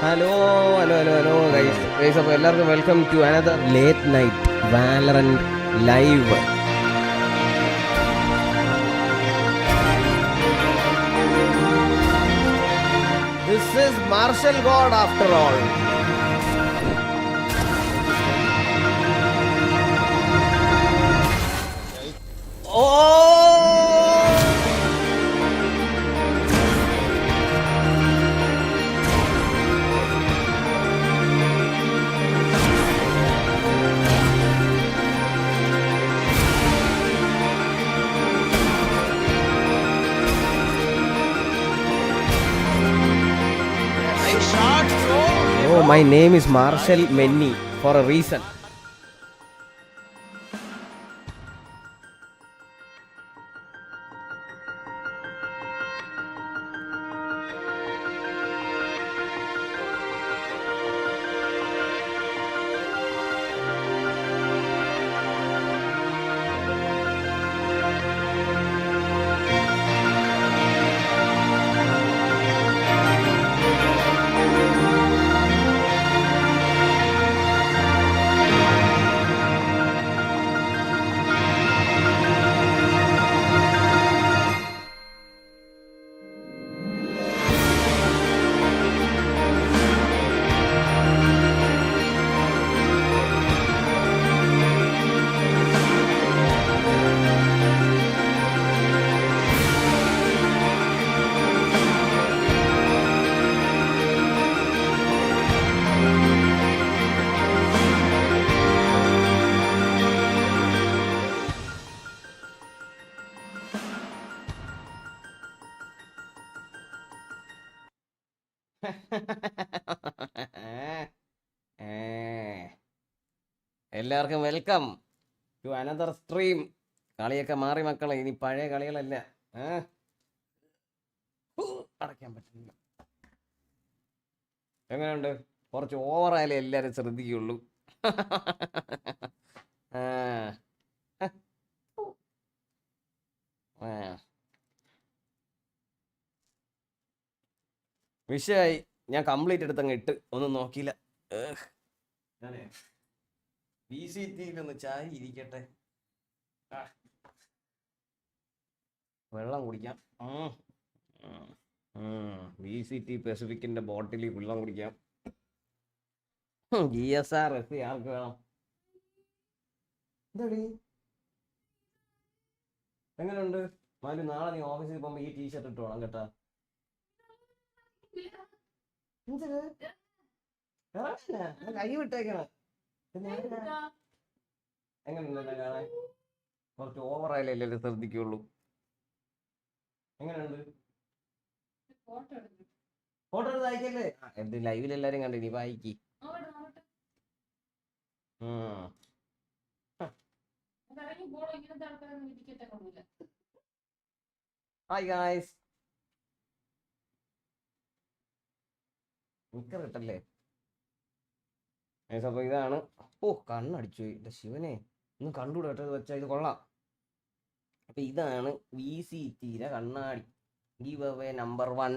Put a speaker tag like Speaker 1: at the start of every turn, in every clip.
Speaker 1: Hello, guys. So, welcome to another late night Valorant live. This is Martial God after all. Oh, my name is Marshall Menny for a reason. എല്ലാവർക്കും welcome to another stream. കളിയൊക്കെ മാറി മക്കളെ, ഇനി പഴയ കളികളല്ല. അടയ്ക്കാൻ പറ്റില്ല. എങ്ങനെയുണ്ട്? കുറച്ച് ഓവറായാലേ എല്ലാവരും ശ്രദ്ധിക്കുള്ളൂ. വിഷയമായി. ഞാൻ കംപ്ലീറ്റ് എടുത്തങ്ങ് ഇട്ട് ഒന്നും നോക്കിയില്ല. ഞാനേ VCTയിലൊന്ന് ചായ ഇരിക്കട്ടെ, വെള്ളം കുടിക്കാം. VCT പെസിഫിക്കിന്റെ ബോട്ടിലിൽ വെള്ളം കുടിക്കാം. GSR എഫ് ആർക്ക് വേണം? എന്താടി എങ്ങനെയുണ്ട് മാലു? നാളെ നീ ഓഫീസിൽ പോകുമ്പോ ഈ ടീഷർട്ട് ഇട്ട് വേണം കേട്ടാ. കൈ വിട്ടേക്കണം. എങ്ങനെയുണ്ടല്ലോ കാണാൻ? കുറച്ച് ഓവറായാലേ എല്ലാവരും ശ്രദ്ധിക്കുള്ളൂ. എങ്ങനെയുണ്ട്? ഫോട്ടോ എടുത്ത് അയക്കല്ലേ? എന്ത് ലൈവിൽ എല്ലാരും കണ്ടു, നീ വായിക്കി. ഹായ് ഗായ്സ്, നിക്കർ കിട്ടല്ലേ? അപ്പൊ ഇതാണ്. കണ്ണടിച്ചു എന്റെ ശിവനെ, ഒന്നും കണ്ടുകൂടെ കേട്ടത് വെച്ചാൽ ഇത് കൊള്ളാം. അപ്പൊ ഇതാണ് VCTയിലെ കണ്ണാടി. Give away number 1,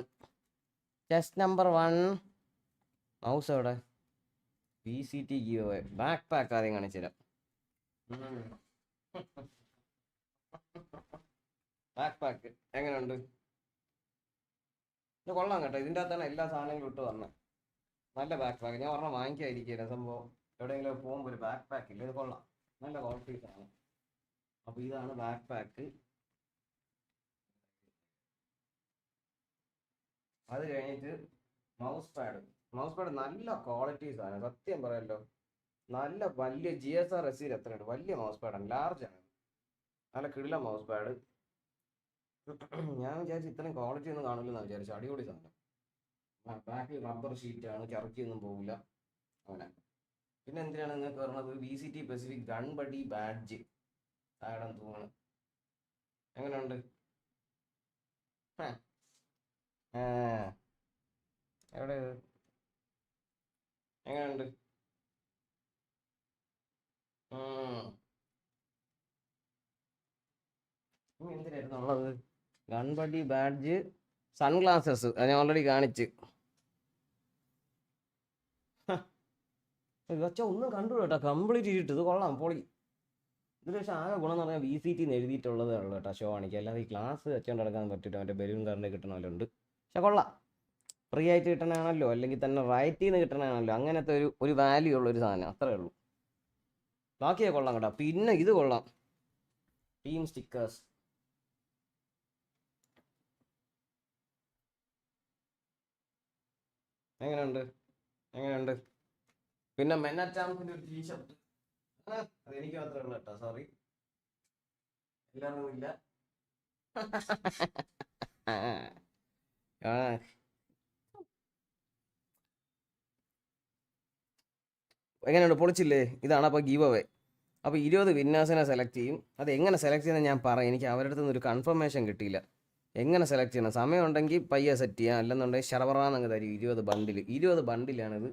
Speaker 1: chest number 1. Mouse എവിടെ? VCT give away backpack ആദ്യം കാണിച്ചു തരാം. ബാക്ക് പാക്ക് എങ്ങനെയുണ്ട്? ഇത് കൊള്ളാം കേട്ടോ. ഇതിൻ്റെ അകത്താണ് എല്ലാ സാധനങ്ങളും ഇട്ട് വന്നത്. നല്ല ബാക്ക് പാക്ക്. ഞാൻ ഒരെണ്ണം വാങ്ങിക്കാതിരിക്കില്ല. സംഭവം എവിടെയെങ്കിലും പോകുമ്പോൾ ഒരു ബാക്ക് പാക്ക് ഇല്ല. ഇത് കൊള്ളാം, നല്ല ക്വാളിറ്റി ആണ്. അപ്പോൾ ഇതാണ് ബാക്ക് പാക്ക്. അത് കഴിഞ്ഞിട്ട് മൗസ് പാഡ് നല്ല ക്വാളിറ്റി സാധനം, സത്യം പറയാമല്ലോ. നല്ല വലിയ GSR SC എത്രയുണ്ട്, വലിയ മൗസ് പാഡാണ്, ലാർജ് ആണ്, നല്ല കിടില മൗസ് പാഡ്. ഞാൻ വിചാരിച്ചു ഇത്രയും ക്വാളിറ്റി ഒന്നും കാണില്ലെന്നാണ് വിചാരിച്ചു. അടിപൊളി സാധനം. ബാക്കിൽ റബ്ബർ ഷീറ്റാണ്, ചറക്കിയൊന്നും പോകില്ല അങ്ങനെ. പിന്നെ എന്തിനാണ് നിങ്ങൾക്ക് പറഞ്ഞത്? VCT Pacific gun buddy badge ആയിടം തൂങ്ങണ്. എങ്ങനെയുണ്ട്? എവിടെ? എങ്ങനെയുണ്ട്? എന്തിനായിരുന്നു ഉള്ളത്? ഗൺ ബഡി ബാഡ്ജ്, സൺഗ്ലാസസ് അത് ഞാൻ ഓൾറെഡി കാണിച്ച്. വെച്ചാൽ ഒന്നും കണ്ടു കേട്ടോ, കംപ്ലീറ്റ് ചെയ്തിട്ട് ഇത് കൊള്ളാം, പൊളി. ഇതിൽ പക്ഷേ ആകെ ഗുണം എന്ന് പറഞ്ഞാൽ VCT എന്ന് എഴുതിയിട്ടുള്ളതേ ഉള്ളൂ കേട്ടോ, ഷോ കാണിക്കുക. അല്ലാതെ ഈ ക്ലാസ് വെച്ചുകൊണ്ട് നടക്കാൻ പറ്റിയിട്ട് മറ്റേ ബലൂൺ കാറിൻ്റെ കിട്ടണമല്ലുണ്ട്. പക്ഷെ കൊള്ളാം, ഫ്രീ ആയിട്ട് കിട്ടണതാണല്ലോ, അല്ലെങ്കിൽ തന്നെ റൈറ്റിൽ നിന്ന് കിട്ടണതാണല്ലോ, അങ്ങനത്തെ ഒരു വാല്യൂ ഉള്ളൊരു സാധനം, അത്രേ ഉള്ളൂ. ബാക്കിയൊക്കെ കൊള്ളാം കേട്ടോ. പിന്നെ ഇത് കൊള്ളാം, ടീം സ്റ്റിക്കേഴ്സ്. എങ്ങനെയുണ്ട്? പിന്നെ മെൻഅറ്റാംസിൻ്റെ ഒരു ടീഷർട്ട്, അതെനിക്ക് മാത്രമേ ഉള്ളൂ കേട്ടോ, സോറി, എല്ലാവരും ഇല്ല. എങ്ങനെയുണ്ട്, പൊളിച്ചില്ലേ? ഇതാണ് അപ്പോൾ ഗീവ് അവേ. അപ്പോൾ 20 വിന്നേഴ്സിനെ സെലക്ട് ചെയ്യും. അത് എങ്ങനെ സെലക്ട് ചെയ്യുന്നത് ഞാൻ പറയാം, എനിക്ക് അവരുടെ അടുത്ത് നിന്ന് ഒരു കൺഫർമേഷൻ കിട്ടിയില്ല. എങ്ങനെ സെലക്ട് ചെയ്യണം, സമയം ഉണ്ടെങ്കിൽ പയ്യെ സെറ്റ് ചെയ്യാം, അല്ലെന്നുണ്ടെങ്കിൽ ഷറവറാന്നങ്ങ് തരും. 20 ബണ്ടിലാണിത്.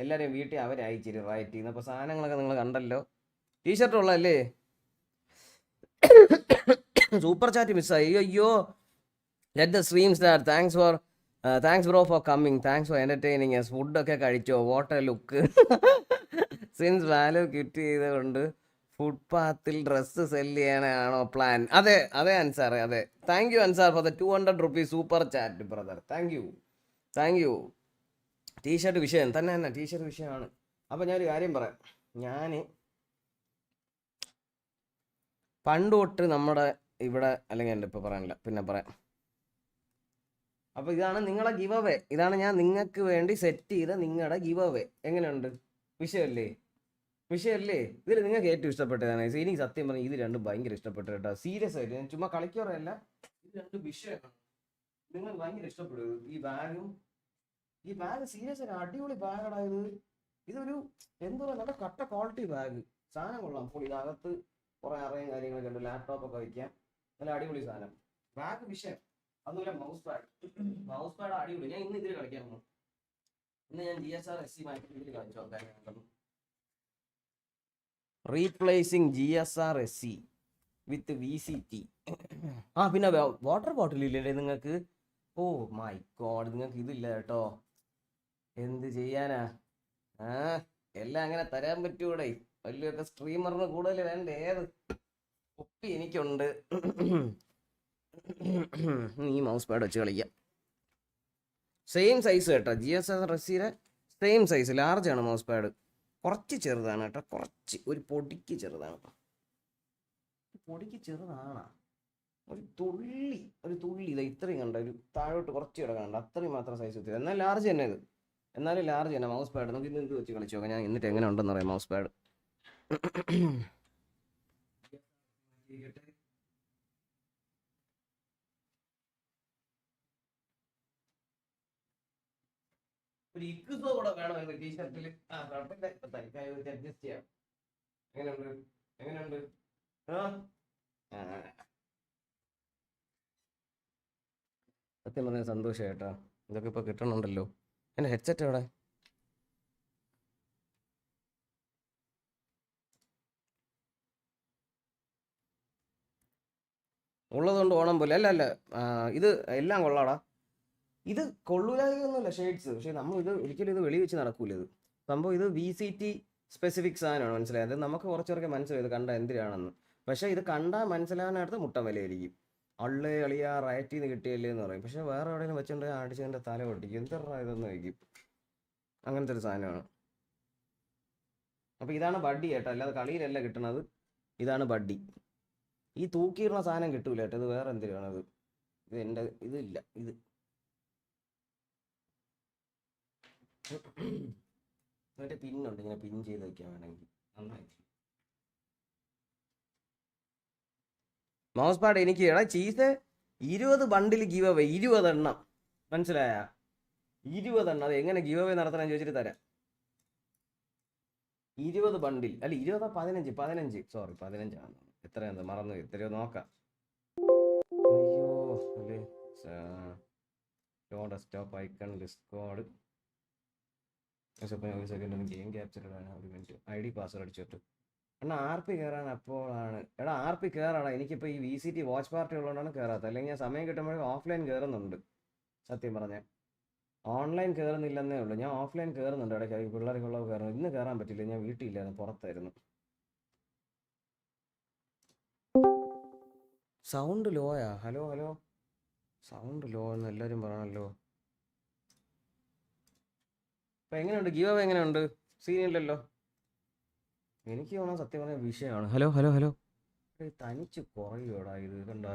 Speaker 1: എല്ലാവരെയും വീട്ടിൽ അവരെ അയച്ചിട്ട് റൈറ്റ് ചെയ്യുന്നത്. അപ്പോൾ സാധനങ്ങളൊക്കെ നിങ്ങൾ കണ്ടല്ലോ. ടീഷർട്ട് ഉള്ളതല്ലേ? സൂപ്പർ ചാറ്റ് മിസ്സായി, അയ്യോ. Let the stream start. Thanks bro for coming, thanks for entertaining us. ഫുഡൊക്കെ കഴിച്ചോ? What a look. Since value quit ചെയ്തുകൊണ്ട് ഫുട്പാത്തിൽ ഡ്രസ്സ് സെല് ചെയ്യാനാണോ പ്ലാൻ? അതെ അൻസാറേ, അതെ. Thank you Ansar for the 200 rupees super chat brother, thank you. T-shirt വിഷയം തന്നെ ടീഷർട്ട് വിഷയമാണ്. അപ്പോൾ ഞാനൊരു കാര്യം പറയാം. ഞാൻ പണ്ട് തൊട്ട് നമ്മുടെ ഇവിടെ, അല്ലെങ്കിൽ എൻ്റെ ഇപ്പോൾ പറയാനില്ല, പിന്നെ പറയാം. അപ്പോൾ ഇതാണ് നിങ്ങളെ ഗിവ് അവേ, ഇതാണ് ഞാൻ നിങ്ങൾക്ക് വേണ്ടി സെറ്റ് ചെയ്ത നിങ്ങളുടെ ഗിവ് അവേ. എങ്ങനെയുണ്ട്? വിഷയമല്ലേ? ഇതിൽ നിങ്ങൾക്ക് ഏറ്റവും ഇഷ്ടപ്പെട്ടതാണ്? എനിക്ക് സത്യം പറഞ്ഞാൽ ഇത് രണ്ടും ഭയങ്കര ഇഷ്ടപ്പെട്ടു കേട്ടോ, സീരിയസ് ആയിട്ട്. ഞാൻ ചുമ്മാ കളിക്കാറല്ല, ഇത് രണ്ടും വിഷയമാണ്. നിങ്ങൾ ഭയങ്കര ഇഷ്ടപ്പെടും ഈ ബാഗ് സീരിയസ് ആയിട്ട് അടിപൊളി ബാഗാണ് ഇത്. ഇതൊരു എന്താ നല്ല കട്ട ക്വാളിറ്റി ബാഗ്, സാധനം കൊള്ളാം, പൊളി. ഇതിനകത്ത് കുറേ അറിയാൻ കാര്യങ്ങളൊക്കെ ഉണ്ട്, ലാപ്ടോപ്പൊക്കെ വയ്ക്കാം, നല്ല അടിപൊളി സാധനം. ബാഗ് വിഷയം. അതുപോലെ മൗസ് പാഡ് അടിപൊളി. ഞാൻ ഇന്ന് ഇതിൽ കളിക്കാൻ പോകും. ഇന്ന് ഞാൻ GSR-SC മാറ്റി ഇതിൽ കളിച്ചു നോക്കാൻ. റീപ്ലേസിങ് GSR-SC വിത്ത് VCT. പിന്നെ വാട്ടർ ബോട്ടിൽ ഇല്ലേ നിങ്ങൾക്ക്? ഓ മൈ ഗോഡ്, നിങ്ങൾക്ക് ഇതില്ല കേട്ടോ. എന്ത് ചെയ്യാനാ? എല്ലാം അങ്ങനെ തരാൻ പറ്റൂടെ? വലിയൊക്കെ സ്ട്രീമറിന് കൂടുതൽ വേണ്ട. ഏത് കുപ്പി എനിക്കുണ്ട്. ഈ മൗസ് പാഡ് വെച്ച് കളിക്കാം. സെയിം സൈസ് കേട്ടോ, GSR-SCയുടെ സെയിം സൈസ്, ലാർജ് ആണ് മൗസ് പാഡ്. കുറച്ച് ചെറുതാണ് കേട്ടോ, ഒരു പൊടിക്ക് ചെറുതാണ്. ഒരു തുള്ളി ഇതാ ഇത്രയും കണ്ട, ഒരു താഴോട്ട് കുറച്ച് കിടക്കണ്ട, അത്രയും മാത്രം സൈസ് എത്തി. എന്നാൽ ലാർജ് തന്നെ ഇത്, മൗസ് പാഡ്. നമുക്ക് ഇന്ന് എന്ത് വെച്ച് കളിച്ചു നോക്കാം. ഞാൻ എന്നിട്ട് എങ്ങനെ ഉണ്ടെന്ന് പറയാം മൗസ് പാഡ്. ഒരു ഇക്കുസോ കൂടെ വേണം ടീഷർട്ടിൽ. അഡ്ജസ്റ്റ് ചെയ്യാം. എങ്ങനെയുണ്ട്? സത്യം പറഞ്ഞ സന്തോഷം കേട്ടോ, ഇതൊക്കെ ഇപ്പൊ കിട്ടണുണ്ടല്ലോ. എന്റെ ഹെഡ്സെറ്റ് എവിടെ? ഉള്ളതുകൊണ്ട് ഓണം പോലെ അല്ല. ഇത് എല്ലാം കൊള്ളാടാ. ഇത് കൊള്ളൂലായൊന്നുമില്ല ഷെയ്ഡ്സ്, പക്ഷെ നമ്മൾ ഒരിക്കലും ഇത് വെളി വെച്ച് നടക്കൂല. ഇത് സംഭവം ഇത് VCT സ്പെസിഫിക് സാധനമാണ്, മനസ്സിലായത്. നമുക്ക് കുറച്ചൊക്കെ മനസ്സിലായത് കണ്ട എന്തിനാണെന്ന്. പക്ഷേ ഇത് കണ്ടാൽ മനസ്സിലാകാനടുത്ത് മുട്ട വിലയായിരിക്കും. അളിയാ റൈറ്റിൽ നിന്ന് കിട്ടിയല്ലേ എന്ന് പറയും. പക്ഷെ വേറെ എവിടെയെങ്കിലും വെച്ചിട്ടുണ്ടെങ്കിൽ അടിച്ചതിൻ്റെ തല പൊട്ടിക്കും. എന്താ ഇതൊന്നും വയ്ക്കും, അങ്ങനത്തെ ഒരു സാധനമാണ്. അപ്പോൾ ഇതാണ് ബഡ്ഡി കേട്ടോ, അല്ലാതെ കളിയിലല്ല കിട്ടണത്. ഇതാണ് ബഡ്ഡി. ഈ തൂക്കിയിടുന്ന സാധനം കിട്ടൂല കേട്ടോ, ഇത് വേറെ എന്തിനാണത്. ഇത് എൻ്റെ ഇതില്ല. ഇത് മറ്റേ പിന്നുണ്ട്, ഇങ്ങനെ പിൻ ചെയ്ത് വയ്ക്കാൻ വേണമെങ്കിൽ നന്നായി. മൗസ് പാഡ് എനിക്ക് ചീസ് 20 ബണ്ടിൽ ഗീവ് അവേ, 20 എണ്ണം, മനസ്സിലായ? 20 എണ്ണം. അത് എങ്ങനെ ഗീവ് അവേ നടത്തണം ചോദിച്ചിട്ട് തരാം. 20 ബണ്ടിൽ അല്ല, 20 15 സോറി 15 ആണ്. എത്രയാണ് മറന്നു, എത്രയോ നോക്കാം. അയ്യോ അല്ലേ, ഡെസ്ക്ടോപ്പ് ഐക്കൺ ഡിസ്കോഡ്. ഒരു സെക്കൻഡ്, ഗെയിം ക്യാപ്ചർ ഇടാൻ ഒരു മിനിറ്റ്. ID പാസ്വേഡ് അടിച്ചിട്ട് എന്നാ RP കയറാൻ അപ്പോഴാണ്. എടാ RP കയറാടാ, എനിക്കിപ്പോൾ ഈ VCT വാച്ച് പാർട്ടി ഉള്ളതുകൊണ്ടാണ് കയറാത്തത്. അല്ലെങ്കിൽ ഞാൻ സമയം കിട്ടുമ്പോഴേക്കും ഓഫ്ലൈൻ കയറുന്നുണ്ട് സത്യം പറഞ്ഞാൽ. ഓൺലൈൻ കയറുന്നില്ലെന്നേ ഉള്ളൂ. ഞാൻ ഓഫ്ലൈൻ കയറുന്നുണ്ട് ഇടയ്ക്ക്. പിള്ളേർക്കുള്ളത് കയറുന്നു. ഇന്ന് കയറാൻ പറ്റില്ല, ഞാൻ വീട്ടിലില്ലായിരുന്നു, പുറത്തായിരുന്നു. സൗണ്ട് ലോയാ? ഹലോ ഹലോ, സൗണ്ട് ലോ എന്ന് എല്ലാവരും പറയണല്ലോ. അപ്പം എങ്ങനെയുണ്ട് ഗീവ് അവേ? എങ്ങനെയുണ്ട്? സീനില്ലല്ലോ. എനിക്ക് തോന്നാൻ സത്യം പറഞ്ഞ വിഷയമാണ്. ഹലോ ഹലോ ഹലോ, തനിച്ച് കുറയുമോടാ ഇത്? കണ്ട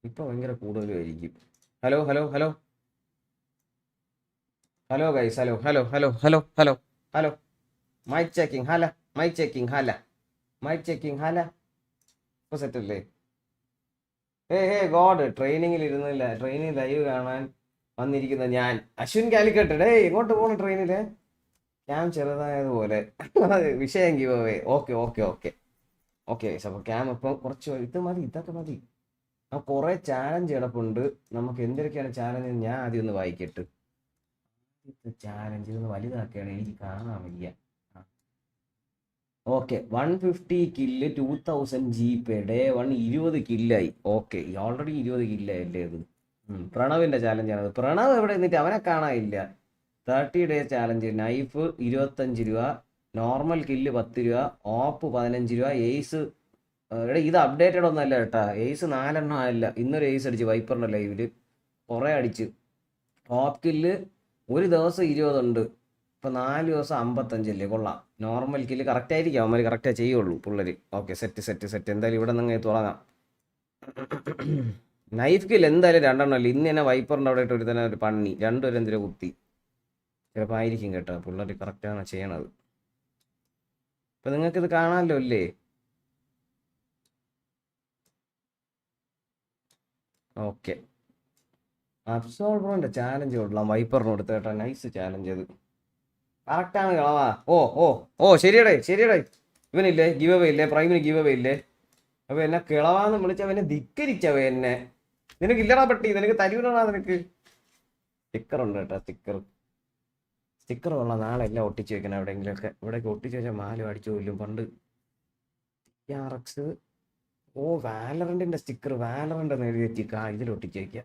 Speaker 1: ഇപ്പം ഭയങ്കര കൂടുതലുമായിരിക്കും. Hello hello hello hello guys, hello hello hello hello hello hello, mic checking, hello mic checking, hello mic checking, hello. ഇപ്പോൾ സെറ്റല്ലേ? ഹേ ഗോഡ്, ട്രെയിനിങ്ങിൽ ഇരുന്നില്ല, ട്രെയിനിങ് ലൈവ് കാണാൻ വന്നിരിക്കുന്ന ഞാൻ അശ്വിൻ കാലിക്കട്ട്. എങ്ങോട്ട് പോകണം ട്രെയിനില്? ക്യാം ചെറുതായതുപോലെ. വിഷയം give away. Okay okay okay okay. അപ്പോൾ ക്യാം ഇപ്പം കുറച്ച് ഇത് മതി, ഇതൊക്കെ മതി. ആ കുറേ ചാലഞ്ച് കിടപ്പുണ്ട്. നമുക്ക് എന്തൊക്കെയാണ് ചാലഞ്ച് ഞാൻ ആദ്യം ഒന്ന് വായിക്കട്ടെ. ചാലഞ്ച് ഒന്ന് വലുതാക്കുകയാണ്, എനിക്ക് കാണാൻ വയ്യ. ഓക്കെ, 150 കില്ല് 2000 GP ഡേ 1 20 കില്ലായി. ഓക്കെ, ഓൾറെഡി 20 കില്ലായില്ലേ ഇത്? പ്രണവിൻ്റെ ചാലഞ്ചാണത്. പ്രണവ് എവിടെ നിന്നിട്ട് അവനെ കാണാനില്ല. 30 ഡേ ചാലഞ്ച്. നൈഫ് 25 രൂപ, നോർമൽ കില്ല് 10 രൂപ, ഓപ്പ് 15 രൂപ, എയ്സ് ഇത് അപ്ഡേറ്റഡ് ഒന്നല്ല കേട്ടാ. എയ്സ് 4 എണ്ണം ആയില്ല. ഇന്നൊരു എയ്സ് അടിച്ച് വൈപ്പറിൻ്റെ ലൈവിൽ കുറേ അടിച്ച്. ഓപ്പ് കില്ല് ഒരു ദിവസം 20 ഉണ്ട്. ഇപ്പം 4 ദിവസം 55 അല്ലേ? കൊള്ളാം. നോർമൽ കില്ല് കറക്റ്റായിരിക്കും, അവന്മാർ കറക്റ്റായി ചെയ്യുള്ളൂ പിള്ളേർ. Okay, set set set. എന്തായാലും ഇവിടെ നിന്ന് തുടങ്ങാം. നൈഫ് കില്ല് എന്തായാലും 2 എണ്ണം അല്ലേ? ഇന്ന് തന്നെ വൈപ്പറിൻ്റെ അവിടെ ഇട്ട് ഒരു തന്നെ ഒരു പണി, രണ്ടുപേരും എന്തിനാ കുത്തി. ചിലപ്പോൾ ആയിരിക്കും കേട്ടോ, പിള്ളേർ കറക്റ്റാണ് ചെയ്യണത്. ഇപ്പം നിങ്ങൾക്കിത് കാണാമല്ലോ അല്ലേ? ഓക്കെ, അബ്സോൾവറിൻ്റെ ചാലഞ്ച് കൊടുക്കാം. വൈപ്പറിന് കൊടുത്ത കേട്ടോ, നൈസ് ചാലഞ്ച്. അത് കറക്റ്റാണ് കളവാ. ഓ ഓ ഓ, ശരിയടേ ശരിയടേ. ഇവനില്ലേ ഗീവ് അവേ ഇല്ലേ? പ്രൈമിന് ഗീവ് അവേ ഇല്ലേ? അപ്പോൾ എന്നെ കിളവാന്ന് വിളിച്ചവനെ ധിക്കരിച്ചവ എന്നെ. നിനക്ക് ഇല്ലടാ പട്ടി, നിനക്ക് തരൂടാ. നിനക്ക് സ്റ്റിക്കറുണ്ട് കേട്ടോ, സ്റ്റിക്കർ കൊള്ളാം. നാളെ എല്ലാം ഒട്ടിച്ച് വെക്കണം എവിടെയെങ്കിലുമൊക്കെ. ഇവിടെയൊക്കെ ഒട്ടിച്ച് വെച്ചാൽ മാലും അടിച്ചു കൊല്ലും. പണ്ട് RX വാലറൻറ്റിൻ്റെ സ്റ്റിക്കർ, വാലറൻ്റ് എഴുതി വെച്ചിരിക്കുക. ഇതിൽ ഒട്ടിച്ച് വയ്ക്കുക.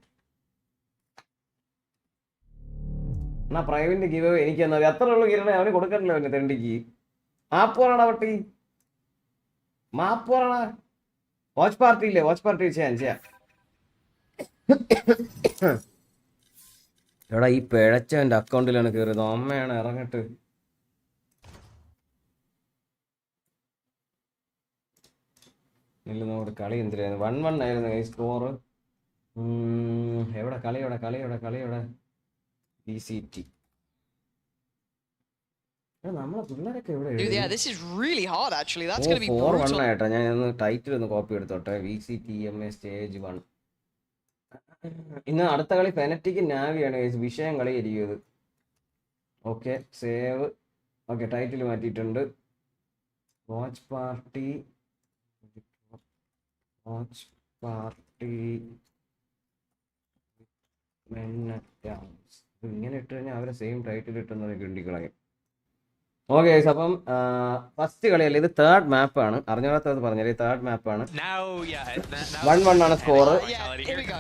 Speaker 1: എന്നാ പ്രൈവറ്റ് ഗീവ് അവേ എനിക്ക് എന്നാൽ എത്ര ഉള്ളു കിരണേ? അവന് കൊടുക്കണല്ലോ അവൻ്റെ തെണ്ടിക്ക്. മാപ്പ് പറയണ പട്ടി, മാപ്പ് പറയണ. വാച്ച് പാർട്ടി ഇല്ലേ? വാച്ച് പാർട്ടി ചെയ്യാം. എടാ, ഈ പിഴച്ചവൻ്റെ അക്കൗണ്ടിലാണ് കയറിയത്. അമ്മയാണ് ഇറങ്ങട്ട്. ഇല്ല, നമ്മുടെ കളി എന്തിനായിരുന്നു? 1-1 ആയിരുന്നു സ്കോർ. എവിടെ കളിയോടെ VCT. നമ്മളെ പിള്ളേരൊക്കെ എവിടെ? 4-1 ആയിട്ടാ. ഞാൻ ഒന്ന് ടൈറ്റിൽ ഒന്ന് കോപ്പി എടുത്തോട്ടെ. VCT EMEA Stage 1. ഇന്ന് അടുത്ത കളി ഫെനറ്റിക് നാവിയാണ്. വിഷയം കളി ഇരിക്കുന്നത്. Okay, save. ഓക്കെ, ടൈറ്റിൽ മാറ്റിയിട്ടുണ്ട്. Watch party MenAtArms. ഇങ്ങനെ ഇട്ട് കഴിഞ്ഞാൽ അവരെ സെയിം ടൈറ്റിൽ ഇട്ടുന്നത് കിണ്ടിക്കളയും. ഓക്കെ, അപ്പം ഫസ്റ്റ് കളിയല്ലേ ഇത്? തേർഡ് മാപ്പാണ്. അറിഞ്ഞാത്തത് പറഞ്ഞാൽ തേർഡ് മാപ്പാണ്. 1-1 ആണ് സ്കോർ.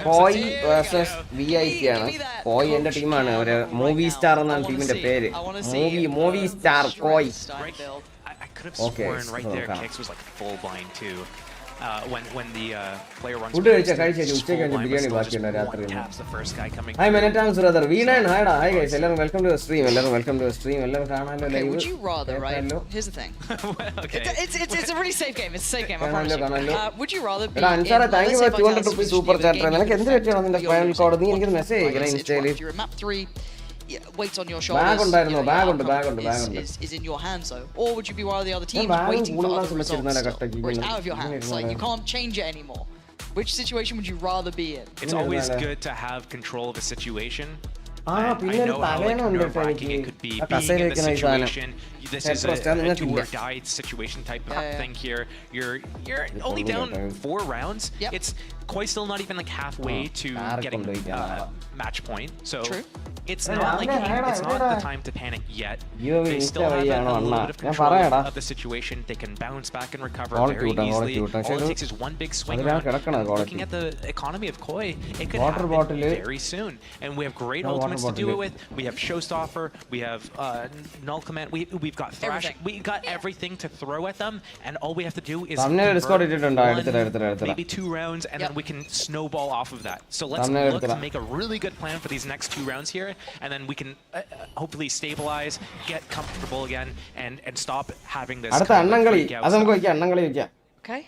Speaker 1: കോയ് വേഴ്സസ് VIP ആണ്. കോയ് എന്റെ ടീമാണ്. ഒരു മൂവി സ്റ്റാർ എന്നാണ് ടീമിന്റെ പേര്. മൂവി സ്റ്റാർ കോയ്. ഓക്കെ, ഫുഡ് കഴിച്ചു ഉച്ചയ്ക്ക് ബിരിയാണി ബാക്കിയുണ്ട് രാത്രി. Hi MenAtArms brother. V9 ഹായ്ഡാ. ഹായ് ഗൈസ്, എല്ലാവരും വെൽക്കം ടു സ്ട്രീം. എല്ലാവരും കാണാമല്ലോ live.
Speaker 2: Would you rather, right? Here's the thing. It's a really safe game. It's a safe game. I promise you. Would you rather be
Speaker 1: Ansara, thank you for 200 rupees super chat. നിനക്ക് എന്ത് പറ്റിയാണോ നിന്റെ final code? നീ എനിക്ക് message അയക്കണം ഇൻസ്റ്റയിൽ.
Speaker 2: You're at map 3. Weight on your shoulders.
Speaker 1: Bag
Speaker 2: is in your hands though. Or would you be one of the other teams waiting for other results? Where it's out of your hands. Like you can't change it anymore. Which situation would you rather be in?
Speaker 3: It's always good to have control of a situation. I know how nerve-wracking it could be being in the situation. This is a do or die situation type thing here. You're only down 4 rounds. It's quite still not even like halfway to getting match point. So it's not like it's not the time to panic yet. They still have a little bit of control of the situation. They can bounce back and recover very easily. All it takes is one big swing around. Looking at the economy of Koi, it could happen very soon. And we have great ultimate elements to do it with. We have Showstopper, we have Null Command, we've got Thrash, we got everything to throw at them, and all we have to do is maybe 2 rounds, and then we can snowball off of that. So let's look to make a really good plan for these next 2 rounds here, and then we can hopefully stabilize, get comfortable again, and stop having this kind of freak out stuff.
Speaker 2: Okay,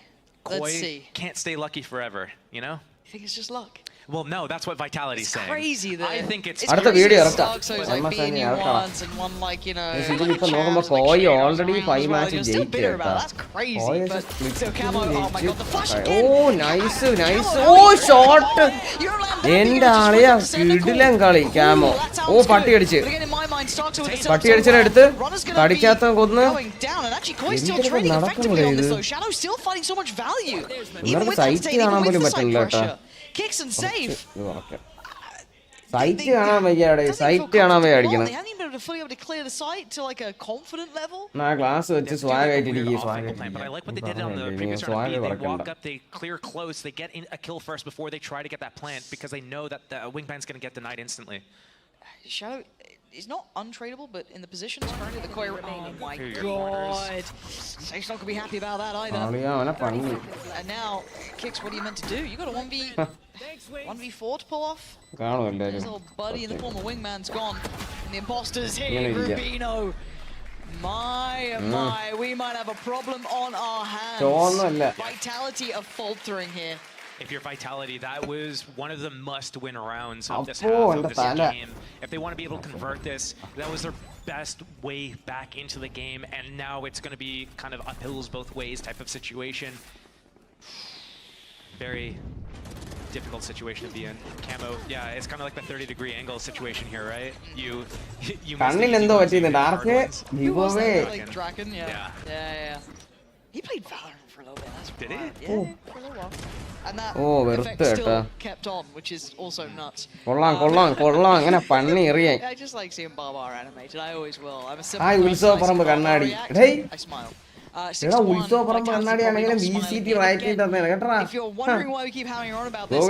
Speaker 2: let's see.
Speaker 3: Can't stay lucky forever, you know?
Speaker 2: I think it's just luck.
Speaker 3: Well, no, that's what Vitality's saying.
Speaker 2: Crazy that
Speaker 3: I think it's
Speaker 2: crazy
Speaker 1: video
Speaker 2: that Stark, so it's like being you once and one like, you know,
Speaker 1: already 5 matches
Speaker 2: you're still bitter about it. That's crazy, but so Camo, oh my god, the flash again.
Speaker 1: Oh, nice. Oh, shot. Endalaya, kidilan kali Camo. Oh, പട്ടി അടിച്ച്. പട്ടി അടിച്ചനെ എടുത്ത് കടിക്കാത്ത കൊന്ന്. ഇവർക്ക് site കാണാൻ പോലും പറ്റില്ല കേട്ടോ.
Speaker 2: Kicks and save.
Speaker 1: സൈറ്റ് കാണാൻ വയ്യാടെ, സൈറ്റ് കാണാൻ വയ്യ അടിക്കണം.
Speaker 2: They haven't even been able to fully able to clear the site to like a confident level.
Speaker 1: നാ ഗ്ലാസ് വെച്ച് സ്വാഗ് ആയിട്ടിരിക്കും.
Speaker 3: But I like what they did on the previous round. They walk up, they clear close, they get in a kill first before they try to get that plant because they know that the wingman's going to get denied instantly.
Speaker 2: Shadow is not untradeable, but in the positions currently the Koi. Oh my god! Sage's not gonna be happy about that either. And now, Kicks, what are you meant to do? You got a 1v4 to pull off. His little buddy in the form of Wingman's gone. And the imposter's here, Rubino. My, we might have a problem on our hands. Vitality of faltering here.
Speaker 3: If you're Vitality, that was one of the must-win rounds of this half of this game. If they want to be able to convert this, that was their best way back into the game, and now it's going to be kind of uphills both ways type of situation. Very difficult situation to be in. Camo, yeah, it's kind of like the 30-degree angle situation here, right? You
Speaker 2: like Kraken, yeah. He played Valorant for a little bit. That's
Speaker 3: Did
Speaker 2: wild.
Speaker 3: he?
Speaker 2: Yeah, for a little while. And that effect still kept on, which is also nuts. I just like seeing Barbar animated. I always will. I'm a simple person. I smile. 6-1. If you're wondering why we keep hammering on about this,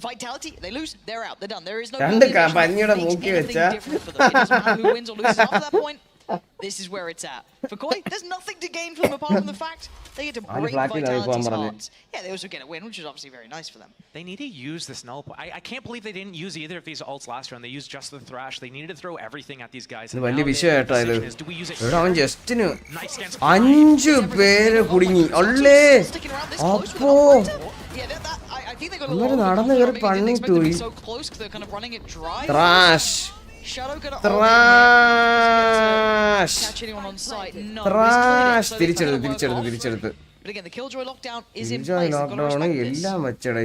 Speaker 2: Vitality, they lose, they're out, they're done. There is no anything different for them. It doesn't matter who wins or loses after that point. This is where it's at. For Koi, there's nothing to gain from them apart from the fact they get to break Vitality's hearts. Yeah, they also get a win, which is obviously very nice for them.
Speaker 3: They need to use this null. I can't believe they didn't use either of these ults last round. They used just the Thrash. They needed to throw everything at these guys. Do we use it? Nice against
Speaker 1: 5 പേര് കുടുങ്ങി. അല്ലേ അപ്പോ
Speaker 2: I think they got a lot so close because they're kind of running it dry.
Speaker 1: Thrash.
Speaker 2: Shadow gonna catch anyone on site. No.
Speaker 1: Thrash. തിരിച്ചെടുത്ത്.
Speaker 2: But again, the Killjoy lockdown is in place.
Speaker 1: എല്ലാം വെച്ചടേ.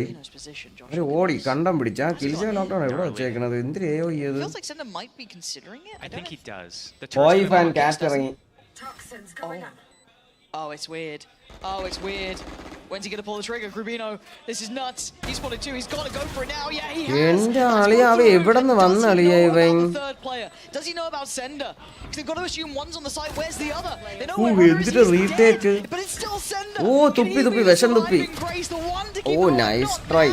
Speaker 1: ഒരു ഓടി കണ്ടം പിടിച്ചാ Killjoy lockdown എവിടെ വെച്ചേക്കണത്? എന്തിനാ ചെയ്യത്?
Speaker 2: Feels like Sender might be considering it.
Speaker 3: I think he does.
Speaker 1: Boy fan cast ഇറങ്ങി.
Speaker 2: Oh, it's weird. When's he gonna pull the trigger? Grubino, this is nuts. He's spotted 2. He's gotta go for it now. Yeah, he has. Third player. Does he know about Sender? Because they've got to assume one's on the side. Where's the other? They know where AORUS is dead, but it's still Sender.
Speaker 1: Oh, Tuppi, Vesham Tuppi. Oh, nice try.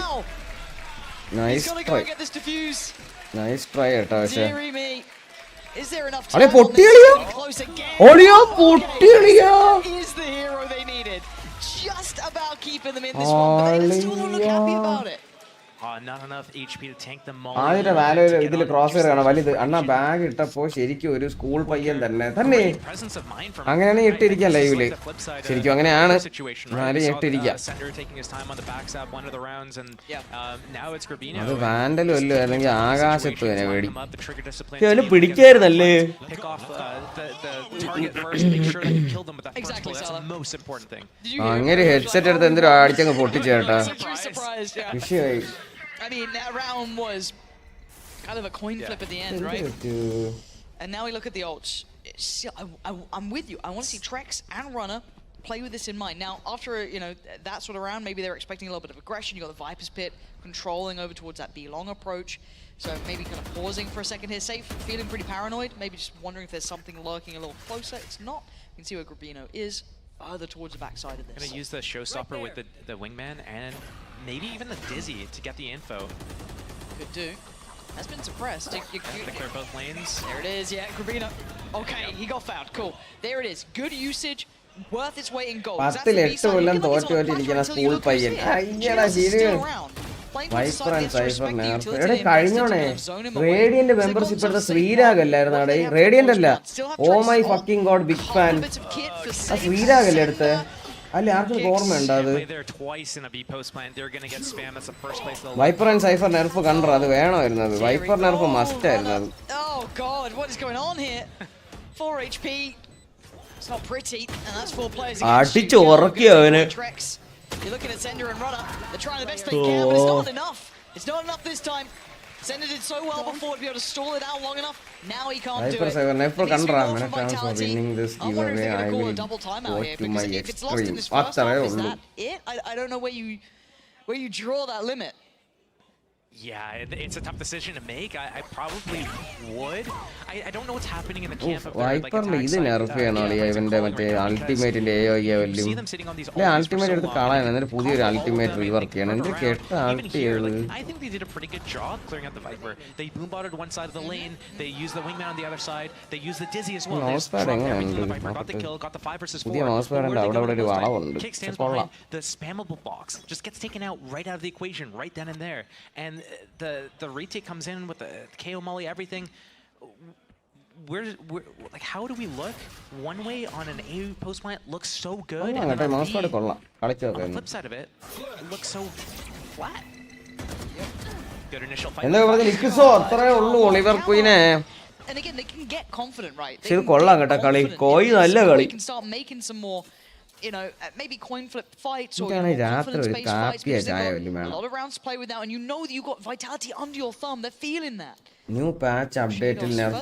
Speaker 2: He's gonna go and get this defuse.
Speaker 1: Nice try,
Speaker 2: Deary me. Is there enough time? Close again. Is the hero they needed. Just about keeping them in this one, but they still don't look happy about it.
Speaker 3: Not enough HP to tank them all.
Speaker 1: ഇതിൽ cross ആണ് വലുത്. അണ്ണാ bag ഇട്ടപ്പോ ശരിക്കും ഒരു school പയ്യൻ തന്നെ അങ്ങനെയാണ് ഇട്ടിരിക്കാൻ ലൈവില്. ശരിക്കും അങ്ങനെയാണ് ഇട്ടിരിക്കാം. അത് വാൻഡലും അല്ലോ അല്ലെങ്കിൽ ആകാശത്ത് തന്നെ പേടി പിടിക്കായിരുന്നല്ലേ. അങ്ങനെ ഹെഡ്സെറ്റ് എടുത്ത് എന്തിനാ അടിച്ചങ്ങ് പൊട്ടിച്ചേട്ടാ. വിഷയമായി.
Speaker 2: I mean, that round was kind of a coin flip at the end, right? And now we look at the ults. I'm with you. I want to see Trex and Runner play with this in mind. Now, after that sort of round, maybe they're expecting a little bit of aggression. You got the Viper's Pit controlling over towards that B-long approach. So maybe kind of pausing for a second here, safe, feeling pretty paranoid. Maybe just wondering if there's something lurking a little closer. It's not. You can see where Grubino is further towards the backside of this.
Speaker 3: Gonna use the Showstopper with the wingman and maybe even the Dizzy to get the info.
Speaker 2: Could do. has been suppressed.
Speaker 3: They clear both lanes.
Speaker 2: There it is, yeah, Gravina. Okay, he got fouled, cool. There it is, good usage, worth its weight in gold. That's the B-side. Looking like it's on a plateau until you look close here. GeForce is still around.
Speaker 1: Viper and Cypher Radiant membership at the Sweden. Radiant. Oh my fucking god, big fan. Sweden. Viper and Cypher nerf Viper nerf must.
Speaker 2: Oh god, what is going on here? 4 HP. It's not pretty, and that's 4 players against you. Trex. You're looking at Sender and Runner. They're trying the best they can, but it's not enough. It's not enough this time. Sender did so well before to be able to stall it out long enough. Now he can't do it.
Speaker 1: Winning this giveaway, I will go to my extreme.
Speaker 2: Is that it? I don't know where you draw that limit.
Speaker 3: Yeah, it's a tough decision to make. I probably would. I don't know what's happening in the camp of their, like,
Speaker 1: ultimate in the ultimate in ultimate rework.
Speaker 3: I think they did a pretty good job clearing out the Viper. They boom-botted one side of the lane, they used the wingman on the other side, they used the Dizzy as well. They just dropped everything on the Viper, got the kill, got the 5 versus 4. Kickstands behind, the spammable box just gets taken out right out of the equation, right then and there. And the retake comes in with the KO molly, everything. We're like, how do we look? One way on an A post plant looks so good, and then on the flip side of it, it looks so flat. Good initial fight.
Speaker 2: And again, they can get confident, right? They can start making some more, you know, maybe coin flip fights or confidence-based fights, because they've got a lot of rounds to play with now, and you know that you've got Vitality under your thumb. They're feeling that.
Speaker 1: New patch update till nerf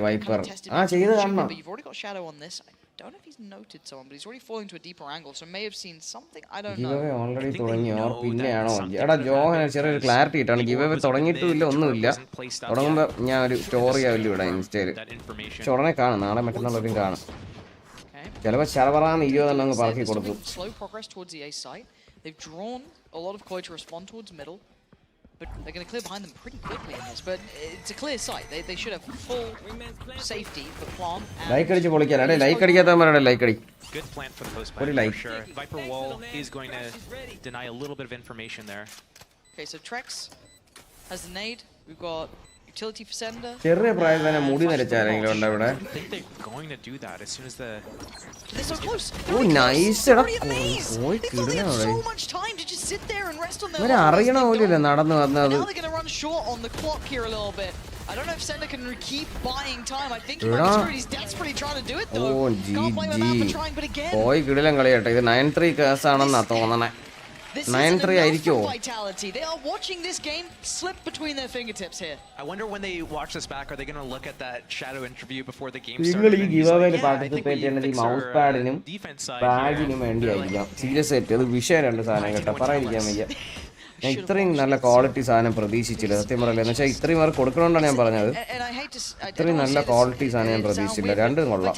Speaker 1: Viper.
Speaker 2: But you've already got Shadow on this. I don't know if he's noted someone, but he's already falling to a deeper angle, so may have seen something. I don't know.
Speaker 1: Giveaway already തുടങ്ങിയോ പിന്നെയാണോ എടാ Johann ചെറിയൊരു clarity ഇട്ടാണ് giveaway തുടങ്ങിയിട്ടില്ല ഒന്നുമില്ല തുടങ്ങുമ്പോൾ ഞാൻ ഒരു story ആവില്ല ഇവിടെ ഇൻസ്റ്റയിൽ പക്ഷെ ഉടനെ കാണും നാളെ മറ്റന്നാളും കാണും ചിലപ്പോൾ ശരവറാന്ന് 20 അങ്ങ് പറക്കി കൊടുത്തു.
Speaker 2: Slow progress towards the A site. They've drawn a lot of Koi to respond towards middle, but they're going to clear behind them pretty quickly in this. But it's a clear site. They should have full safety for plant.
Speaker 1: Like അടിച്ച് പൊളിക്കാൻ അല്ലേ like അടിക്കാത്തവന്മാരുടെ like അടി.
Speaker 3: Good plant for the post plant for sure. Viper wall is going to deny a little bit of information there.
Speaker 2: Okay, so Trex has the nade. We've got utility for Sender.
Speaker 1: ചെറിയ പ്രായം തന്നെ മുടി നരച്ചാരെങ്കിലും ഉണ്ട് ഇവിടെ.
Speaker 3: I think they're going to do that as soon as the.
Speaker 2: They're so close.
Speaker 1: Oh, nice.
Speaker 2: They thought they had so much time to just sit there and rest on their
Speaker 1: laurels. അറിയണ പോലെയല്ലേ നടന്നു വന്നത്.
Speaker 2: Now they're going to run short on the clock here a little bit. I don't know if Sender can keep buying time. I think he might be screwed. He's desperately trying to do it though.
Speaker 1: Oh,
Speaker 2: Can't blame him out for trying, but again.
Speaker 1: Boy, കിടിലം കളിയാട്ടെ. ഇത് 9-3 case ആണെന്നാ തോന്നണേ. 9-3 ആയിരിക്കോ?
Speaker 2: Vitality. They are watching this game slip between their fingertips here.
Speaker 3: I wonder when they watch this back, are they going to look at that Shadow interview before the game
Speaker 1: starts? നിങ്ങൾ ഈ ഗിവവേയിൽ participate ചെയ്യുന്നത് ഈ mouse പാഡിനും ബാഗിനും വേണ്ടിയായിരിക്കാം. Serious ആയിട്ട് അത് വിഷയം രണ്ട് സാധനം കേട്ടോ പറയാതിരിക്കാൻ വയ്യ. ഞാൻ ഇത്രയും നല്ല ക്വാളിറ്റി സാധനം പ്രതീക്ഷിച്ചില്ല സത്യം പറയല്ലേ എന്ന് വെച്ചാൽ ഇത്രയും പേർ കൊടുക്കണോണ്ടാണ് ഞാൻ പറഞ്ഞത്. ഇത്രയും നല്ല ക്വാളിറ്റി സാധനം ഞാൻ പ്രതീക്ഷിച്ചില്ല. രണ്ടും കൊള്ളാം.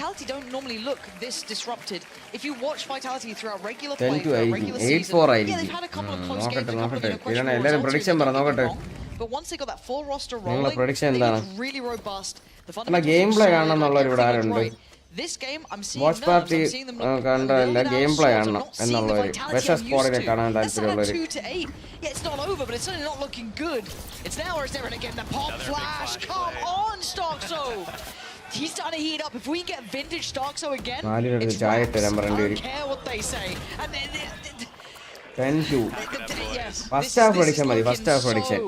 Speaker 1: 10-8 8-4 ആയിരിക്കും. നോക്കട്ടെ ഇതാണ് എല്ലാവരും പ്രഡിക്ഷൻ പറ നോക്കട്ടെ. നിങ്ങളുടെ പ്രഡിക്ഷൻ എന്താണ്? അല്ല ഗെയിം പ്ലേ കാണണം എന്നുള്ളവർ ഇവിടെ ആരുണ്ട്? വാച്ച് പാർട്ടി കണ്ടല്ല ഗെയിം പ്ലേ കാണണം എന്നുള്ളവര് വെഷ സ്ക്വാഡിനെ കാണാൻ താല്പര്യമുള്ളവര്.
Speaker 2: It's not over, but it's certainly not looking good. It's now or is there again the pop flash? Come on, Starkso! He's starting to heat up. If we get vintage Starkso again, it's I don't care what they say. And
Speaker 1: BenQ. First half prediction മതി. First half prediction.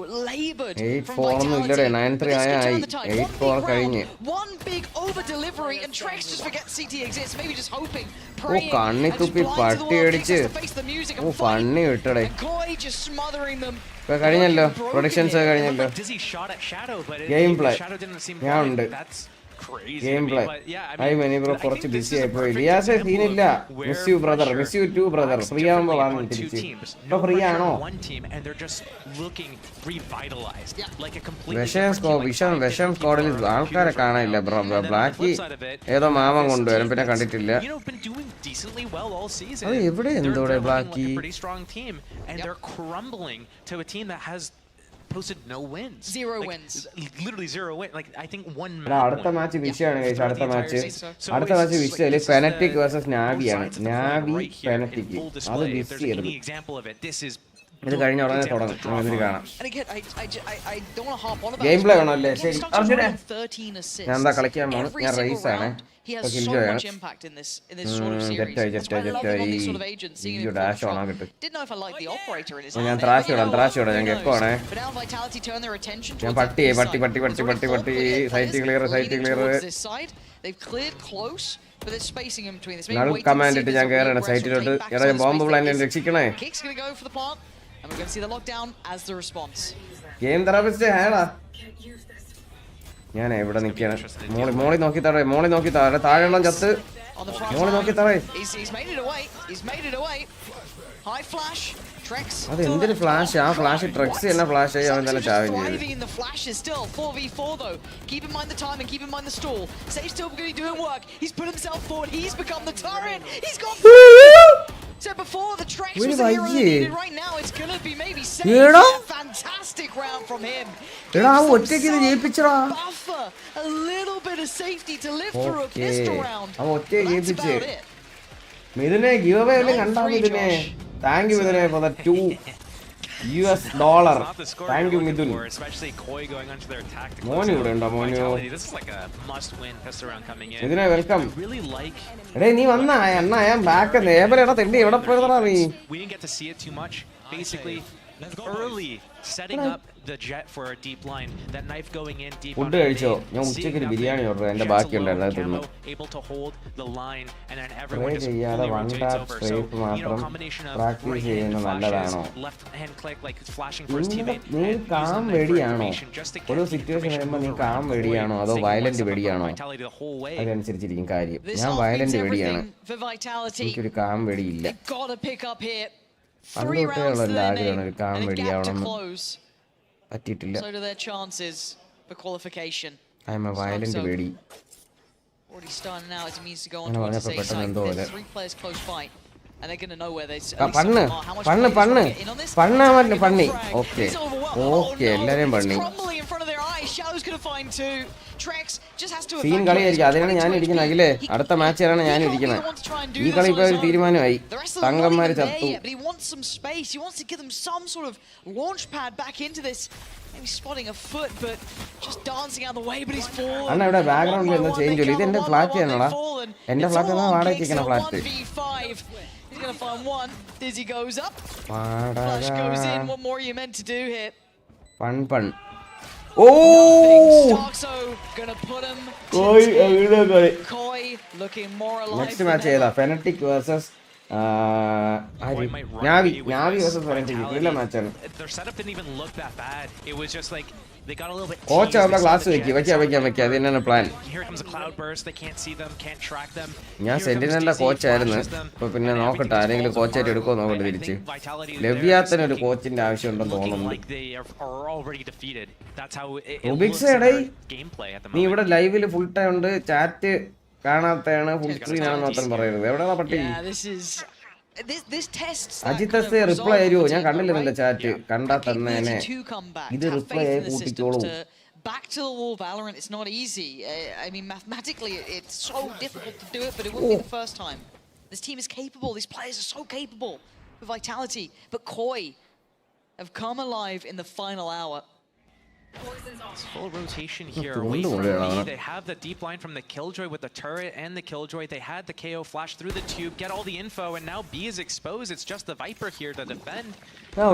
Speaker 1: 8-4 ഒന്നും ഇല്ലടേ. 9-3 ആയി. 8-4 കഴിഞ്ഞ്.
Speaker 2: One big over delivery and Trex just forgets CT exists. Maybe just hoping.
Speaker 1: ഓ കണ്ണി തുപ്പി പട്ടി അടിച്ച് ഓ funny വിട്ടടേ. ഇപ്പൊ കഴിഞ്ഞല്ലോ പ്രൊഡിക്ഷൻസ് കഴിഞ്ഞല്ലോ. ഗെയിം പ്ലേ ഞാൻ ഉണ്ട്. Game play I many bro കുറച്ച് ബിസി ആയിപ്പോയി. ലിയാസെ സീനില്ല. Miss you brother. Miss you too brother. Free ആവുമ്പോ വാങ്ങി തിരിച്ച്. ഇപ്പൊ ഫ്രീ ആണോ? വിഷം സ്ക്വാഡിൽ ആൾക്കാരെ കാണാനില്ല ബ്രോ. ബ്ലാക്കി ഏതോ മാമൻ കൊണ്ടുവരും പിന്നെ കണ്ടിട്ടില്ല. അത് എവിടെ എന്തോടെ ബ്ലാക്കി
Speaker 3: posted no wins.
Speaker 2: Zero wins.
Speaker 3: Literally 0 wins. Like I think one
Speaker 1: അടുത്ത മാച്ച് വിഷയമാണ് ഗൈസ്. അടുത്ത മാച്ച് വിഷയത്തില് ഫെനറ്റിക് വേഴ്സസ് നാവി ആണ്. നാവി ഫെനറ്റിക് അത് വിഷയായിരുന്നു. ഇത് കഴിഞ്ഞ ഉടനെ തുടങ്ങും. ഇതിൽ കാണാം. ഗെയിം പ്ലേ ആണല്ലേ? ശരി അർജുനെ ഞാൻ എന്താ കളിക്കാൻ പോണു? ഞാൻ റേസ് ആണ്. ഞാൻ ത്രാഷ് വിടാം. ഞാൻ ഗെക്കോണേ. ഞാൻ പട്ടി സൈറ്റ് ക്ലിയർ. കമാൻഡ് ഇട്ട് ഞാൻ കയറണം സൈറ്റിലോട്ട്. എടാ ബോംബ് പ്ലാൻ രക്ഷിക്കണേ.
Speaker 2: And we're going to see the lockdown as the response.
Speaker 1: Game therapist ഹേടാ. ഞാൻ ഇവിടെ നിൽക്കാണ്. മോളി നോക്കി താഴെ താഴെണ്ണം ചത്ത്. മോളി നോക്കി താഴെ.
Speaker 2: He's made it away. High flash. Trex.
Speaker 1: അത് എന്തൊരു ഫ്ലാഷ്? ആ ഫ്ലാഷ് ട്രെക്സ് എന്ന ഫ്ലാഷ് ആയി അവൻ തന്നെ ചാവും ചെയ്തു.
Speaker 2: Driving in the flashes still 4v4 though. Keep in mind the time and keep in mind the stall. Sage still going to be doing work. He's put himself forward. He's become the turret. He's got so before the Trex was the hero needed right now, it's gonna be maybe Sage. A fantastic round from him.
Speaker 1: ഒറ്റയ്ക്ക് ഇത് ജയിപ്പിച്ചടാ.
Speaker 2: Buffer, a little bit of safety to live through a pistol round.
Speaker 1: ഒറ്റയ്ക്ക് ജയിപ്പിച്ച്. മിഥുനെ give away എല്ലാം കണ്ടാ മിഥുനെ. Thank you Midhun for the $2. Thank you Midhun. Monu ഇവിടെ ഉണ്ടോ? മോനു Midhune welcome. എടേ നീ വന്നാ അണ്ണാ ഞാൻ ബാക്ക് നേബലെടാ തെണ്ടി എവിടെ പോയതാ നീ?
Speaker 3: We didn't get to see it too much. Basically early setting up the jet for a deep line, that knife going in deep.
Speaker 1: Food കഴിച്ചോ? ഞാൻ ഉച്ചയ്ക്ക് ഒരു ബിരിയാണി ഓർഡർ ചെയ്തു. എന്റെ ബാക്കി ഉണ്ടായിരുന്നു അത് തിന്നു.
Speaker 3: Able to hold the line and then everyone just
Speaker 1: ചെയ്യാതെ വൺ ടാപ്പ് സ്ട്രൈപ്പ് മാത്രം പ്രാക്ടീസ് ചെയ്യുന്നത് നല്ലതാണോ? നീ കാം വെടിയാണോ? ഒരു സിറ്റുവേഷൻ വരുമ്പോൾ നീ കാം വെടിയാണോ അതോ വയലന്റ് വെടിയാണോ? അതനുസരിച്ചിരിക്കും കാര്യം. ഞാൻ വയലന്റ് വെടിയാണ്. എനിക്കൊരു കാം വെടിയില്ല. പണ്ട് തൊട്ടേയുള്ള ആഗ്രഹമാണ് ഒരു കാം വെടിയാവണം. പറ്റിയിട്ടില്ല. I am a violent വെടി. അങ്ങനെ പറഞ്ഞപ്പോൾ പെട്ടെന്ന് എന്തോ പോലെ പണ്ണി. ഓക്കെ എല്ലാരെയും പണ്ണി. സീൻ കളിയായിരിക്കും. അതിനാണ് ഞാൻ ഇരിക്കുന്നത്. അഖിലേ അടുത്ത മാച്ചിലാണ് ഞാൻ ഇരിക്കുന്നത്. ഈ കളി ഇപ്പൊ ഒരു തീരുമാനമായി. തങ്കന്മാര് ചത്തു. അണ്ണ ഇവിടെ ബാക്ക്ഗ്രൗണ്ടിൽ എന്തോ ചേഞ്ച് ചെയ്തു. ഇത് എന്റെ ഫ്ലാറ്റ് ആണോടാ? എന്റെ ഫ്ലാറ്റ് എന്നാ വാടകയ്ക്കുന്ന flat.
Speaker 2: He's gonna find one. Dizzy goes up. Flash goes in. What more are you meant to do here?
Speaker 1: Pun. Oh!
Speaker 2: Gonna put him. Koi looking more alive.
Speaker 1: Next match is Fnatic versus Navi versus Fnatic. Great match.
Speaker 3: Their setup didn't even look that bad. It was just like they got a little bit.
Speaker 1: Coach avla class വെക്കി. അതിനാണ് plan.
Speaker 3: Here comes a cloud burst. They can't see them, can't track them.
Speaker 1: ഞാൻ സെന്റിനലിന്റെ coach ആയിരുന്നു. ഇപ്പൊ പിന്നെ നോക്കട്ടെ ആരെങ്കിലും കോച്ചായിട്ട് എടുക്കുമോ നോക്കട്ടെ തിരിച്ച്. ലവ്യാത്തിന് ഒരു കോച്ചിന്റെ ആവശ്യമുണ്ടെന്ന് തോന്നുന്നു. നീ ഇവിടെ ലൈവില് ഫുൾ ടൈം ഉണ്ട്. ചാറ്റ് കാണാത്തയാണ്. ഫുൾ സ്ക്രീൻ ആണെന്ന് മാത്രം പറയരുത്. എവിടെയാ പട്ടി? അജിത്ത് റിപ്ലൈ തരുമോ? ഞാൻ കണ്ടില്ല നിന്റെ ചാറ്റ്. കണ്ടാ തന്നെ ഇത് റിപ്ലൈ ആയി കൂട്ടിക്കോളൂ.
Speaker 2: Back to the wall, Valorant. It's not easy. I mean, mathematically, it's so difficult to do it, but it wouldn't be the first time. This team is capable. These players are so capable with vitality. But Koi have come alive in the final hour.
Speaker 3: It's full rotation here. Away from me. They have the deep line from the Killjoy with the turret and the Killjoy. They had the KO flash through the tube, get all the info, and now B is exposed. It's just the Viper here to defend.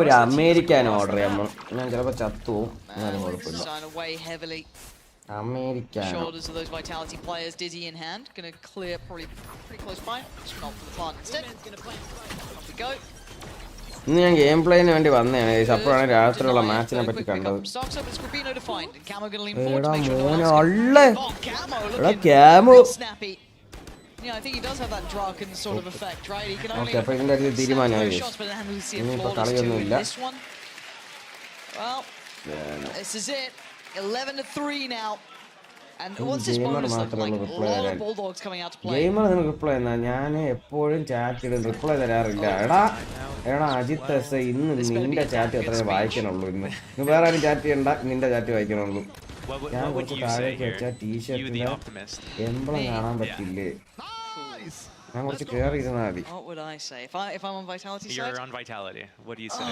Speaker 1: ഒരു American order ചെയ്യാം. ഞാൻ ചിലപ്പോൾ ചത്തു.
Speaker 2: Away heavily.
Speaker 1: American.
Speaker 2: Shoulders of those vitality players, Dizzy in hand, gonna clear probably pretty close by. Just not for the plant instead. Off we go.
Speaker 1: ഇന്ന് ഞാൻ game പ്ലേന് വേണ്ടി വന്നതാണ്. അപ്പോഴാണ് രാത്രിയുള്ള മാച്ചിനെ പറ്റി കണ്ടത്. അപ്പൊ ഇതിന്റെ ഒരു തീരുമാനമായി. ഇനിയിപ്പോ കളിയൊന്നുമില്ല. ഗെയിമർ റിപ്ലൈ എന്നാ ഞാൻ എപ്പോഴും ചാറ്റ് റിപ്ലൈ തരാറില്ല. എടാ എടാ അജിത്ത് എസ് ഇന്ന് നിന്റെ ചാറ്റ് എത്ര വായിക്കണുള്ളൂ ഇന്ന് വേറെ ആരും ചാറ്റ് ചെയ്യണ്ട നിന്റെ ചാറ്റ് വായിക്കണുള്ളൂ ഞാൻ കുറച്ച് താഴേക്ക് വെച്ചാൽ ടീഷർട്ടിന് എംബ്ലം കാണാൻ പറ്റില്ലേ ഞാൻ കുറച്ച് കേറി ഇരുന്നാ മതി
Speaker 2: What would I say if I'm on Vitality side?
Speaker 3: You're on Vitality. What do you say?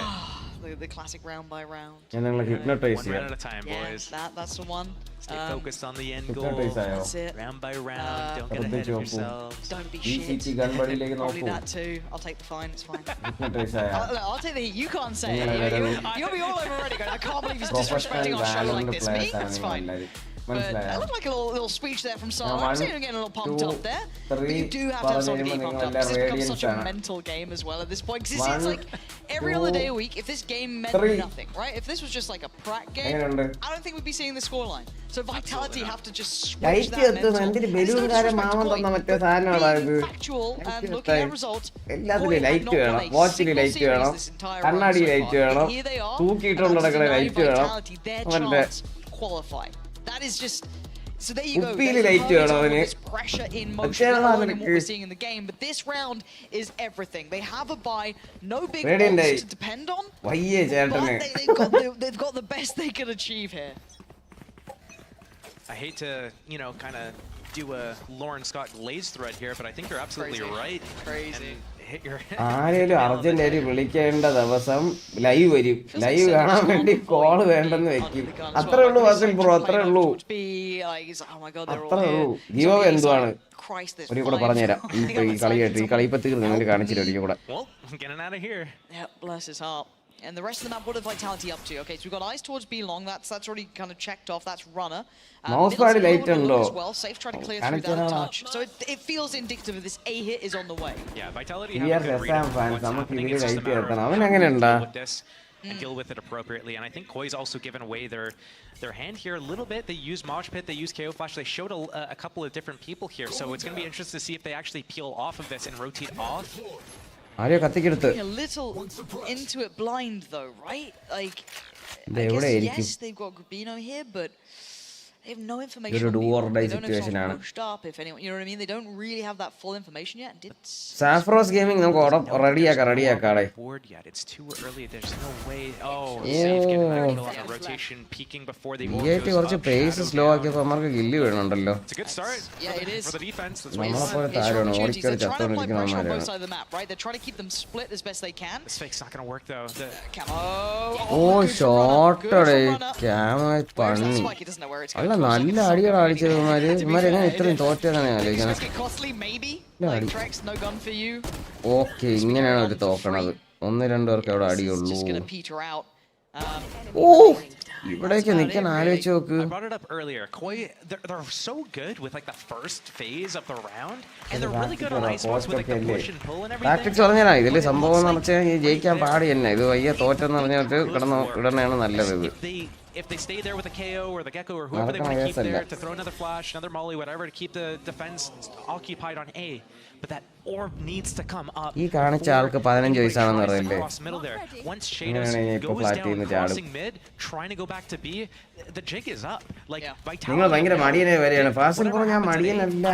Speaker 2: The classic round by round.
Speaker 1: ഞാൻ നിങ്ങളെ ഹിപ്നോട്ടൈസ്
Speaker 3: One
Speaker 1: ചെയ്യാം
Speaker 3: round at a time, boys.
Speaker 2: That's the one.
Speaker 3: Stay focused on the end goal.
Speaker 1: Hypnotise ആയോ
Speaker 2: That's it.
Speaker 3: Round by round. Don't get ahead of yourselves.
Speaker 2: Don't be
Speaker 1: VCT
Speaker 2: shit.
Speaker 1: ഗൺപടിയിലേക്ക്
Speaker 2: Probably
Speaker 1: നോക്കൂ
Speaker 2: that too. I'll take the fine. It's fine.
Speaker 1: Hypnotise ആയോ
Speaker 2: I'll take the heat. You can't say it. You'll be all over already going, I can't believe he's disrespecting our show like this. Me? It's fine. But it looked like a little speech there from Salah. I'm seeing him getting a little pumped up there. But you do have to have someone to get pumped up because this becomes such a mental game as well at this point. Because it's like every other day a week, if this game meant nothing, right? If this was just like a prat game, I don't think we'd be seeing the scoreline. So Vitality have to just switch that mental. And it's no disrespect to Koi. Being factual and looking at results, Koi have not done a single series this entire run so far. Here they are, and that's denying Vitality their chance to qualify. That is just so there you go. There's pressure in motion than what we're seeing in the game, but this round is everything. They have a bye, no big odds to depend on. But they've got the best they can achieve here.
Speaker 3: I hate to, kind of do a Lauren Scott Glaze thread here, but I think you're absolutely right.
Speaker 2: Crazy.
Speaker 1: ആരെങ്കിലും അർജന്റായിട്ട് വിളിക്കേണ്ട ദിവസം live വരും live കാണാൻ വേണ്ടി call വേണ്ടെന്ന് വെക്കും അത്രേ ഉള്ളൂ വാസിൽ ബ്രോ അത്രേ ഉള്ളൂ അത്രേ ഉള്ളൂ ജീവോ എന്തുവാണ് ഒരു കൂടെ പറഞ്ഞുതരാം ഈ കളി കേട്ട് ഈ കളി ഇപ്പൊ തീർന്നു നിങ്ങൾ കാണിച്ചില്ല ഒരിക്കൽ കൂടെ
Speaker 2: And the rest of the map, what are Vitality up to? Okay, so we've got eyes towards B long. That's already kind of checked off. That's runner.
Speaker 1: Mousepad late
Speaker 2: as well. Safe trying to clear through that touch. So it feels indicative of this A hit is on the way.
Speaker 3: Yeah, Vitality have a good read on what's happening. It's just a matter of deal with this and deal with it appropriately. And I think Koi's also given away their hand here a little bit. They use Mosh Pit, they use KO Flash. They showed a couple of different people here. So it's going to be interesting to see if they actually peel off of this and rotate off.
Speaker 1: A
Speaker 2: little into it blind though, right? Like, I guess, yes, they've got Gabino here, but they have no information. They don't know if someone's pushed up, if anyone, you know what I mean? They don't really have that full information yet.
Speaker 1: Saffros Gaming ready
Speaker 3: board yet. It's too early. There's no way. Oh, safe getting that kill on the rotation, peeking before the
Speaker 1: pace is slow. It's
Speaker 3: a good start.
Speaker 2: Yeah, it is.
Speaker 3: For the defense. That's
Speaker 2: why they're trying to apply pressure on both sides of the map, right? They're trying to keep them split as best they can.
Speaker 3: This fake's not going to work though.
Speaker 1: Oh, shot. Camo
Speaker 2: Spike, he doesn't know where it's going.
Speaker 1: നല്ല അടിയാണ് അടിച്ചത് ഇവന്മാരെങ്ങനെ ഇത്രയും തോറ്റതാണ് okay ഇങ്ങനെയാണ് അവർ തോക്കണത് 1-2 പേർക്ക് അവിടെ അടിയുള്ളൂ ഓ ഇവിടേക്ക് നിൽക്കാൻ ആലോചിച്ച് നോക്ക് ടാക്ടിക്സ് പറഞ്ഞാ ഇതില് സംഭവം എന്ന് വെച്ചാൽ ജയിക്കാൻ പാടി തന്നെ ഇത് വയ്യ തോറ്റെന്ന് പറഞ്ഞിട്ട് ഇടണയാണ് നല്ലത് ഇത്
Speaker 3: if they stay there with a KO or the Gecko or whoever they want to keep there to throw another flash, another molly, whatever, to keep the defense occupied on A. But that orb needs to come up.
Speaker 1: ഈ കാണിച്ച ആൾക്ക് 15 വയസ്സാണെന്ന് അറിയില്ലേ
Speaker 3: Once Shadows goes down crossing mid, trying to go back to B, the jig is up. Like
Speaker 1: നിങ്ങൾ ഭയങ്കര മടിയനെ വരെയാണ് Fazil bro ഞാൻ മടിയനല്ല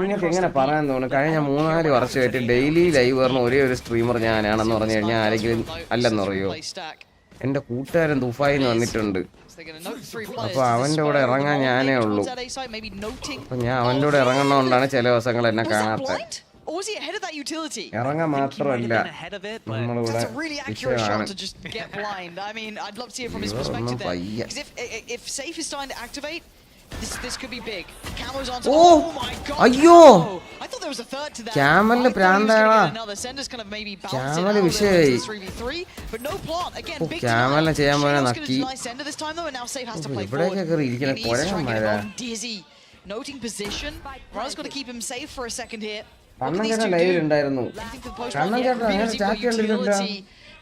Speaker 1: നിങ്ങൾക്ക് എങ്ങനെ പറയാൻ തോന്നുന്നു കഴിഞ്ഞ 3-4 വർഷമായിട്ട് ഡെയിലി ലൈവ് വരുന്ന ഒരേ ഒരു സ്ട്രീമർ ഞാനാണെന്ന് പറഞ്ഞു കഴിഞ്ഞാൽ ആരെങ്കിലും അല്ലെന്ന് പറയോ എന്റെ കൂട്ടുകാരൻ ദുബായിന്ന് വന്നിട്ടുണ്ട് അപ്പൊ അവന്റെ കൂടെ ഇറങ്ങാൻ ഞാനേ ഉള്ളൂ അപ്പൊ ഞാൻ അവന്റെ കൂടെ ഇറങ്ങുന്നതുകൊണ്ടാണ് ചില ദിവസങ്ങൾ എന്നെ കാണാത്ത ഇറങ്ങാൻ മാത്രമല്ല നമ്മളിവിടെ വിഷയമാണ്
Speaker 2: This could be big. Camo's on.
Speaker 1: Oh
Speaker 2: my god.
Speaker 1: Ayyo.
Speaker 2: I thought there was a third to that.
Speaker 1: Camel പ്രാന്താടാ.
Speaker 2: Sender's kind of maybe bounce
Speaker 1: Camel വിഷയായി.
Speaker 2: 3v3, but no plant. Again, big
Speaker 1: Camel ചെയ്യാൻ പോയ നക്കി.
Speaker 2: Sender this time though, and now Safe has to play
Speaker 1: forward. ഇവിടേക്ക് ഇരിക്കുന്ന കൊരങ്ങന്മാരാ.
Speaker 2: Dizzy. Noting position. Runner's got to keep him safe for a second here.
Speaker 1: Kannan ലൈവിൽ ഉണ്ടായിരുന്നു. കണ്ണൻ ചേട്ടൻ അങ്ങനെ chat കണ്ടിട്ടില്ല.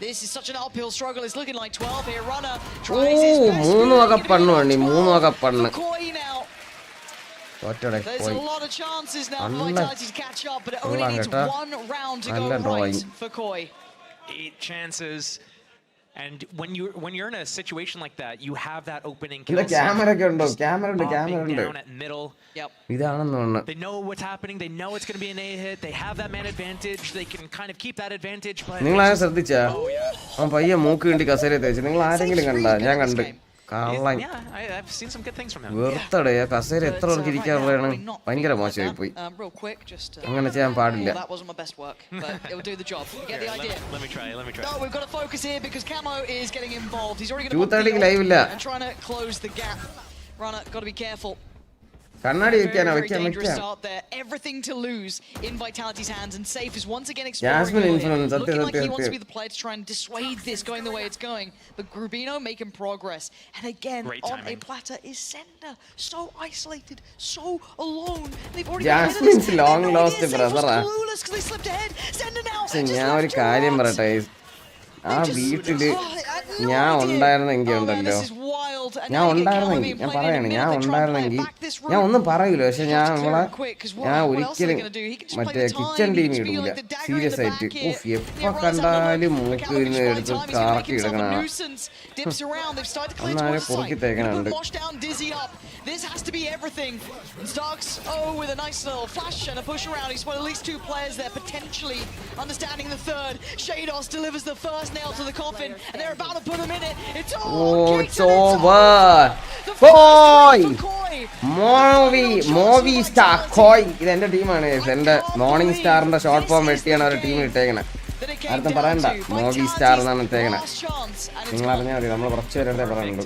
Speaker 2: This is such an uphill struggle. It's looking like 12 here. Runner tries his best.
Speaker 1: മൂന്ന് വക പണ്ണു വേണ്ടി മൂന്ന് വക പണ്ണ്.
Speaker 2: There's a lot of chances now for Vitality to catch up, but it only needs one round to go right for Koi.
Speaker 3: 8 chances. And when you're in a situation like that, you have that opening.
Speaker 1: Camera
Speaker 3: down at middle.
Speaker 2: Yep.
Speaker 3: They know what's happening. They know it's going to be an A hit. They have that man advantage. They can kind of keep that advantage. But
Speaker 1: oh yeah.
Speaker 3: Yeah, I've seen some good things from him.
Speaker 2: Real quick, just that wasn't my best work, but it will do the job. You get the idea.
Speaker 3: Let me try.
Speaker 2: No, we've got to focus here because Camo is getting involved. He's already going to
Speaker 1: 2:30 live
Speaker 2: and trying to close the gap. Runner, got to be careful.
Speaker 1: Very
Speaker 2: dangerous start there. Everything to lose in Vitality's hands, and Safe is once again exploring. Looking like he wants to be the player to try and dissuade this going the way it's going. But Grubino making progress, and again on a platter is Sender, so isolated, so alone. They've already
Speaker 1: Jasmine's long lost brother.
Speaker 2: Clueless because they slipped ahead. Sender now.
Speaker 1: ഞാൻ ഉണ്ടായിരുന്നെങ്കിൽ ഉണ്ടല്ലോ ഞാൻ ഒന്നും പറയൂല പക്ഷെ ഞാൻ ഒരിക്കലും മറ്റേ കിച്ചൺ ടീം ഇടൂല സീരിയസ് ആയിട്ട് എപ്പോ കണ്ടാലും മൂക്ക് എടുത്ത് കറക്കി ഇടക്കണ ഒന്നാരെ പൊറുക്കി തേക്കണുണ്ട്
Speaker 2: This has to be everything. Starks, with a nice little flash and a push around. He's spotted at least 2 players there, potentially understanding the third. Shados delivers the first nail to the coffin, and they're about to put him in it. It's
Speaker 1: over. Koi! Movie star Koi. This is the team. Morning Star and the short form team. അർത്ഥം പറയണ്ട movie star എന്നാണ് ഇട്ടേക്കണേ നിങ്ങൾ അറിഞ്ഞാൽ മതി നമ്മൾ കുറച്ച് പേരുടെ പറയുന്നുണ്ട്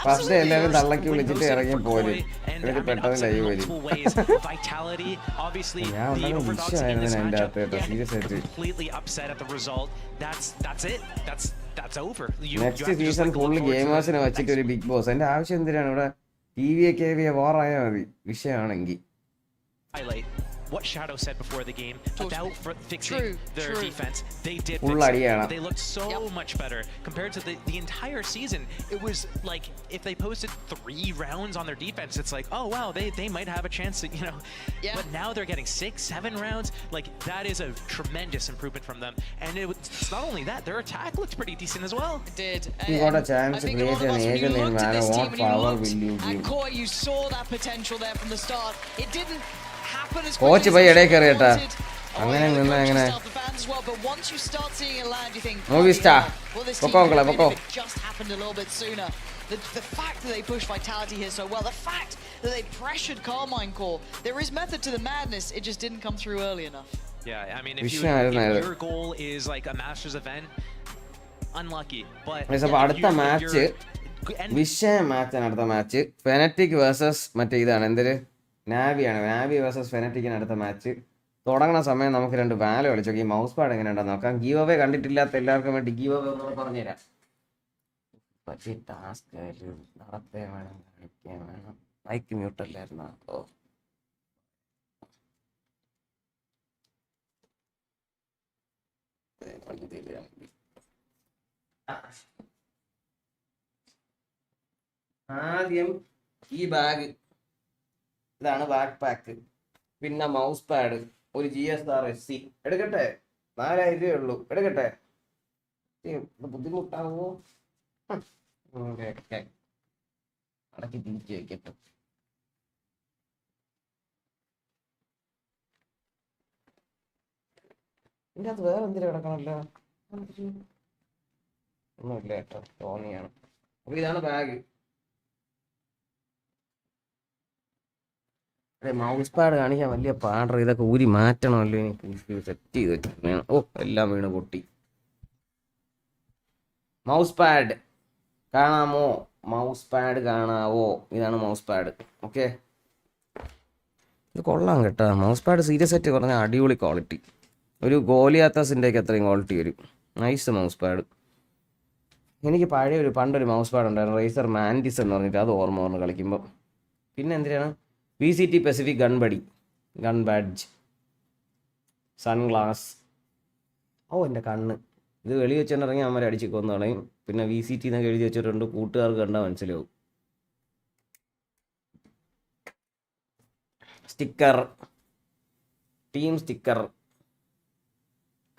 Speaker 1: ഫസ്റ്റ് എല്ലാവരും തള്ളക്കി വിളിച്ചിട്ട് ഇറങ്ങി പോരും ഇവര് പെട്ടെന്ന് ലൈവ് വരും ഞാൻ ഉണ്ടാകുന്ന വിഷയമായിരുന്നു എൻ്റെ അകത്ത് കേട്ടോ സീരിയസ് ആയിട്ട് നെക്സ്റ്റ് സീസൺ ഫുള്ള് ഗെയിമേഴ്സിനെ വെച്ചിട്ട് ഒരു ബിഗ് ബോസ് എൻ്റെ ആവശ്യം എന്തിനാണ് ഇവിടെ TVA വാറായാൽ മതി വിഷയമാണെങ്കിൽ
Speaker 3: what Shadow said before the game about fixing their defense. They did fix it. They looked so much better compared to the entire season. It was like if they posted 3 rounds on their defense, it's like, oh wow, they might have a chance to, but now they're getting 6-7 rounds. Like that is a tremendous improvement from them. And it's not only that, their attack looks pretty decent as well.
Speaker 2: It did.
Speaker 1: You got a chance to create an agent in man. What power will you give?
Speaker 2: Koi, you saw that potential there from the start. It didn't happen as
Speaker 1: Coach
Speaker 2: quickly as
Speaker 1: you
Speaker 2: but once you start seeing it land, you think,
Speaker 1: movie star.
Speaker 2: Well, this just happened a little bit sooner. The fact that they pushed Vitality here so well, the fact that they pressured Carmine Core, there is method to the madness, it just didn't come through early enough.
Speaker 3: Yeah, I mean, if your goal is like a Masters event, unlucky. But
Speaker 1: അടുത്ത match വിഷയം മാച്ചാണ് അടുത്ത match phonetic versus മറ്റേ ഇതാണ് എന്തൊരു നാവിയാണ് നാവി versus ഫെനറ്റിക്കിന് അടുത്ത match തുടങ്ങുന്ന സമയം നമുക്ക് 2 വാല്യൂ കളിച്ചു ഈ മൗസ് പാഡ് എങ്ങനെയുണ്ടെന്ന് നോക്കാം ഗീവ് അവേ കണ്ടിട്ടില്ലാത്ത എല്ലാവർക്കും വേണ്ടി ഗീവ് അവേ ഒന്നും പറഞ്ഞുതരാം പക്ഷേ ടാസ്ക് നടത്തേ വേണം കളിക്കാൻ വേണം മൈക്ക് മ്യൂട്ടല്ലായിരുന്നു ആദ്യം ഈ ബാഗ് ഇതാണ് ബാക്ക് പാക്ക് പിന്നെ മൗസ് പാഡ് ഒരു GSR-SC എടുക്കട്ടെ 4000 രൂപയേ ഉള്ളൂ എടുക്കട്ടെ ബുദ്ധിമുട്ടാവോ അടക്കി തിരിച്ചു വെക്കട്ടെ ഇതിൻ്റെ അകത്ത് വേറെ എന്തിനാ കിടക്കണല്ലോ ഒന്നുമില്ല കേട്ടോ തോന്നിയാണ് അപ്പൊ ഇതാണ് ബാഗ് മൗസ് പാഡ് കാണിക്കാൻ വലിയ പാടർ ഇതൊക്കെ ഊരി മാറ്റണമല്ലോ എനിക്ക് സെറ്റ് ചെയ്ത് വെച്ചിട്ട് എല്ലാം വീണ് പൊട്ടി മൗസ് പാഡ് കാണാമോ മൗസ് പാഡ് കാണാവോ ഇതാണ് മൗസ് പാഡ് ഓക്കെ ഇത് കൊള്ളാം കേട്ടോ മൗസ് പാഡ് സീരിയസ് ആയിട്ട് പറഞ്ഞാൽ അടിപൊളി ക്വാളിറ്റി ഒരു ഗോലിയാത്തസിൻ്റെയൊക്കെ അത്രയും ക്വാളിറ്റി വരും നൈസ് മൗസ് പാഡ് എനിക്ക് പണ്ടൊരു മൗസ് പാഡ് ഉണ്ടായിരുന്നു റേസർ മാൻറ്റിസ് എന്ന് പറഞ്ഞിട്ട് അത് ഓർമ്മ വന്ന് കളിക്കുമ്പോൾ പിന്നെ എന്തിനാണ് VCT Pacific gun badge sunglass എൻ്റെ കണ്ണ് ഇത് വെളി വെച്ചിട്ടുണ്ടെങ്കിൽ അമ്മരെ അടിച്ച് കൊന്നു കളയും പിന്നെ VCT എന്നൊക്കെ എഴുതി വെച്ചിട്ടുണ്ട് കൂട്ടുകാർക്ക് കണ്ടാൽ മനസ്സിലാവും സ്റ്റിക്കർ ടീം സ്റ്റിക്കർ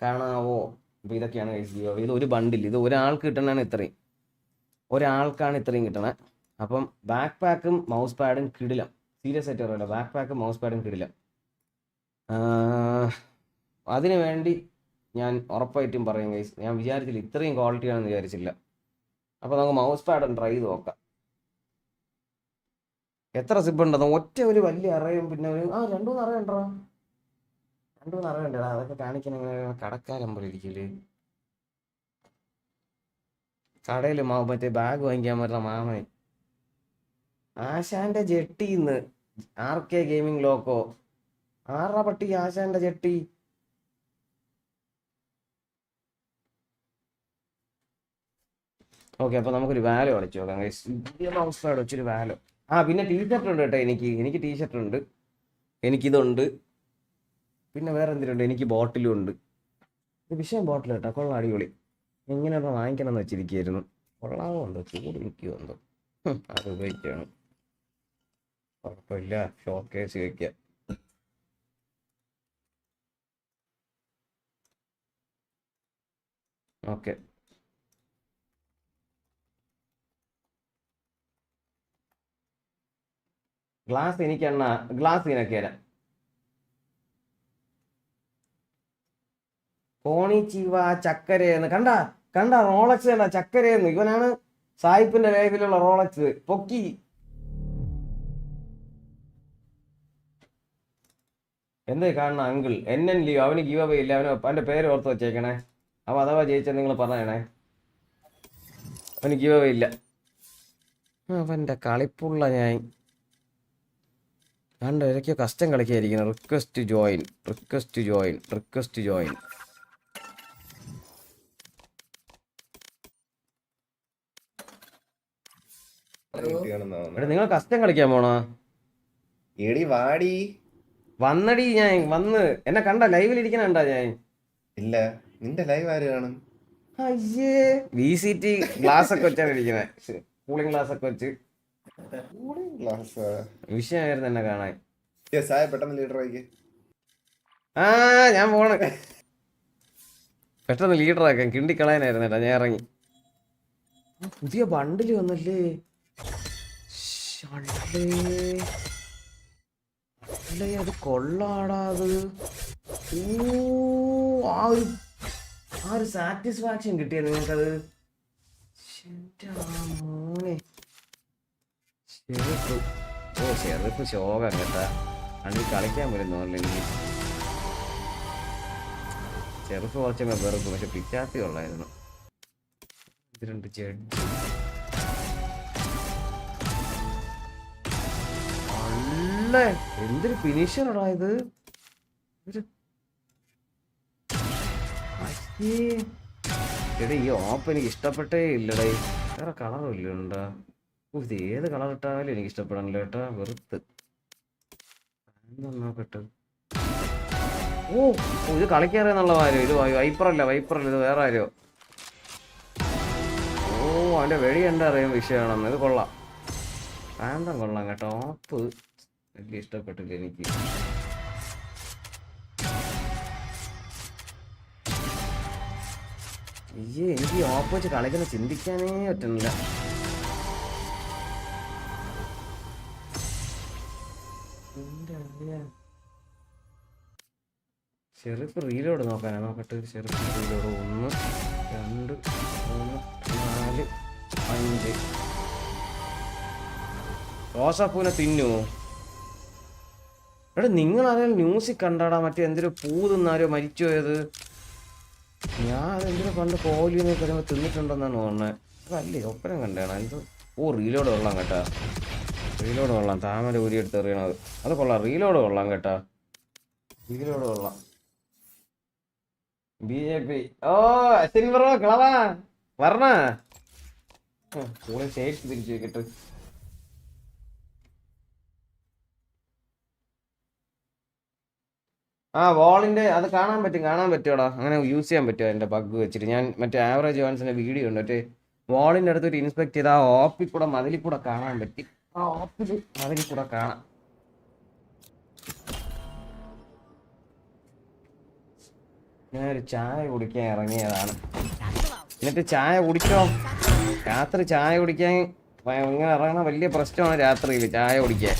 Speaker 1: കാണാവോ? അപ്പോൾ ഇതൊക്കെയാണ് ഗൈസ് ഗിവ് അവേ. ഇത് ഒരു ബണ്ടിൽ, ഇത് ഒരാൾക്ക് കിട്ടണതാണ് ഇത്രയും, ഒരാൾക്കാണ് ഇത്രയും കിട്ടണേ. അപ്പം ബാക്ക് പാക്കും മൗസ് പാഡും കിടിലം, സീരിയസ് ആയിട്ട് പറയല്ലോ, ബാക്ക് പാക്കും മൗസ് പാഡും കിടിലം. അതിനു വേണ്ടി ഞാൻ ഉറപ്പായിട്ടും പറയും ഗൈസ്, ഞാൻ വിചാരിച്ചില്ല ഇത്രയും ക്വാളിറ്റി ആണെന്ന് വിചാരിച്ചില്ല. അപ്പോൾ നമുക്ക് മൗസ് പാഡ് ട്രൈ ചെയ്ത് നോക്കാം. എത്ര സിബ് ഉണ്ടെന്ന് ഒറ്റ ഒരു വലിയ അറയും പിന്നെ ഒരു 2-3 അറ ഉണ്ടോ, 2-3 അറ ഉണ്ടടാ. അതൊക്കെ കാണിക്കാൻ കടക്കാരം പോലെ ഇരിക്കില്ലേ കടയിൽ. മറ്റേ ബാഗ് വാങ്ങിക്കാൻ പറ്റുന്ന മാമൻ ആശാന്റെ ജെട്ടിന്ന് RK ഗെയിമിംഗ് ലോക്കോ. ആറാ പട്ടി ആശാന്റെ ജെട്ടി. ഓക്കെ, അപ്പോൾ നമുക്കൊരു വാലോ കളിച്ചു നോക്കാം ഗൈസ്. ഇന്ത്യ മൗസ് പാഡ് വെച്ചൊരു വാലോ. പിന്നെ ടീഷർട്ട് ഉണ്ട് കേട്ടോ, എനിക്ക് ടീഷർട്ട് ഉണ്ട്, എനിക്കിതുണ്ട്, പിന്നെ വേറെ എന്തിനുണ്ട്, എനിക്ക് ബോട്ടിലും ഉണ്ട്. ഇത് വിഷയം ബോട്ടിൽ കേട്ടോ, കൊള്ളാം, അടിപൊളി. എങ്ങനെയാണ് വാങ്ങിക്കണം എന്ന് വെച്ചിരിക്കുകയായിരുന്നു. കൊള്ളാമുണ്ടോ, ചൂട് നിൽക്കുമോ, അത് ഉപയോഗിക്കുകയാണ്, കുഴപ്പമില്ല. ഷോർട്ട് കേസ് വയ്ക്കുക. ഓക്കെ, ഗ്ലാസ് എനിക്കെണ്ണ, ഗ്ലാസ് ഇതിനൊക്കെ തരാം. കോണിച്ചിവ ചക്കരയെന്ന് കണ്ട റോളക്സ് കണ്ട, ചക്കരയെന്ന്. ഇവനാണ് സായിപ്പിന്റെ ലൈഫിലുള്ള റോളക്സ്. പൊക്കി എന്തേ കാണുന്ന അങ്കിൾ NN ലീവ്. അവന് ഗീവ് അവേ ഇല്ല, അവന്റെ പേര് ഓർത്ത് വെച്ചേക്കണേ. അവ അഥവാ ജയിച്ചാൽ നിങ്ങൾ പറയണേ, അവന് ഗീവ് അവേ ഇല്ല. അവന്റെ കളിപ്പുള്ള ഞാൻ കണ്ട ഇതൊക്കെയോ കസ്റ്റം കളിക്കായിരിക്കണം. Request join. നിങ്ങൾ കസ്റ്റം കളിക്കാൻ പോണോ?
Speaker 4: എടി വാടി.
Speaker 1: വന്നടി, ഞാൻ വന്ന്. എന്നെ കണ്ട ലൈവിൽ ഇരിക്കണ ഞാൻ?
Speaker 4: ഇല്ല, നിന്റെ ലൈവ് ആര് കാണും?
Speaker 1: അയ്യേ, VCT ഗ്ലാസ് ഒക്കെ വെച്ചാണ് ഇരിക്കുന്നത്, കൂളിംഗ് ഗ്ലാസ് ഒക്കെ വെച്ച്. വിഷയമായിരുന്നു എന്നെ കാണാൻ.
Speaker 4: പെട്ടെന്ന് ലീഡർ ആയിക്ക്.
Speaker 1: ഞാൻ പോണ്. പെട്ടെന്ന് ലീഡർ ആക്കാൻ കിണ്ടിക്കളയാനായിരുന്നു കേട്ടോ, ഞാൻ ഇറങ്ങി. പുതിയ ബണ്ടില് വന്നല്ലേ, അത് കൊള്ളാടാ. അത് ആ ഒരു സാറ്റിസ്ഫാക്ഷൻ കിട്ടിയ നിങ്ങൾക്കത്. മോനെ ചെറുപ്പ് ശോകം കേട്ടാ, അണ്ടി കളിക്കാൻ പോലും തോന്നില്ലെങ്കിൽ. ചെറുപ്പ് കുറച്ചൊക്കെ വെറുക്കും, പക്ഷെ പിച്ചാത്തി കൊള്ളായിരുന്നു. ഇത് 2 ജഡ്ജ് അല്ലേ, എന്തൊരു ഫിനിഷറാ ഇത്. എടാ ഈ ഓപ്പ് എനിക്ക് ഇഷ്ടപ്പെട്ടേ ഇല്ലടേ. വേറെ കളറും ഇല്ലണ്ടാ. ഇത് ഏത് കളർ ഇട്ടാലും എനിക്ക് ഇഷ്ടപ്പെടാനില്ല കേട്ടാ, വെറുത്ത്. നോക്കട്ടെ. ഇത് കളിക്കാറിയെന്നുള്ള കാര്യം. ഇത് വൈപ്പറല്ല, ഇത് വേറെ ആരോ. അവന്റെ വെടി കണ്ടറിയാൻ വിഷയമാണെന്ന്. ഇത് കൊള്ളാം, പാന്തം കൊള്ളാം കേട്ടോ. ഓപ്പ് വലിയ ഇഷ്ടപ്പെട്ടില്ല എനിക്ക്. എനിക്ക് ഓപ്പ് വെച്ച് കളിക്കുന്ന ചിന്തിക്കാനേ പറ്റുന്നില്ല. ചെറുപ്പ് റീലോഡ് നോക്കാനാ, നോക്കട്ടെ. ചെറുപ്പ് റീലോഡ് 1 2 3 4 5. റോസാപ്പൂനെ തിന്നു. എടാ നിങ്ങളാരും ന്യൂസിൽ കണ്ടാടാ, മറ്റേ എന്തൊരു പൂ തിന്നാരോ മരിച്ചു പോയത്. ഞാൻ അതെന്തിനു പണ്ട് കോഹ്ലിന്ന് പറയുമ്പോൾ തിന്നിട്ടുണ്ടെന്നാണ് തോന്നുന്നത്. അതല്ലേ ഒപ്പനം കണ്ടാണ് എന്ത്. റീലോഡ് കൊള്ളാം കേട്ടാ, റീലോഡ് കൊള്ളാം. താമര ഊരിയെടുത്ത് എറിയണത് അത് കൊള്ളാം. റീലോഡ് കൊള്ളാം കേട്ടാ, റീലോഡ് കൊള്ളാം. BJP സിൽവറോ കളവാ വരണ കൂടെ ഷേക്ക് തിരിച്ചു വെക്കിട്ട്. വാളിന്റെ അത് കാണാൻ പറ്റുമോടാ, അങ്ങനെ യൂസ് ചെയ്യാൻ പറ്റുമോ? എൻ്റെ ബഗ് വെച്ചിട്ട് ഞാൻ മറ്റേ ആവറേജ് ജോൺസിന്റെ വീഡിയോ ഉണ്ട്, മറ്റേ വാളിന്റെ അടുത്തൊരു ഇൻസ്പെക്ട് ചെയ്ത് ആ ഓപ്പിൽ കൂടെ മതിലിൽ കൂടെ കാണാൻ പറ്റി. ആ ഓപ്പിൽ മതിലിൽ കൂടെ കാണാം. ഞാനൊരു ചായ കുടിക്കാൻ ഇറങ്ങിയതാണ്. എന്നിട്ട് ചായ കുടിച്ചോ? രാത്രി ചായ കുടിക്കാൻ ഇങ്ങനെ ഇറങ്ങണ വലിയ പ്രശ്നമാണ് രാത്രിയിൽ ചായ കുടിക്കാൻ.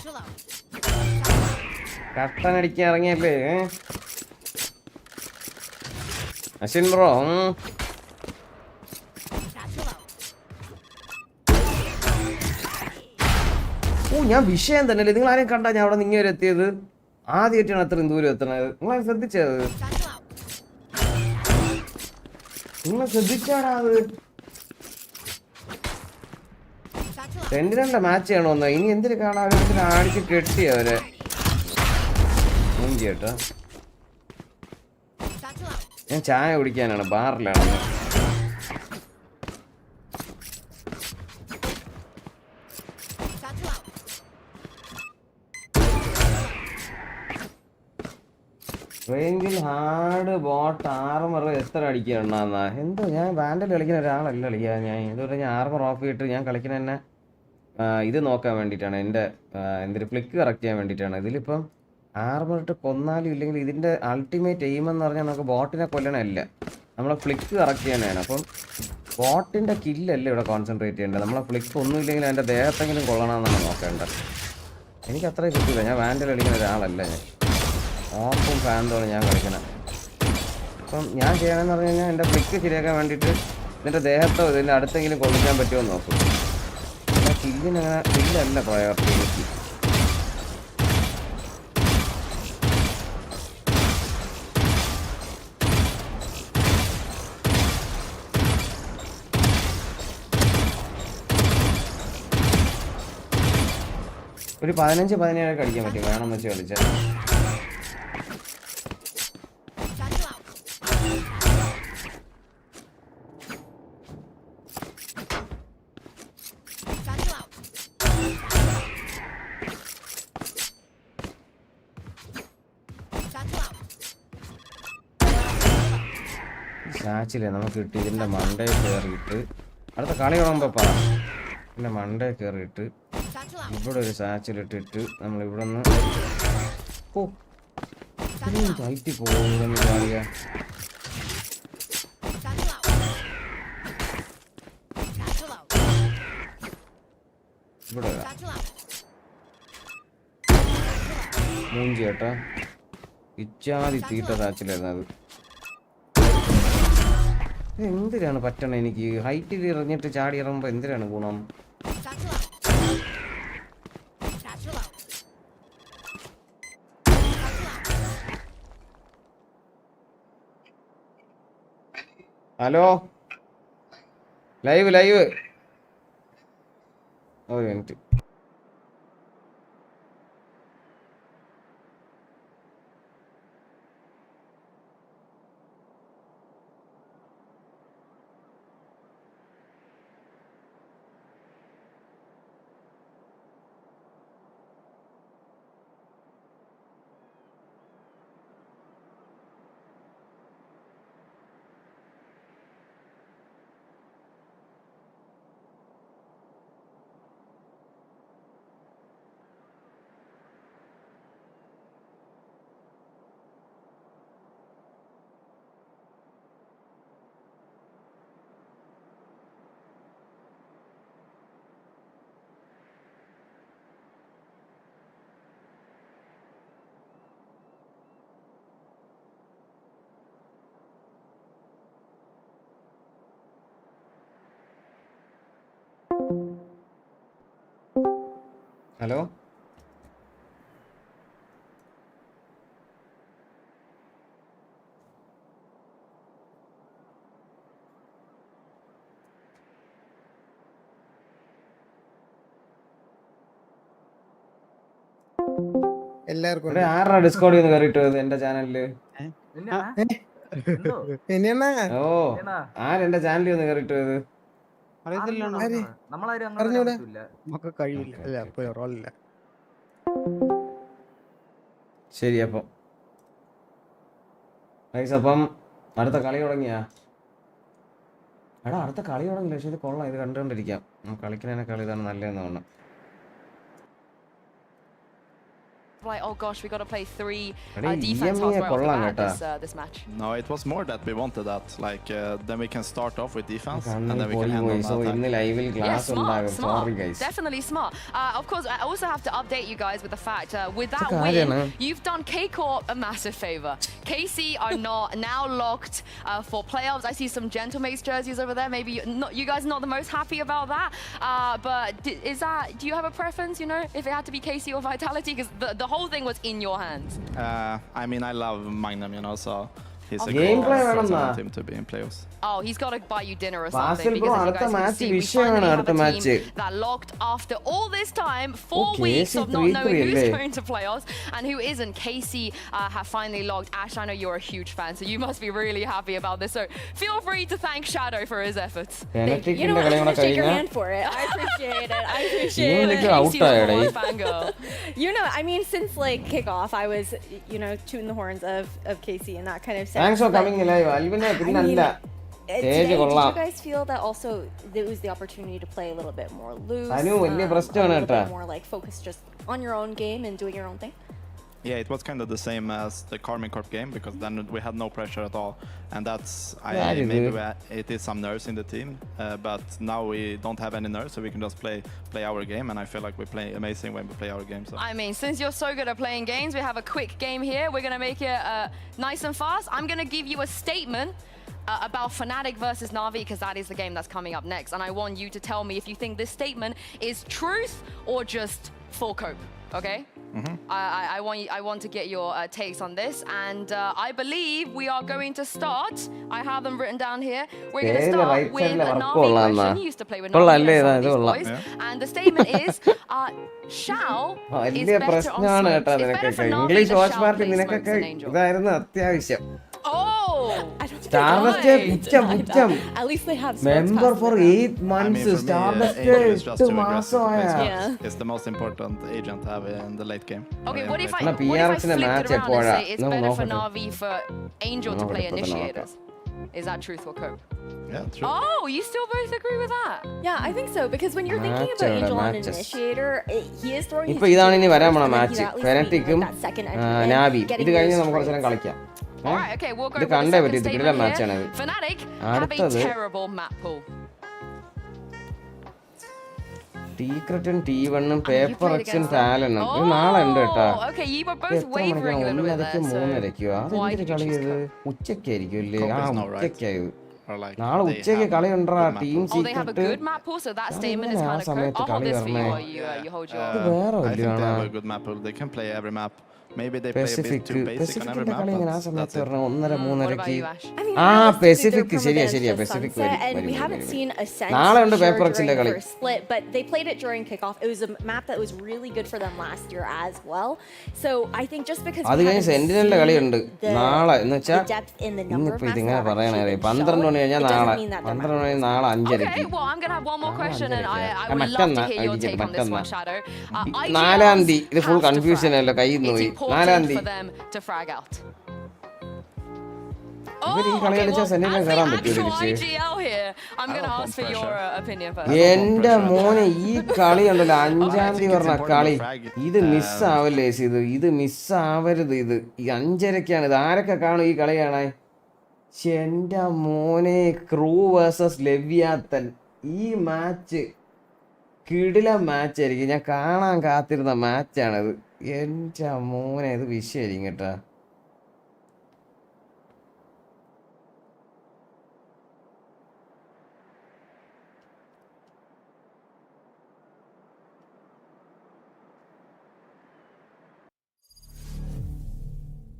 Speaker 1: കട്ടനടിക്കാൻ ഇറങ്ങിയല്ലേ അശ്വിൻ ബ്രോ? ഓ ഞാൻ വിഷയം തന്നെയല്ലേ. നിങ്ങൾ ആരെയും കണ്ടാ ഞാൻ അവിടെ നിന്ന് വരെ എത്തിയത്? ആദ്യമായിട്ടാണ് അത്രയും ദൂരം എത്തണത്. നിങ്ങളെ ശ്രദ്ധിച്ചത്? നിങ്ങൾ ശ്രദ്ധിച്ചാടാ അത്? 2-2 മാച്ച് ചെയ്യണോ ഒന്ന്? ഇനി എന്തിനു കാണാൻ അടിച്ച് കെട്ടി അവരെ ചേട്ടാ. ഞാൻ ചായ കുടിക്കാനാണ്, ബാറിലാണ്. റേഞ്ചിൽ ഹാർഡ് ബോട്ട് ആർമർ എത്ര അടിക്കണ്ടെന്നാ എന്തോ? ഞാൻ ബാൻഡിൽ കളിക്കുന്ന ഒരാളല്ല കളിക്കുക. ഞാൻ ഇതുവരെ ഞാൻ ആർമർ ഓഫ് ചെയ്തിട്ട് ഞാൻ കളിക്കുന്ന തന്നെ ഇത് നോക്കാൻ വേണ്ടിയിട്ടാണ്. എൻ്റെ എന്തൊരു ഫ്ലിക്ക് കറക്റ്റ് ചെയ്യാൻ വേണ്ടിയിട്ടാണ്. ഇതിലിപ്പം ആർമർ ഇട്ട് കൊന്നാലും ഇല്ലെങ്കിൽ ഇതിൻ്റെ അൾട്ടിമേറ്റ് എയിം എന്ന് പറഞ്ഞാൽ നമുക്ക് ബോട്ടിനെ കൊല്ലണമല്ല, നമ്മളെ ഫ്ലിക്ക് കറക്റ്റ് ചെയ്യാനാണ്. അപ്പം ബോട്ടിൻ്റെ കില്ലല്ല ഇവിടെ കോൺസെൻട്രേറ്റ് ചെയ്യേണ്ടത്. നമ്മളെ ഫ്ലിക്ക് ഒന്നും ഇല്ലെങ്കിൽ അതിൻ്റെ ദേഹത്തെങ്കിലും കൊള്ളണമെന്നാണ് നോക്കേണ്ടത്. എനിക്ക് അത്രയും കിട്ടില്ല. ഞാൻ ബാൻഡിൽ കളിക്കുന്ന ഒരാളല്ല. ഞാൻ ഓപ്പും ഫാൻഡോണ് ഞാൻ കളിക്കണം. അപ്പം ഞാൻ ചെയ്യണമെന്ന് പറഞ്ഞു കഴിഞ്ഞാൽ എൻ്റെ ഫ്ലിക്ക് ശരിയാക്കാൻ വേണ്ടിയിട്ട് ഇതിൻ്റെ ദേഹത്തോ ഇതിൻ്റെ അടുത്തെങ്കിലും കൊള്ളിക്കാൻ പറ്റുമോ എന്ന് നോക്കും. കില്ലിനങ്ങനെ കില്ലല്ല പ്രയോറിറ്റി എനിക്ക്. ഒരു 15-17 അടിക്കാൻ പറ്റും വേണം വെച്ച് കളിച്ചാൽ. സാച്ചില്ലേ നമുക്ക് കിട്ടി. ഇതിൻ്റെ മണ്ടയിൽ കയറിയിട്ട് അടുത്ത കളി തുടങ്ങുമ്പോൾ പറ. പിന്നെ മണ്ടയിൽ കയറിയിട്ട് ഇവിടെ ഒരു സാച്ചിലിട്ടിട്ട് നമ്മളിവിടെ നിന്ന് കയറ്റി പോകുന്നു കളിയാ. ഇവിടെ മൂഞ്ചി കേട്ടാ. ഇച്ചാതി തീട്ട സാച്ചിലായിരുന്നു അത്. എന്തിനാണ് പറ്റണ എനിക്ക്? ഹൈറ്റിൽ ഇറങ്ങിയിട്ട് ചാടി ഇറങ്ങുമ്പോൾ എന്തിനാണ് ഗുണം? ഹലോ, ലൈവ് ഒരു മിനിറ്റ്. ഹലോ,
Speaker 5: എല്ലാവർക്കും
Speaker 1: ആരുടെ ഡിസ്കോഡിൽ നിന്ന് കയറിയിട്ട് എന്റെ ചാനലില്? ഓ, ആരെന്റെ ചാനലിൽ ഒന്ന് കയറിയിട്ട് ശരി. അപ്പം അടുത്ത കളി തുടങ്ങിയാ? എടാ അടുത്ത കളി തുടങ്ങില്ല. പക്ഷെ ഇത് കൊള്ളാം, ഇത് കണ്ടുകൊണ്ടിരിക്കാം. കളിക്കുന്നതിനെ കളി ഇതാണ് നല്ലതെന്ന് തോന്നുന്നു.
Speaker 6: like, oh gosh, we got to play 3
Speaker 1: Eddie,
Speaker 6: defense halves right off the
Speaker 1: EMEA
Speaker 6: bat this match?
Speaker 7: No, it was more that we wanted that. Like, then we can start off with defense, and
Speaker 1: കണ്ണിൽ
Speaker 7: then we can
Speaker 1: പോയി
Speaker 7: handle
Speaker 1: പോയി.
Speaker 7: the
Speaker 1: So
Speaker 7: attack.
Speaker 1: ഇന്ന് ലൈവിൽ
Speaker 6: Yeah,
Speaker 1: class ഉണ്ടാകും. Sorry guys.
Speaker 6: Definitely smart. Of course, I also have to update you guys with the fact with that
Speaker 1: It's a
Speaker 6: win,
Speaker 1: കാര്യമാണ്.
Speaker 6: you've done K-Corp a massive favor. KC are not now locked for playoffs. I see some Gentlemates jerseys over there. Maybe you guys are not the most happy about that. But do you have a preference? You know, if it had to be KC or Vitality, because the whole thing was in your hands.
Speaker 7: I mean, I love Magnum, you know, so he's a
Speaker 1: Gameplay
Speaker 7: good
Speaker 1: വേണം
Speaker 7: person team to be in playoffs.
Speaker 6: Oh, he's got to buy you dinner or
Speaker 1: Basil
Speaker 6: something.
Speaker 1: bro,
Speaker 6: Because as you
Speaker 1: അടുത്ത
Speaker 6: guys can
Speaker 1: match
Speaker 6: see, we
Speaker 1: വിഷയമാണ്
Speaker 6: finally have
Speaker 1: അടുത്ത
Speaker 6: a
Speaker 1: match.
Speaker 6: team that locked after all this time, 4
Speaker 1: Okay,
Speaker 6: weeks
Speaker 1: KC
Speaker 6: of not knowing
Speaker 1: 3-3
Speaker 6: who's
Speaker 1: അല്ലേ?
Speaker 6: going to playoffs and who isn't. KC have finally logged. Ash, I know you're a huge fan, so you must be really happy about this. So feel free to thank Shadow for his efforts.
Speaker 1: Fnatic-ന്റെ കളി കൂടെ
Speaker 8: Shake your
Speaker 1: കഴിഞ്ഞാ
Speaker 8: hand for it. I appreciate it. I appreciate
Speaker 1: ഇവൻ
Speaker 8: it.
Speaker 1: എനിക്ക് out
Speaker 6: KC number
Speaker 1: ആയെടേ.
Speaker 6: one fangirl.
Speaker 8: You know, I mean, since like kickoff, I was, you know, tooting the horns of KC and that kind of sense.
Speaker 1: Thanks for
Speaker 8: but
Speaker 1: coming live. അൽവിനെ പിന്നല്ല.
Speaker 8: today,
Speaker 1: Stage
Speaker 8: did
Speaker 1: കൊള്ളാം.
Speaker 8: you guys feel that also there was the opportunity to play a little bit more loose?
Speaker 1: Anu വലിയ
Speaker 8: a
Speaker 1: പ്രശ്നമാണ്
Speaker 8: little
Speaker 1: കേട്ടാ.
Speaker 8: bit more like focused just on your own game and doing your own thing?
Speaker 7: Yeah, it was kind of the same as the Carmine Corp game, because then we had no pressure at all, and that's
Speaker 1: Yeah,
Speaker 7: maybe it is some nerves in the team, but now we don't have any nerves, so we can just play our game, and I feel like we play amazing when we play our game. So.
Speaker 6: I mean, since you're so good at playing games, we have a quick game here. We're going to make it nice and fast. I'm going to give you a statement about Fnatic versus NAVI, because that is the game that's coming up next. And I want you to tell me if you think this statement is truth or just full cope, okay? I want to get your takes on this. And I believe we are going to start. I have them written down here. We're going to start with a NAVI question. You used to play with NAVI and some of these boys. And the statement is, Shao is
Speaker 1: വലിയ
Speaker 6: better on
Speaker 1: പ്രശ്നമാണ്
Speaker 6: smokes.
Speaker 1: കേട്ടാ
Speaker 6: It's better
Speaker 1: നിനക്കൊക്കെ
Speaker 6: for NAVI
Speaker 1: English
Speaker 6: that
Speaker 1: watch
Speaker 6: Shao
Speaker 1: party
Speaker 6: plays smokes
Speaker 1: നിനക്കൊക്കെ
Speaker 6: than Angel.
Speaker 1: ഇതായിരുന്നു അത്യാവശ്യം.
Speaker 6: Oh!
Speaker 1: Stardust പുച്ഛം പുച്ഛം
Speaker 8: At least they have
Speaker 1: member for 8
Speaker 7: I mean,
Speaker 1: months
Speaker 7: for me,
Speaker 1: Stardust
Speaker 7: Angel is just
Speaker 1: 8
Speaker 7: too aggressive to
Speaker 1: മാസമായ
Speaker 7: play smokes.
Speaker 8: Yeah.
Speaker 7: It's the most important agent to have in the late game.
Speaker 6: Okay, what if I
Speaker 1: എന്നാ
Speaker 6: flip
Speaker 1: PRX ന്റെ
Speaker 6: it
Speaker 1: match
Speaker 6: around and
Speaker 1: എപ്പോഴാ?
Speaker 6: say it's
Speaker 1: നമുക്ക്
Speaker 6: better for
Speaker 1: നോക്കട്ടെ.
Speaker 6: Navi for Angel to
Speaker 1: നമുക്ക്
Speaker 6: play
Speaker 1: ഇപ്പൊ തന്നെ
Speaker 6: initiators? Is that truth or cope?
Speaker 7: Yeah, true.
Speaker 6: Oh, you still both agree with that?
Speaker 8: Yeah, I think so, because when you're thinking
Speaker 1: Match
Speaker 8: about
Speaker 1: order,
Speaker 8: Angel on an
Speaker 1: matches.
Speaker 8: initiator, he is throwing
Speaker 1: ഇപ്പൊ
Speaker 8: his
Speaker 1: ഇതാണ് ഇനി
Speaker 8: first,
Speaker 1: വരാൻ പോണ
Speaker 8: and then
Speaker 1: match
Speaker 8: he's at least
Speaker 1: ഫെനറ്റിക്കും
Speaker 8: that second entry and
Speaker 1: നാവി ഇത്
Speaker 8: getting
Speaker 1: കഴിഞ്ഞ്
Speaker 8: those
Speaker 1: നമുക്ക് കുറച്ച് നേരം
Speaker 8: trades.
Speaker 1: കളിക്കാം.
Speaker 6: Alright, okay, we'll go
Speaker 1: ഇത്
Speaker 6: with the
Speaker 1: കണ്ടേ
Speaker 6: second
Speaker 1: പറ്റി ഇത് കിടിലൻ
Speaker 6: statement
Speaker 1: മാച്ചാണ്
Speaker 6: here.
Speaker 1: ഇത്.
Speaker 6: Fnatic have a
Speaker 1: അടുത്തത്
Speaker 6: terrible map pool.
Speaker 1: ടീക്രറ്റും T1ഉം
Speaker 6: You
Speaker 1: paper
Speaker 6: played
Speaker 1: എക്സും
Speaker 6: against them.
Speaker 1: ടാലനും ഇത് നാളെ ഉണ്ട് കേട്ടാ.
Speaker 6: Oh, okay, you were
Speaker 1: ഇത്
Speaker 6: both
Speaker 1: എത്ര
Speaker 6: wavering
Speaker 1: മണിക്കാണ്?
Speaker 6: a little bit
Speaker 1: 1:30
Speaker 6: there, so
Speaker 1: 3:30
Speaker 6: why
Speaker 1: അതെന്തൊരു
Speaker 6: did you
Speaker 1: കളി
Speaker 6: choose
Speaker 1: ഇത്
Speaker 6: cope?
Speaker 1: ഉച്ചക്കായിരിക്കും അല്ലേ?
Speaker 7: Cope
Speaker 1: ആ
Speaker 7: is no right.
Speaker 1: ഉച്ചക്കായത്
Speaker 7: Or like
Speaker 1: നാളെ
Speaker 7: they
Speaker 1: ഉച്ചയ്ക്ക്
Speaker 7: have
Speaker 1: കളി ഉണ്ടാ
Speaker 7: good map
Speaker 1: team
Speaker 7: pool.
Speaker 6: Oh, they have a
Speaker 1: secret
Speaker 6: good map pool, so that statement is
Speaker 1: അതെങ്ങനെ
Speaker 6: kind
Speaker 1: ആ
Speaker 6: of cope.
Speaker 1: സമയത്ത്
Speaker 6: I'll hold
Speaker 1: കളി
Speaker 6: this for you
Speaker 1: വരണേ?
Speaker 6: while you hold your...
Speaker 1: ഇത് വേറെ
Speaker 7: I think they
Speaker 1: വല്ലാണ്.
Speaker 7: have a good map pool. They can play every map. Maybe they play a bit
Speaker 1: Pacific
Speaker 7: too basic on every
Speaker 1: പെസിഫിക്കിന്റെ
Speaker 7: map,
Speaker 1: കളി ഇങ്ങനെ ആ
Speaker 7: but
Speaker 1: സമയത്ത്
Speaker 7: that's it.
Speaker 1: വരണം 1:30
Speaker 6: What about
Speaker 1: 3:30
Speaker 6: you, Ash?
Speaker 8: I mean,
Speaker 1: Ah,
Speaker 8: realistically,
Speaker 1: Pacific,
Speaker 8: they're
Speaker 1: ശരിയാ,
Speaker 8: permanent
Speaker 1: ശരിയാ,
Speaker 8: to
Speaker 1: Pacific
Speaker 8: sunset,
Speaker 1: വരും,
Speaker 8: and
Speaker 1: വരും,
Speaker 8: we
Speaker 1: വരും,
Speaker 8: haven't
Speaker 1: വരും.
Speaker 8: seen a sense
Speaker 1: നാളെ ഉണ്ട്
Speaker 8: sure
Speaker 1: പേപ്പർ
Speaker 8: during
Speaker 1: എക്സിന്റെ
Speaker 8: the
Speaker 1: കളി.
Speaker 8: first split, but they played it during kickoff. It was a map that was really good for them last year as well. So I think just because
Speaker 1: അത്
Speaker 8: we
Speaker 1: കഴിഞ്ഞ്
Speaker 8: haven't
Speaker 1: സെന്റിനലിന്റെ കളിയുണ്ട്
Speaker 8: seen
Speaker 1: നാളെ എന്ന്
Speaker 8: the
Speaker 1: വെച്ചാൽ
Speaker 8: depth in the number of
Speaker 1: ഇന്നിപ്പോ
Speaker 8: maps
Speaker 1: ഇതിങ്ങനെ
Speaker 8: that have
Speaker 1: പറയണേ
Speaker 8: actually been
Speaker 1: 12 money
Speaker 8: shown,
Speaker 1: കഴിഞ്ഞാൽ
Speaker 8: it
Speaker 1: നാളെ
Speaker 8: doesn't mean that they're
Speaker 1: 12 മണി നാളെ 5:30
Speaker 6: Okay, well, I'm going to have one more question, and I would love
Speaker 1: മറ്റന്നാ
Speaker 6: to hear your take on this
Speaker 1: മറ്റന്നാ
Speaker 6: one, Shadow.
Speaker 1: 4-ാം തീയതി ഇത് full
Speaker 6: have to
Speaker 1: confusion
Speaker 6: frag.
Speaker 1: അല്ല കയ്യിൽ നിന്ന്
Speaker 6: It's
Speaker 1: പോയി
Speaker 6: important
Speaker 1: 4-ാം
Speaker 6: for
Speaker 1: തീയതി
Speaker 6: them to frag out.
Speaker 1: ഇവർ ഈ കളി കളിച്ചാൽ സെന്റിനൽ
Speaker 6: as
Speaker 1: കയറാൻ
Speaker 6: the
Speaker 1: പറ്റുമോ
Speaker 6: actual
Speaker 1: തിരിച്ച്?
Speaker 6: IGL here, I'm going to
Speaker 7: don't
Speaker 6: ask
Speaker 7: want
Speaker 6: for your
Speaker 7: pressure.
Speaker 6: opinion first.
Speaker 1: എന്റെ മോനെ ഈ കളി ഉണ്ടല്ലോ 5-ാം തീയതി പറഞ്ഞ കളി ഇത് മിസ്സാവല്ലേ ഇത് മിസ്സാവരുത്. ഇത് ഈ 5:30-ക്കാണ് ഇത്. ആരൊക്കെ കാണും ഈ കളി കാണാൻ? എന്റെ മോനെ ക്രൂ വേഴ്സസ് ലെവ്യാത്തൻ ഈ മാച്ച് കിടില മാച്ചായിരിക്കും. ഞാൻ കാണാൻ കാത്തിരുന്ന മാച്ചാണിത്. എന്റെ മോനെ ഇത് വിഷയമായിരിക്കും കേട്ടാ.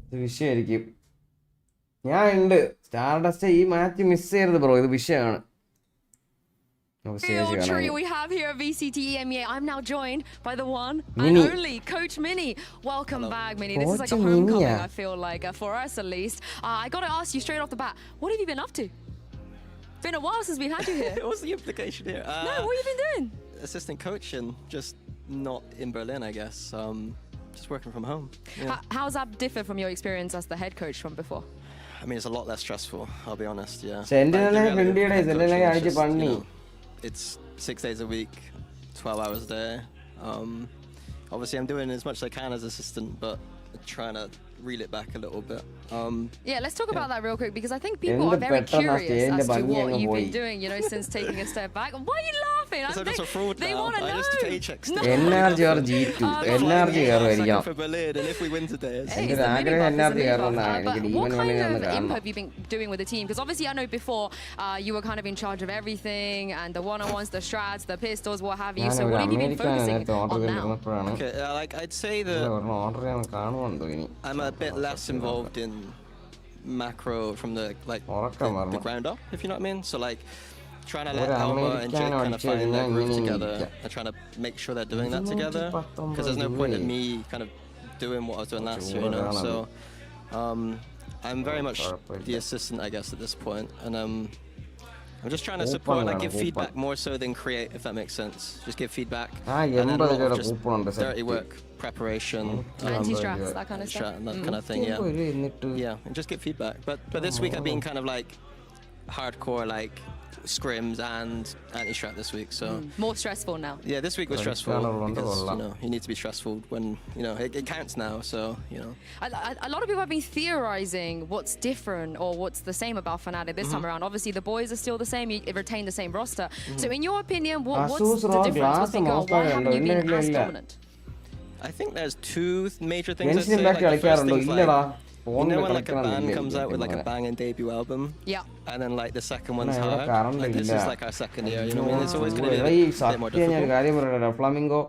Speaker 1: ഇത് വിഷയമായിരിക്കും. ഞാൻ ഉണ്ട് സ്റ്റാർഡസ്റ്റ് ഈ മാച്ച് മിസ് ചെയ്യരുത് ബ്രോ. ഇത് വിഷയമാണ്.
Speaker 6: Real trio we have here at VCT EMEA. I'm now joined by the one
Speaker 1: Mini.
Speaker 6: and only Coach Mini. Welcome back, Mini. This is like a
Speaker 1: Coach
Speaker 6: homecoming,
Speaker 1: Mini.
Speaker 6: I feel like, for us at least. I got to ask you straight off the bat, what have you been up to? Been a while since we had you here.
Speaker 9: What's the implication here?
Speaker 6: No, what have you been doing?
Speaker 9: Assistant coach and just not in Berlin, I guess. Just working from home. Yeah.
Speaker 6: How's that differ from your experience as the head coach from before?
Speaker 9: I mean, it's a lot less stressful, I'll be honest, yeah.
Speaker 1: Sentinel
Speaker 9: Like, the reality of
Speaker 1: India
Speaker 9: head
Speaker 1: is Sentinel
Speaker 9: coaching is
Speaker 1: അടിച്ച്
Speaker 9: just,
Speaker 1: പണി.
Speaker 9: It's 6 days a week, 12 hours a day. obviously I'm doing as much as I can as assistant, but trying to reel it back a little bit.
Speaker 6: Yeah, let's talk about that real quick because I think people are very curious as to what you've been doing, you know, since taking a step back. Why are you laughing?
Speaker 9: I'm just a fraud
Speaker 6: they
Speaker 9: now.
Speaker 6: want to know.
Speaker 9: I just paychecks.
Speaker 6: No.
Speaker 1: NRG or G2 NRG കയറുമായിരിക്കാം
Speaker 9: for Berlin, and if we win today,
Speaker 6: Hey,
Speaker 1: എൻ്റെ ഒരു ആഗ്രഹം NRG കയറണമെന്നാണ്
Speaker 6: but
Speaker 1: എനിക്ക്
Speaker 6: what
Speaker 1: even
Speaker 6: kind
Speaker 1: വേണമെങ്കിൽ
Speaker 6: of
Speaker 1: ഒന്ന് കാണണം
Speaker 6: input have you been doing with the team? Because obviously I know before you were kind of in charge of everything and the one-on-ones, the strats, the pistols, what have you. So
Speaker 1: ഞാനൊരു
Speaker 6: what have you been
Speaker 1: American
Speaker 6: focusing
Speaker 1: നേരത്തെ order
Speaker 6: on now?
Speaker 1: ചെയ്തിരുന്നപ്പോഴാണ്
Speaker 9: okay, like I'd say that
Speaker 1: order ചെയ്യാൻ കാണുന്നുണ്ടോ ഇനി
Speaker 9: I'm a bit less involved in macro from the the ground up, if you know what I mean. So like trying to let Elma and Jake kind of find their groove together and trying to make sure they're doing that together, because there's no point in me kind of doing what I was doing last year, you know. So I'm very much the assistant, I guess, at this point, and I'm just trying to support and give feedback more so than create, if that makes sense. Just give feedback and then a lot of just dirty work, preparation,
Speaker 6: Anti-strats, that kind of stuff.
Speaker 9: and that kind of thing, yeah, and just give feedback. But this week I've been kind of like hardcore like scrims and anti-strat this week, so
Speaker 6: More stressful now.
Speaker 9: yeah, this week was stressful because you know you need to be stressful when you know it counts now, so you know.
Speaker 6: A lot of people have been theorizing what's different or what's the same about Fnatic this time around. Obviously, the boys are still the same. You retain the same roster. So, in your opinion, what's the difference? What's bigger? Why haven't you been as dominant?
Speaker 9: I think there's two major things I'd say. Like, the first thing's like, you know when like a band comes out with like a banging debut album,
Speaker 6: Yeah.
Speaker 9: and then like the second one's hard. Like this is like our second year, you know what I mean? It's always going to be a bit more
Speaker 1: സത്യം ഞാൻ
Speaker 9: difficult.
Speaker 1: കാര്യം പറയട്ടെ flamingo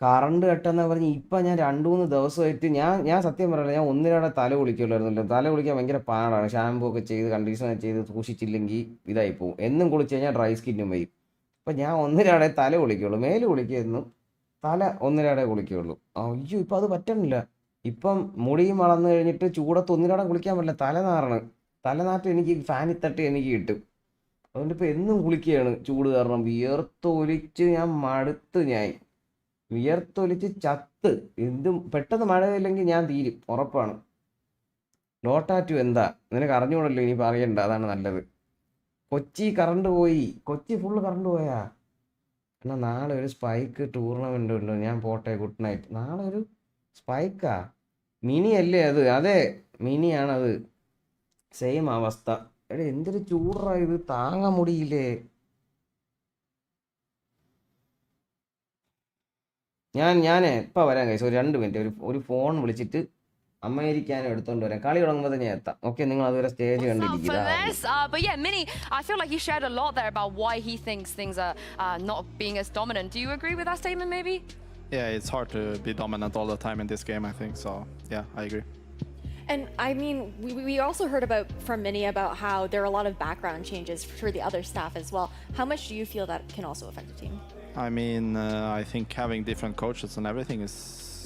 Speaker 1: current കട്ടെന്ന് പറഞ്ഞ് ഇപ്പം ഞാൻ 2-3 ദിവസമായിട്ട് ഞാൻ സത്യം പറയല ഞാൻ ഒന്നിനാടെ തല കുളിക്കുള്ളായിരുന്നല്ലോ. തല കുളിക്കാൻ ഭയങ്കര പാടാണ്. ഷാമ്പൂ ഒക്കെ ചെയ്ത് കണ്ടീഷണർ ചെയ്ത് സൂക്ഷിച്ചില്ലെങ്കിൽ ഇതായി പോകും. എന്നും കുളിച്ച് കഴിഞ്ഞാൽ ഡ്രൈ സ്കിന്നും വരും. അപ്പം ഞാൻ ഒന്നിനാടെ തല കുളിക്കുള്ളൂ. മേല് കുളിക്കുന്നു, തല ഒന്നിനാടെ കുളിക്കുള്ളൂ. അയ്യോ ഇപ്പം അത് പറ്റണില്ല. ഇപ്പം മുടിയും വളർന്നു കഴിഞ്ഞിട്ട് ചൂടത്ത് ഒന്നിനാടെ കുളിക്കാൻ പറ്റില്ല. തലനാട്ട് എനിക്ക് ഫാനിൽ തട്ടി എനിക്ക് കിട്ടും. അതുകൊണ്ട് ഇപ്പം എന്നും കുളിക്കുകയാണ് ചൂട് കാരണം. വിയർത്തൊലിച്ച് ഞാൻ മടുത്ത്. വിയർത്തൊലിച്ച് ചത്ത്. എന്തും പെട്ടെന്ന് മഴ പെയ്യില്ലെങ്കിൽ ഞാൻ തീരും, ഉറപ്പാണ്. ലോട്ടാറ്റു എന്താ നിനക്ക് അറിഞ്ഞൂടല്ലോ, ഇനി പറയണ്ട, അതാണ് നല്ലത്. കൊച്ചി കറണ്ട് പോയി. കൊച്ചി ഫുള്ള് കറണ്ട് പോയാ. എന്നാൽ നാളെ ഒരു സ്പൈക്ക് ടൂർണമെൻ്റ് ഉണ്ട്. ഞാൻ പോട്ടെ, ഗുഡ് നൈറ്റ്. നാളെ ഒരു സ്പൈക്കാ? മിനി അല്ലേ അത്? അതെ, മിനിയാണത്. സെയിം അവസ്ഥ. എടാ എന്തൊരു ചൂടായത്, താങ്ങാൻ മുടിയില്ലേ? ഞാൻ ഇപ്പം വരാൻ കഴിച്ചു. ഒരു 2 മിനിറ്റ് ഒരു ഫോൺ വിളിച്ചിട്ട് അമേരിക്കാനും എടുത്തോണ്ട് വരാം. കളി തുടങ്ങുമ്പോൾ തന്നെ എത്താം. ഓക്കെ, നിങ്ങൾ അതുവരെ stage കണ്ടിരിക്കുക.
Speaker 6: But yeah, Mini, I feel like he shared a lot there about why he thinks things are not being as dominant. Do you agree with that statement, maybe?
Speaker 7: Yeah, it's hard to be dominant all the time in this game, I think. So yeah, I agree.
Speaker 8: And I mean, we also heard from Mini about how there are a lot of background changes for the other staff as well. How much do you feel that can also affect the team?
Speaker 7: I mean, I think having different coaches and everything is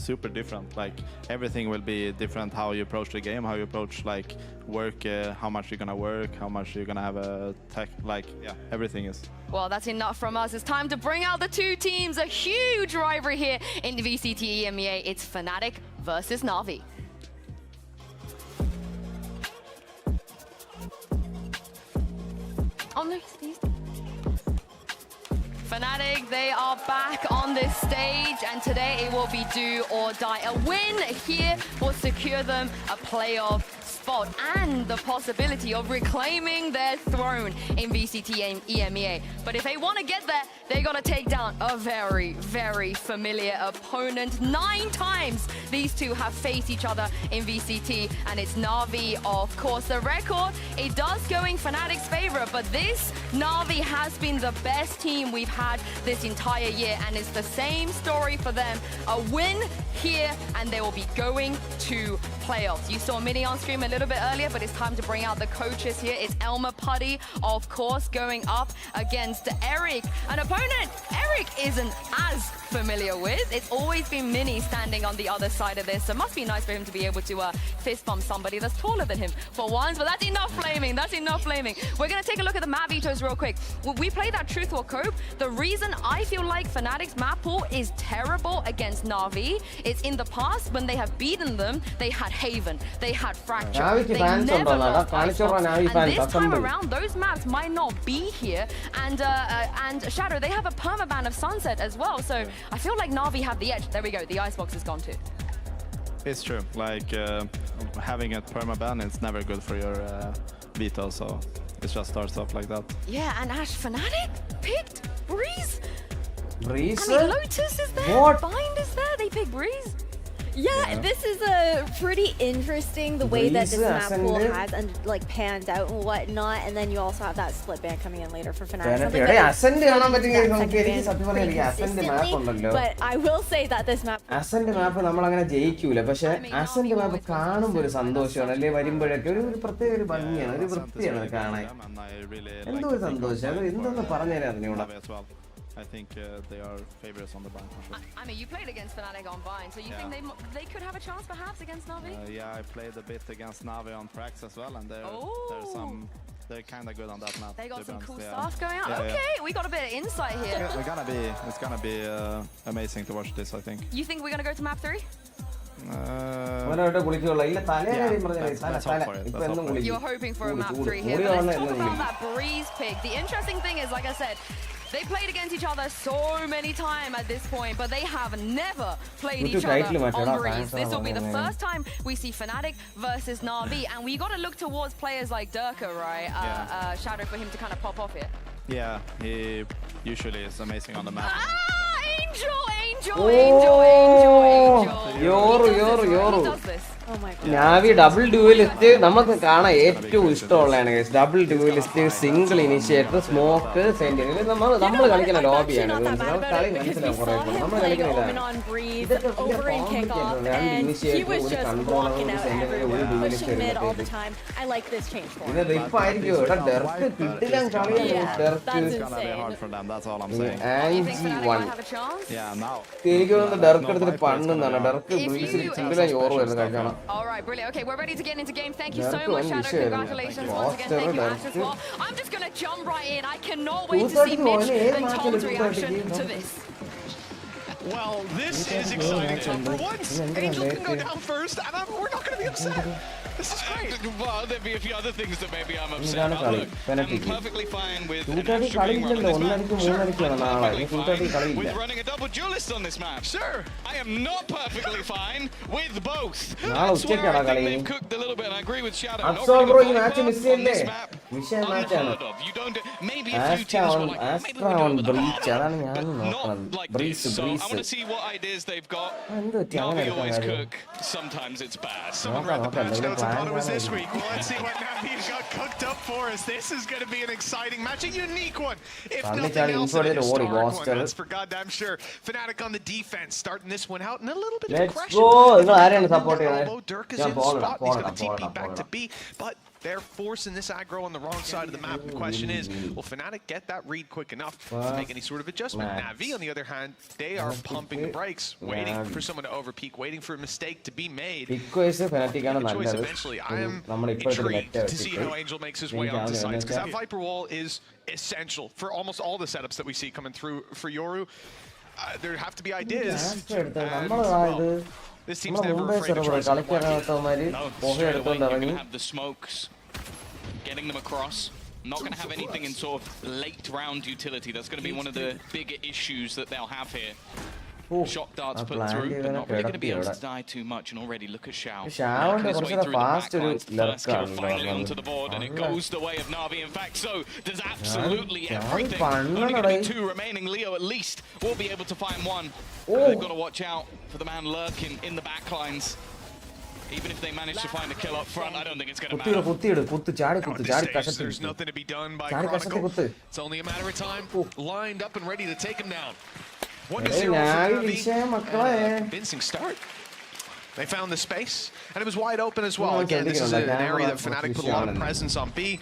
Speaker 7: super different. Like everything will be different. How you approach the game, how you approach like work, how much you're gonna work, how much you're gonna have a tech. Like yeah, everything is.
Speaker 6: Well, that's enough from us. It's time to bring out the two teams. A huge rivalry here in the VCT EMEA. It's Fnatic versus NAVI. Oh no, he's Fnatic, they are back on this stage, and today it will be do or die. A win here will secure them a playoff spot and the possibility of reclaiming their throne in VCT EMEA. But if they want to get there, they got to take down a very, very familiar opponent. 9 times these two have faced each other in VCT, and it's NAVI, of course. The record, it does go in Fnatic's favor, but this NAVI has been the best team we've had this entire year, and it's the same story for them. A win here, and they will be going to playoffs. You saw Mini on stream a little bit earlier, but it's time to bring out the coaches here. It's Elmer Putty, of course, going up against Eric, an opponent Eric isn't as familiar with. It's always been Mini standing on the other side of this, so it must be nice for him to be able to fist bump somebody that's taller than him for once. But that's enough flaming. That's enough flaming. We're going to take a look at the map vetoes real quick. We play that truth or cope. The reason I feel like Fnatic's map pool is terrible against NAVI is in the past when they have beaten them, they had Haven, they had Fracture, they never lost Icebox. And this time around, those maps might not be here. And Shadow, they have a permaban of Sunset as well. So I feel like Na'Vi have the edge. There we go. The icebox is gone too.
Speaker 7: It's true. Like having a permaban is never good for your veto, so it just starts off like that.
Speaker 6: Yeah, and Ash Fnatic picked Breeze.
Speaker 1: Breeze?
Speaker 6: I mean, Lotus is there.
Speaker 1: What?
Speaker 6: Bind is there. They picked Breeze.
Speaker 8: Yeah, this is a pretty interesting the way that this map pool has and like panned out and whatnot, and then you also have that split ban coming in later for Fnatic. But I will say that this map.
Speaker 1: Ascent map നമ്മൾ അങ്ങനെ ജയിക്കൂല, പക്ഷെ Ascent map കാണുമ്പോൾ ഒരു സന്തോഷമാണ് അല്ലേ, വരുമ്പോഴൊക്കെ ഒരു പ്രത്യേക ഒരു ഭംഗിയാണ്, ഒരു വൃത്തിയാണ് കാണാൻ. എന്തോ ഒരു സന്തോഷം, അത് എന്തൊന്ന് പറഞ്ഞുതരാം അറിഞ്ഞൂടാ.
Speaker 7: I think they are favorites on the Bind for sure.
Speaker 6: I mean, you played against Fnatic on Bind, so you think they could have a chance perhaps against Na'Vi?
Speaker 7: Yeah, I played a bit against Na'Vi on Prax as well, and they're kind of good on that map.
Speaker 6: They got some cool stuff going on. Okay, we got a bit of insight here.
Speaker 7: It's gonna be amazing to watch this, I think.
Speaker 6: You think we're gonna go to map 3? You're hoping for a map 3 here, but let's talk about that Breeze pick. The interesting thing is, like I said, they played against each other so many times at this point, but they have never played each other on Breeze. This will be the first time we see Fnatic versus Na'Vi, and we got to look towards players like Durka, right? Shadow, for him to kind of pop off here.
Speaker 7: Yeah, he usually is amazing on the map.
Speaker 1: NAVI double duelist നമുക്ക് കാണാൻ ഏറ്റവും ഇഷ്ടമുള്ളതാണ് double duelist, single initiator, smoke, sentinel. നമ്മൾ കളിക്കുന്ന ലോബിയാണ്, കളി മനസ്സിലാവും കുറെ. നമ്മൾ കളിക്കുന്ന ഇനിഷ്യേറ്റർ, ഒരു കൺട്രോളർ, ഒരു സെന്റിനൽ, ഒരു ഡ്യൂവലിസ്റ്റ്. ഇത് റിപ്പായിരിക്കും. ഇവിടെ ഡെർക്ക് കിട്ടില്ല കളിയാണ്. ഡെർക്ക് എനിക്ക് തോന്നുന്നു ഡെർക്ക് എടുത്തിട്ട് പണ്ണെന്നാണ്. ഡെർക്ക് ബ്രീസിൽ ചിങ്കിലായി ഓർമ്മ വരുന്നത് കഴിക്കണം.
Speaker 6: All right, brilliant. Okay, we're ready to get into game. Thank you so much, Shadow. Congratulations once again. Thank you, Ash, as well. I'm just going to jump right in. I cannot wait to see Mitch and Tom's reaction to this.
Speaker 10: Well, this is exciting. For once, Angel can go down first, and we're not going to be upset. This is great.
Speaker 11: Well, there'd be a few other things that maybe I'm upset about. Look, I'm perfectly fine with an Astro being run on this map. With running a double duelist on this map.
Speaker 10: Sure.
Speaker 11: I am not perfectly fine with both. That's where I think they've cooked a little bit, and I agree with Shadow. Not running a on this map. Unheard of. You don't. Maybe a few teams were like, maybe we do it with not like this. So I want to see what ideas they've got. Navi always cook. Sometimes it's bad.
Speaker 10: Someone read the patch notes and thought it was this week. Well, let's see what Navi's got cooked up for us. This is going to be an exciting match, a unique one. If nothing else, a historic one, that's for goddamn sure. Fnatic on the defense, starting this one out, and a little bit of aggression. Dirk is in the spot. He's going to TP back to B, but they're forcing this aggro on the wrong side of the map. The question is, will Fnatic get that read quick enough to make any sort of adjustment? Navi, on the other hand, they are pumping the brakes, waiting for someone to overpeak, waiting for a mistake to be made. Choice eventually. I am intrigued to see how Angel makes his way onto sites, because that Viper wall is essential for almost all the setups that we see coming through for Yoru. There have to be ideas. This team's never afraid to try something.
Speaker 11: You're going to have the smokes, getting them across. Not going to have anything in sort of late round utility. That's going to be one of the bigger issues that they'll have here. Shock darts put through, but not really going to be able to die too much. And already look at Shao. Making his way through the backlines. First kill finally onto the board, and it goes the way of Navi. In fact, so does absolutely everything. Only going to be 2 remaining. Leo at least will be able to find 1. They've got to watch out for the man lurking in the backlines. Even if they manage to find a kill up front, I don't think it's going to matter.
Speaker 10: There's nothing to be done by Crinacle. It's only a matter of time. Lined up and ready to take him down. 1-0 for Navi. Convincing start. They found the space, and it was wide open as well. Again, this is an area that Fnatic put a lot of presence on B,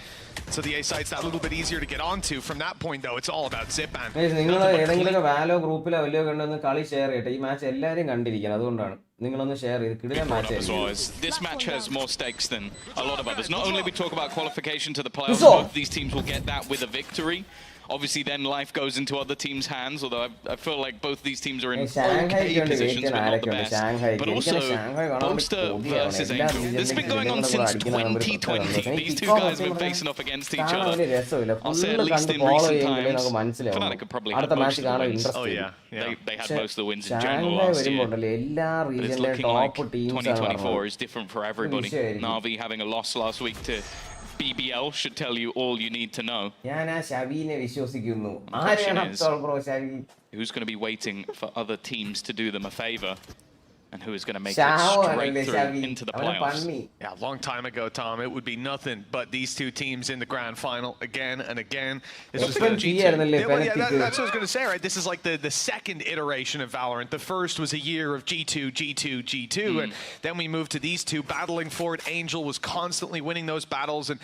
Speaker 10: so the A site's that little bit easier to get onto. From that point, though, it's all about zip ban.
Speaker 11: This match has more stakes than a lot of others. Not only we talk about qualification to the playoffs, both these teams will get that with a victory. Obviously, then life goes into other teams' hands, although I feel like both these teams are in
Speaker 1: Shanghai
Speaker 11: okay positions, but not the best. But also, Boaster versus Angel. This has been going on since 2020. These two guys have been facing off against each other. I'll say at least in recent times, Fnatic could probably have most of the wins.
Speaker 10: Oh, yeah.
Speaker 11: They had most of the wins in general last year. But it's looking like 2024 is different for everybody. Navi having a loss last week to BBL should tell you all you need to know. The question is, who's going to be waiting for other teams to do them a favor? And who is going to make it straight through into the playoffs?
Speaker 10: Yeah, a long time ago, Tom, it would be nothing but these two teams in the grand final again and again. This was the G2. That's what I was going to say, right? This is like the second iteration of Valorant. The first was a year of G2, G2, G2, and then we moved to these two battling for it. Angel was constantly winning those battles, and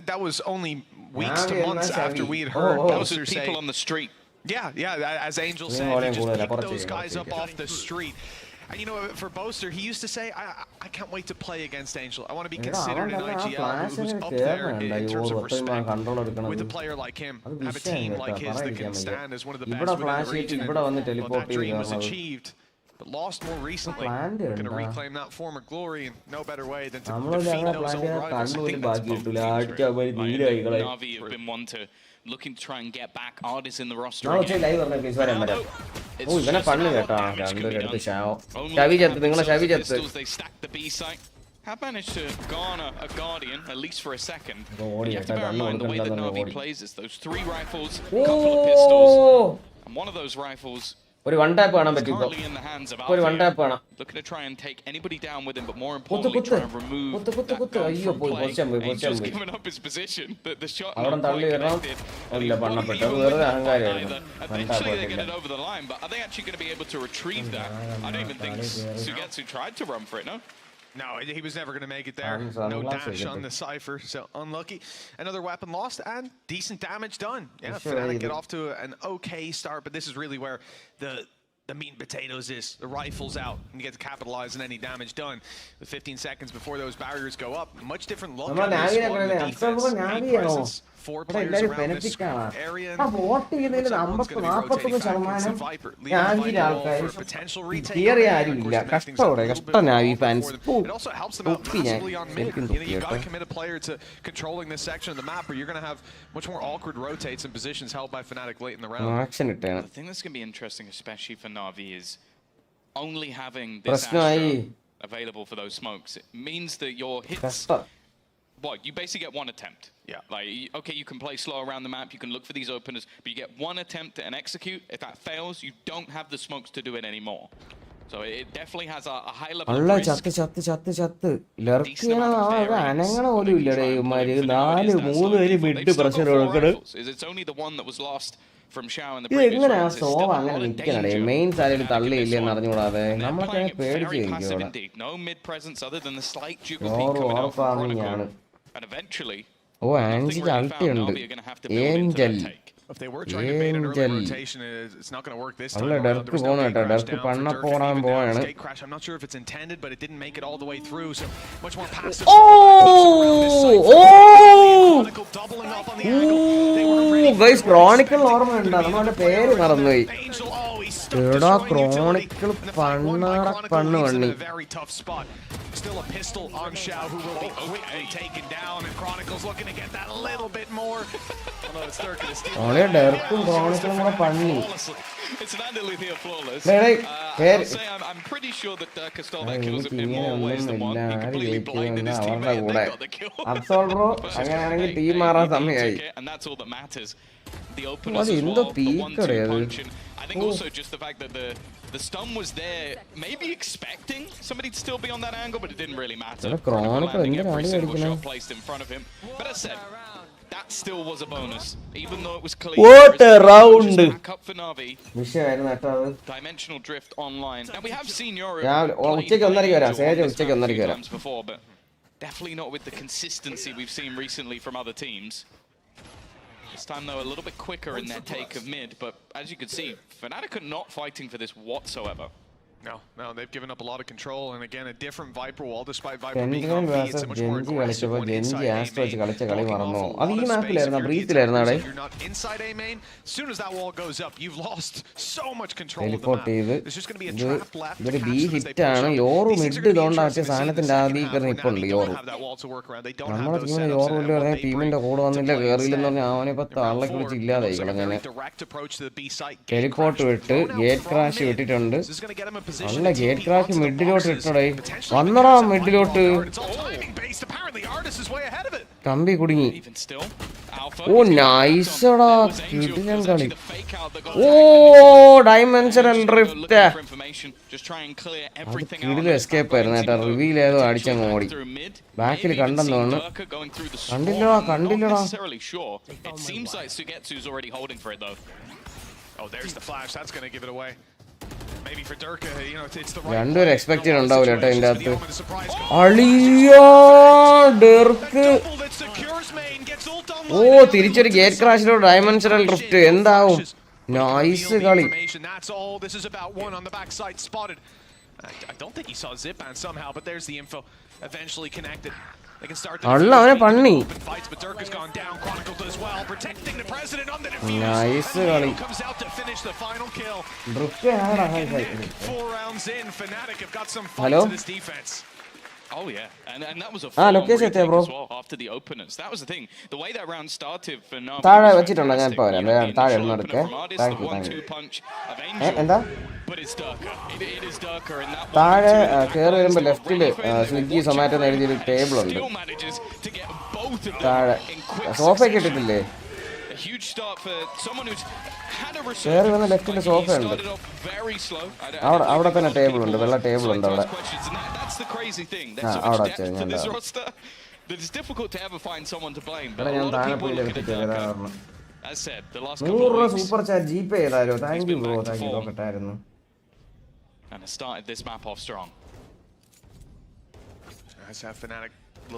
Speaker 10: that was only weeks to months after we had heard Boaster say...
Speaker 11: people on the street.
Speaker 10: Yeah, as Angel said, he just picked those guys up off the street. And you know, for Boaster, he used to say, I can't wait to play against Angel. I want to be considered an IGL who's up there in terms of respect with a player like him. Have a team like his that can stand as one of the best within the region. And, well, that dream was achieved, but lost more recently. Going to reclaim that former glory, and no better way than to defeat those old rivals. I think that's
Speaker 11: Navi have been one to looking to try and get back artists in the roster. They stack the B site. Have managed to garner a Guardian, at least for a second. You have to bear in mind the way that Navi plays is those 3 rifles, a couple of pistols, and one of those rifles
Speaker 1: ഒരു one tap കാണാൻ പറ്റും ഒരു one tap കാണാം അയ്യോ പോയി position അവിടെ തള്ളി വരണം ഇല്ല പണ്ണപ്പെട്ടു അത് വെറുതെ അഹങ്കാരമായിരുന്നു one tap
Speaker 10: No, he was never going to make it there. No dash on the Cypher, so unlucky. Another weapon lost and decent damage done. Yeah, Fnatic get off to an okay start, but this is really where the meat and potatoes is. The rifle's out, and you get to capitalize on any damage done. With 15 seconds before those barriers go up, much different look at this one. The defense, presence, 4 players around this area. One's going to be rotating back against Viper, leaving Viper wall for a potential retake. It also helps them out massively on mid. You got to commit a player to controlling this section of the map, or you're going to have much more awkward rotates and positions held by Fnatic late in the round.
Speaker 11: The thing that's going to be interesting, especially for Navi, is only having this ASTRO available for those smokes. It means that your hits... What, you basically get one attempt.
Speaker 10: Yeah.
Speaker 11: Like, okay, you can play slow around the map, you can look for these openers, but you get one attempt and execute. If that fails, you don't have the smokes to do it anymore. So it definitely has a high level of risk. It's only the one that was lost from Shao in the previous rounds. It's still a lot of danger. They're playing it very passive indeed. No mid presence other than the slight jiggle peek coming out from Crinacle. And eventually, nothing really found. Navi are going to have to build into that take.
Speaker 10: If they were trying to bait an early rotation, it's not going to work this time. There was no gate crash. I'm not sure if it's intended, but it didn't make it all the way through. So much more passive. Crinacle doubling up on the angle. They were ready.
Speaker 1: Guys, Crinacle ഓർമ്മയുണ്ടോ? നമ്മുടെ പേര് മറന്നുപോയി. Crinacle പണ്ണു.
Speaker 10: Very tough spot. Still a pistol on Shao, who will be quickly taken down, and Chronicle's looking to get that a little bit more. Although it's third to the steal.
Speaker 11: It's an Andalusia flawless. I'll say I'm pretty sure that Durka stole that kills him in more ways than one. He completely blinded his teammate and they got the kill. And that's all that matters. The openers as well, the 1-2 punch. And I think also just the fact that the stun was there, maybe expecting somebody to still be on that angle, but it didn't really matter. Landing every single shot placed in front of him. But as I said, that still was a bonus, even though it was clear.
Speaker 1: What a round!
Speaker 11: Back up for Navi. Dimensional drift online. Now we have seen Europe times before, but definitely not with the consistency we've seen recently from other teams. This time, though, a little bit quicker in their take of mid, but as you can see, Fnatic are not fighting for this whatsoever.
Speaker 10: No, they've given up a lot of control, and again, a different Viper wall, despite Viper being on B, it's a much more aggressive one inside A main, blocking off a lot of space. If you're not inside A main, as soon as that wall goes up, you've lost so much control of the map. There's just going to be a trap left to catch them as they push up. These things are going to be interesting to see in the second half, when Navi don't have that wall to work around. They don't have those setups, and what they bring to play. Very direct approach to the B site.
Speaker 1: Teleport വിട്ട് gate crash വിട്ടിട്ടുണ്ട്. നല്ല gate crash മിഡിലോട്ട് ഇട്ടടേ. വന്നടാ മിഡിലോട്ട്. കമ്പി കുടുങ്ങി. ഓ നൈസടാ, കിടിലൻ കളി. ഓ dimensional drift. കിടിലൻ escape ആയിരുന്നു കേട്ടോ. റിവീൽ ചെയ്തോ അടിച്ചങ്ങ് ഓടി. ബാക്കിൽ കണ്ടെന്ന് തോന്നുന്നു. കണ്ടില്ലടാ.
Speaker 10: Oh, there's the flash. That's going to give it away. Maybe for Durka, you know, it's the right.
Speaker 1: രണ്ടുപേരും എക്സ്പെക്ട് ചെയ്യണ്ടാവില്ല കേട്ടോ ഇതിന്റെ അകത്ത്. അളിയാ ഡെർക്ക്. ഓ തിരിച്ചൊരു ഗേറ്റ് ക്രാഷിലൂടെ ഡൈമെൻഷണൽ ഡ്രിഫ്റ്റ് എന്താവും. നൈസ് കളി.
Speaker 10: This is about one on the backside spotted. I don't think he saw Zipan somehow, but there's the info. Eventually connected. They can start
Speaker 1: അല്ല അവനെ പണി.
Speaker 10: fights, but Durka's gone down. Crinacle does well, protecting the president on the defuse.
Speaker 1: Nice കളി.
Speaker 10: Comes out to finish the final kill.
Speaker 1: Drift ആടാ.
Speaker 10: 4 rounds in, Fnatic have got some fun
Speaker 1: Hello?
Speaker 10: to this defense.
Speaker 11: Oh yeah, and that was a full
Speaker 1: location
Speaker 11: retake
Speaker 1: bro.
Speaker 11: as well after the openers. That was the thing. The way that round started for Navi.
Speaker 1: താഴെ വെച്ചിട്ടുണ്ട് ഞാൻ ഇപ്പോ വരാം. താഴെ ഒന്ന് എടുക്കേ. Thank you. എന്താ താഴെ കയറി വരുമ്പോൾ ലെഫ്റ്റില് സ്വിഗ്ഗി സൊമാറ്റോ എഴുതിയൊരു ടേബിൾ ഉണ്ട്. താഴെ സോഫയൊക്കെ ഇട്ടിട്ടില്ലേ? കയറി വന്ന ലെഫ്റ്റില് സോഫ ഉണ്ട്. അവിടെ തന്നെ ടേബിൾ ഉണ്ട്, വെള്ള ടേബിൾ ഉണ്ട് അവിടെ. അവിടെ വെച്ചാൽ ഞാൻ താഴെ പോയി എടുത്തിട്ട് വരാറുണ്ട്. 100 രൂപ സൂപ്പർ ചാറ്റ് ജിപേ ചെയ്താലോ? Thank you bro, thank you. നോക്കട്ടായിരുന്നു.
Speaker 11: And it started this map off strong.
Speaker 10: That's how Fnatic.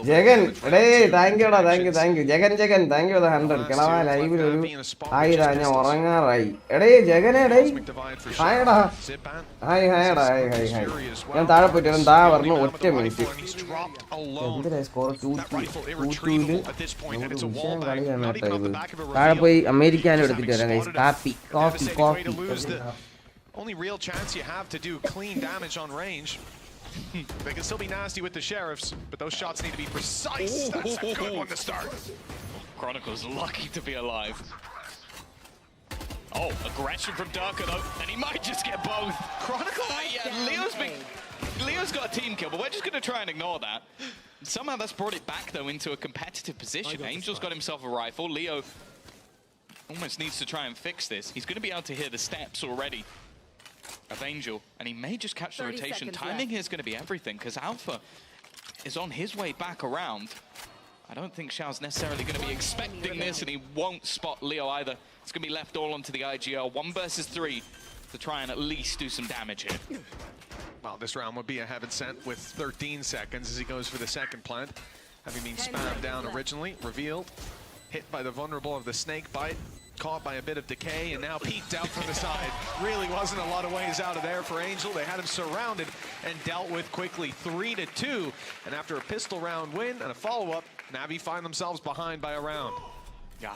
Speaker 1: Jagan എടേ താങ്ക് യുടാ, thank you Jagan thank you 100. കിളവാ ലൈവിൽ ഒരു ആയിരാ, ഞാൻ ഉറങ്ങാറായി. എടേ ജഗൻ എടേ ഹായടാ. ഹായടാ. ഞാൻ താഴെ പോയിട്ട് താഴെ പറഞ്ഞു. ഒറ്റ മിനിറ്റ്. എന്തിനാ സ്കോർ 2-2 വിഷയം കളിയാണ് കേട്ടോ ഇത്. താഴെ പോയി അമേരിക്കാനും എടുത്തിട്ട് വരാം guys. Coffee.
Speaker 10: Only real chance you have to do clean damage on range. They can still be nasty with the sheriffs, but those shots need to be precise. That's a good one to start.
Speaker 11: Chronicle's lucky to be alive. Oh, aggression from Durka though, and he might just get both.
Speaker 10: Chronicle?
Speaker 11: Leo's got a team kill, but we're just going to try and ignore that. Somehow that's brought it back though into a competitive position. Angel's got himself a rifle. Leo almost needs to try and fix this. He's going to be able to hear the steps already of Angel, and he may just catch the rotation. Timing here is going to be everything, because Alpha is on his way back around. I don't think Xiao's necessarily going to be expecting this, and he won't spot Leo either. It's going to be left all onto the IGL. 1 versus 3 to try and at least do some damage here.
Speaker 10: Well, this round would be a heaven sent with 13 seconds as he goes for the second plant. Having been spammed down originally, revealed, hit by the vulnerable of the snake bite. Caught by a bit of decay and now peeked out from the side. Really wasn't a lot of ways out of there for Angel. They had him surrounded and dealt with quickly. 3-2. And after a pistol round win and a follow-up, Navi find themselves behind by a round.
Speaker 11: Yeah,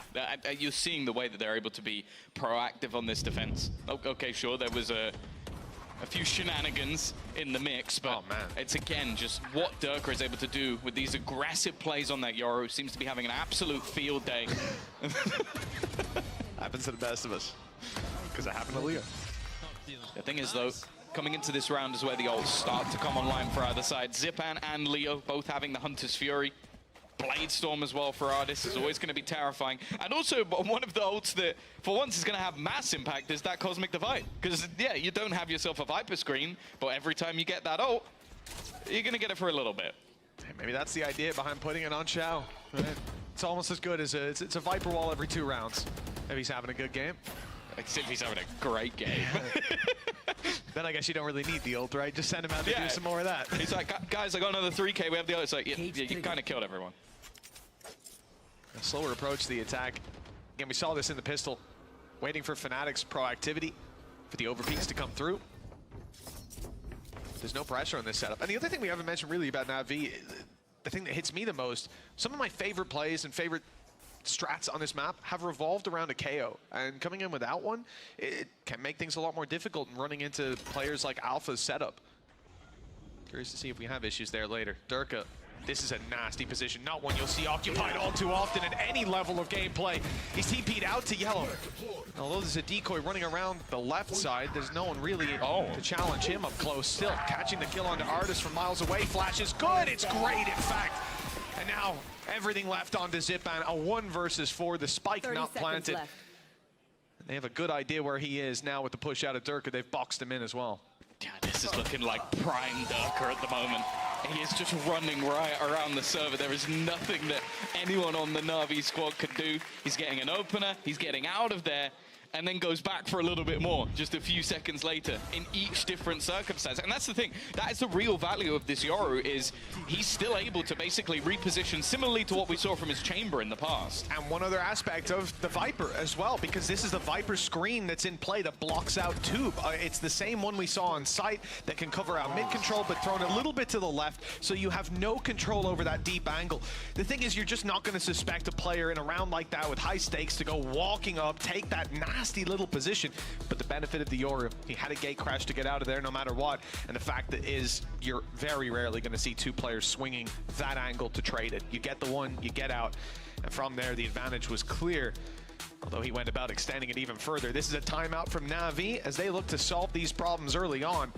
Speaker 11: you're seeing the way that they're able to be proactive on this defense. Okay, sure, there was a few shenanigans in the mix, but it's again just what Durka is able to do with these aggressive plays on that Yoru. Seems to be having an absolute field day.
Speaker 10: Happens to the best of us, because it happened to Leo.
Speaker 11: The thing is though, coming into this round is where the ults start to come online for either side. Zipan and Leo both having the Hunter's Fury. Blade Storm as well for Ardis is always going to be terrifying. And also, one of the ults that, for once, is going to have mass impact is that Cosmic Divide. Because, yeah, you don't have yourself a Viper screen, but every time you get that ult, you're going to get it for a little bit.
Speaker 10: Maybe that's the idea behind putting it on Xiao. Right? It's almost as good as it's a Viper wall every 2 rounds. If he's having a good game.
Speaker 11: Except he's having a great game.
Speaker 10: Then I guess you don't really need the ult, right? Just send him out to do some more of that.
Speaker 11: He's like, guys, I got another 3K, we have the ult. It's like, yeah, you kind of killed everyone.
Speaker 10: A slower approach to the attack. Again, we saw this in the pistol. Waiting for Fnatic's proactivity, for the overpeaks to come through. There's no pressure on this setup. And the other thing we haven't mentioned really about NAVI, the thing that hits me the most, some of my favorite plays and favorite strats on this map have revolved around a KO. And coming in without one, it can make things a lot more difficult and running into players like Alpha's setup. Curious to see if we have issues there later. Durka, this is a nasty position, not one you'll see occupied all too often at any level of gameplay. He's TP'd out to yellow. Although there's a decoy running around the left side, there's no one really to challenge him up close. Still catching the kill onto AORUS from miles away. Flash is good, it's great in fact. And now everything left onto Zipan, a 1 versus 4, the spike not planted.
Speaker 6: Left.
Speaker 10: They have a good idea where he is now with the push out of Durka. They've boxed him in as well.
Speaker 11: Yeah, this is looking like prime Durka at the moment. He is just running right around the server. There is nothing that anyone on the Na'Vi squad could do. He's getting an opener, he's getting out of there, and then goes back for a little bit more just a few seconds later in each different circumstance. And that's the thing, that is the real value of this Yoru, is he's still able to basically reposition similarly to what we saw from his chamber in the past.
Speaker 10: And one other aspect of the Viper as well, because this is the Viper screen that's in play that blocks out Tube. It's the same one we saw on site that can cover out mid control, but thrown a little bit to the left, so you have no control over that deep angle. The thing is, you're just not going to suspect a player in a round like that with high stakes to go walking up, take that nasty little position. But the benefit of the Yoru, he had a gate crash to get out of there no matter what, and the fact that is you're very rarely going to see two players swinging that angle to trade it. You get the one, you get out, and from there the advantage was clear, although he went about extending it even further. This is a timeout from NAVI as they look to solve these problems early on.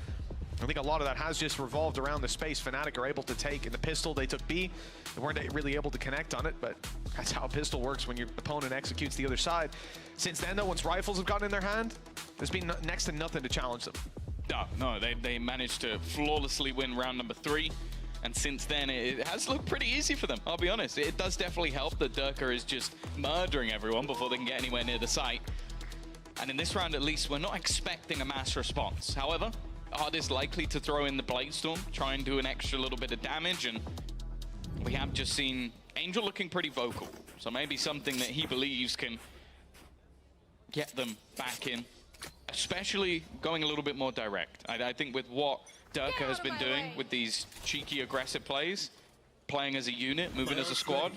Speaker 10: I think a lot of that has just revolved around the space Fnatic are able to take. In the pistol, they took B. They weren't really able to connect on it, but that's how a pistol works when your opponent executes the other side. Since then, though, once rifles have gotten in their hand, there's been next to nothing to challenge them.
Speaker 11: No, they managed to flawlessly win round number 3. And since then, it has looked pretty easy for them, I'll be honest. It does definitely help that Durka is just murdering everyone before they can get anywhere near the site. And in this round, at least, we're not expecting a mass response. However, Ard likely to throw in the Blade Storm, try and do an extra little bit of damage, and we have just seen Angel looking pretty vocal. So maybe something that he believes can get them back in, especially going a little bit more direct. I think with what Durka has been doing with these cheeky, aggressive plays, playing as a unit, moving as a squad,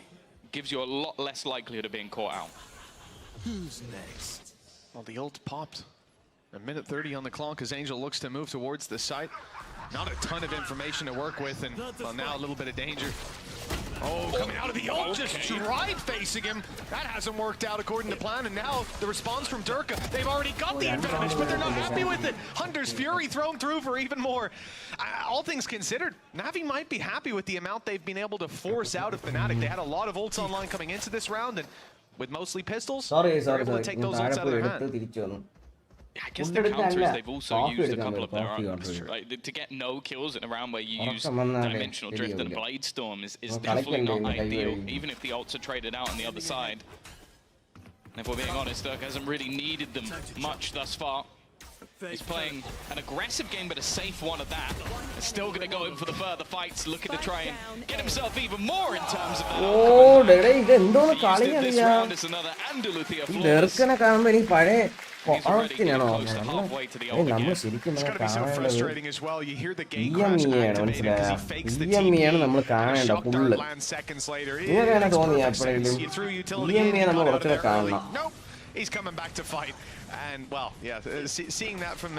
Speaker 11: gives you a lot less likelihood of being caught out.
Speaker 10: Who's next? Well, the ult popped. A minute 30 on the clock as Angel looks to move towards the site. Not a ton of information to work with, and well, now a little bit of danger. Oh, coming out of the ult, just tried facing him. That hasn't worked out according to plan, and now the response from Durka. They've already got the advantage, but they're not happy with it. Hunter's Fury thrown through for even more. All things considered, Navi might be happy with the amount they've been able to force out of Fnatic. They had a lot of ults online coming into this round, and with mostly pistols, they're able to take those ults out of their hand.
Speaker 11: I guess the counters, they've also used a couple of their own. Like, to get no kills in a round where you use Dimensional Drift and Blade Storm is definitely not ideal, even if the ults are traded out on the other side. And if we're being honest, Durka hasn't really needed them much thus far. He's playing an aggressive game, but a safe one at that. He's still going to go in for the further fights, looking to try and get himself even more in terms of that.
Speaker 1: Oh, this
Speaker 11: round is another Truthear flawless. He's already getting close to halfway to the ult again.
Speaker 10: It's going to be so frustrating as well. You hear the gate crash activated because he fakes the TP. Shock dart lands seconds later. It makes perfect sense. You threw utility in, got out of there early. Nope, he's coming back to fight. And, well, yeah, seeing that from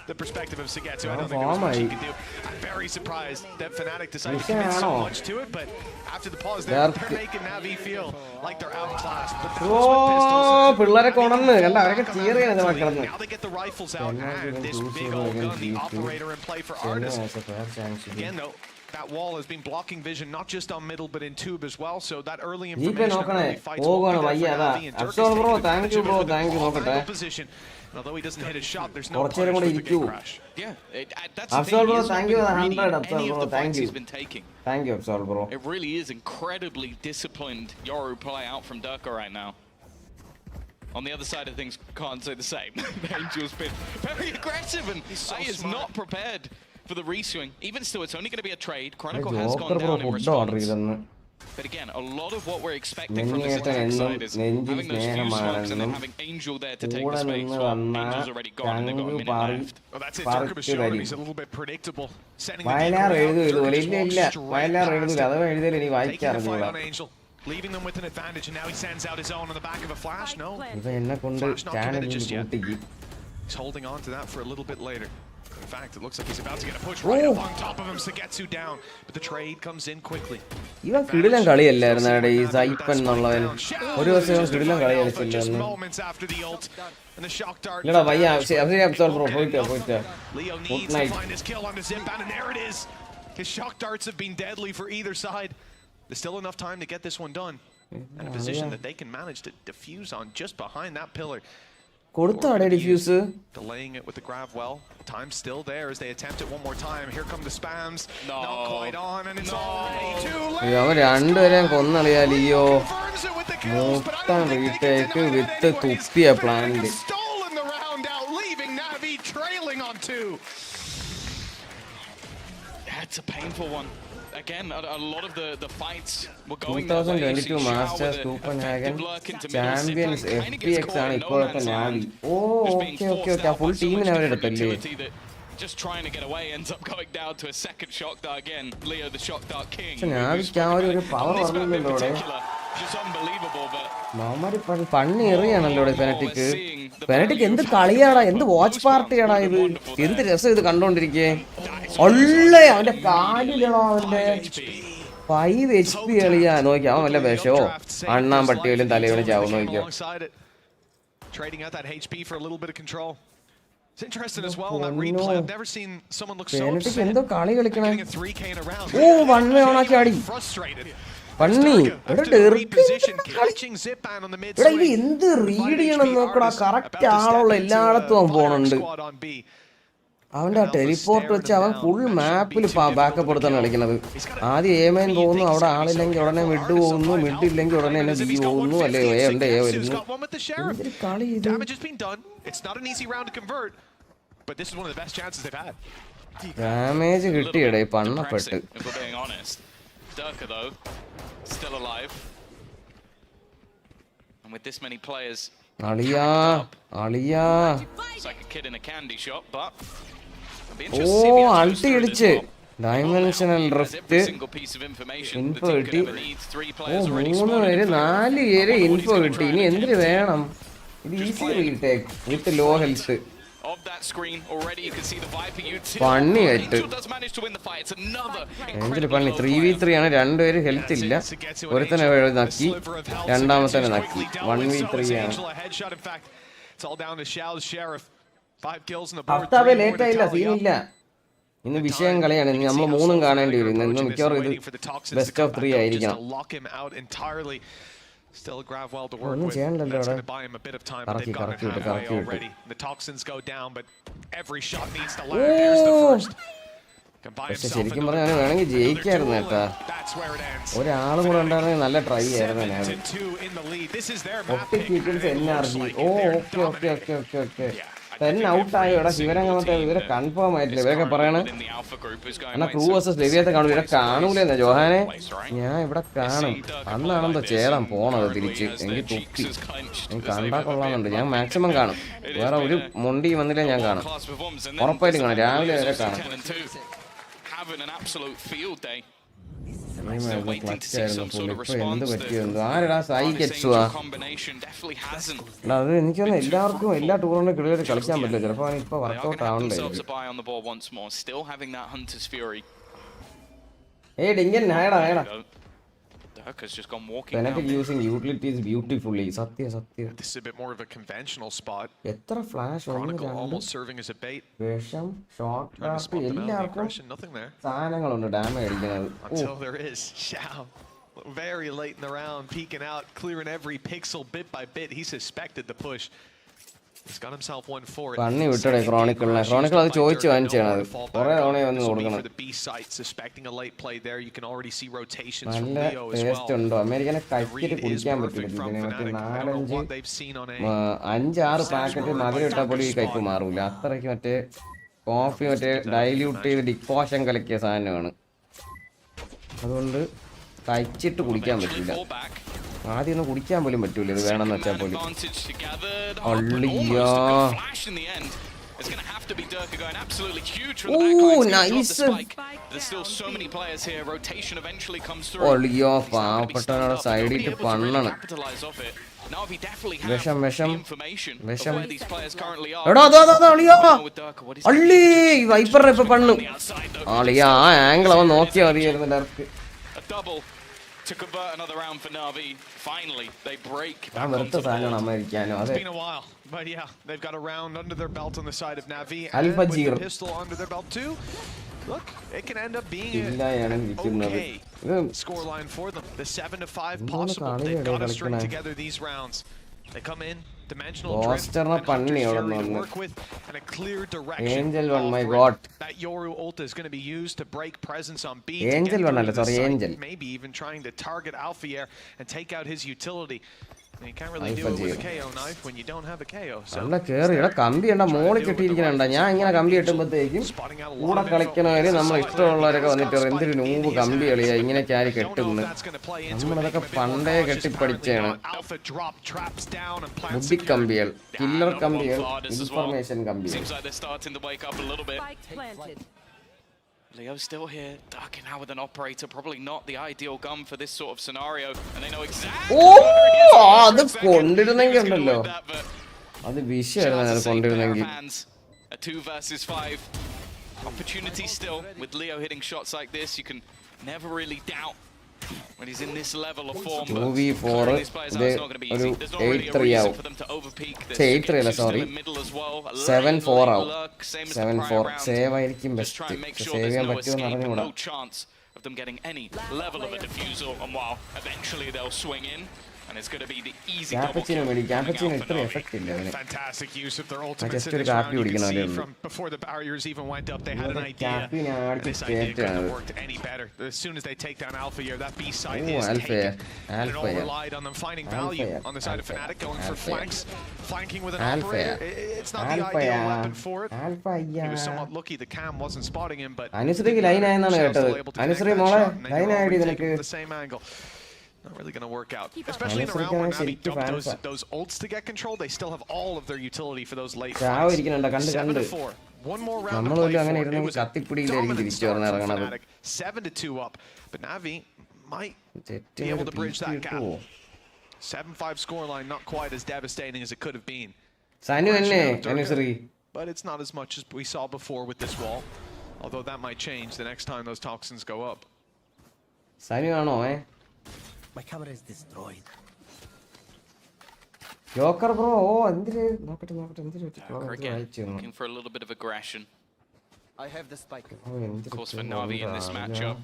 Speaker 10: the perspective of Sugetsu, I don't think there was much he could do. I'm very surprised that Fnatic decided to commit so much to it, but after the pause, they're making Navi feel like they're outclassed. But now they get the rifles out, and this big old gun, the operator in play for AORUS. Again, though, that wall has been blocking vision, not just on middle, but in tube as well. So that early information early fights will be there for Navi, and Durka's taking a position. Although he doesn't hit his shot, there's no punish with the gate crash.
Speaker 11: Yeah, that's the thing. He isn't reading any of the fights he's been taking.
Speaker 1: Thank you, Absol, bro.
Speaker 11: It really is incredibly disciplined Yoru play out from Durka right now. On the other side of things, can't say the same. Angel's been very aggressive, and he is not prepared for the reswing. Even still, it's only going to be a trade. Crinacle has gone down in response. But again, a lot of what we're expecting from this attack side is having those few smokes and then having Angel there to take the space. Well, Angel's already gone and they've got a minute left.
Speaker 10: Well, that's it. Joker was showing he's a little bit predictable. Setting the fight on Angel, leaving them with an advantage, and now he sends out his own on the back of a flash. No, flash not committed just yet. He's holding on to that for a little bit later. In fact, it looks like he's about to get a push right up on top of him. Nzxt down, but the trade comes in quickly.
Speaker 1: Even Kidilan കളിയല്ലായിരുന്നു ഈ സൈപ്പൻ എന്നുള്ളവൻ ഒരു ദിവസം കിടിലൻ കളി കളിച്ചില്ലായിരുന്നു.
Speaker 10: Moments after the ult and the shock dart.
Speaker 1: ഇല്ലടാ ഭയ്യ അവരെ absorb bro പോയിട്ട്.
Speaker 10: Leo needs to find his kill on the zip and there it is. His shock darts have been deadly for either side. There's still enough time to get this one done. And a position that they can manage to defuse on just behind that pillar.
Speaker 1: കൊടുത്താടെ defuse.
Speaker 10: Delaying it with the grab well. Time still there as they attempt it one more time. Here come the spams. Not quite on and it's already too late.
Speaker 1: അവൻ രണ്ടുപേരെയും കൊന്നളിയാ Leo. മൂട്ടൻ retake with തുപ്പിയ plant.
Speaker 10: Stolen the round out, leaving Navi trailing on 2.
Speaker 11: That's a painful one. Again, a lot of the fights were going
Speaker 1: 2022 Masters Copenhagen Champions FPX ആണ് ഇപ്പോഴത്തെ നാവി. Okay full ടീമിനെ അവരെടുത്തല്ലേ.
Speaker 11: Just trying to get away, ends up going down to a second shock dart again. Leo the shock dart king.
Speaker 1: നാവിക്ക് ആ ഒരു power വന്നില്ലല്ലോ ഇവിടെ.
Speaker 11: Just unbelievable, but
Speaker 1: മാമാരി പണി എറിയാണല്ലോ ഇവിടെ phonetic. Phonetic എന്ത് കളിയാടാ, എന്ത് വാച്ച് പാർട്ടിയാടാ ഇത്, എന്ത് രസം ഇത് കണ്ടോണ്ടിരിക്കേ. ഒള്ളേ അവന്റെ കാലിലാണോ അവന്റെ 5 HP കളിയാ. നോക്കിയാ അവൻ വല്ല വിഷമോ അണ്ണാൻ പട്ടിയിലും തലയോടെ ചാവും. നോക്കിയോ
Speaker 10: trading out that HP for a little bit of control. It's interesting as well, that replay. I've never seen someone look so upset.
Speaker 1: എന്തോ കളി കളിക്കണേ.
Speaker 10: Getting a 3K in a round.
Speaker 1: Oh one way ഓണാക്കി ആടി പണ്ണി. ഇവിടെ എന്ത് read ചെയ്യണം നോക്കടാ. Correct ആളുള്ള എല്ലായിടത്തും അവൻ പോണുണ്ട്. അവന്റെ ആ ടെലിപ്പോർട്ട് വെച്ച് അവൻ ഫുൾ മാപ്പിൽ ബാക്കപ്പ് എടുത്താണ് കളിക്കുന്നത്. ആദ്യം ഏമേൻ പോകുന്നു, അവിടെ ആളില്ലെങ്കിൽ ഉടനെ മിഡ് പോകുന്നു, മിഡ് ഇല്ലെങ്കിൽ ഉടനെ തന്നെ ബി പോകുന്നു, അല്ലേ എ ഉണ്ട് എ വരുന്നു. എന്തൊരു കളി ഇത്. ഡാമേജ് കിട്ടിയടേ പണ്ണപ്പെട്ട്. അളിയാ അളിയാ ഓ അൾട്ടി അടിച്ച് ഡൈമെൻഷണൽ ഡ്രിഫ്റ്റ് ഇൻഫോ കിട്ടി. ഓ 3 പേര് 4 പേര് ഇൻഫോ കിട്ടി. ഇനി എന്തിനു വേണം? ഇത് ഈസി റീടേക്ക് വിത്ത് ലോ ഹെൽത്ത്. പണി ആയിട്ട് എന്തിന് പണി. 3v3 ആണ്, 2 പേര് ഹെൽത്ത് ഇല്ല. ഒരുത്തനെ നക്കി, രണ്ടാമത്തെ നക്കി. 1v3 ആണ്. അഫ്താബെ ലേറ്റ് ആയില്ല, സീനില്ല. ഇന്ന് വിഷയം കളിയാണ്. ഇനി നമ്മൾ 3 കാണേണ്ടി വരും. ഇന്ന് മിക്കവാറും ഇത് ബെസ്റ്റ് ഓഫ് 3 ആയിരിക്കണം.
Speaker 10: Still grab well to work with. That's going to buy him a bit of time. They've got it halfway already. The toxins go down, but every shot needs to land. Here's the first. Can buy himself.
Speaker 1: ശരിക്കും പറഞ്ഞാൽ വേണമെങ്കിൽ ജയിക്കായിരുന്നു കേട്ടാ. ഒരാളും കൂടെ ഉണ്ടായിരുന്നെങ്കിൽ നല്ല try ആയിരുന്നു. NRZ. ഓ okay 10 ഔട്ടായി. ഇവിടെ ശിവരംഗമത്തെ ഇവരെ കൺഫേം ആയിട്ടില്ല. ഇവരൊക്കെ പറയണ എന്നാ ക്രൂ വേഴ്സസ് ലെവിയത്തെ കാണും. ഇവരെ കാണൂലെന്നാ ജോഹാനെ. ഞാൻ ഇവിടെ കാണും. അന്നാണെന്തോ ചേരാൻ പോണത് തിരിച്ച്. എനിക്ക് തുപ്പി. എനിക്ക് കണ്ടാ കൊള്ളാന്നുണ്ട്. ഞാൻ മാക്സിമം കാണും. വേറെ ഒരു മുണ്ടി വന്നില്ലേ ഞാൻ കാണും. ഉറപ്പായിട്ടും കാണും. രാവിലെ വരെ കാണും. എന്ത് പറ്റിയെന്തോ. ആരെടാ സൈകെറ്റ്സുവാ. അത് എനിക്കൊന്നും എല്ലാവർക്കും എല്ലാ ടൂറിനും കിളിയായിട്ട് കളിക്കാൻ പറ്റില്ല. ചിലപ്പോൾ ഇപ്പൊ വർക്കൗട്ട് ആവണ്ടേ. ഏയ് Dinkan ഹേടാ Fnatic using utilities beautifully. സത്യം.
Speaker 10: This is a bit more of a conventional spot.
Speaker 1: എത്ര flash.
Speaker 10: Crinacle almost serving as a bait.
Speaker 1: വേഷം ഷോട്ട് ട്രാപ്പ് എല്ലാവർക്കും സാധനങ്ങളുണ്ട് ഡാമേജ് അടിക്കുന്നത്.
Speaker 10: Until there is Xiao very late in the round, peeking out, clearing every pixel bit by bit. He suspected the push. He's got himself 1-4.
Speaker 1: പണി വിട്ടടേ ക്രോണിക്കിളിനെ. Chronicle അത് ചോദിച്ചു വാങ്ങിച്ചാണ്. അത് കുറെ തവണ വന്ന് കൊടുക്കണം. നല്ല ടേസ്റ്റ് ഉണ്ടോ? അമേരിക്കനെ കഴിച്ചിട്ട് കുടിക്കാൻ പറ്റില്ല. ഇതിനെ മറ്റേ 4-5 പാക്കറ്റ് മധുരം ഇട്ടാൽ പോലും ഈ കയ്പ് മാറൂല. അത്രയ്ക്ക് മറ്റേ കോഫി മറ്റേ ഡൈല്യൂട്ട് ചെയ്ത് ഡിക്കോഷൻ കലക്കിയ സാധനമാണ്. അതുകൊണ്ട് കഴിച്ചിട്ട് കുടിക്കാൻ പറ്റില്ല. ആദ്യം ഒന്നും കുടിക്കാൻ പോലും പറ്റൂല ഇത് വേണമെന്ന് വെച്ചാൽ പോലും. അള്ളിയാ. Oh, nice.
Speaker 11: There's still so many players here. Rotation eventually comes through.
Speaker 1: അള്ളിയാ പാവപ്പെട്ടവരുടെ സൈഡിട്ട് പണ്ണാണ്.
Speaker 11: NAVI definitely have the information of where these players currently are.
Speaker 1: എടാ അതാ അളിയാ. അള്ളി വൈപ്പർ ഇപ്പോ പണ്ണു. അളിയാ ആ ആംഗിൾ അവൻ നോക്കിയാ മതിയായിരുന്നു direct.
Speaker 11: A double to convert another round for NAVI. Finally, they break.
Speaker 1: വെറുതെ സാധനമാണ് അമേരിക്കാനോ.
Speaker 10: It's
Speaker 1: അതെ.
Speaker 10: been a while, but yeah, they've got a round under their belt on the side of NAVI, and
Speaker 1: Alpha
Speaker 10: with
Speaker 1: Giro.
Speaker 10: the pistol under their belt too. Look, it can end up being
Speaker 1: ഇല്ലായാണ് ഇരിക്കുന്നത്.
Speaker 10: okay scoreline for them. The 7-5 possible. They've got to string together these rounds. They come in, dimensional drift, and
Speaker 1: പണ്ണി അവിടെ
Speaker 10: to
Speaker 1: നിന്ന്.
Speaker 10: work with, and a clear direction.
Speaker 1: Angel one, my god.
Speaker 10: That Yoru ult is going to be used to break presence on B.
Speaker 1: Angel one അല്ല, sorry, Angel.
Speaker 10: Maybe even trying to target Alpha here and take out his utility. You can't really do it with a KO knife when you don't have a KO.
Speaker 1: അല്ല കേറിയുടെ കമ്പി കണ്ട മോളിൽ കെട്ടിയിരിക്കണണ്ട. ഞാൻ ഇങ്ങനെ കമ്പി കെട്ടുമ്പോഴത്തേക്കും കൂടെ കളിക്കണവര് നമ്മൾ ഇഷ്ടമുള്ളവരൊക്കെ വന്നിട്ട് എന്തൊരു നൂമ്പ് കമ്പി കളിയാ ഇങ്ങനെ ചാരി കെട്ടുന്നു. നമ്മളതൊക്കെ പണ്ടേ കെട്ടിപ്പടിച്ചാണ്. ബുദ്ധി കമ്പികൾ, കില്ലർ കമ്പികൾ, ഇൻഫർമേഷൻ കമ്പികൾ.
Speaker 11: Leo still here, ducking out with an operator, probably not the ideal gun for this sort of scenario, and they know exactly.
Speaker 1: അത് കൊണ്ടിരുന്നെങ്കിൽ ഉണ്ടല്ലോ, അത് വിഷയമായിരുന്നു അത് കൊണ്ടിരുന്നെങ്കിൽ.
Speaker 11: A 2 versus 5 opportunity still with Leo hitting shots like this. You can never really doubt when he's in this level of form.
Speaker 1: 2v4 ഒരു 8-3 ആവും. 8-3 അല്ല sorry 7-4 ആവും. 7-4 save ആയിരിക്കും ബെസ്റ്റ്. സേവ് ചെയ്യാൻ പറ്റുമെന്ന് അറിഞ്ഞുകൂടാ.
Speaker 11: Of them getting any level of a diffusal, and while eventually they'll swing in, and it's going to be the easy double kill.
Speaker 10: Fantastic use of their ultimates in this round. You can see from before the barriers even went up, they had an idea. And this idea couldn't have worked any better. As soon as they take down Alpha here, that B side is taken. And it all relied on them finding value on the side of Fnatic, going for flanks, flanking with an operator. It's not the ideal weapon for it. He was somewhat lucky the cam wasn't spotting him, but
Speaker 1: അനുശ്രീക്ക് line ആയെന്നാണ് കേട്ടത്. അനുശ്രീ മോളെ line ആയി നിനക്ക്.
Speaker 10: the same angle. Not really going to work out, especially in a round where NAVI dumped those ults to get control. They still have all of their utility for those late fights. 7-4. One more round to play for. It was a dominant start for Fnatic. 7-2 up, but NAVI might be able to bridge that gap. 7-5 scoreline, not quite as devastating as it could have been. But it's not as much as we saw before with this wall. Although that might change the next time those toxins go up.
Speaker 12: My camera is destroyed.
Speaker 1: Joker bro,
Speaker 11: looking for a little bit of aggression.
Speaker 12: I have the spike.
Speaker 11: Of course for NAVI in this matchup.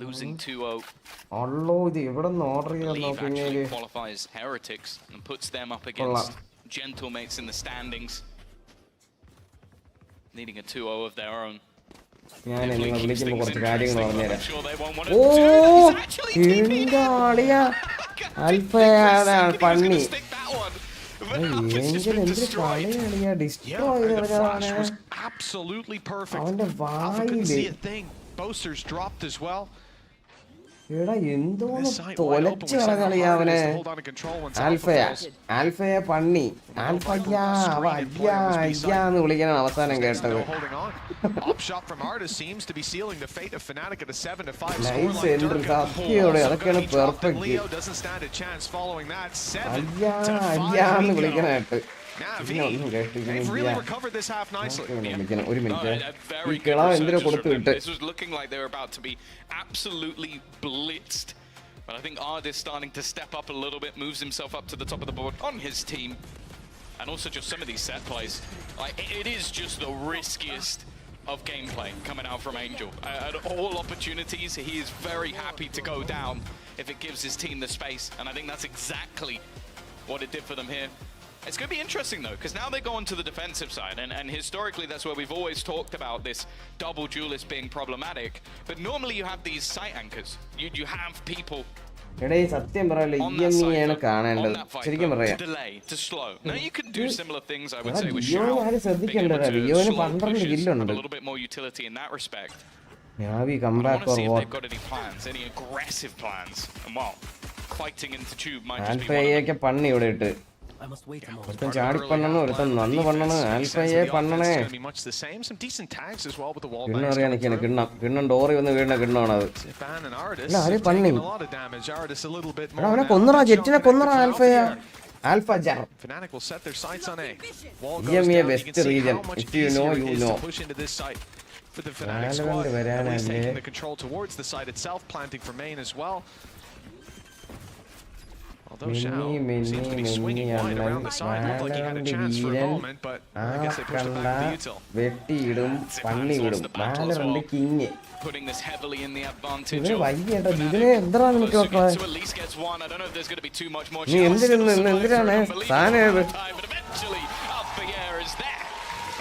Speaker 11: Losing 2-0. Leave actually qualifies Heretics and puts them up against Gentlemates in the standings. Needing a 2-0 of their own.
Speaker 1: ഞാൻ നിങ്ങൾ വിളിക്കുമ്പോൾ കുറച്ച് കാര്യങ്ങൾ പറഞ്ഞുതരാം. അൽഫയാണ് പന്നി. Angel എന്തൊരു കളിയാണ് destroy അവന്റെ വായില്. എടാ എന്തോന്ന് തൊലച്ച് കളഞ്ഞ അവനെ. ആൽഫയെ പണ്ണി. ആൽഫയ്യാ അവ അയ്യാ അയ്യാന്ന് വിളിക്കാനാണ് അവസാനം കേട്ടത്. നൈസ് എൻട്രി സത്യോടെ അതൊക്കെയാണ് പെർഫെക്റ്റ്. അയ്യാ അയ്യാന്ന് വിളിക്കാനായിട്ട്
Speaker 10: They've really recovered this half nicely.
Speaker 1: ഒരു മിനിറ്റ് ഈ കിള എന്തിനോ കൊടുത്തു വിട്ട്.
Speaker 11: This was looking like they were about to be absolutely blitzed. But I think Ardis starting to step up a little bit, moves himself up to the top of the board on his team. And also just some of these set plays. Like, it is just the riskiest of gameplay coming out from Angel. At all opportunities, he is very happy to go down if it gives his team the space. And I think that's exactly what it did for them here. It's going to be interesting though, because now they go onto the defensive side, and historically that's where we've always talked about this double duelist being problematic. But normally you have these site anchors. You have people
Speaker 1: സത്യം പറയല്ലേ EMEA കാണേണ്ടത് ശരിക്കും പറയാം.
Speaker 11: Now you can do similar things, I would say, with
Speaker 1: ശ്രദ്ധിക്കേണ്ടത്. ലിയോന് 12 കില്ലുണ്ട്.
Speaker 11: a little bit more utility in that respect.
Speaker 1: NAVI come
Speaker 11: I
Speaker 1: back
Speaker 11: want to
Speaker 1: or
Speaker 11: see if
Speaker 1: what?
Speaker 11: they've got any plans, any aggressive plans. And well, fighting into tube might just be
Speaker 1: Alpha
Speaker 11: one of
Speaker 1: A ke panni ഇവിടെ ഇട്ട്.
Speaker 12: I must wait a moment.
Speaker 1: ഒരുത്തൻ ചാടി പണ്ണണം, ഒരുത്തൻ നന്ന് പണ്ണണം, Alpha A പണ്ണണേ. കിണ്ണം അറിയാൻ നിൽക്കണേ, കിണ്ണം ഡോറി വന്ന് വീണ കിണ്ണമാണത്. അല്ല ആര് പണ്ണി? എടാ അവനെ കൊന്നറാ, ജെറ്റിനെ കൊന്നറാ ആൽഫയെ. Alpha Jar.
Speaker 10: Fnatic will set their sights on A.
Speaker 1: EMEA best region. If you know, you know.
Speaker 10: For the Fnatic squad, at least taking the control towards the site itself, planting for main as well. Although Shao seems to be swinging wide around the side, looked like he had a chance for a moment, but I guess they pushed it back to the util.
Speaker 1: വെട്ടിയിടും, പണ്ണിയിടും. മാലറുണ്ട് king.
Speaker 11: Putting this heavily in the advantage.
Speaker 1: ഇതിനെ വൈകിയേട്ടാ, ഇതിനെ എന്താണ് നമുക്ക് നോക്കാം?
Speaker 11: So at least gets one. I don't know if there's going to be too much more.
Speaker 1: നീ എന്തിനാണ് സാധനം ഏത്?
Speaker 11: But eventually, Alphayer is there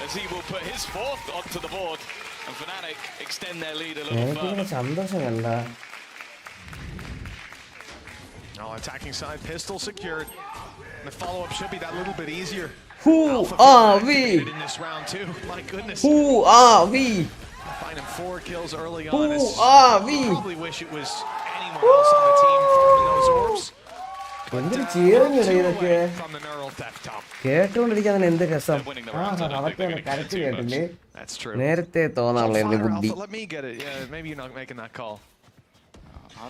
Speaker 11: as he will put his fourth onto the board, and Fnatic extend their lead a little further.
Speaker 1: സന്തോഷം കണ്ട.
Speaker 10: Oh, attacking side pistol secured. And the follow-up should be that little bit easier.
Speaker 1: Who are we?
Speaker 10: In this round too. My goodness.
Speaker 1: Who are we?
Speaker 10: Finding 4 kills early
Speaker 1: Who
Speaker 10: on.
Speaker 1: are we?
Speaker 10: Probably wish it was anyone else on the team farming those orbs.
Speaker 1: എന്തൊരു ചീറിഞ്ഞിട ഇതൊക്കെ
Speaker 10: From the neural theft top.
Speaker 1: കേട്ടോണ്ടിരിക്കാൻ എന്ത് രസം. അതൊക്കെ കരച്ചു കേട്ടില്ലേ? നേരത്തെ തോന്നാനുള്ള ബുദ്ധി.
Speaker 10: Let me get it. Yeah, maybe you're not making that call.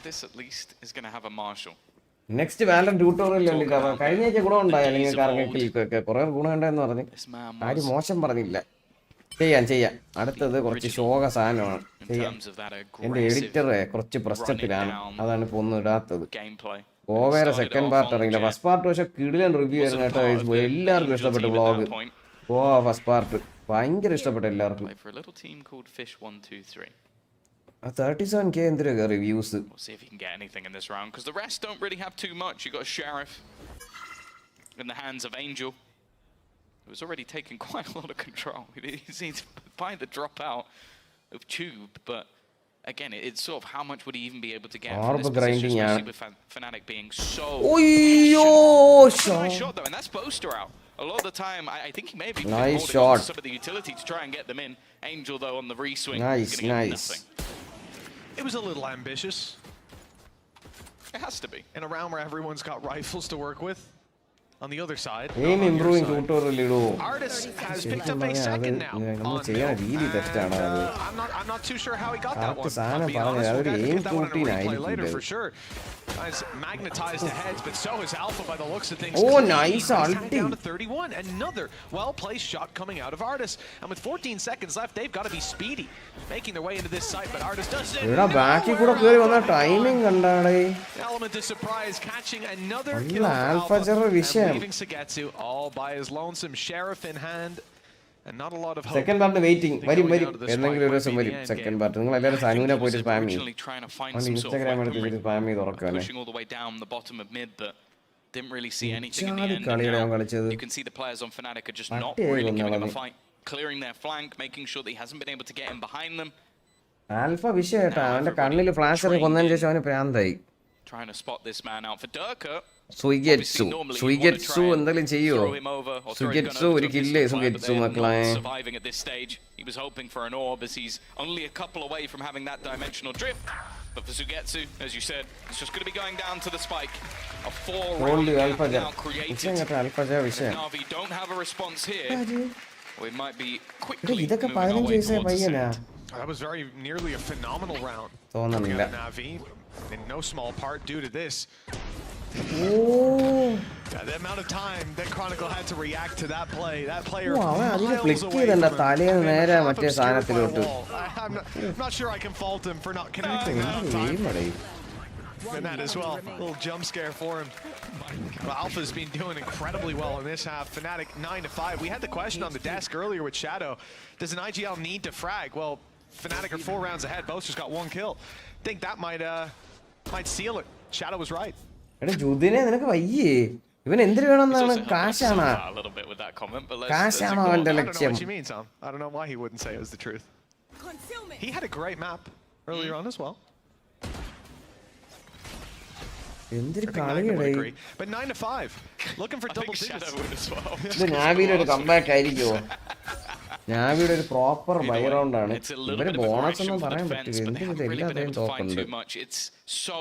Speaker 11: This at least is going to have a marshal.
Speaker 1: Next വാലൻ tutorial ഉണ്ട്. കഴിഞ്ഞ ആഴ്ച ഗുണം ഉണ്ടായി, അല്ലെങ്കിൽ കാർഗിൽക്കൊക്കെ കുറെ ഗുണം ഉണ്ടെന്ന് പറഞ്ഞു. ആരും മോശം പറഞ്ഞില്ല. ചെയ്യാം. അടുത്തത് കുറച്ച് ശോക സാധനമാണ്. ചെയ്യാം. എന്റെ എഡിറ്ററെ കുറച്ച് പ്രശ്നത്തിലാണ്, അതാണ് ഇപ്പൊ ഒന്നും ഇടാത്തത്. ഗോവയുടെ സെക്കൻഡ് പാർട്ട് ഇറങ്ങില്ല. ഫസ്റ്റ് പാർട്ട് പക്ഷെ കിടിലൻ റിവ്യൂ ആയിരുന്നു കേട്ടോ. എല്ലാവർക്കും ഇഷ്ടപ്പെട്ടു വ്ളോഗ്. ഗോവ ഫസ്റ്റ് പാർട്ട് ഭയങ്കര ഇഷ്ടപ്പെട്ടു എല്ലാവർക്കും. 37K എന്തിനാ reviews?
Speaker 11: We'll see if he can get anything in this round, because the rest don't really have too much. You got Sheriff in the hands of Angel, who's already taken quite a lot of control. He's by the dropout of Tube, but again, it's sort of how much would he even be able to get from this position, especially with Fnatic being so. Nice shot though, and that's Poster out. A lot of the time, I think he may be
Speaker 1: nice
Speaker 11: holding
Speaker 1: shot.
Speaker 11: on to some of the utility to try and get them in. Angel though on the re-swing,
Speaker 1: nice.
Speaker 11: Nothing.
Speaker 10: It was a little ambitious.
Speaker 11: It has to be.
Speaker 10: In a round where everyone's got rifles to work with. On the other side,
Speaker 1: aim improving tutorial idu.
Speaker 10: AORUS has picked up a second now. I'm not too sure how he got that one. I'll be honest, we'll get that one in a replay later for sure. Guys magnetized the heads, but so is Alpha by the looks of things.
Speaker 1: Oh, nice ulti.
Speaker 10: Down to 31. Another well-placed shot coming out of AORUS. And with 14 seconds left, they've got to be speedy, making their way into this site. But AORUS does it.
Speaker 1: Timing
Speaker 10: Element of surprise, catching another
Speaker 1: kill
Speaker 10: for
Speaker 1: Alpha.
Speaker 10: Leaving Nzxt all by his lonesome, Sheriff in hand, and not a lot of hope.
Speaker 1: Second part waiting. Very. എന്തെങ്കിലും ഒരു ദിവസം വരും second part. നിങ്ങൾ എല്ലാവരും സനുവിനെ പോയിട്ട് spam ചെയ്യും. Instagram എടുത്ത് spam ചെയ്ത് തുറക്കാനെ.
Speaker 11: Pushing all the way down the bottom of mid, but didn't really see anything in the end. You can see the players on Fnatic are just not really giving him a fight, clearing their flank, making sure that he hasn't been able to get in behind them.
Speaker 1: Alfa വിഷയട്ടാ, അവന്റെ കണ്ണിൽ flash കൊന്നതിന് ശേഷം അവന് പ്രാന്തായി.
Speaker 11: Trying to spot this man out for Durka.
Speaker 1: സുയിഗെറ്റ്സു എന്തെങ്കിലും ചെയ്യോ? സുയിഗെറ്റ്സു ഒരു കില്ലേ. സുയിഗെറ്റ്സു മക്കളെ.
Speaker 11: Surviving at this stage, he was hoping for an orb as he's only a couple away from having that dimensional drift. But for Sugetsu, as you said, it's just going to be going down to the spike. A 4-round gap now created. NAVI don't have a response here. We might be quickly moving our way towards the set.
Speaker 10: That was very nearly a phenomenal round. NAVI, in no small part due to this. The amount of time that Crinacle had to react to that play. That player miles away from I'm not sure I can fault him for not connecting that on time. And that as well. A little jump scare for him. Well, Alpha's been doing incredibly well in this half. Fnatic 9-5. We had the question on the desk earlier with Shadow. Does an IGL need to frag? Well, Fnatic are 4 rounds ahead. Boaster's got 1 kill. Think that might seal it. Shadow was right.
Speaker 1: നിനക്ക് വയ്യേ? ഇവൻ എന്തിനു വേണമെന്നാണ്? കാശാണോ? കാശാണോ അവന്റെ ലക്ഷ്യം?
Speaker 10: I don't know why he wouldn't say it was the truth. He had a great map earlier on as well.
Speaker 1: എന്തൊരു കളിയടേ.
Speaker 10: But 9-5. Looking for double digits.
Speaker 1: ഇത് നാവിയുടെ ഒരു കംബാക്ക് ആയിരിക്കുമോ? നാവിയുടെ ഒരു പ്രോപ്പർ ബൈ റൗണ്ട് ആണ്.
Speaker 11: It's a little
Speaker 1: ഇവര്
Speaker 11: bit of
Speaker 1: bonus
Speaker 11: aggression
Speaker 1: ഒന്നും
Speaker 11: for
Speaker 1: പറയാൻ
Speaker 11: defense,
Speaker 1: പറ്റില്ല.
Speaker 11: but they haven't really been
Speaker 1: എല്ലാത്തിനും
Speaker 11: able to find
Speaker 1: തോക്കുണ്ട്.
Speaker 11: too much. It's so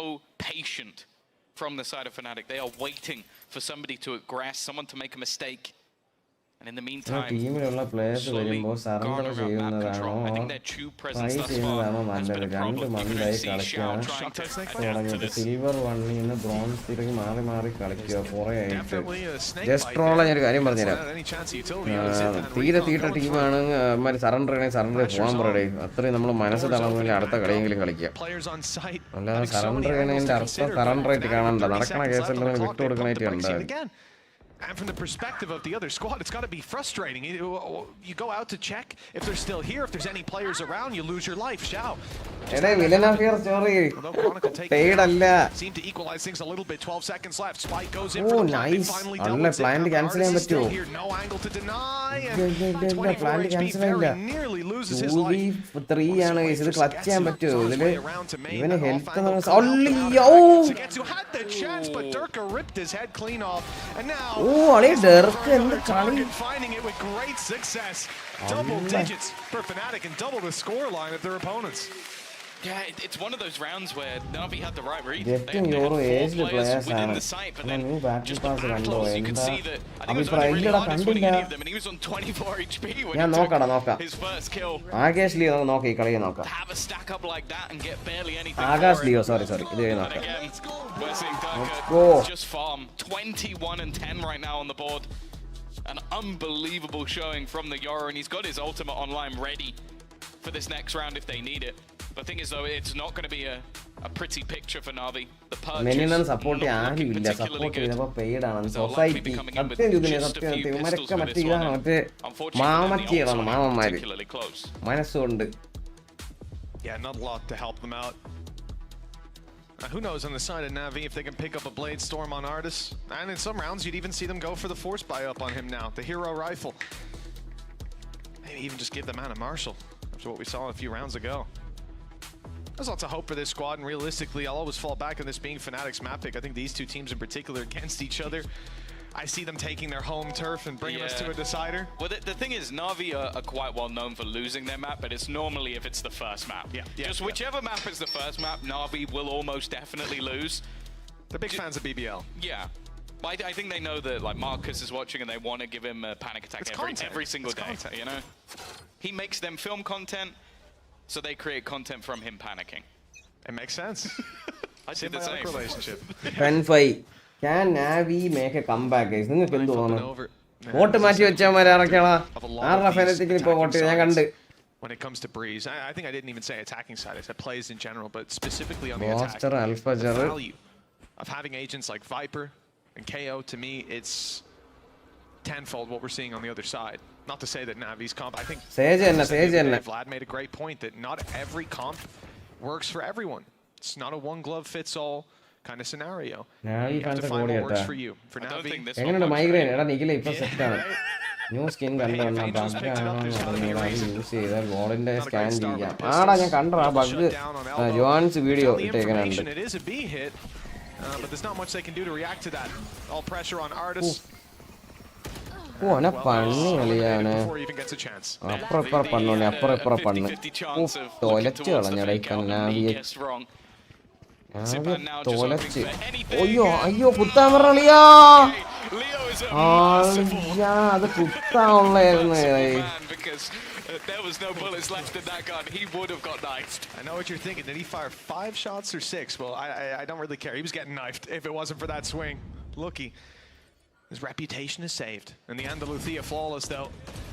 Speaker 11: patient from the side of Fnatic. They are waiting for somebody to aggress, someone to make a mistake. And in the meantime,
Speaker 1: ടീമിലുള്ള players വരുമ്പോൾ surrender ചെയ്യുന്നതാണോ try ചെയ്യുന്നതാണോ നല്ലത്? 2 മന്തായി കളിക്കാൻ തുടങ്ങിയിട്ട് silver 1ൽ നിന്ന് bronze തിരികെ മാറി മാറി കളിക്കുക കുറെ ആയിട്ട്. ജസ്ട്രോള ഞാനൊരു കാര്യം പറഞ്ഞുതരാം. തീരെ തീട്ട ടീമാണ് സറണ്ടർ ആണെങ്കിൽ സറണ്ടർ പോകാൻ പറയടേ. അത്രയും നമ്മൾ മനസ്സ് തളർന്നില്ല അടുത്ത കളിയെങ്കിലും കളിക്കുക. അല്ലാതെ സറണ്ടർ ചെയ്യണതിന്റെ അർത്ഥം സറണ്ടർ ആയിട്ട് കാണണ്ട. നടക്കണ കേസെല്ലാം വിട്ടുകൊടുക്കണായിട്ട് കണ്ടാൽ.
Speaker 10: And from the perspective of the other squad, it's got to be frustrating. You go out to check if they're still here, if there's any players around, you lose your life. Shao.
Speaker 1: Eday, villain of your story. Paid alla.
Speaker 10: Seem to equalize things a little bit. 12 seconds left. Spike goes in.
Speaker 1: Oh, nice. Unle plan cancel ചെയ്യാൻ പറ്റുമോ?
Speaker 10: No angle to deny.
Speaker 1: Plan cancel ചെയ്യില്ല. Zowie 3 ആണ് ഇത് clutch ചെയ്യാൻ പറ്റുമോ? ഇതില് ഇവന് health അയ്യോ.
Speaker 10: Had the chance, but Durka ripped his head clean off. And now finding it with great success. Double digits for Fnatic and double the score line of their opponents.
Speaker 11: Yeah, it's one of those rounds where Navi had the right read.
Speaker 1: Getting your age players
Speaker 11: within the site, but then just the battles, you could see that I think it was only really hard winning any of them, and he was on 24 HP when he took his first kill.
Speaker 1: Akash Leo നോക്കി കളി നോക്കാം.
Speaker 11: Have a stack up like that and get barely anything.
Speaker 1: Akash Leo, sorry. ഇത് നോക്കാം.
Speaker 11: We're seeing DyAc just farm 21 and 10 right now on the board. An unbelievable showing from the Yoro, and he's got his ultimate online ready for this next round if they need it. The thing is though, it's not going to be a pretty picture for Navi. The
Speaker 1: purchase support ആരുമില്ല. Support ചെയ്തപ്പോൾ paid ആണ്. Society സത്യം ഇവരൊക്കെ മറ്റേ ഇതാണ് മറ്റേ മാമത്തിയാണ് മാമന്മാര് മനസ്സുകൊണ്ട്.
Speaker 10: Yeah, not a lot to help them out. Who knows on the side of Navi if they can pick up a Blade Storm on AORUS. And in some rounds you'd even see them go for the force buy up on him now. The hero rifle. Maybe even just give the man a Marshall after what we saw a few rounds ago. There's lots of hope for this squad, and realistically I'll always fall back on this being Fnatic's map pick. I think these two teams in particular against each other, I see them taking their home turf and bringing us to a decider.
Speaker 11: Well, the thing is, Navi are quite well known for losing their map, but it's normally if it's the first map. Just whichever map is the first map, Navi will almost definitely lose.
Speaker 10: They're big fans of BBL.
Speaker 11: Yeah. I think they know that like Marcus is watching and they want to give him a panic attack every single day. You know, he makes them film content, so they create content from him panicking.
Speaker 10: It makes sense. I did the same relationship.
Speaker 1: Fan5. Can Navi make a comeback, guys? നിങ്ങൾക്ക് എന്ത് തോന്നുന്നു? Vote മാറ്റി വെച്ചാൽ മരാറൊക്കെയാണ്. ആരുടെ ഫാനത്തിക്ക് ഇപ്പോൾ vote ഞാൻ കണ്ട്.
Speaker 10: When it comes to Breeze, I think I didn't even say attacking side. I said plays in general, but specifically on the attack. The value of having agents like Viper and KO, to me, it's tenfold what we're seeing on the other side. Not to say that Navi's comp, I think Vlad made a great point that not every comp works for everyone. It's not a one glove fits all kind of scenario. You have to find what works for you. For Navi,
Speaker 1: എങ്ങനെയുണ്ട് migraine? എടാ നിഖില ഇപ്പൊ set ആണ്. New skin കണ്ടോണ്ടാ use ചെയ്താൽ ബോളിന്റെ scan ചെയ്യാം. ആടാ ഞാൻ കണ്ടോ ആ ബഗ് ജോൺസ് വീഡിയോ ഇട്ടേക്കുന്നുണ്ട്.
Speaker 10: it is a B hit, but there's not much they can do to react to that. All pressure on AORUS.
Speaker 1: ഓനെ പണി കളിയാണ്. അപ്പുറം പണ്ണോണി അപ്പുറം പണ്ണ് തോലച്ച് കളഞ്ഞടേ കന്നാവിയെ തോലച്ച്. അയ്യോ കുത്താൻ പറഞ്ഞിയാ. അത് കുത്താനുള്ളായിരുന്നു.
Speaker 11: There was no bullets left in that gun. He would have got knifed.
Speaker 10: I know what you're thinking. Did he fire 5 shots or 6? Well, I don't really care. He was getting knifed if it wasn't for that swing. Looky. His reputation is saved. And the Andalusia flawless, though.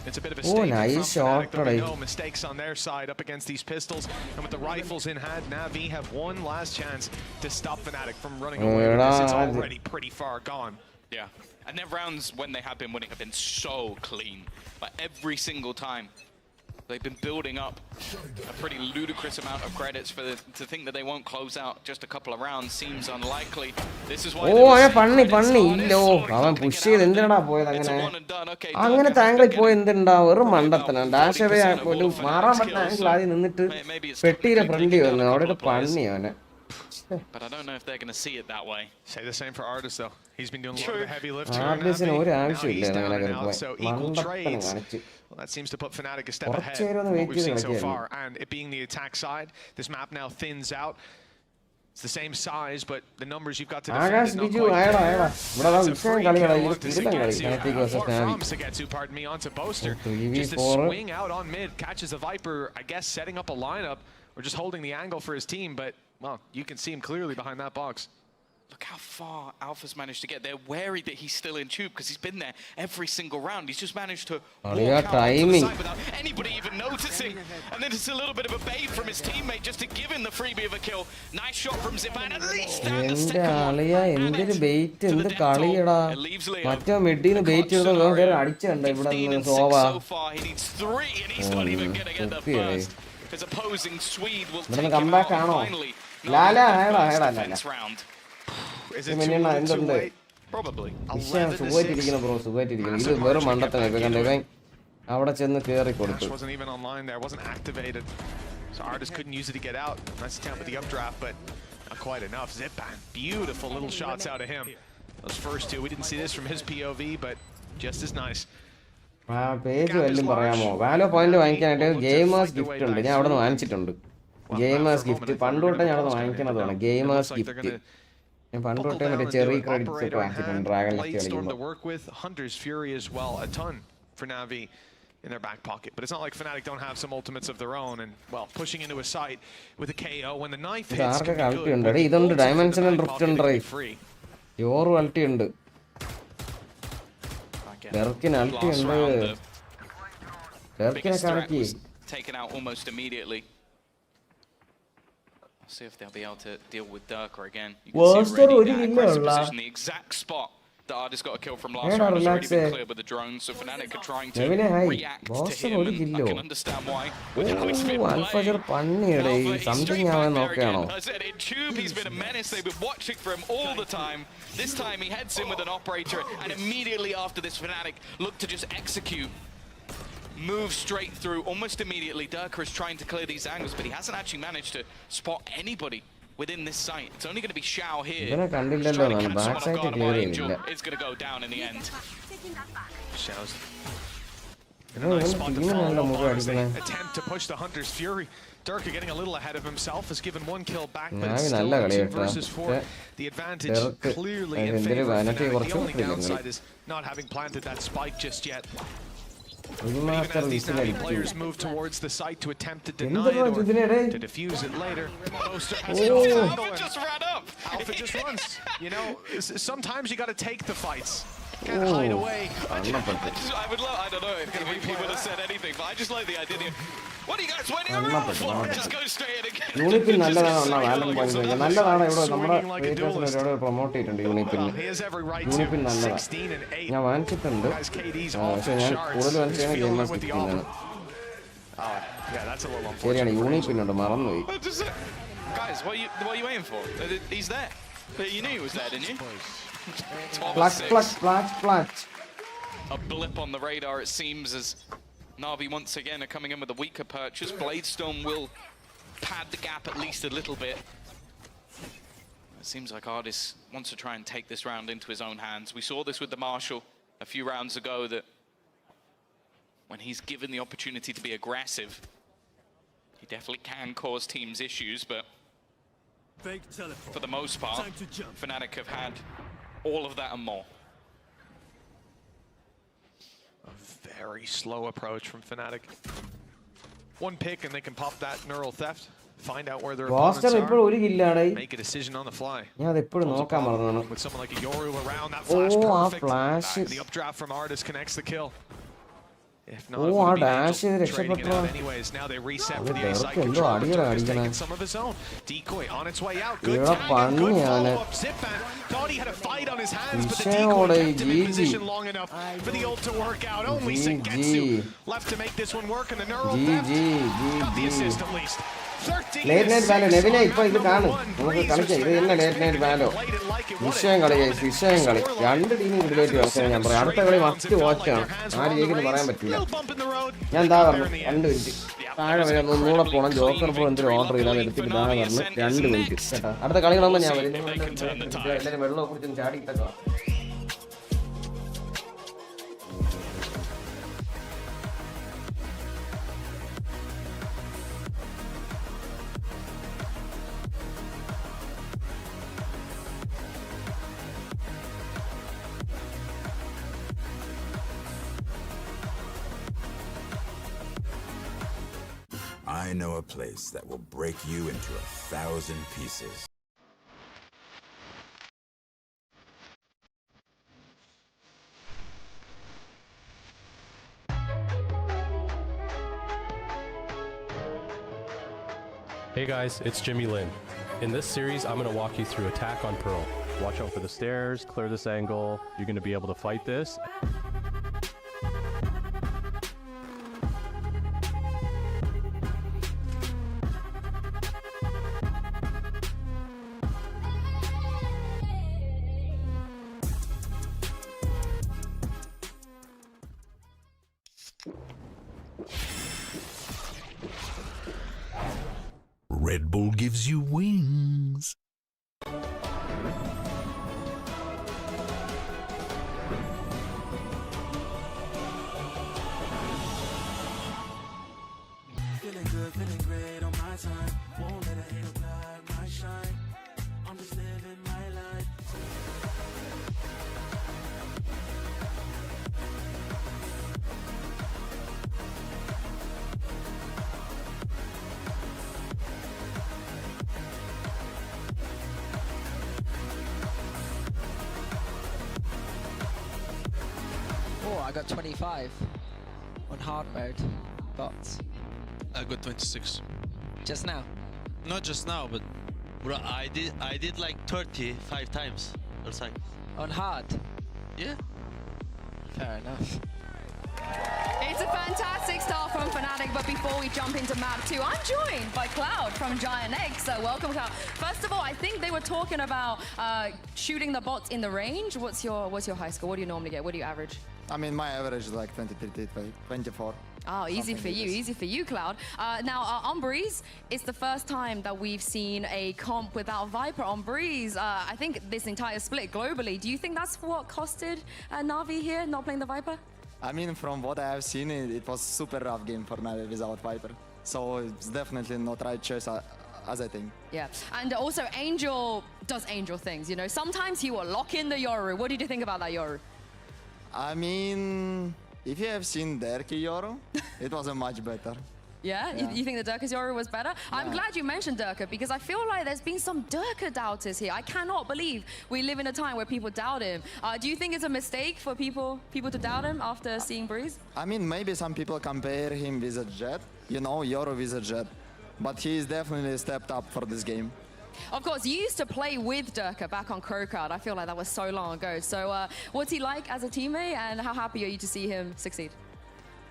Speaker 10: It's a bit of a statement
Speaker 1: nice
Speaker 10: from Fnatic,
Speaker 1: shot.
Speaker 10: no mistakes on their side up against these pistols. And with the rifles in hand, Navi have one last chance to stop Fnatic from running away with this. It's already pretty far gone.
Speaker 11: Yeah. And their rounds, when they have been winning, have been so clean. Like every single time. They've been building up a pretty ludicrous amount of credits for to think that they won't close out just a couple of rounds seems unlikely. This is why
Speaker 1: പണ്ണി ഇല്ലോ അവൻ push ചെയ്ത് എന്തിനാ പോയത് അങ്ങനെ താങ്കൾ പോയി എന്തുണ്ടാ വെറും മണ്ടത്തനാണ്. ഡാഷവേ പോലും മാറാൻ പറ്റുന്ന ആണെങ്കിൽ ആദ്യം നിന്നിട്ട് പെട്ടിയിലെ ഫ്രണ്ടി വന്നു അവിടെ പണ്ണി അവനെ.
Speaker 11: But I don't know if they're going to see it that way.
Speaker 10: Say the same for AORUS though. He's been doing a lot of the heavy lifting.
Speaker 1: Now he's down
Speaker 10: and out, so equal trades. Well, that seems to put Fnatic a step ahead of what we've seen so far. And it being the attack side, this map now thins out. It's the same size, but the numbers you've got to defend is not quite there. That's a free kill onto Nzxt, pardon me, onto Boaster. Just a swing out on mid, catches the Viper, I guess setting up a lineup, or just holding the angle for his team, but, well, you can see him clearly behind that box.
Speaker 11: Look how far Alpha's managed to get. They're wary that he's still in tube because he's been there every single round. He's just managed to walk out onto the side without anybody even noticing. And then it's a little bit of a bait from his teammate just to give him the freebie of a kill. Nice shot from Zipan. At least that the second one. It leaves Leo. 15 and 6 so far. He needs 3 and he's not even going to get the first. His opposing Swede will take him out finally. Defense round.
Speaker 10: Is it too late? Probably. 11 to 6. Dash wasn't even online there, wasn't activated. So AORUS couldn't use it to get out. Nice attempt with the updraft, but not quite enough. Zipan, beautiful little shots out of him. Those first two, we didn't see this from his POV, but just as nice.
Speaker 1: Gamers gift. Gamers gift.
Speaker 10: Cherry Bladestorm to work with, Hunter's Fury as well, a ton for Navi in their back pocket. But it's not like Fnatic don't have some ultimates of their own, and well, pushing into a site with a KO when the knife hits can be good.
Speaker 1: Dimensional drift free. Your ulti undu. Berkin ulti undu. Berkin
Speaker 11: taken out almost immediately. See if they'll be able to deal with Durka again. You can see already that aggressive position, the exact spot that AORUS got a kill from last round has already been cleared with the drones, so Fnatic are trying to react to him, and I can understand why. With how he's been playing, something I said, in tube he's been a menace, they've been watching for him all the time. This time he heads in with an operator, and immediately after this Fnatic look to just execute. Move straight through almost immediately. Durka is trying to clear these angles, but he hasn't actually managed to spot anybody within this site. It's only going to be Xiao here. It's going to go down in the end.
Speaker 10: Xiao's in a nice spot to follow as they attempt to push the Hunter's Fury. Durka getting a little ahead of himself, has given 1 kill back, but it's still 2 versus 4. The advantage clearly in favor of Fnatic. The only downside is not having planted that spike just yet. Even as these Navi players move towards the site to attempt to deny it or to defuse it later, Boaster has
Speaker 11: Alpha just ran up.
Speaker 10: Alpha just runs. You know, sometimes you got to take the fights. Can't hide away.
Speaker 11: I would love, I don't know if MVP would have said anything, but I just like the idea. What are you guys waiting around for? Just go straight in again.
Speaker 1: Unipin promote it.
Speaker 10: He has every right to. 16 and 8. Guys, KD's off the charts. He's feeling it with the Alpha. Yeah, that's a little unfortunate.
Speaker 11: Guys, what are you aiming for? He's there. You knew he was there, didn't you? A blip on the radar, it seems, as Navi once again are coming in with a weaker purchase. Bladestorm will pad the gap at least a little bit. It seems like AORUS wants to try and take this round into his own hands. We saw this with the Marshall a few rounds ago, that when he's given the opportunity to be aggressive, he definitely can cause teams issues, but for the most part, Fnatic have had all of that and more.
Speaker 10: A very slow approach from Fnatic. 1 pick and they can pop that neural theft, find out where their opponents are, make a decision on the fly. With someone like AORUS around, that flash perfect. And the updraft from AORUS connects the kill. If not, it would be Angel trading it out anyways. Now they reset for the A-side control. Durka's taking some of his own. Decoy on its way out. Good tag and good follow-up. Zipan thought he had a fight on his hands, but the decoy kept him in position long enough for the ult to work out. Only Nzxt left to make this one work, and the neural theft got the assist at least.
Speaker 1: Late night value, Neville, if I can. Late night value. Fishing, Yonder team related. Must watch. I താഴെ വരെ ഒന്നുകൂടെ പോകണം. Joker pro എന്തൊരു order ചെയ്താൽ എടുത്തിട്ട് ഇതാണ് പറഞ്ഞ് 2 minute കേട്ടോ. അടുത്ത കളികളാകുമ്പോൾ ഞാൻ വരും. എല്ലാവരും വെള്ളമൊക്കെ കുടിച്ചും ചാടിയിട്ടൊക്കെ.
Speaker 13: I know a place that will break you into 1,000 pieces.
Speaker 14: Hey guys, it's Jimmy Lin. In this series, I'm going to walk you through attack on Pearl. Watch out for the stairs, clear this angle. You're going to be able to fight this.
Speaker 13: Red Bull gives you wings.
Speaker 12: Feeling good, feeling great on my time. Won't let a hater block my shine. I'm just living my life.
Speaker 15: Oh, I got 25 on hard mode, but
Speaker 16: I got 26.
Speaker 15: Just now?
Speaker 16: Not just now, but bro, I did like 35 times or something.
Speaker 15: On hard?
Speaker 16: Yeah.
Speaker 15: Fair enough.
Speaker 6: It's a fantastic start from Fnatic, but before we jump into map 2, I'm joined by Cloud from GiantX. Welcome, Cloud. First of all, I think they were talking about shooting the bots in the range. What's your high score? What do you normally get? What do you average?
Speaker 17: I mean, my average is like 23, 24.
Speaker 6: Oh, easy for you, easy for you, Cloud. Now, on Breeze, it's the first time that we've seen a comp without Viper on Breeze. I think this entire split globally. Do you think that's what costed Navi here, not playing the Viper?
Speaker 17: I mean, from what I have seen, it was super rough game for Navi without Viper. So it's definitely not right choice as I think.
Speaker 6: Yeah, and also Angel does Angel things, you know. Sometimes he will lock in the Yoru. What did you think about that Yoru?
Speaker 17: I mean, if you have seen Derky Yoru, it wasn't much better.
Speaker 6: Yeah? You think the Durka's Yoru was better? Yeah. I'm glad you mentioned Durka because I feel like there's been some Durka doubters here. I cannot believe we live in a time where people doubt him. Do you think it's a mistake for people to doubt him after seeing Breeze?
Speaker 17: I mean, maybe some people compare him with a Jet, you know, Yoru with a Jet. But he's definitely stepped up for this game.
Speaker 6: Of course, you used to play with Durka back on Crowcard. I feel like that was so long ago. So what's he like as a teammate and how happy are you to see him succeed?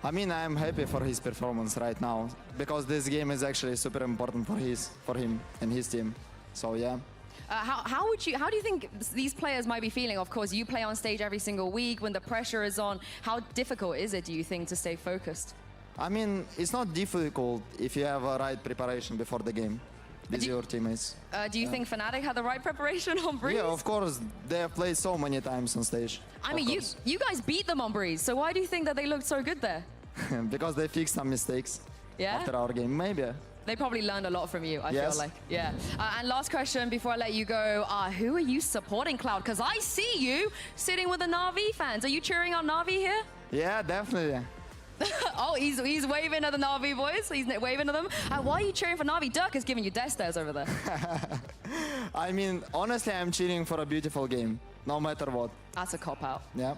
Speaker 17: I mean, I'm happy for his performance right now because this game is actually super important for him and his team. So yeah.
Speaker 6: How do you think these players might be feeling? Of course, you play on stage every single week when the pressure is on. How difficult is it, do you think, to stay focused?
Speaker 17: I mean, it's not difficult if you have a right preparation before the game with your teammates.
Speaker 6: Do you think Fnatic had the right preparation on Breeze?
Speaker 17: Yeah, of course. They have played so many times on stage.
Speaker 6: I mean, you guys beat them on Breeze, so why do you think that they looked so good there?
Speaker 17: Because they fixed some mistakes after our game, maybe.
Speaker 6: They probably learned a lot from you, I feel like. Yeah. And last question before I let you go, who are you supporting, Cloud? Because I see you sitting with the Navi fans. Are you cheering on Navi here?
Speaker 17: Yeah, definitely.
Speaker 6: Oh, he's waving at the Navi boys. He's waving at them. Why are you cheering for Navi? Dirk is giving you death stares over there.
Speaker 17: I mean, honestly, I'm cheering for a beautiful game, no matter what.
Speaker 6: That's a cop-out.
Speaker 17: Yeah.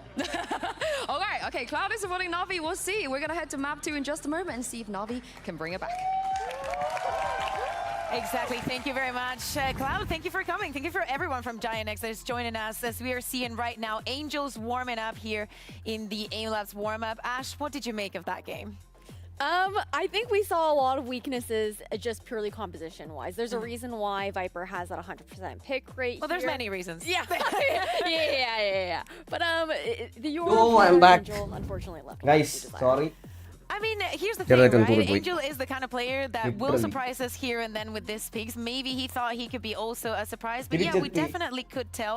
Speaker 6: All right, okay, Cloud is supporting Navi. We'll see. We're going to head to map 2 in just a moment and see if Navi can bring it back.
Speaker 18: Exactly. Thank you very much, Cloud. Thank you for coming. Thank you for everyone from GiantX that is joining us as we are seeing right now Angels warming up here in the AIM Labs warm-up. Ash, what did you make of that game?
Speaker 8: I think we saw a lot of weaknesses just purely composition-wise. There's a reason why Viper has that 100% pick rate.
Speaker 18: Well, there's many reasons.
Speaker 8: Yeah. yeah. But the
Speaker 1: I'm back.
Speaker 8: Angel unfortunately left.
Speaker 1: Guys, sorry.
Speaker 18: I mean, here's the thing, right? Angel is the kind of player that will surprise us here and then with this peaks. Maybe he thought he could be also a surprise, but yeah, we definitely could tell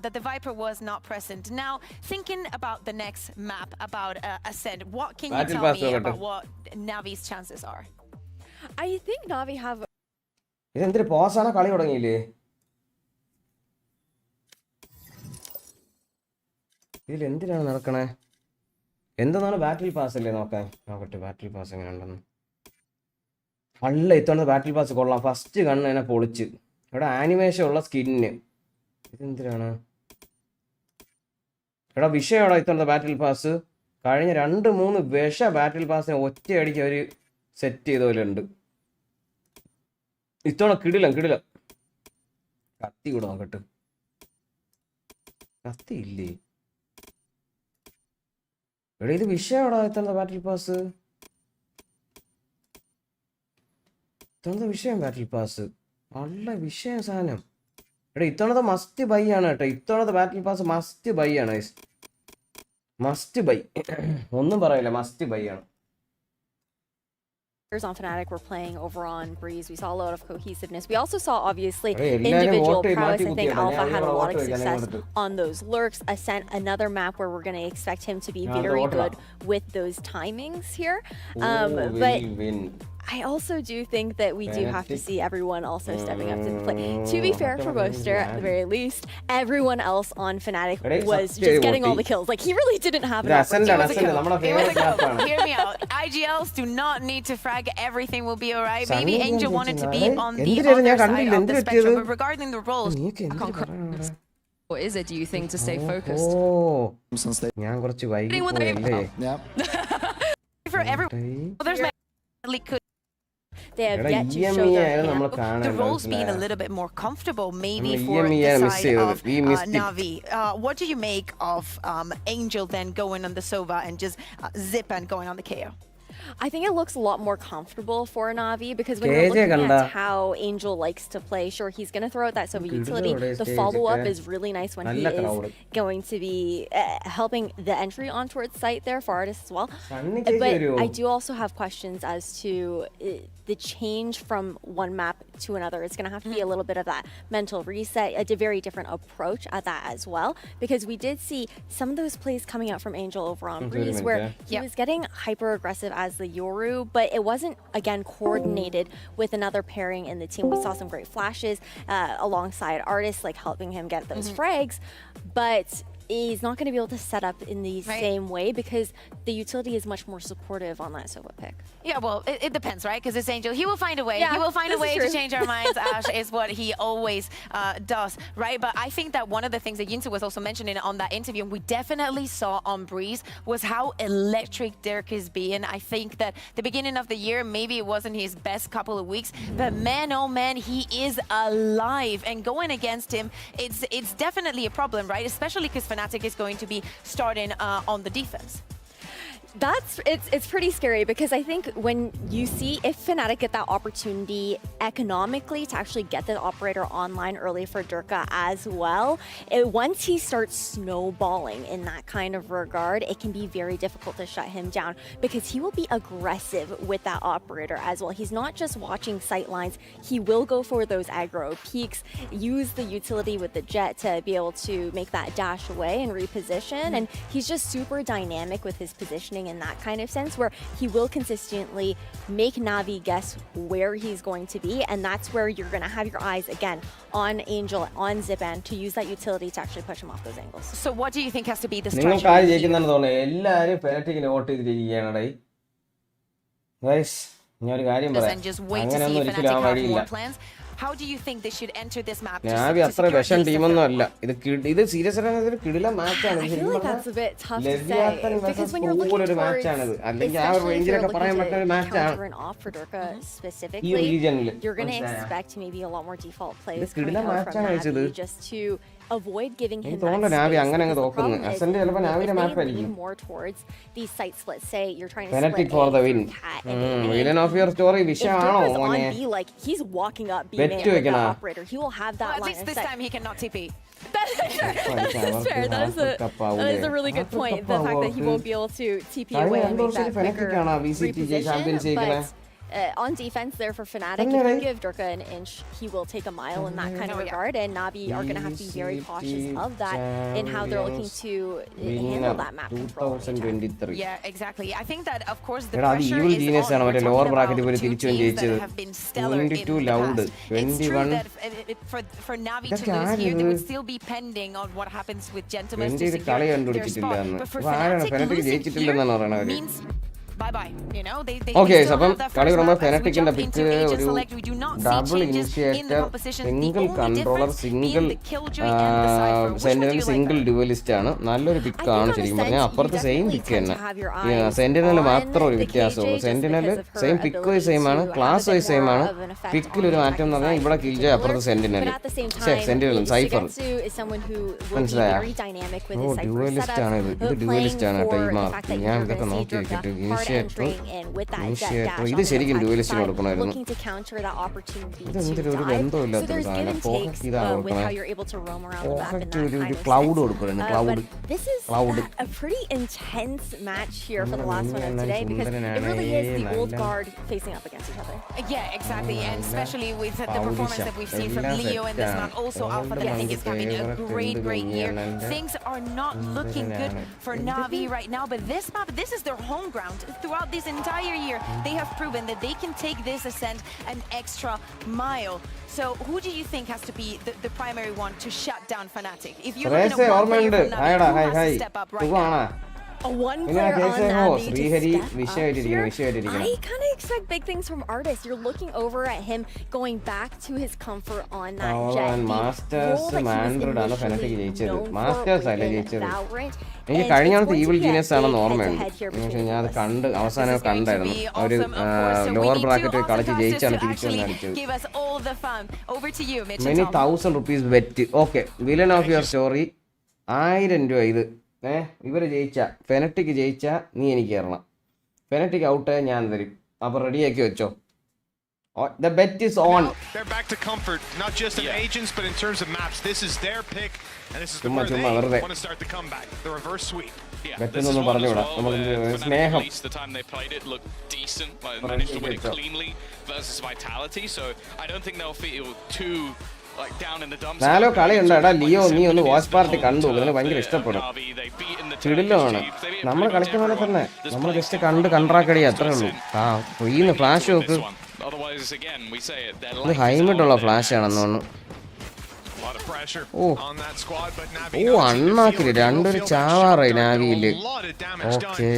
Speaker 18: that the Viper was not present. Now, thinking about the next map, about Ascent, what can you tell me about what Navi's chances are?
Speaker 8: I think Navi have...
Speaker 1: ഇതെന്തൊരു പോസാണ് കളി തുടങ്ങിയില്ലേ? ഇതിലെന്തിനാണ് നടക്കണേ? എന്താണ് ബാറ്റിൽ pass അല്ലേ നോക്കാൻ? നോക്കട്ടെ ബാറ്റിൽ pass എങ്ങനെ ഉണ്ടെന്ന്. അല്ല ഇത്തവണ ബാറ്റിൽ പാസ് കൊള്ളാം. ഫസ്റ്റ് കണ്ണ് എന്നെ പൊളിച്ച്. ഇവിടെ ആനിമേഷൻ ഉള്ള സ്കിന്നിന്. ഇതെന്തിനാണ്? എടാ വിഷയമാണോ ഇത്തവണത്തെ ബാറ്റിൽ പാസ്? കഴിഞ്ഞ 2-3 വിഷ ബാറ്റിൽ പാസിനെ ഒറ്റയടിക്ക് അവർ സെറ്റ് ചെയ്ത പോലെ ഉണ്ട്. ഇത്തവണ കിടിലം. കത്തി കൂടെ നോക്കട്ടെ. കത്തി ഇല്ലേ? എടാ ഇത് വിഷയമാണോ ഇത്തവണത്തെ ബാറ്റിൽ പാസ്? ഇത്തവണത്തെ വിഷയം ബാറ്റിൽ പാസ് നല്ല വിഷയം സാധനം. എടാ ഇത്തവണത്തെ മസ്റ്റ് ബൈ ആണ് കേട്ടോ. ഇത്തവണത്തെ ബാറ്റിൽ പാസ് മസ്റ്റ് ബൈ ആണ്. മസ്റ്റ് ബൈ, ഒന്നും പറയില്ല, മസ്റ്റ് ബൈ ആണ്.
Speaker 8: On Fnatic were playing over on Breeze. We saw a lot of cohesiveness. We also saw, obviously, individual prowess. I think Alpha had a lot of success on those lurks. Ascent, another map where we're going to expect him to be very good with those timings here. But I also do think that we do have to see everyone also stepping up to the play. To be fair for Boaster, at the very least, everyone else on Fnatic was just getting all the kills. Like, he really didn't have enough.
Speaker 18: Hear me out. IGLs do not need to frag. Everything will be alright. Maybe Angel wanted to be on the other side of the spectrum. But regarding the roles,
Speaker 6: what is it, do you think, to stay focused?
Speaker 18: For everyone, there's could.
Speaker 8: They have yet to show
Speaker 18: the roles being a little bit more comfortable, maybe for the side of Navi. What do you make of Angel then going on the Sova and just Zip and going on the KO?
Speaker 8: I think it looks a lot more comfortable for Navi because when you're looking at how Angel likes to play, sure, he's going to throw out that Zowie utility. The follow-up is really nice when he is going to be helping the entry on towards site there for artists as well. But I do also have questions as to the change from one map to another. It's going to have to be a little bit of that mental reset, a very different approach at that as well, because we did see some of those plays coming out from Angel over on Breeze where he was getting hyper-aggressive as the Yoru, but it wasn't, again, coordinated with another pairing in the team. We saw some great flashes alongside artists, like helping him get those frags, but he's not going to be able to set up in the same way because the utility is much more supportive on that Sova pick.
Speaker 18: Yeah, well, it depends, right? Because it's Angel. He will find a way. He will find a way to change our minds, Ash, is what he always does, right? But I think that one of the things that Yinsu was also mentioning on that interview, and we definitely saw on Breeze, was how electric Dirk is being. I think that the beginning of the year, maybe it wasn't his best couple of weeks, but man, oh man, he is alive. And going against him, it's definitely a problem, right? Especially because Fnatic is going to be starting on the defense.
Speaker 8: It's pretty scary because I think when you see if Fnatic get that opportunity economically to actually get the operator online early for Durka as well, once he starts snowballing in that kind of regard, it can be very difficult to shut him down because he will be aggressive with that operator as well. He's not just watching sight lines, he will go for those aggro peaks, use the utility with the jet to be able to make that dash away and reposition, and he's just super dynamic with his positioning in that kind of sense where he will consistently make Navi guess where he's going to be, and that's where you're going to have your eyes again on Angel, on Zipan to use that utility to actually push him off those angles.
Speaker 18: So what do you think has to be the strategy? And just wait to see if Fnatic have more plans. How do you think they should enter this map?
Speaker 1: I feel like that's a
Speaker 8: bit tough to say because when you're looking towards especially if you're looking to counter and off for Durka specifically, you're going to expect maybe a lot more default plays coming out from Navi just to avoid giving him that space. The problem is if they lean more towards these site splits, say you're trying to split
Speaker 1: for the win.
Speaker 8: Villain of your story, if Durka's on B, like he's walking up B main with the operator, he will have that line
Speaker 18: of sight. At least this time he cannot TP.
Speaker 8: That's fair. That is a really good point. The fact that he won't be able to TP away and make that quicker reposition, but on defense there for Fnatic, if you give Durka an inch, he will take a mile in that kind of regard, and Navi are going to have to be very cautious of that in how they're looking to handle that map control.
Speaker 18: Yeah, exactly. I think that, of course, the pressure is on. We're talking about two teams that have been stellar in the past. It's true that for Navi to lose here, they would still be pending on what happens with Gentlemen to secure their spot. But for Fnatic, losing here means bye-bye. You know, they
Speaker 1: okay,
Speaker 18: still have that first map as we jump
Speaker 1: pick
Speaker 18: into Agent Select. We do not see changes in the composition.
Speaker 1: single
Speaker 18: the
Speaker 1: controller, single single duelist ആണ് നല്ലൊരു പിക്ക് ആണ് ശരിക്കും പറഞ്ഞാൽ അപ്പുറത്തെ same പിക്ക് തന്നെ sentinel മാത്രം ഒരു വ്യത്യാസമുള്ളൂ sentinel same പിക്ക് vice same ആണ് ക്ലാസ് വൈസ് സെയിം ആണ് പിക്കിൽ ഒരു മാറ്റം എന്ന് പറഞ്ഞാൽ ഇവിടെ കിൽ ജോയ് അപ്പുറത്തെ സെന്റിനൽ സെന്റിനൽ സൈഫർ മനസ്സിലായോ ഓ ഡ്യുവലിസ്റ്റ് ആണ് ഇത് ഡ്യുവലിസ്റ്റ് ആണ് കേട്ടോ ഈ മാർക്ക് ഞാൻ ഇതൊക്കെ നോക്കി വെക്കിട്ട് ഇത് ശരിക്കും ഡ്യുവലിസ്റ്റിന് കൊടുക്കണമായിരുന്നു ഇതെന്തൊരു ഒരു ബന്ധമില്ലാത്ത സാധനം പോക്കറ്റ് ഇതാണ് കൊടുക്കണേ ഒരു ക്ലൗഡ് കൊടുക്കണം cloud
Speaker 8: a pretty intense match here for the last one of today because it really is the old guard facing up against each other.
Speaker 18: Yeah, exactly, and especially with the performance that we've seen from Leo in this map. Also, Alpha I think is having a great year. Things are not looking good for Navi right now, but this map, this is their home ground. Throughout this entire year, they have proven that they can take this ascent an extra mile. So who do you think has to be the primary one to shut down Fnatic? If you're looking at one player from Navi, who has to step up right now?
Speaker 8: A one player on Navi to step up. I kind of expect big things from Artist. You're looking over at him going back to his comfort on that jet.
Speaker 1: Masters ആണ് phonetic ജയിച്ചത് masters അല്ല ജയിച്ചത് എനിക്ക് കഴിഞ്ഞാണത്തെ evil genius ആണെന്ന് ഓർമ്മയുണ്ട് ഞാൻ അത് കണ്ട് അവസാനം കണ്ടായിരുന്നു ഒരു ലോവർ ബ്രാക്കറ്റ് കളിച്ച് ജയിച്ചാണ് തിരിച്ചു വന്ന് കളിച്ചത് many ₹1000 bet okay villain of your story 1000 രൂപ ഇത് ഇവര് ജയിച്ച ഫെനറ്റിക് ജയിച്ച നീ എനിക്ക് തരണം ഫെനറ്റിക് ഔട്ട് ഞാൻ തരും അപ്പൊ റെഡിയാക്കി വെച്ചോ The bet is on.
Speaker 10: They're back to comfort, not just in agents, but in terms of maps. This is their pick, and this is where they want to start the comeback, the reverse sweep.
Speaker 11: Yeah, this is one as well. At least the time they played it looked decent, like managed to win it cleanly versus Vitality. So I don't think they'll feel too like down in the dumps.
Speaker 1: നാലോ കളിയുണ്ട് എടാ Leo നീ ഒന്ന് watch party കണ്ടു അതിന് ഭയങ്കര ഇഷ്ടപ്പെടും ചിടിലാണ് നമ്മൾ കളിക്കുന്ന പോലെ തന്നെ നമ്മൾ ജസ്റ്റ് കണ്ട് കണ്ട്രാക്കടി അത്രേ ഉള്ളൂ ആ ഫ്രീന്ന് ഫ്ലാഷ് നോക്ക് ഇത് ഹൈമിട്ടുള്ള ഫ്ലാഷ് ആണെന്ന് തോന്നുന്നു ഓ അണ്ണാക്കില് രണ്ടൊരു ചാവാറായി നാവിയില് okay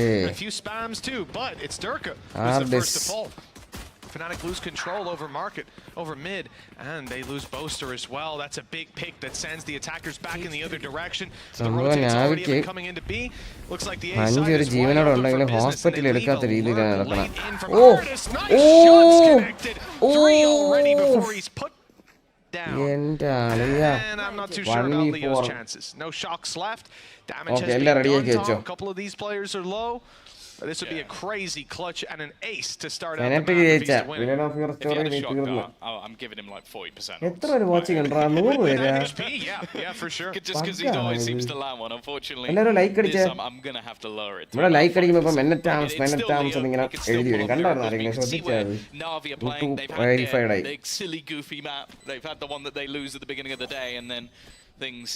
Speaker 10: Fnatic lose control over market, over mid, and they lose Boaster as well. That's a big pick that sends the attackers back in the other direction. The rotate's already coming into B. Looks like the A side is wide
Speaker 1: hospital എടുക്കാത്ത രീതിയിലാണ് നടക്കുന്നത്
Speaker 10: ഓ ഓ 3 already before he's put down. And I'm not too sure about Leo's chances. No shocks left. Damage has been done to a couple of these players are low. This would be a crazy clutch and an ace to start out the map if he's to win.
Speaker 11: I'm giving him like 40%.
Speaker 10: Yeah, for sure.
Speaker 11: Just because he always seems to land one, unfortunately. I'm going to have to lower it. Navi are playing, they've had their big silly goofy map. They've had the one that they lose at the beginning of the day, and then things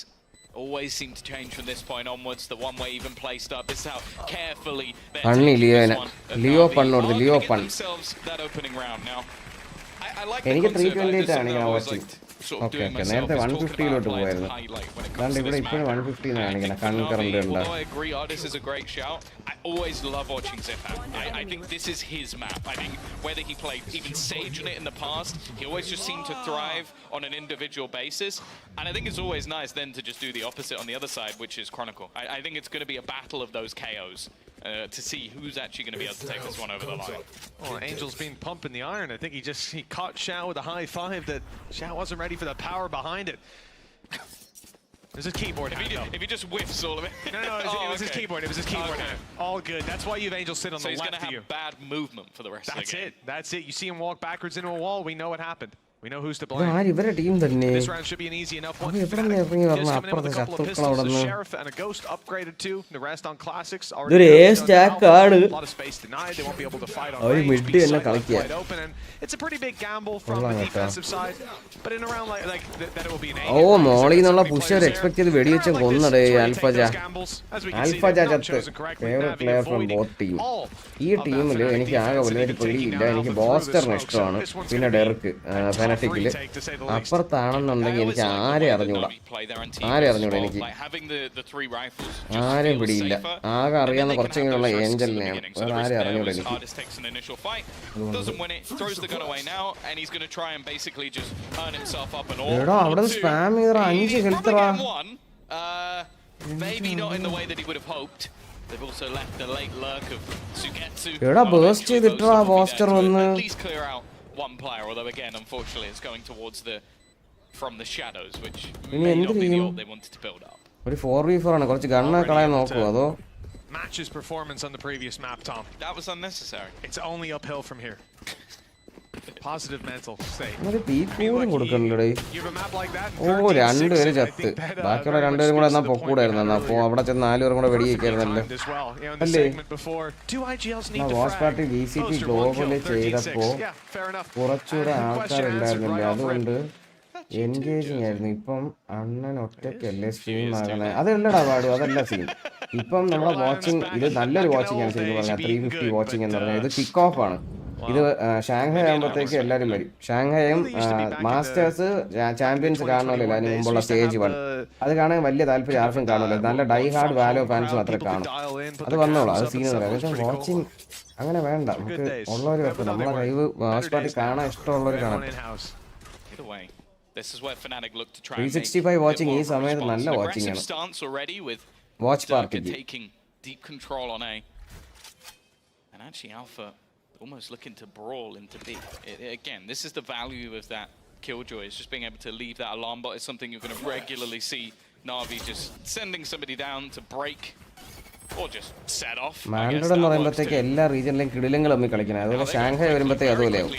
Speaker 11: always seem to change from this point onwards. The one way even placed up. This is how carefully they're taking this one. Leo themselves that opening round now. I like the concept. I just always liked sort of doing myself is talking about how to highlight when it comes to this map. Although I agree, Artist is a great shout. I always love watching ZOTAC. I think this is his map. I think whether he played even Sage in it in the past, he always just seemed to thrive on an individual basis. And I think it's always nice then to just do the opposite on the other side, which is Crinacle. I think it's going to be a battle of those KOs. To see who's actually going to be able to take this one over the line.
Speaker 10: Well, Angel's been pumping the iron. I think he caught Xiao with a high five that Xiao wasn't ready for the power behind it. There's his keyboard.
Speaker 11: If he just whiffs all of it.
Speaker 10: No, it was his keyboard. It was his keyboard. All good. That's why you have Angel sit on the left of you.
Speaker 11: So he's going to have bad movement for the rest of the game.
Speaker 10: That's it. You see him walk backwards into a wall, we know what happened. We know who's to blame.
Speaker 1: ഇവരുടെ team തന്നെ.
Speaker 10: This round should be an easy enough one.
Speaker 1: Just coming in with
Speaker 10: a couple of pistols. The Sheriff and a Ghost upgraded too. The rest on classics.
Speaker 1: ഇതൊരു A stack ആണ്.
Speaker 10: A lot of space denied. They won't be able to fight on range.
Speaker 1: Mid എന്നെ കളിക്കുക.
Speaker 10: It's a pretty big gamble from the defensive side. But in a round like that it will be an A.
Speaker 1: ഓ മോളിന്നുള്ള push അവർ expect ചെയ്ത് വെടിവെച്ച് കൊന്നടേ ആൽഫജ. ആൽഫജ ചത്ത്. Favourite player from both team. ഈ ടീമിൽ എനിക്ക് ആകെ വലിയൊരു പേടിയില്ല. എനിക്ക് ബോസ്റ്ററിന് ഇഷ്ടമാണ്. പിന്നെ ഡെർക്ക് ഫെനറ്റിക്കില് അപ്പുറത്താണെന്നുണ്ടെങ്കിൽ എനിക്ക് ആരെ അറിഞ്ഞൂടാ എനിക്ക് ആരെയും പിടിയില്ല. ആകെ അറിയാവുന്ന കുറച്ചെങ്കിലുള്ള ഏഞ്ചലിനെയാണ്. വേറെ ആരെ അറിഞ്ഞൂടാ എനിക്ക്. എടാ അവിടെ സ്പാം ചെയ്ത 5 ഹെൽത്തറാ. എടാ ബേസ്റ്റ് ചെയ്തിട്ടാ ബോസ്റ്റർ വന്ന്.
Speaker 11: One player, although again, unfortunately, it's going towards the from the shadows, which
Speaker 1: may
Speaker 11: not be the ult they wanted to build up.
Speaker 1: ഒരു 4v4 ആണ്. കുറച്ച് ഗണ്ണ കളയാൻ നോക്കുവോ അതോ?
Speaker 10: Matches performance on the previous map, Tom.
Speaker 11: That was unnecessary.
Speaker 10: It's only uphill from here. Positive mental state.
Speaker 1: ഒരു പീക്കൂലും കൊടുക്കണ്ടേ? ഓ രണ്ടുപേര് ചത്ത്. ബാക്കിയുള്ള രണ്ടുപേരും കൂടെ എന്നാ പൊക്കൂടായിരുന്നു. അപ്പൊ അവിടെ ചെന്ന് 4 പേരും കൂടെ വെടിയേക്കായിരുന്നല്ലേ അല്ലേ? വാച്ച്പാർട്ടി VCT ഗ്ലോബല് ചെയ്തപ്പോ കുറച്ചുകൂടെ ആൾക്കാരുണ്ടായിരുന്നില്ല. അതുകൊണ്ട് എൻഗേജിങ് ആയിരുന്നു. ഇപ്പം അണ്ണൻ ഒറ്റയ്ക്കല്ലേ സ്ട്രീം ആകുന്നത്. അതല്ലടാ പാടും, അതല്ല സീൻ. ഇപ്പം നമ്മുടെ വാച്ചിങ് ഇത് നല്ലൊരു വാച്ചിങ് ആണ് ശരിക്കും പറഞ്ഞാൽ. 350 വാച്ചിങ് എന്ന് പറഞ്ഞാൽ ഇത് കിക്ക് ഓഫ് ആണ്. ഇത് ഷാങ്ഹായ് ആകുമ്പോഴത്തേക്ക് എല്ലാവരും വരും. ഷാങ്ഹായും മാസ്റ്റേഴ്സ് ചാമ്പ്യൻസ് കാണുമല്ലോ അതിന് മുമ്പുള്ള സ്റ്റേജ് 1. അത് കാണാൻ വലിയ താല്പര്യം ആർക്കും കാണുമല്ലോ. നല്ല ഡൈ ഹാർഡ് വാലോ ഫാൻസ് മാത്രമേ കാണും. അത് വന്നോളൂ, അത് സീൻ പറയാം. പക്ഷേ വാച്ചിങ് അങ്ങനെ വേണ്ട. നമുക്ക് ഉള്ളവർ വെക്കും. നമ്മളെ ലൈവ് വാച്ച് പാർട്ടി കാണാൻ ഇഷ്ടമുള്ളവർ കാണാം. 365 വാച്ചിങ് ഈ സമയത്ത് നല്ല വാച്ചിങ് ആണ്. വാച്ച് പാർട്ടിക്ക്
Speaker 11: almost looking to brawl into B. Again, this is the value of that Killjoy, is just being able to leave that alarm bot. Is something you're going to regularly see Navi just sending somebody down to break or just set off.
Speaker 1: മാൻഡ്രോഡ് എന്ന് പറയുമ്പോഴത്തേക്ക് എല്ലാ റീജിയനിലെയും കിടിലങ്ങൾ തമ്മിൽ കളിക്കുന്നത്. അതുപോലെ Shanghai വരുമ്പോഴത്തേക്ക് അതുപോലെയാവും.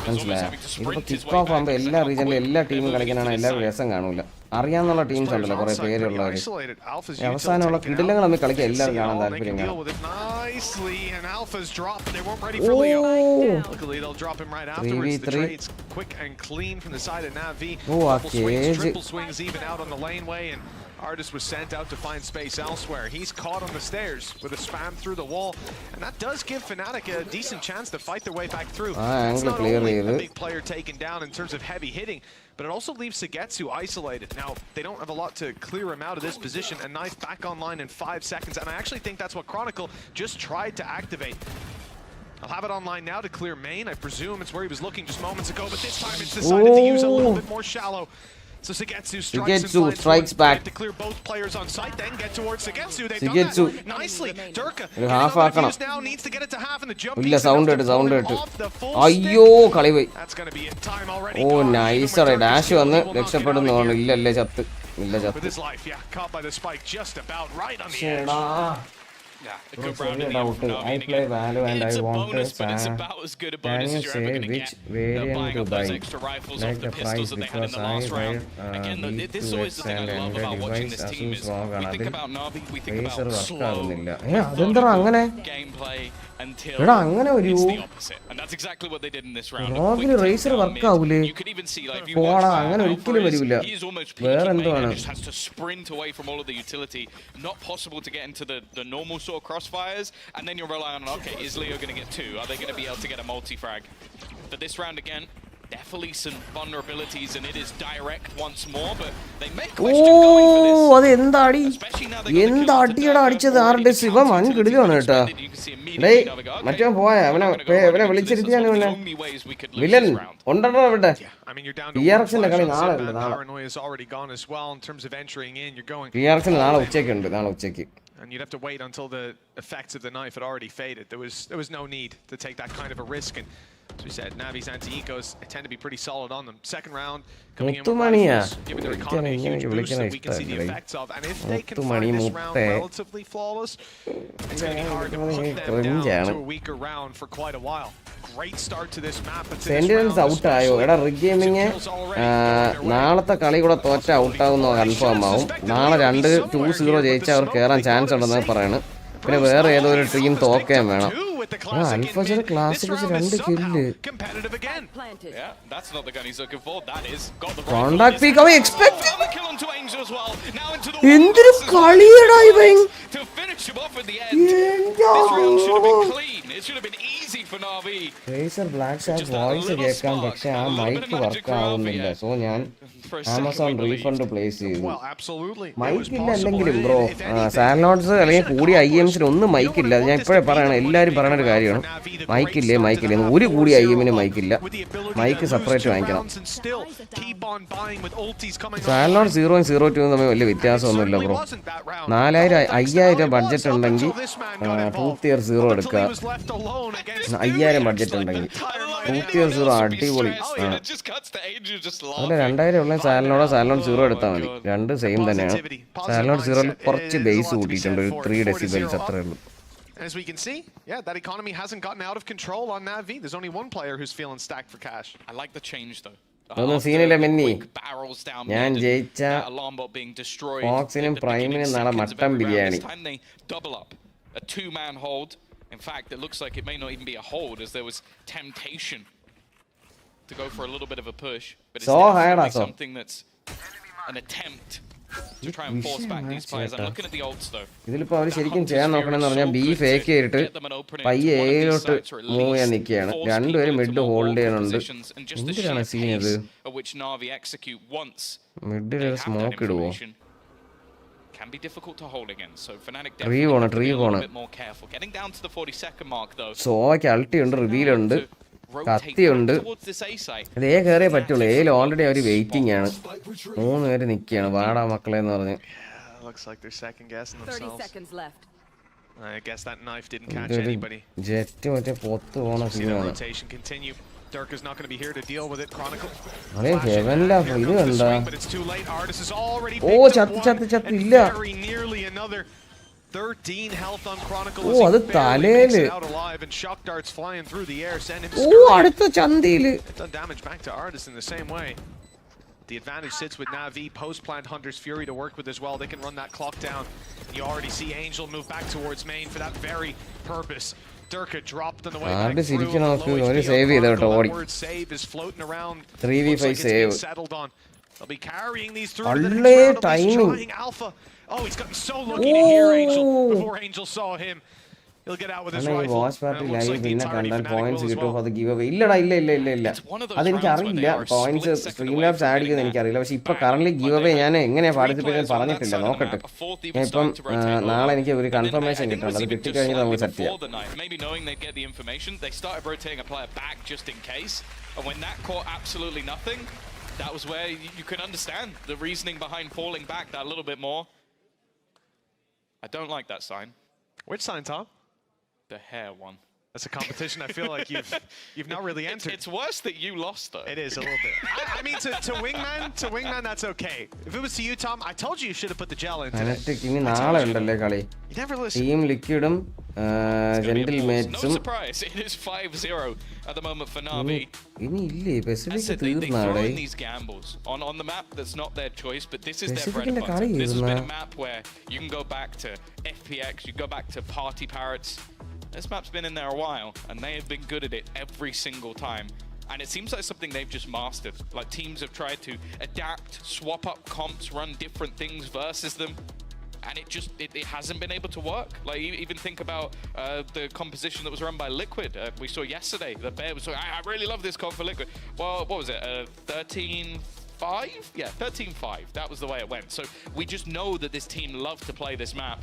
Speaker 1: മനസ്സിലായോ? ഇതിപ്പോൾ kick off ആകുമ്പോൾ എല്ലാ റീജിയനിലും എല്ലാ ടീമും കളിക്കാനാണ് എല്ലാവരും രസം കാണൂല. അറിയാവുന്ന ടീംസ് ഉണ്ടല്ലോ കുറെ പേരുള്ളവർ. അവസാനമുള്ള കിടിലങ്ങൾ തമ്മിൽ കളിക്കാൻ എല്ലാവരും കാണാൻ താല്പര്യം കാണും.
Speaker 10: Artist was sent out to find space elsewhere. He's caught on the stairs with a spam through the wall, and that does give Fnatic a decent chance to fight their way back through. It's not only a big player taken down in terms of heavy hitting, but it also leaves Nzxt isolated. Now, they don't have a lot to clear him out of this position. A knife back online in 5 seconds, and I actually think that's what Crinacle just tried to activate. I'll have it online now to clear main. I presume it's where he was looking just moments ago, but this time it's decided to use a little bit more shallow. So Nzxt
Speaker 1: strikes back
Speaker 10: to clear both players on site, then get towards Nzxt. They've
Speaker 1: done
Speaker 10: that nicely. Durka
Speaker 1: half
Speaker 10: now needs to get it to half, and the jump
Speaker 1: illa sound it ayyo kali poi.
Speaker 10: That's going to be in time already.
Speaker 1: Oh nice dash vannu രക്ഷപ്പെടുന്നു. ഇല്ല ചത്ത്.
Speaker 10: With his life, yeah, caught by the spike just about right on the edge.
Speaker 11: Yeah, a good round in the end from Navi.
Speaker 1: I play Valor and I want
Speaker 11: bonus, but it's about as good a bonus as you're ever going to get. Buying up those extra rifles off the pistols that they had in the last round. Again, this is always the thing I love about watching this team is we think about Navi, we think about slow gameplay until it's the opposite. And that's exactly what they did in this round.
Speaker 1: Razer work ആവൂലേ?
Speaker 11: You could even see, like, if you watch
Speaker 1: അങ്ങനെ ഒരിക്കലും വരില്ല.
Speaker 11: he is almost peeking main and just has to sprint away from all of the utility. Not possible to get into the normal sort of crossfires, and then you're relying on, okay, is Leo going to get 2? Are they going to be able to get a multi-frag? But this round again, definitely some vulnerabilities, and it is direct once more, but they may question going for this.
Speaker 1: അത് എന്താടി എന്താടിയടാ അടിച്ചത് ആരുടെ ശിവം കിടിലാണ് കേട്ടോ. മറ്റേ പോയാ അവനെ വിളിച്ചിരുത്തിയാണ് villain ഉണ്ടോ അവിടെ. PRXന്റെ കളി നാളെ ഉണ്ട്. PRXന് നാളെ ഉച്ചയ്ക്കുണ്ട്.
Speaker 10: And you'd have to wait until the effects of the knife had already faded. There was no need to take that kind of a risk. And As we said, Navi's anti-ecos tend to be pretty solid on them. Second round, coming in with
Speaker 1: Muttumaniya.
Speaker 10: rifles, giving their economy a huge boost that we can see the effects of. And if they can find this round relatively flawless, it's going to be hard to put them down to a weaker round for quite a while. Great start to this map.
Speaker 1: Sentence out ആയോ എടാ റിഗെയിമിങ് നാളത്തെ കളി കൂടെ തോറ്റ out ആവുന്ന confirm ആവും. നാളെ 2-0 ജയിച്ചാൽ അവർ കയറാൻ ചാൻസ് ഉണ്ടെന്ന് പറയാണ്. പിന്നെ വേറെ ഏതോ ഒരു ടീം തോക്കുകയും വേണം. Alpha classic is 2 kill.
Speaker 10: Competitive again.
Speaker 11: Yeah, that's not the gun he's looking for. That is got the
Speaker 1: contact peak. How expect?
Speaker 11: Kill onto Angel as well. Now into the
Speaker 1: Indru kaliyada iveng
Speaker 11: to finish him off at the end. This round should have been clean. It should have been easy for Navi.
Speaker 1: Razer Black Shark voice കേൾക്കാൻ പക്ഷേ ആ mic work ആവുന്നില്ല. So ഞാൻ Amazon refund place ചെയ്തു. Mic ഇല്ല അല്ലെങ്കിലും bro സാലനോട്സ് അല്ലെങ്കിൽ കൂടിയ IEMS ഒന്നും മൈക്ക് ഇല്ല. ഞാൻ ഇപ്പോഴേ പറയണം, എല്ലാവരും പറയണ ഒരു കാര്യമാണ്. മൈക്കില്ലേ ഒരു കൂടി IEM-ന് മൈക്കില്ല. മൈക്ക് സെപ്പറേറ്റ് വാങ്ങിക്കണം. സാലനോട് 0 02 തമ്മിൽ വലിയ വ്യത്യാസമൊന്നുമില്ല ബ്രോ. 5000 ബഡ്ജറ്റ് ഉണ്ടെങ്കിൽ Truthear 0 എടുക്കുക. 5000 ബഡ്ജറ്റ് ഉണ്ടെങ്കിൽ Truthear 0 അടിപൊളി. അതിൽ 2000 ഉള്ള സാലനോട് 0 എടുത്താൽ മതി. രണ്ട് സെയിം തന്നെയാണ്. സാലനോട് 0 കുറച്ച് ബേസ് കൂട്ടിയിട്ടുണ്ട്, ഒരു 3 decibels അത്രേ ഉള്ളൂ.
Speaker 10: As we can see, yeah, that economy hasn't gotten out of control on NAVI. There's only one player who's feeling stacked for cash.
Speaker 11: I like the change though.
Speaker 1: ഒന്നും സീനില്ല മെന്നി. ഞാൻ ജയിച്ച ഫോക്സിനും പ്രൈമിനും നാളെ mutton biryani.
Speaker 11: A two-man hold. In fact, it looks like it may not even be a hold, as there was temptation to go for a little bit of a push. But it's definitely something that's an attempt to try and force back these players. I'm looking at the ults though.
Speaker 1: ഇതിലിപ്പോൾ അവർ ശരിക്കും ചെയ്യാൻ നോക്കണമെന്ന് പറഞ്ഞാൽ B fake ചെയ്തിട്ട് പയ്യെ എയിലോട്ട് move ചെയ്യാൻ നിൽക്കുകയാണ്. രണ്ടുപേരും മിഡ് ഹോൾഡ് ചെയ്യുന്നുണ്ട്. എന്തിനാണ് സീൻ ഇത്? മിഡിൽ ഒരു സ്മോക്ക് ഇടുവോ?
Speaker 11: Can be difficult to hold again. So Fnatic
Speaker 1: tree
Speaker 11: definitely a little bit more careful. Getting down to the 42nd mark though.
Speaker 1: സോയ്ക്ക് അൾട്ടി ഉണ്ട്, റിവീൽ ഉണ്ട്, കത്തി ഉണ്ട്. ഇതേ കയറിയേ പറ്റുള്ളൂ. ഏയിൽ ഓൾറെഡി അവർ വെയിറ്റിംഗ് ആണ്. 3 പേര് നിൽക്കുകയാണ്. വാടാ മക്കളെ എന്ന് പറഞ്ഞ്.
Speaker 10: Looks like they're second guessing themselves. 30 seconds left. I guess that knife didn't catch anybody.
Speaker 1: Jet മറ്റേ പൊത്ത് പോണ സീനാണ്.
Speaker 10: Rotation continue. Dirk is not going to be here to deal with it. Chronicle.
Speaker 1: അതെ ഹെവൻലാ ഇത് കണ്ടാ. ഓ ചത്ത് ഇല്ല.
Speaker 10: 13 health on Chronicle.
Speaker 1: ഓ അത് തലയില്. ഓ അടുത്ത ചന്തിയില്.
Speaker 10: Done damage back to AORUS in the same way. The advantage sits with Navi. Post-plant Hunter's Fury to work with as well. They can run that clock down. You already see Angel move back towards main for that very purpose. Durka dropped on the way back through. The word save is floating around.
Speaker 1: 3v5 save.
Speaker 10: Settled on. They'll be carrying these through to the next round. They'll be trying Alpha. Oh, he's gotten so lucky to hear Angel before Angel saw him. He'll get out with his rifle.
Speaker 1: watchparty live പിന്നെ കണ്ടാൽ points കിട്ടും for the give away. ഇല്ലടാ ഇല്ല അതെനിക്ക് അറിയില്ല. Points stream labs add ചെയ്ത് എനിക്കറിയില്ല. പക്ഷെ ഇപ്പൊ കറന്റ് ഗിവ് അവേ ഞാൻ എങ്ങനെയാ പാർട്ടിസിപ്പേറ്റ് പറഞ്ഞിട്ടില്ല. നോക്കട്ടെ. ഞാൻ ഇപ്പം നാളെ എനിക്ക് ഒരു കൺഫർമേഷൻ കിട്ടണം. അത് കിട്ടിക്കഴിഞ്ഞാൽ നമുക്ക് സെറ്റ് ചെയ്യാം.
Speaker 11: Maybe knowing they'd get the information, they started rotating a player back just in case. And when that caught absolutely nothing, that was where you can understand the reasoning behind falling back that little bit more. I don't like that sign.
Speaker 10: Which sign, Tom?
Speaker 11: The hair one.
Speaker 10: That's a competition I feel like you've not really entered.
Speaker 11: It's worse that you lost though.
Speaker 10: It is a little bit. I mean to wingman that's okay. If it was to you, Tom, I told you should have put the gel in today.
Speaker 1: ഇനി നാളെ ഉണ്ടല്ലേ കളി.
Speaker 10: You never listen.
Speaker 1: Team ലിക്വിഡും ജെന്റിൽമേറ്റ്സും.
Speaker 11: No surprise. It is 5-0 at the moment for Navi.
Speaker 1: ഇനി ഇല്ലേ Pacific തീർന്നാടേ.
Speaker 11: These gambles on the map that's not their choice, but this is their bread and butter. This has been a map where you can go back to FPX, you go back to Party Parrots. This map's been in there a while, and they have been good at it every single time. And it seems like something they've just mastered. Like teams have tried to adapt, swap up comps, run different things versus them, and it hasn't been able to work. Like even think about the composition that was run by Liquid. We saw yesterday. The Bear was I really love this comp for Liquid. Well, what was it? 13-5? Yeah, 13-5. That was the way it went. So we just know that this team loves to play this map.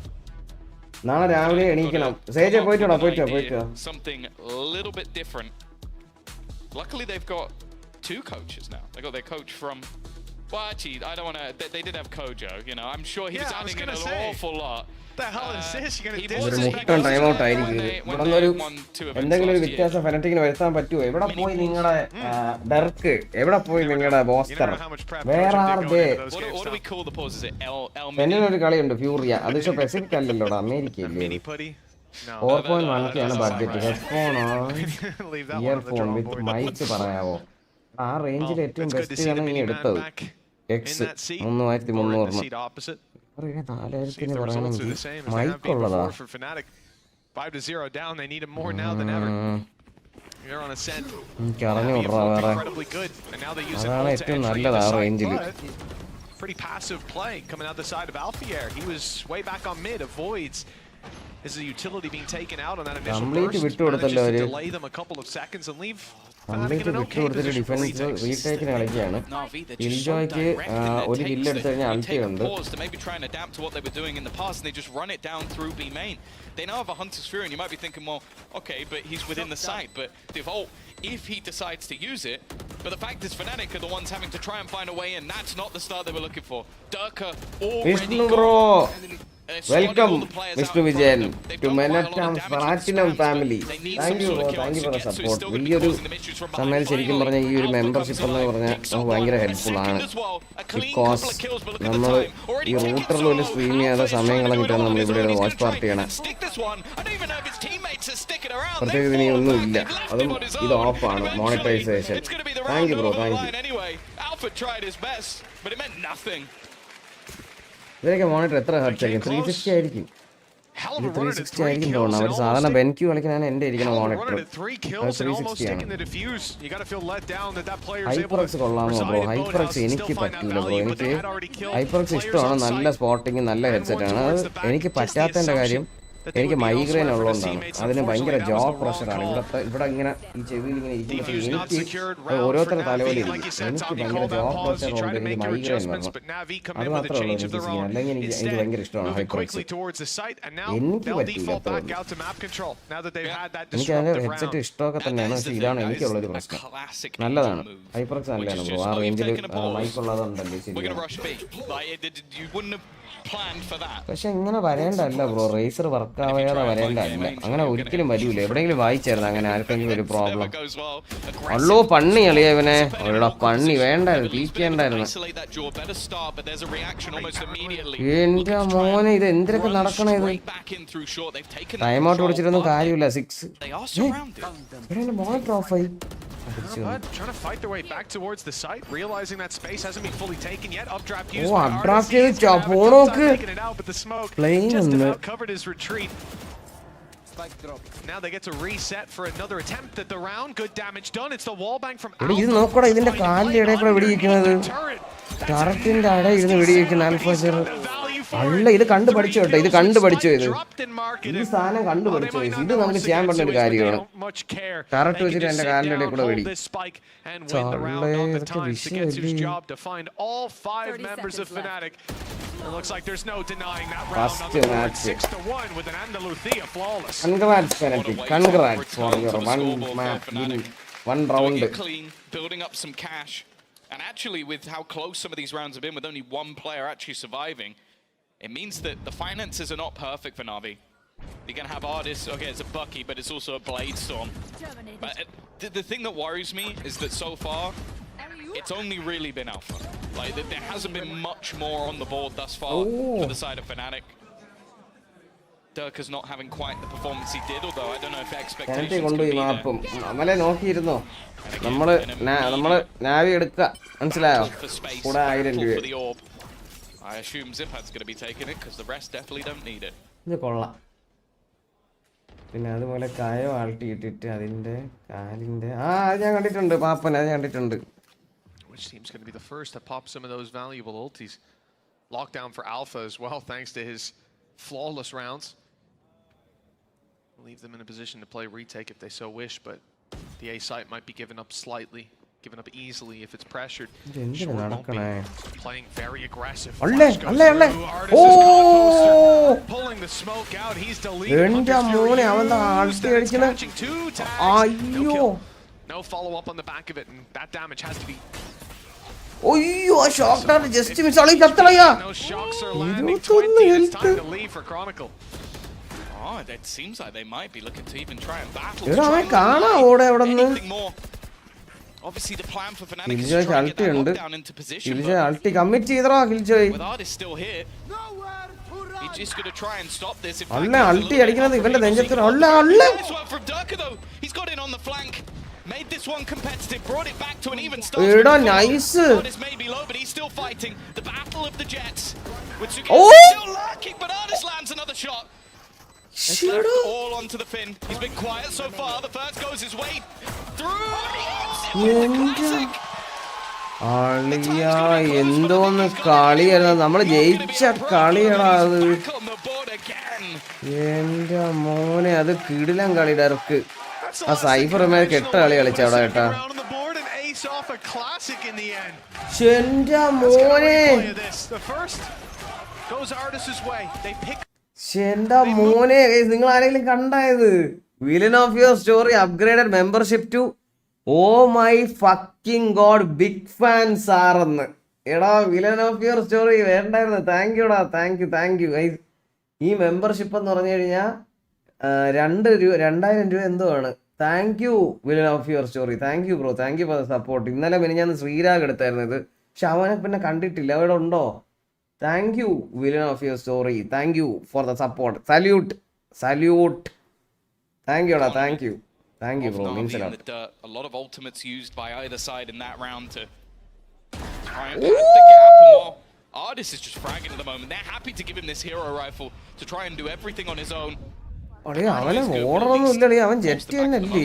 Speaker 1: നാളെ രാവിലെ എണീക്കണം. സേജ പോയിട്ടോ.
Speaker 11: Something a little bit different. Luckily they've got 2 coaches now. They got their coach from Well, actually, I don't want to. They did have Kojo. You know, I'm sure he was adding in an awful lot.
Speaker 10: The hell is this? You're going to
Speaker 1: എന്തെങ്കിലും ഒരു വ്യത്യാസം ഫെനറ്റിക്കിന് വരുത്താൻ പറ്റുമോ? എവിടെ പോയി നിങ്ങളുടെ Dirk? എവിടെ പോയി നിങ്ങളുടെ ബോസ്റ്റർ? വേറെ ആർദേ? ഒരു കളിയുണ്ട് ഫ്യൂറിയ. അത് പക്ഷെ പെസിഫിക് അല്ലല്ലോടാ, അമേരിക്കയില്ലേ? 4.1K ആണ് ബഡ്ജറ്റ്. ഹെഡ്ഫോണോ ഇയർഫോൺ വിത്ത് മൈക്ക് പറയാവോ? ആ റേഞ്ചിൽ ഏറ്റവും ബെസ്റ്റ് ആണ് നീ എടുത്തത്. എക്സ് 3300. 4000 പറയണമെങ്കിൽ മൈക്ക് ഉള്ളതാ.
Speaker 10: 5-0 down. They need him more now than ever. They're on ascent.
Speaker 1: അതാണ് ഏറ്റവും നല്ലത് ആ റേഞ്ചിൽ.
Speaker 10: Pretty passive play coming out the side of Alfier. He was way back on mid, avoids. This is a utility being taken out on that initial burst. Manages to delay them a couple of seconds and leave Fnatic in an okay position for retakes.
Speaker 1: Iljoyക്ക് ഒരു kill എടുത്തു കഴിഞ്ഞാൽ അൾട്ടി ഉണ്ട്.
Speaker 11: To maybe try and adapt to what they were doing in the past, and they just run it down through B main. They now have a Hunter's Fury, and you might be thinking, well, okay, but he's within the site. But the Volt, if he decides to use it, but the fact is Fnatic are the ones having to try and find a way in. That's not the start they were looking for. Durka already gone.
Speaker 1: Welcome, Mr. Vijayan, to MenAtArms Platinum family. Thank you for the support. വലിയൊരു സമയം ശരിക്കും പറഞ്ഞാൽ ഈ ഒരു membership എന്ന് പറഞ്ഞാൽ നമുക്ക് ഭയങ്കര ഹെൽപ്ഫുൾ ആണ്. ബിക്കോസ് നമ്മൾ ഈ റൂട്ടറിൽ ഒരു സ്ട്രീം ചെയ്യാതെ സമയം കളഞ്ഞിട്ടാണ് നമ്മൾ ഇവിടെ വാച്ച് പാർട്ടി ചെയ്യണം. പ്രത്യേകിച്ച് ഇനി ഒന്നുമില്ല, അതും ഇത് ഓഫാണ് monetisation. Thank you bro, thank you. ഇതിനൊക്കെ മോണിറ്റർ എത്ര ഹെർട്സ് ആയിരിക്കും? 360 ആയിരിക്കും. 360 ആയിരിക്കും തോന്നുന്നു. അവർ സാധാരണ BenQ കളിക്കാനാണ് എൻ്റെ ഇരിക്കുന്ന മോണിറ്റർ. 360 ആണ്. ഹൈപ്പർഎക്സ് കൊള്ളാമോ ബ്രോ? ഹൈപ്പർഎക്സ് എനിക്ക് പറ്റൂല ബ്രോ. എനിക്ക് ഹൈപ്പർഎക്സ് ഇഷ്ടമാണ്, നല്ല സ്പോട്ടിങ്, നല്ല ഹെഡ്സെറ്റ് ആണ്. അത് എനിക്ക് പറ്റാത്തതിൻ്റെ കാര്യം എനിക്ക് മൈഗ്രെയിൻ ഉള്ളതുകൊണ്ടാണ്. അതിന് ഭയങ്കര ജോബ് പ്രഷറാണ്. ഇവിടെ ഇങ്ങനെ ഈ ചെവിയിൽ ഇങ്ങനെ ഇരിക്കുന്നത് എനിക്ക് ഓരോരുത്തരുടെ തലവലി ഇരിക്കും. എനിക്ക് ഭയങ്കര ജോബ് പ്രഷർ കൊണ്ട് എനിക്ക് മൈഗ്രെയിൻ വരണം. അത് മാത്രമേ ഉള്ളൂ എനിക്ക് ചെയ്യാൻ. അല്ലെങ്കിൽ എനിക്ക് ഭയങ്കര ഇഷ്ടമാണ് ഹൈപ്പർഎക്സ്. എനിക്ക് പറ്റില്ല അത്ര. എനിക്ക് അതിൻ്റെ ഹെഡ്സെറ്റ് ഇഷ്ടമൊക്കെ തന്നെയാണ്, പക്ഷേ ഇതാണ് എനിക്കുള്ളൊരു പ്രശ്നം. നല്ലതാണ് ഹൈപ്പർഎക്സ്, നല്ലതാണ് ബ്രോ. ആ റേഞ്ചിൽ മൈക്കുള്ളതുണ്ടല്ലേ ശരിയാണ്. പക്ഷെ ഇങ്ങനെ വരേണ്ടല്ല ബ്രോ, റേസർ വർക്കാവാതെ വരേണ്ടല്ല. അങ്ങനെ ഒരിക്കലും വരൂല. എവിടെയെങ്കിലും വായിച്ചായിരുന്നു അങ്ങനെ ആർക്കെങ്കിലും ഒരു പ്രോബ്ലം? അല്ലോ പണ്ണി കളിയാ ഇവനെ. അവരുടെ പണ്ണി വേണ്ടായിരുന്നു, തീക്കേണ്ടായിരുന്നു. എന്റെ മോനെ, ഇത് എന്തിനൊക്കെ നടക്കണേ? ഇത് ടൈം ഔട്ട് പിടിച്ചിട്ടൊന്നും കാര്യമില്ല. 6 മോണിറ്റർ ഓഫായി.
Speaker 10: Trying to fight their way back towards the site, realizing that space hasn't been fully taken yet. Updraft used by ARTIST. Taking it out, but the smoke just about covered his retreat. Now they get to reset for another attempt at the round. Good damage done. It's the wall bang from Alpha.
Speaker 1: ഇത് നോക്കടാ, ഇതിന്റെ കാലിന്റെ ഇടയിൽ കൂടെ വെടിയിക്കുന്നത്. ടററ്റിന്റെ ഇടയിൽ ഇരുന്ന് വെടിയിക്കുന്ന ആൽഫാസർ. അല്ല, ഇത് കണ്ടുപഠിച്ചു കേട്ടോ, ഇത് കണ്ടുപഠിച്ചു. ഈ സാധനം കണ്ടുപഠിച്ചു. ഇത് നമുക്ക് ചെയ്യാൻ പറ്റുന്ന ഒരു കാര്യമാണ്. ടററ്റ് വെച്ചിട്ട് എന്റെ കാലിന്റെ ഇടയിൽ കൂടെ വെടി. ഇതൊക്കെ വിഷയമല്ലേ? First match. Congrats Fnatic. Congrats for your one round.
Speaker 11: Building up some cash. And actually, with how close some of these rounds have been, with only one player actually surviving, it means that the finances are not perfect for Navi. You're going to have artists, okay, it's a Bucky, but it's also a Blade Storm. But the thing that worries me is that so far, it's only really been Alpha. Like, there hasn't been much more on the board thus far for the side of Fnatic. Durka's not having quite the performance he did, although I don't know if expectations could be there.
Speaker 1: നമ്മളെ നോക്കിയിരുന്നോ? നമ്മള് നാവി എടുക്കുക, മനസ്സിലായോ? കൂടെ 1000 രൂപ.
Speaker 11: I assume Zippad's going to be taking it because the rest definitely don't need it.
Speaker 1: ഇത് കൊള്ളാം. പിന്നെ അതുപോലെ കായോ ആൾട്ടി ഇട്ടിട്ട് അതിന്റെ കാലിന്റെ അത് ഞാൻ കണ്ടിട്ടുണ്ട്. പാപ്പൻ അത് കണ്ടിട്ടുണ്ട്.
Speaker 10: Which team's going to be the first to pop some of those valuable ultis? Lockdown for Alpha as well, thanks to his flawless rounds. Leave them in a position to play retake if they so wish, but the A site might be given up slightly. Given up easily if it's pressured. Playing very aggressive. Pulling the smoke out. He's deleting. No follow up on the back of it, and that damage has to be
Speaker 1: അയ്യോ ആ shock just miss ആളി ചത്തളയാ.
Speaker 10: Those shocks are landing 20 and it's time to leave for Chronicle.
Speaker 11: Oh, it seems like they might be looking to even try and battle.
Speaker 1: എടാ അവൻ കാണാ ഓടെ അവിടെ നിന്ന്.
Speaker 11: Obviously the plan for Fnatic is
Speaker 1: Killjoy
Speaker 11: to try and
Speaker 1: ulti
Speaker 11: get that
Speaker 1: ഉണ്ട്.
Speaker 11: lockdown into position.
Speaker 1: Killjoy ulti commit ചെയ്തടാ Killjoy.
Speaker 11: With ARDIS still here, he's just going to try and stop this.
Speaker 1: അല്ല അൾട്ടി അടിക്കുന്നത് ഇവന്റെ നെഞ്ചത്തിൽ. അല്ല അല്ല.
Speaker 11: Nice one from Durka though. He's got in on the flank. Made this one competitive, brought it back to an even start.
Speaker 1: എടാ nice.
Speaker 11: ARDIS may be low, but he's still fighting. The battle of the Jets. With Suzuki still lurking, but ARDIS lands another shot.
Speaker 1: Shut
Speaker 11: all onto the fin. He's been quiet so far. The first goes his way through.
Speaker 1: അളിയാ എന്തോന്ന് കളിയായിരുന്നു. നമ്മള് ജയിച്ച കളിയാടാ അത്. എന്റെ മോനെ അത് കിടിലം കളി ഡർക്ക്. ആ സൈഫർ കെട്ട കളി കളിച്ച അവിടെ കേട്ടാ. എന്റെ മോനെ എന്റെ മോനെ നിങ്ങൾ ആരെങ്കിലും കണ്ടായത്? Villain of your story upgraded membership to oh my fucking god big fan സാറെന്ന്. എടാ വില്ലൻ ഓഫ് യുവർ സ്റ്റോറി വേണ്ടായിരുന്നു. താങ്ക് യുടാ, താങ്ക് യു. ഈ മെമ്പർഷിപ്പ് എന്ന് പറഞ്ഞു കഴിഞ്ഞാൽ 2000 രൂപ എന്തോ ആണ്. Thank you villain of your story. Thank you bro, thank you for the support. ഇന്നലെ പിന്നെ ഞാൻ ശ്രീരാഗ് എടുത്തായിരുന്നു ഇത്, പക്ഷെ അവനെ പിന്നെ കണ്ടിട്ടില്ല. അവിടെ ഉണ്ടോ? Thank you villain of your story. Thank you for the support. Salute. Thank യുടാ, thank you bro. Means a lot.
Speaker 11: A lot of ultimates used by either side in that round to try and cut the gap more. ARDIS is just fragging at the moment. They're happy to give him this hero rifle to try and do everything on his own.
Speaker 1: അവനെ ഓടണമെന്നും ഇല്ലടി, അവൻ jet തന്നെയല്ലേ.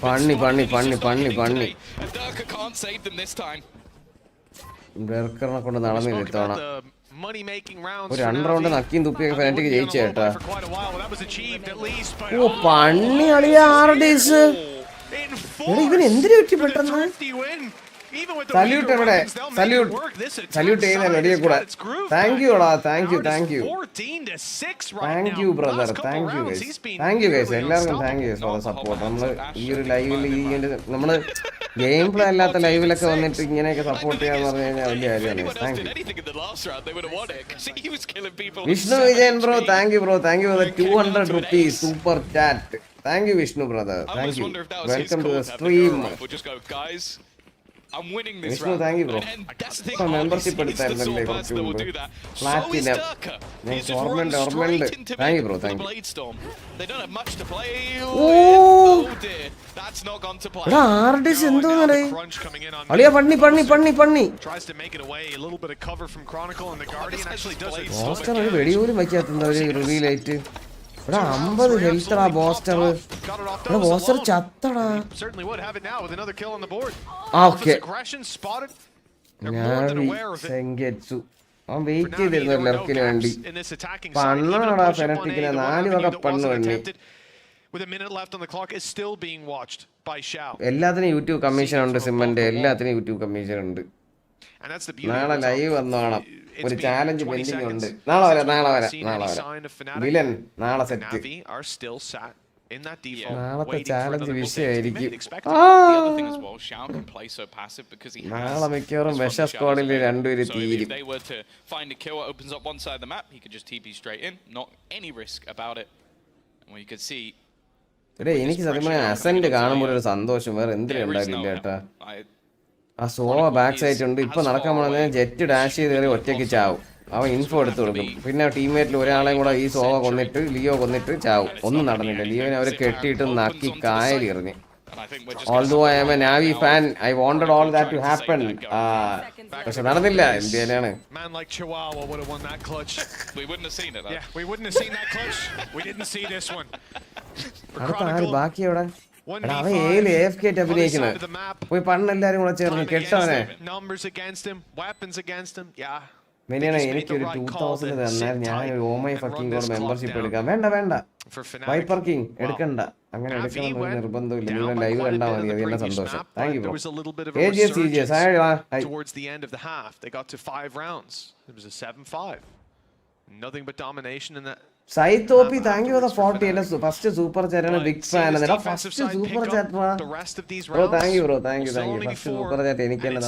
Speaker 1: പണ്ണി ഡർക്കറിനെ കൊണ്ട് നടന്നില്ല ഇത്തവണ. ഒരു 2 round നക്കിയും തുപ്പിയൊക്കെ phonetic ജയിച്ചു കേട്ടാ. ഓ പണ്ണി കളിയാ ആർഡിസ്. ഇവൻ എന്തിനു പറ്റി പെട്ടെന്ന്? സല്യൂട്ട് എവിടെ? സല്യൂട്ട് ചെയ്യുന്ന റെഡിയെ കൂടെ. Thank you brother. Thank you guys എല്ലാവർക്കും താങ്ക് യു ഫോർ സപ്പോർട്ട്. നമ്മള് ഈ ഒരു ലൈവിൽ നമ്മള് ഗെയിം പ്ലേ അല്ലാത്ത ലൈവിലൊക്കെ വന്നിട്ട് ഇങ്ങനെയൊക്കെ സപ്പോർട്ട് ചെയ്യാന്ന് പറഞ്ഞു കഴിഞ്ഞാൽ വലിയ കാര്യമാണ്. Thank you Vishnu Vijayan bro. Thank you bro. Thank you for 200 rupees super chat. Thank you Vishnu brother. Thank you. Welcome to the stream.
Speaker 11: I'm winning this
Speaker 1: Vishnu,
Speaker 11: round.
Speaker 1: thank you bro.
Speaker 11: For
Speaker 1: membership എടുത്തായിരുന്നല്ലേ കുറച്ച് മുമ്പ്. Platinum. ഓർമ്മയുണ്ട്. Thank you bro. Thank you.
Speaker 11: They don't have much to play
Speaker 1: oh
Speaker 11: that's not gone to play.
Speaker 1: എടാ ആർഡിസ് എന്തോന്നടേ? അളിയാ പണ്ണി.
Speaker 10: Tries to make it away. A little bit of cover from Chronicle and the Guardian actually does it.
Speaker 1: Bolster ഒരു വെടി പോലും വയ്ക്കാത്ത ഒരു reveal ആയിട്ട്. എടാ 50 ഹെൽത്തടാ ബോസ്റ്റർ. എടാ bolster ചത്തടാ.
Speaker 10: Certainly would have it now with another kill on the board.
Speaker 1: Okay.
Speaker 10: Aggression spotted.
Speaker 1: സെങ്കെറ്റ്സു അവൻ wait ചെയ്തിരുന്നു ലെർക്കിന് വേണ്ടി. പണ്ണാടാ ഫെനറ്റിക്കിനെ 4 വക പണ്ണ് വേണ്ടി.
Speaker 10: With a minute left on the clock is still being watched by Xiao.
Speaker 1: എല്ലാത്തിനും YouTube commission ഉണ്ട്. സിമ്മന്റെ എല്ലാത്തിനും YouTube commission ഉണ്ട്. നാളെ ലൈവ് വന്നോണം. ഒരു ചാലഞ്ച് പെൻഡിങ് ഉണ്ട്. നാളെ വരാം. വില്ലൻ നാളെ സെറ്റ്. നാളത്തെ ചാലഞ്ച് വിഷയമായിരിക്കും. നാളെ മിക്കവാറും വിഷ സ്ക്വാഡിൽ 2 പേര് തീരും. എനിക്ക് സത്യം പറഞ്ഞാൽ അസെന്റ് കാണുമ്പോൾ ഒരു സന്തോഷം വേറെ എന്തിനും ഉണ്ടാകില്ല കേട്ടാ. ആ സോവ ബാക്ക് സൈഡ് ഉണ്ട്. ഇപ്പൊ നടക്കാൻ പോണത് ജെറ്റ് ഡാഷ് ചെയ്ത് കയറി ഒറ്റയ്ക്ക് ചാവും. അവൻ ഇൻഫോ എടുത്തു കൊടുക്കും. പിന്നെ ടീംമേറ്റിൽ ഒരാളെയും കൂടെ ഈ സോവ കൊന്നിട്ട് ലിയോ കൊന്നിട്ട് ചാവും. ഒന്നും നടന്നില്ല. ലിയോനെ അവരെ കെട്ടിയിട്ട് നക്കി കായൽ എറിഞ്ഞ്. Although I am a Navi fan, I wanted all that to happen. പക്ഷെ നടന്നില്ല. എന്തിനാണ്?
Speaker 10: Man like Chihuahua would have won that clutch. We wouldn't have seen it. Yeah, we wouldn't have seen that clutch. We didn't see this one.
Speaker 1: അടുത്ത ആര് ബാക്കി എവിടെ? എടാ അവൻ ഏല് AFK അഭിനയിക്കുന്നത്. പോയി പണ്ണെല്ലാരും കൂടെ ചേർന്ന് കെട്ടവനെ. മെനിയാണ് എനിക്കൊരു 2000 തന്നാൽ ഞാൻ ഒരു oh my fucking god membership എടുക്കാം. വേണ്ട വൈപ്പർ കിങ് എടുക്കണ്ട. അങ്ങനെ എടുക്കണം ഒരു നിർബന്ധമില്ല. നിങ്ങൾ ലൈവ് കണ്ടാൽ മതി. അത് എന്നെ സന്തോഷം. Thank you bro.
Speaker 10: Towards the end of the half, they got to 5 rounds. It was a 7-5. Nothing but domination in that
Speaker 1: Saitopi, thank you for the 40 first super chat and a big fan. And first super chat, bro. Thank you, bro. Thank you. First super chat, any kind of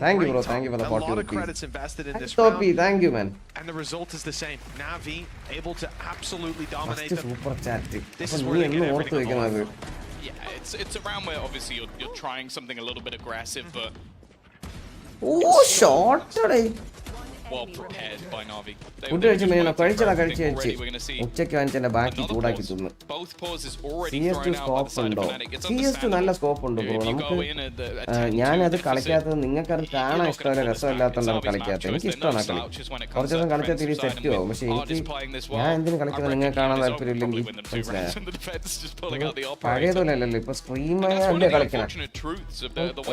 Speaker 1: thank you, bro. Thank you for the 40 rupees. Saitopi, thank you, man.
Speaker 10: And the result is the same. Navi able to absolutely dominate
Speaker 1: First super chat.
Speaker 10: This is where they get everything going.
Speaker 11: Yeah, it's a round where obviously you're trying something a little bit aggressive, but
Speaker 1: oh, shot today.
Speaker 11: well prepared by Navi.
Speaker 1: Food ഉച്ചയ്ക്ക് വാങ്ങിച്ചതിന്റെ ബാക്കി ചൂടാക്കി തിന്നു. CS2 scope ഉണ്ടോ? CS2 നല്ല scope ഉണ്ട് bro. നമുക്ക് ഞാനത് കളിക്കാത്തത് നിങ്ങൾക്കത് കാണാൻ ഇഷ്ടമല്ല, രസമില്ലാത്തതുകൊണ്ടാണ് കളിക്കാത്തത്. എനിക്ക് ഇഷ്ടമാണ് ആ കളി. കുറച്ച് ദിവസം കളിച്ചാൽ തിരി സെറ്റ് ആവും. പക്ഷെ എനിക്ക് ഞാൻ എന്തിനു കളിക്കുന്നത് നിങ്ങൾക്ക് കാണാൻ താല്പര്യമില്ലെങ്കിൽ മനസ്സിലായോ? പഴയതുപോലെയല്ലല്ലോ ഇപ്പൊ സ്ട്രീം അല്ലേ കളിക്കണം.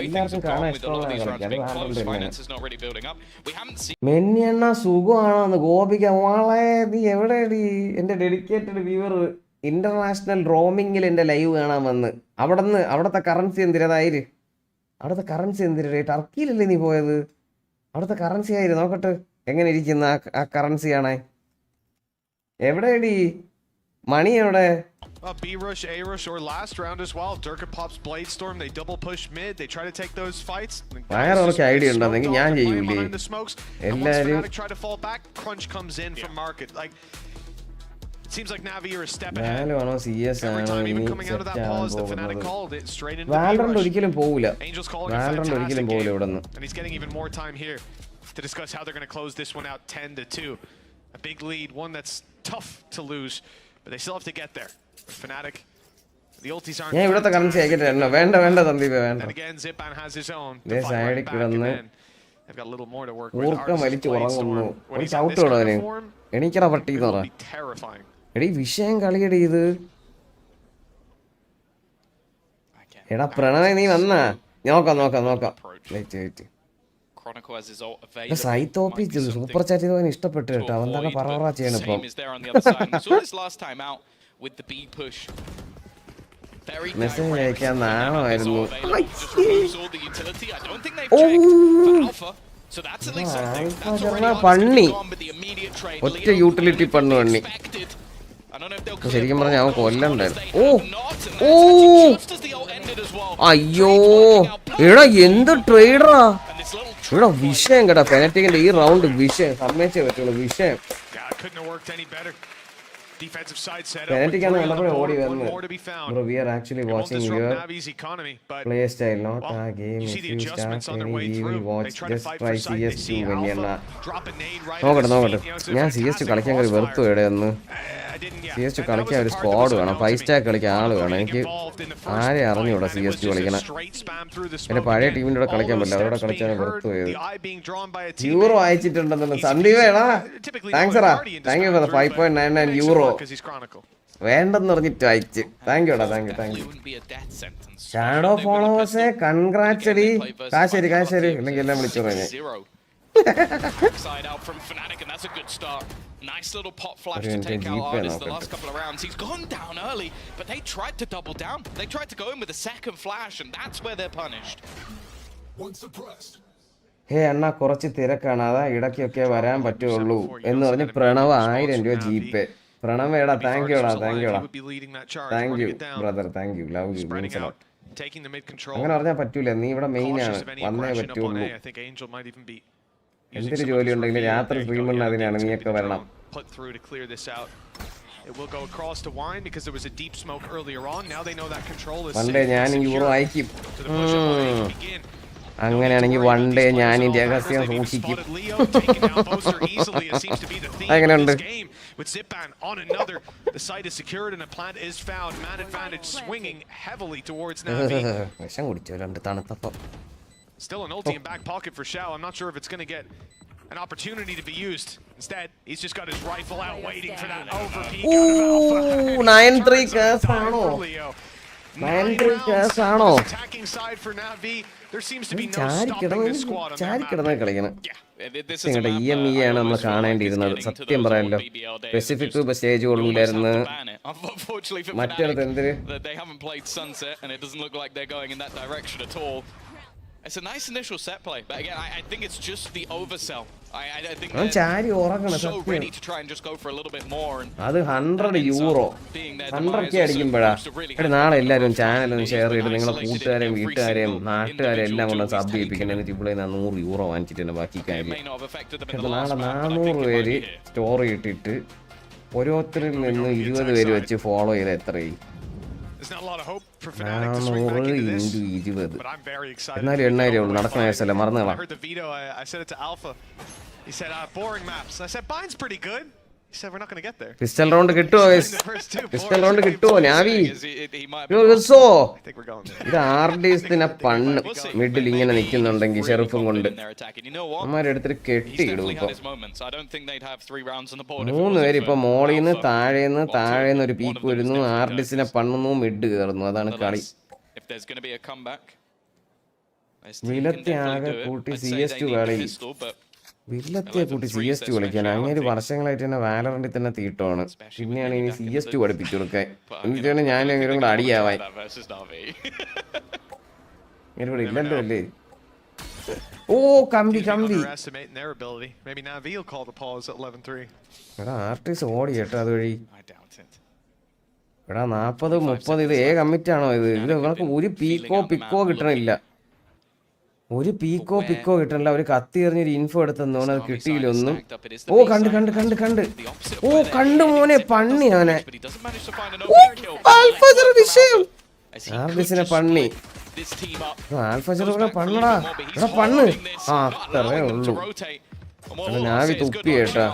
Speaker 1: എല്ലാവർക്കും കാണാൻ ഇഷ്ടമുള്ള കളിക്കാം. മെന്നിയെണ്ണ സുഖമാണോ ഗോപിക മോളെ? നീ എവിടെയാടി എൻ്റെ ഡെഡിക്കേറ്റഡ് വ്യൂവർ? ഇന്റർനാഷണൽ റോമിങ്ങിൽ എൻ്റെ ലൈവ് കാണാൻ വന്ന് അവിടുത്തെ കറൻസി എന്തിരതായിര്? അവിടുത്തെ കറൻസി എന്തിരേ? ടർക്കിയിലല്ലേ നീ പോയത്? അവിടുത്തെ കറൻസി ആയിര് നോക്കട്ടെ എങ്ങനെ ഇരിക്കുന്ന ആ കറൻസി കാണാൻ. എവിടെയാടി മണി? എവിടെ?
Speaker 10: B-Rush, AORUS, or last round as well. Durka pops Blade Storm. They double push mid. They try to take those fights.
Speaker 1: വേറൊക്കെ ഐഡിയ ഉണ്ടെങ്കിൽ ഞാൻ ചെയ്യൂലേ? എല്ലാരും
Speaker 10: try to fall back. Crunch comes in from market. Like it seems like Navi are a step ahead. Every time even coming out of that pause, the Fnatic called it straight into
Speaker 1: Valorant ഒരിക്കലും പോവില്ല.
Speaker 10: Angel's calling a
Speaker 1: Valorant ഒരിക്കലും പോവില്ല ഇവിടുന്ന്.
Speaker 10: And he's getting even more time here to discuss how they're going to close this one out 10-2. A big lead, one that's tough to lose, but they still have to get there. Fnatic, the ultis aren't.
Speaker 1: ഞാൻ ഇവിടുത്തെ currency അയക്കട്ടെ? വേണ്ട സന്ദീപ് വേണ്ട.
Speaker 10: And again Zipan has his own.
Speaker 1: They've
Speaker 10: got a little more to work with.
Speaker 1: ഊർക്കം വലിച്ചു ഉറങ്ങുന്നു. ഒരു ചവിട്ട് വിടും അവന്. എണീക്കട പട്ടി എന്ന് പറ. എടീ വിഷയം കളിയടി ഇത്. എടാ പ്രണവേ നീ വന്നാ? നോക്കാം. വെയിറ്റ്. സൈത്തോപ്പി സൂപ്പർ ചാറ്റ് ചെയ്തവന് ഇഷ്ടപ്പെട്ടു കേട്ടോ. അവൻ തന്നെ പറ ചെയ്യണം ഇപ്പം.
Speaker 11: With the B push.
Speaker 1: Message അയക്കാൻ നാണമായിരുന്നു. പണ്ണി ഒറ്റ യൂട്ടിലിറ്റി പണ്ണു പണ്ണി. ശരിക്കും പറഞ്ഞ അവൻ കൊല്ലണ്ടായിരുന്നു. അയ്യോ എടാ എന്ത് ട്രേഡറാ ഇവിടെ. വിഷയം കേട്ടാ ഫെനറ്റിക്കിന്റെ ഈ റൗണ്ട് വിഷയം സമ്മതിച്ചേ പറ്റുള്ളൂ. വിഷയം Fnatic ആണ് കണ്ടപ്പോഴേ ഓടി വന്നു. Bro, we are actually watching your play style, not a game. If you start any, we will watch. Just try CS2 വെന്നിയണ്ണ. നോക്കട്ടെ. ഞാൻ CS2 കളിക്കാൻ കയറി വെറുത്തു എവിടെയൊന്ന്. CS2 കളിക്കാൻ ഒരു സ്ക്വാഡ് വേണം, 5 സ്റ്റാർ കളിക്കാൻ ആള് വേണം. എനിക്ക് ആരെ അറിഞ്ഞൂടാ CS2 കളിക്കണം. എന്റെ പഴയ ടീമിന്റെ കൂടെ കളിക്കാൻ പറ്റില്ല, അവരോടെ കളിച്ചാണ് വെറുത്തു പോയത്. യൂറോ അയച്ചിട്ടുണ്ടെന്ന് സന്ദീപേടാ. Thanks thank you for 5.99 euro. വേണ്ടെന്ന് പറഞ്ഞിട്ട് അയച്ച്. താങ്ക് യുടാ. ഷാഡോ ഫോളോവേഴ്സേ കൺഗ്രാറ്റ്സ്. കാശരി ഇല്ലെങ്കിൽ എല്ലാം വിളിച്ചു പറഞ്ഞു.
Speaker 11: Side out from Fnatic, and that's a good start. Nice little pop flash to take out AORUS the last couple of rounds. He's gone down early, but they tried to double down. They tried to go in with a second flash, and that's where they're punished.
Speaker 1: ഹേ അണ്ണാ കുറച്ച് തിരക്കാണ്, അതാ ഇടയ്ക്കൊക്കെ വരാൻ പറ്റുള്ളൂ എന്ന് പറഞ്ഞ് പ്രണവ് 1000 രൂപ GPay. പ്രണവേടാ താങ്ക് യുടാ. Thank you brother. Thank you. Love you. അങ്ങനെ പറഞ്ഞാൽ പറ്റൂല. നീ ഇവിടെ മെയിൻ ആണ്, വന്നേ പറ്റുള്ളൂ. എന്തൊരു ജോലി ഉണ്ടെങ്കിലും രാത്രി സ്ട്രീം ഉണ്ട്, അതിനാണ് നീയൊക്കെ വരണം. വണ്ടേ ഞാൻ യൂറോ അയക്കും. അങ്ങനെയാണെങ്കിൽ വൺ ഡേ ഞാൻ രഹസ്യം സൂക്ഷിക്കും. അങ്ങനെയുണ്ട്. വിഷം കുടിച്ചോ രണ്ട് തണുത്തപ്പം.
Speaker 10: Still an ulti in back pocket for Shao. I'm not sure if it's going to get an opportunity to be used. Instead, he's just got his rifle out waiting for that overpeak out of Alpha.
Speaker 1: 9-3 curse ആണോ? 9-3 curse ആണോ?
Speaker 10: Attacking side for Navi. There seems to be no stopping this squad on their map.
Speaker 1: കളിക്കണം. നിങ്ങളുടെ EMEA ആണ് നമ്മൾ കാണേണ്ടിയിരുന്നത്. സത്യം പറയാലോ, specific stage കൊള്ളില്ലായിരുന്നു. മറ്റേടത്ത് എന്തിന്
Speaker 11: they haven't played Sunset and it doesn't look like they're going in that direction at all. It's a nice initial set play, but again, I think it's just the oversell. I think
Speaker 1: they're
Speaker 11: so ready to try and just go for a little bit more.
Speaker 1: അത് €100 100K അടിക്കുമ്പോഴാ നാളെ എല്ലാവരും ചാനലും share ചെയ്ത് നിങ്ങളെ കൂട്ടുകാരെയും വീട്ടുകാരെയും നാട്ടുകാരെയും എല്ലാം കൊണ്ട് സബ് ചെയ്യിപ്പിക്കണം. എന്നിട്ട് ഇവിടെ €100 വാങ്ങിച്ചിട്ടുണ്ട് ബാക്കി കാര്യം. നാളെ 400 പേര് സ്റ്റോറി ഇട്ടിട്ട് ഓരോരുത്തരിൽ നിന്ന് 20 പേര് വെച്ച് ഫോളോ ചെയ്ത് എത്രയും 400 × 20 എന്നാലും 8,000 ഉള്ളു. നടക്കുന്ന കേസല്ല, മറന്നുകളാം. പിസ്റ്റൽ റൗണ്ട് കിട്ടുമോ? പിസ്റ്റൽ റൗണ്ട് കിട്ടുമോ? നാവി ഇത് RDSനെ പണ്ണ് മിഡിൽ ഇങ്ങനെ നിൽക്കുന്നുണ്ടെങ്കിൽ ഷെറിഫും കൊണ്ട് അമ്മമാരെടുത്തിട്ട് കെട്ടിയിടും. ഇപ്പൊ 3 പേര് ഇപ്പൊ മോളിന്ന് താഴേന്ന് ഒരു പീക്ക് വരുന്നു. RDSനെ പണ്ണുന്നു, മിഡ് കയറുന്നു. അതാണ് കളി. വിലത്തെ ആകെ കൂട്ടി CS2 കളി. വില്ലത്തെ കൂട്ടി CS2 കളിക്കാൻ അങ്ങനെ വർഷങ്ങളായിട്ട് തന്നെ വാലറന്റിൽ തന്നെ തീട്ടമാണ്. പിന്നെയാണ് ഇനി CS2 പഠിപ്പിച്ചു കൊടുക്കാൻ. എന്നിട്ടാണ് ഞാൻ എങ്ങനെ കൂടെ അടിയാവാൻ. ഇവിടെ ഇല്ലല്ലോ അല്ലേ? ഓ കമ്പി എടാ ആർട്ടിസ്റ്റ് ഓടി കേട്ടോ അതുവഴി. എടാ 40-30 ഇത് കമ്മിറ്റാണോ ഇത്? ഇവർക്ക് ഒരു പിക്കോ കിട്ടണില്ല. ഒരു പിക്കോ കിട്ടണില്ല. ഒരു കത്തി എറിഞ്ഞൊരു ഇൻഫോ എടുത്തെന്നോണം അത് കിട്ടിയില്ല ഒന്നും. ഓ കണ്ട് ഓ കണ്ടു മോനെ പണ്ണി അവനെ. വിഷയം ആർഡിസിനെ പണ്ണി. ആൽഫജറൂടെ പണ്ണടാ. എടാ പണ്ണ്. അത്രേ ഉള്ളൂ. നാവി തുപ്പി കേട്ടാ.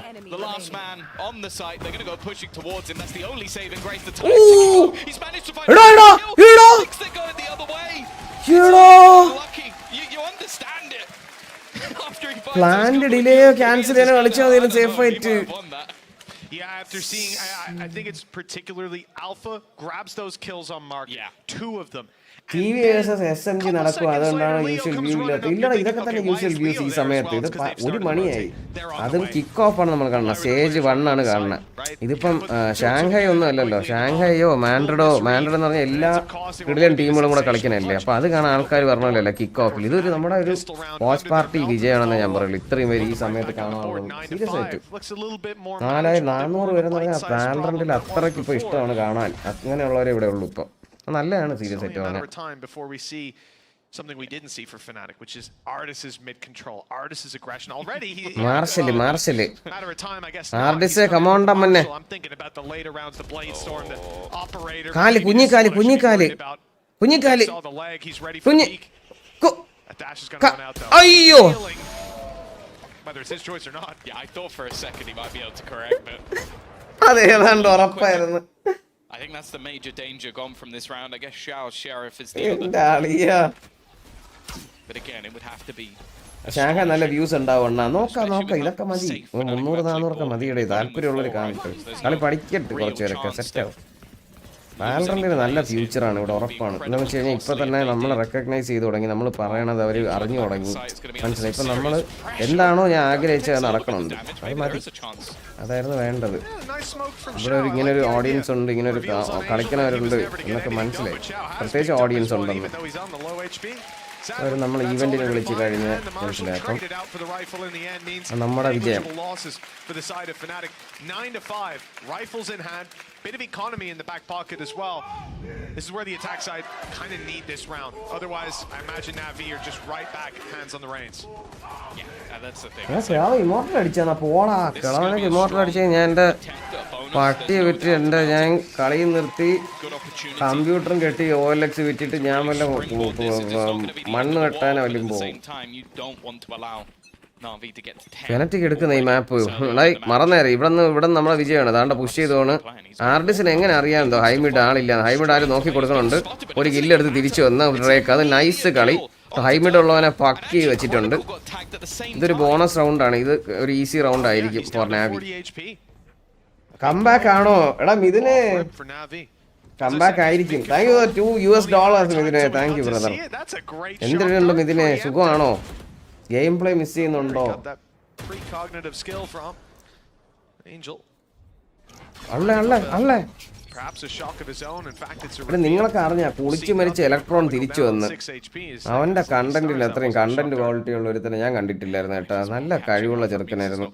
Speaker 1: പ്ലാന്റ് ഡിലേയോ ക്യാൻസൽ ചെയ്യാനോ കളിച്ചാൽ സേഫ് ആയിട്ട്.
Speaker 10: Yeah, after seeing, I think it's particularly Alpha grabs those kills on Mark. 2 of them.
Speaker 1: TV versus SMG നടക്കും. അതുകൊണ്ടാണ് യൂഷ്വൽ വ്യൂ ഇല്ലാത്തത്. ഇല്ലടാ ഇതൊക്കെ തന്നെ യൂഷ്വൽ വ്യൂസ് ഈ സമയത്ത്. ഇത് 1 മണിയായി. അതും കിക്ക് ഓഫ് ആണ് നമ്മൾ കാണുന്നത്. സ്റ്റേജ് 1 ആണ് കാണുന്നത്. ഇതിപ്പം ഷാങ്ഹായ് ഒന്നും അല്ലല്ലോ. ഷാങ്ഹായോ മാൻഡ്രഡോ എന്ന് പറഞ്ഞ എല്ലാ കിടിലൻ ടീമുകളും കൂടെ കളിക്കണല്ലേ. അപ്പൊ അത് കാണാൻ ആൾക്കാർ പറഞ്ഞല്ലോ കിക്ക് ഓഫിൽ. ഇതൊരു നമ്മുടെ ഒരു വാച്ച് പാർട്ടി വിജയമാണെന്ന് ഞാൻ പറയുള്ളൂ. ഇത്രയും പേര് ഈ സമയത്ത് കാണാനുള്ളൂ. സീരിയസ് ആയിട്ട് 4,400 പേരെന്ന് പറഞ്ഞാൽ വാലറന്റിൽ അത്രയ്ക്ക് ഇപ്പൊ ഇഷ്ടമാണ് കാണാൻ. അങ്ങനെയുള്ളവരെ ഇവിടെ ഉള്ളൂ ഇപ്പൊ. നല്ലതാണ് സീരിയസ് ആയിട്ട്
Speaker 10: something we didn't see for Fnatic, which is Ardis's mid control, Ardis's aggression already.
Speaker 1: Marshall
Speaker 10: matter of time, I guess.
Speaker 1: Ardis come on manne.
Speaker 10: I'm thinking about the later rounds, the blade storm, the operator.
Speaker 1: Kali kunyi kali
Speaker 10: saw the leg, he's ready for peak. That dash is going to run out though.
Speaker 1: Ayyo,
Speaker 10: whether it's his choice or not.
Speaker 11: Yeah, I thought for a second he might be able to correct, but
Speaker 1: ade elando orappairunnu.
Speaker 11: I think that's the major danger gone from this round. I guess Sheriff is the other. But again, it would have to be.
Speaker 1: ഷാങ്ക നല്ല views ഉണ്ടാവണം. നോക്കാം ഇതൊക്കെ മതി. 300-400 മതിയുടെ താല്പര്യമുള്ളവർ കാണട്ടെ. കളി പഠിക്കട്ടെ കുറച്ച് പേരൊക്കെ സെറ്റാവും. വാലറന്റിന് നല്ല ഫ്യൂച്ചറാണ് ഇവിടെ ഉറപ്പാണ്. എന്താണെന്ന് വെച്ച് കഴിഞ്ഞാൽ ഇപ്പൊ തന്നെ നമ്മൾ റെക്കഗ്നൈസ് ചെയ്ത് തുടങ്ങി. നമ്മൾ പറയണത് അവർ അറിഞ്ഞു തുടങ്ങി. മനസ്സിലായി. ഇപ്പൊ നമ്മൾ എന്താണോ ഞാൻ ആഗ്രഹിച്ചത് നടക്കണുണ്ട്. അത് മതി. അതായിരുന്നു വേണ്ടത്. ഇവിടെ ഇങ്ങനെ ഒരു ഓഡിയൻസ് ഉണ്ട്, ഇങ്ങനെ ഒരു കളിക്കുന്നവരുണ്ട് എന്നൊക്കെ മനസ്സിലായി. പ്രത്യേകിച്ച് ഓഡിയൻസ് ഉണ്ടെന്ന് അവർ നമ്മൾ ഈവന്റിന് വിളിച്ചു കഴിഞ്ഞ് മനസ്സിലാക്കും. നമ്മുടെ വിജയം.
Speaker 10: Bit of economy in the back pocket as well. This is where the attack side kind of need this round. Otherwise, I imagine Navi are just right back, hands on the reins.
Speaker 11: Yeah, that's the thing.
Speaker 1: Immortal അടിച്ചാ പോടാ. കിളവനൊക്കെ immortal അടിച്ച് ഞാൻ എൻ്റെ പട്ടിയെ വിറ്റ് എൻ്റെ ഞാൻ കളി നിർത്തി കമ്പ്യൂട്ടറും കെട്ടി OLX വിറ്റിട്ട് ഞാൻ വല്ല മണ്ണ് കെട്ടാനോ വല്ലതും പോകും. ഫെനറ്റിക് എടുക്കുന്ന ഈ മാപ്പ് മറന്നേരം. ഇവിടെ നമ്മളെ വിജയമാണ്. അതാണ്ട് പുഷ് ചെയ്തോണ്. ആർഡിസിന് എങ്ങനെ അറിയാമെന്തോ ഹൈമിഡ് ആളില്ല. ഹൈമിഡ് ആര് നോക്കി കൊടുക്കണുണ്ട്. ഒരു കില്ലെടുത്ത് തിരിച്ചു വന്ന ബ്രേക്ക്. അത് നൈസ് കളി. ഹൈമിഡ് ഉള്ളവനെ പക്കി വെച്ചിട്ടുണ്ട്. ഇതൊരു ബോണസ് റൗണ്ടാണ്. ഇത് ഒരു ഈസി റൗണ്ട് ആയിരിക്കും ഫോർ നാവി. കംബാക്ക് ആണോ? എടാ മിഥുനെ കംബാക്ക് ആയിരിക്കും. താങ്ക് യു $2 മിഥുനെ. Thank you brother. എന്തിനുണ്ട് മിഥുനെ? സുഖമാണോ? ഗെയിം പ്ലേ മിസ് ചെയ്യുന്നുണ്ടോ? അല്ലേ നിങ്ങളൊക്കെ അറിഞ്ഞാ കുളിച്ച് മരിച്ച ഇലക്ട്രോൺ തിരിച്ചു വന്ന് അവന്റെ കണ്ടന്റിൽ അത്രയും കണ്ടന്റ് ക്വാളിറ്റി ഉള്ള ഒരുത്തനെ ഞാൻ കണ്ടിട്ടില്ലായിരുന്നു കേട്ടോ. നല്ല കഴിവുള്ള ചെറുക്കനായിരുന്നു.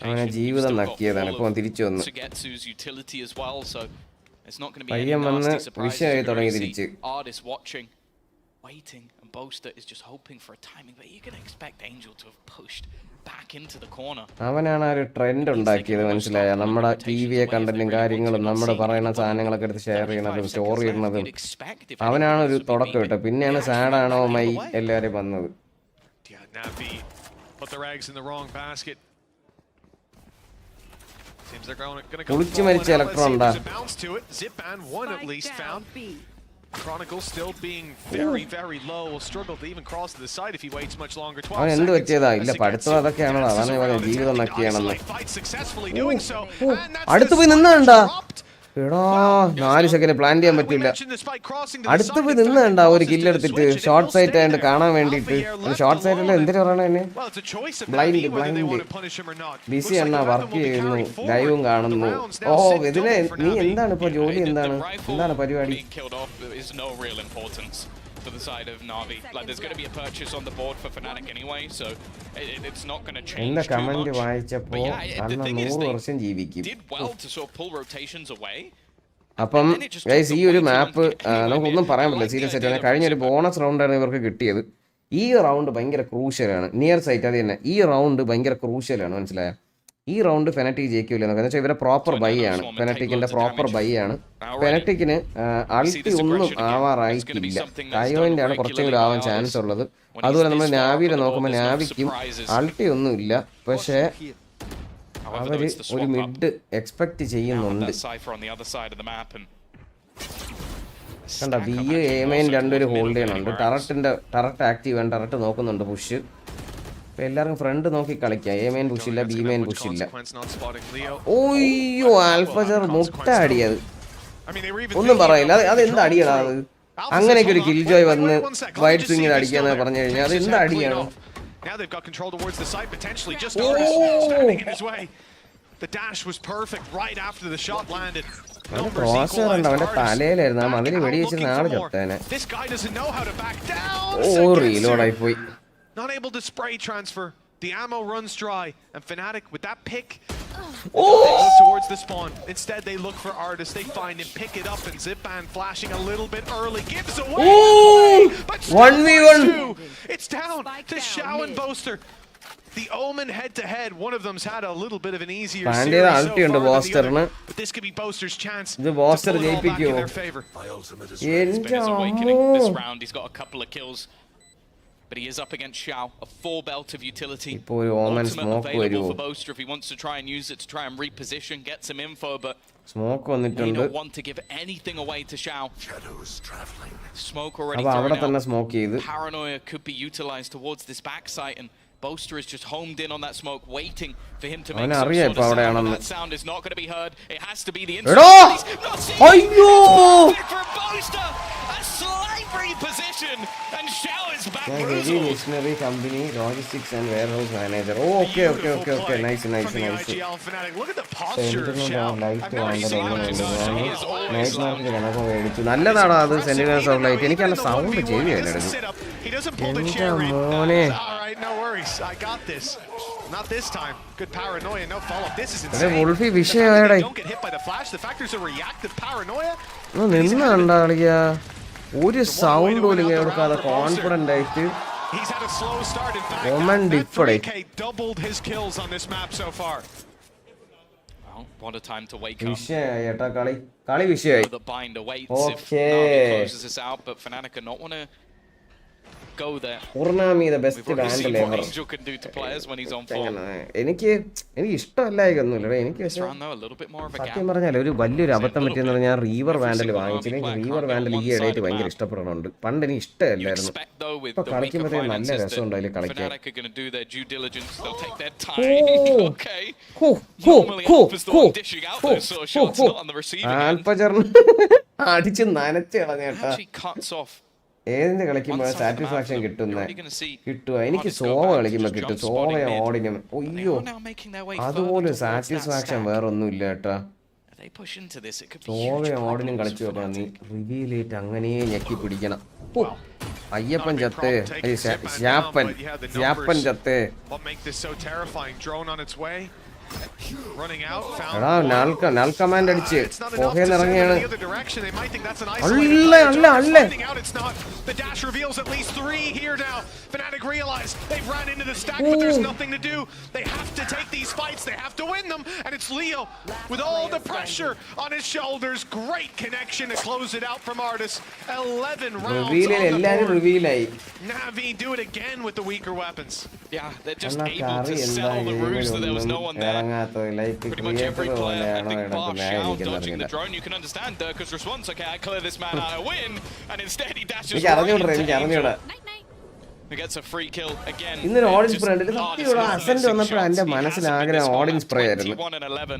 Speaker 1: അവനെ ജീവിതം നക്കിയതാണ്. ഇപ്പൊ അവൻ തിരിച്ചു വന്നു. പയ്യൻ വന്ന് വിഷയമായി തുടങ്ങി തിരിച്ച്.
Speaker 11: Waiting and Boaster is just hoping for a timing, but you can expect Angel to have pushed back into the corner.
Speaker 1: അവനാണ് ആ ഒരു ട്രെൻഡ് ഉണ്ടാക്കിയത്, മനസ്സിലായ? നമ്മുടെ ടിവിയെ കണ്ടന്റും കാര്യങ്ങളും നമ്മുടെ പറയുന്ന സാധനങ്ങളൊക്കെ എടുത്ത് ഷെയർ ചെയ്യണതും സ്റ്റോർ ചെയ്യുന്നതും അവനാണ് ഒരു തുടക്കം ഇട്ടത്. പിന്നെയാണ് സാഡാണോ മൈ എല്ലാവരും വന്നത്. കുളിച്ചു മരിച്ച ഇലക്ട്രോൺ ഉണ്ടാ.
Speaker 10: Crinacle still being very, very low. Will struggle to even cross to the side if he waits much longer.
Speaker 1: അവൻ എന്ത് പറ്റിയതാ? ഇല്ല പഠിത്തം അതൊക്കെയാണോ? അതാണ് പറയുന്നത് ജീവിതം നക്കിയാണെന്ന്. അടുത്ത് പോയി നിന്നാണ്ടാ. എടാ 4 സെക്കൻഡ് പ്ലാൻ ചെയ്യാൻ പറ്റില്ല. അടുത്ത് പോയി നിന്നാണ്ടാ ഒരു കില്ലെടുത്തിട്ട് ഷോർട്ട് സൈറ്റ് ആയിട്ട് കാണാൻ വേണ്ടിട്ട്. ഷോർട്ട് സൈറ്റിൽ എന്തിനു പറയണ എന്നെ? ബ്ലൈൻഡ് ബിസി എന്നാ, വർക്ക് ചെയ്യുന്നു, ലൈവും കാണുന്നു. ഓ ഇതിനെ നീ എന്താണ് ഇപ്പൊ ജോലി? എന്താണ് പരിപാടി?
Speaker 11: For the side of Navi, like there's going to be a purchase on the board for Fnatic anyway, so it's not going to change
Speaker 1: too much.
Speaker 11: But yeah, the thing is they did well to sort of pull rotations away.
Speaker 1: അപ്പം guys ഈ ഒരു മാപ്പ് നമുക്കൊന്നും പറയാൻ പറ്റില്ല serious ആയിട്ട്. കഴിഞ്ഞൊരു bonus റൗണ്ടാണ് ഇവർക്ക് കിട്ടിയത്. ഈ റൗണ്ട് ഭയങ്കര ക്രൂഷ്യലാണ്. നിയർ സൈറ്റ് അത് തന്നെ. ഈ റൗണ്ട് ഭയങ്കര ക്രൂഷ്യലാണ്, മനസ്സിലായോ? ഈ റൗണ്ട് ഫെനറ്റിക് ജയിക്കില്ല എന്ന് വെച്ചാൽ ഇവരെ പ്രോപ്പർ ബൈ ആണ്. ഫെനറ്റിക്കിന്റെ പ്രോപ്പർ ബൈ ആണ്. ഫെനറ്റിക്കിന് അൾട്ടി ഒന്നും ആവാറായിട്ടില്ല. കയോന്റെ ആണ് കുറച്ചെങ്കിലും ആവാൻ ചാൻസ് ഉള്ളത്. അതുപോലെ നമ്മൾ നാവിനെ നോക്കുമ്പോൾ നാവിക്കും അൾട്ടി ഒന്നും ഇല്ല. പക്ഷേ അവര് ഒരു മിഡ് എക്സ്പെക്ട് ചെയ്യുന്നുണ്ട്. കണ്ട BA രണ്ടുപേരും ഹോൾഡ് ചെയ്യണുണ്ട്. ടററ്റ് ആക്റ്റീവ് ആണ്. ടററ്റ് നോക്കുന്നുണ്ട് പുഷ്. എല്ലാവർക്കും ഫ്രണ്ട് നോക്കി കളിക്കാം. A main പുഷ് ഇല്ല, B main പുഷ് ഇല്ല. ഓയ്യോ ആൽഫജർ മുട്ട അടിയത്. ഒന്നും പറയില്ല. അത് എന്താ അടിയടാ അത്? അങ്ങനെയൊക്കെ ഒരു കിൽ ജോയ് വന്ന് വൈറ്റ് സ്വിങ്ങിൽ അടിക്കാന്ന് പറഞ്ഞു കഴിഞ്ഞാൽ അത് എന്താ അടിയാണോ? അവന്റെ തലയിലായിരുന്നു. ആ മതില് വെടി വെച്ചിരുന്ന ആള് ചത്തേനെ. ഓ റീലോഡായി പോയി.
Speaker 10: Not able to spray transfer. The ammo runs dry, and Fnatic with that pick
Speaker 1: they
Speaker 10: look towards the spawn. Instead, they look for Artist. They find him, pick it up, and Zipan flashing a little bit early gives away. But
Speaker 1: 1v1.
Speaker 10: It's down to Xiao and Boaster. The Omen head-to-head. One of them's had a little bit of an easier series so far than the other, but this could be Boaster's chance to pull it all back in their favor.
Speaker 11: His awakening this round. He's got a couple of kills. But he is up against Xiao, a full belt of utility. Ultimate available for Boaster if he wants to try and use it to try and reposition, get some info, but they don't want to give anything away to Xiao. Smoke already thrown out. Paranoia could be utilized towards this backside, and Boaster is just homed in on that smoke, waiting for him to make some sort of sound. But that sound is not going to be heard. It has to be the instant. For Boaster, a slight reposition, and Xiao is back.
Speaker 1: Missionary company, logistics and warehouse manager. Oh, okay. Nice.
Speaker 10: Look at the posture of Xiao.
Speaker 1: നല്ലതാണ് അത്. Sentinels of light എനിക്ക് നല്ല sound ചെയ്യുകയല്ലേ.
Speaker 10: He doesn't pull the chair in. All right, no worries. I got this. Not this time. Good paranoia, no follow-up. This is insane. Don't get hit by the flash. The fact there's a reactive paranoia.
Speaker 1: നിന്നുണ്ടാളിയാ ഒരു sound പോലും കേൾക്കാതെ confident ആയിട്ട്.
Speaker 10: He's had a slow start. In fact, 3K doubled his kills on this map so far.
Speaker 11: Well, what a time to wake up.
Speaker 1: വിഷയായി ഏട്ടാ കളി വിഷയായി.
Speaker 11: The bind awaits if Navi closes this out, but Fnatic not want to go there.
Speaker 1: Ornami the best
Speaker 11: band ever. Angel can do to players when he's on form.
Speaker 1: എനിക്ക് ഇഷ്ടമല്ലായിക്കൊന്നുമില്ല. എനിക്ക് സത്യം പറഞ്ഞാൽ ഒരു വലിയൊരു അബദ്ധം പറ്റിയെന്ന് പറഞ്ഞാൽ റീവർ വാൻഡൽ വാങ്ങിച്ചില്ലെങ്കിൽ റീവർ വാൻഡൽ ഈ ഇടയിട്ട് ഭയങ്കര ഇഷ്ടപ്പെടുന്നുണ്ട്. പണ്ട് എനിക്ക് ഇഷ്ടമല്ലായിരുന്നു. ഇപ്പൊ കളിക്കുമ്പോഴേ നല്ല രസമുണ്ട് അതിൽ കളിക്കാൻ. ആൽഫജറിന് അടിച്ച് നനച്ച് കളഞ്ഞേട്ടാ. ഏതിന്റെ കളിക്കുമ്പോൾ സാറ്റിസ്ഫാക്ഷൻ കിട്ടുക എനിക്ക് സോവ കളിക്കുമ്പോൾ കിട്ടും. സോവ ഓടിനും അയ്യോ അതുപോലെ സാറ്റിസ്ഫാക്ഷൻ വേറെ ഒന്നും ഇല്ല കേട്ടാ.
Speaker 11: they push into this, it could be
Speaker 1: Zowie ഓടിനും കളിച്ചു വെക്കണം നീ റിവീൽ ചെയ്തിട്ട് അങ്ങനെ ഞെക്കി പിടിക്കണം. Ayyappan ചത്തേ ശ്യാപ്പൻ ചത്തേ.
Speaker 10: What make this so terrifying? Drone on its way. Running out, found
Speaker 1: null command അടിച്ച് പോകേന്ന് ഇറങ്ങിയാണ്.
Speaker 10: It's not. The dash reveals at least 3 here now. Fnatic realize they've ran into the stack, but there's nothing to do. They have to take these fights. They have to win them. And it's Leo with all the pressure on his shoulders. Great connection to close it out from Artis. 11 rounds on the board. Navi do it again with the weaker weapons.
Speaker 11: Yeah, they're just able to sell the ruse that there was no one there. Pretty much every player, I think, bar Xiao dodging the drone. You can understand Durka's response. Okay, I clear this man out, I win. And instead he dashes right into Angel. He gets a free kill again.
Speaker 1: ഇന്നൊരു audience spray ഉണ്ട്. സത്യമാണ് assent വന്നപ്പോൾ എന്റെ മനസ്സിൽ ആഗ്രഹം audience spray ആയിരുന്നു.
Speaker 11: 21-11.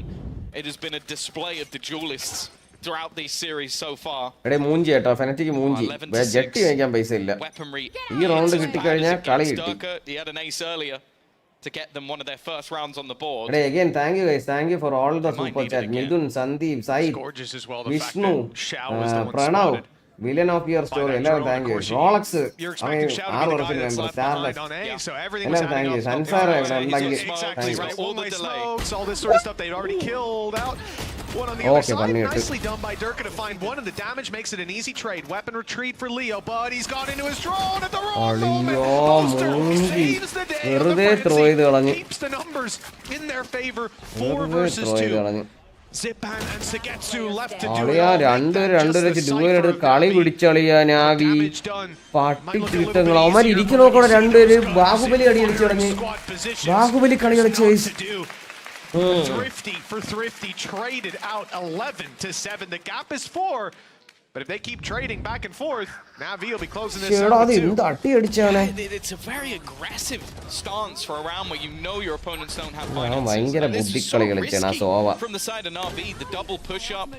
Speaker 11: It has been a display of the duelists throughout these series so far.
Speaker 1: എടേ മൂഞ്ചി കേട്ടോ, ഫെനറ്റിക്ക് മൂഞ്ചി. ജെട്ടി വാങ്ങിക്കാൻ പൈസ ഇല്ല. ഈ റൗണ്ട് കിട്ടിക്കഴിഞ്ഞാൽ കളി കിട്ടി.
Speaker 11: He had an ace earlier to get them one of their first rounds on the board.
Speaker 1: Hey, again, thank you guys. Thank you for all the super chat. Midun, Sandeep, Said, Vishnu, Pranav, villain of your story. Hello, thank you. Rolex, I mean, AORUS member, Starless. Hello, thank you. Sansar, thank you.
Speaker 10: All the smokes, all this sort of stuff they'd already killed out. One on the other side, nicely done by Durka to find one, and the damage makes it an easy trade. Weapon retreat for Leo, but he's got into his drone at the wrong moment. Monster saves the day of the frenzy, keeps the numbers in their favor. 4 versus 2. Zipan and Nzxt left to do it all.
Speaker 1: കളി പിടിച്ചളിയാ നാവി പട്ടിക്കിട്ടങ്ങൾ അവന്മാർ ഇരിക്കണോ കൂടെ രണ്ടുപേര് ബാഹുബലി അടി കളിച്ചു തുടങ്ങി. ബാഹുബലി കളി കളിച്ചു.
Speaker 10: Thrifty for Thrifty traded out 11-7. The gap is 4, but if they keep trading back and forth, Navi will be closing this out.
Speaker 11: It's a very aggressive stance for a round where you know your opponents don't have
Speaker 1: finances.
Speaker 11: And this is so risky from the side of Navi. The double push-up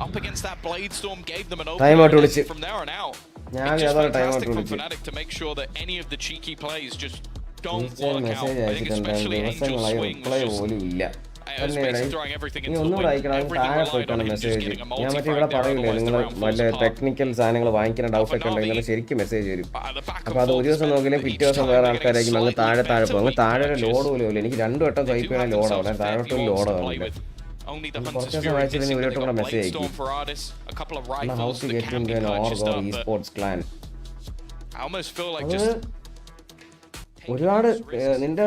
Speaker 11: up against that Blade Storm gave them an opening from there on out. It's just fantastic from Fnatic to make sure that any of the cheeky plays just don't work out. I think especially Angel's swing was just... I was basically throwing everything into the wind. Everything relied on him just getting a multi-frag there, otherwise the round falls apart.
Speaker 1: Technical സാധനങ്ങൾ വാങ്ങിക്കുന്ന doubt ഒക്കെ ഉണ്ടെങ്കിൽ ശരിക്കും message വരും. അപ്പോൾ അത് ഒരു ദിവസം നോക്കിയാലും പിറ്റേ ദിവസം വേറെ ആൾക്കാരായിരിക്കും അങ്ങ് താഴെ പോകും. അങ്ങ് താഴെ ലോഡ് പോലും ഇല്ല. എനിക്ക് 2 വട്ടം സ്വൈപ്പ് ചെയ്യണ ലോഡാവില്ല, താഴോട്ടും ലോഡാവില്ല. കുറച്ച് ദിവസം വായിച്ചിട്ട് ഇവരോട്ടും കൂടെ മെസ്സേജ് അയക്കും. How's to get into an org or esports clan. ഒരുപാട് നിന്റെ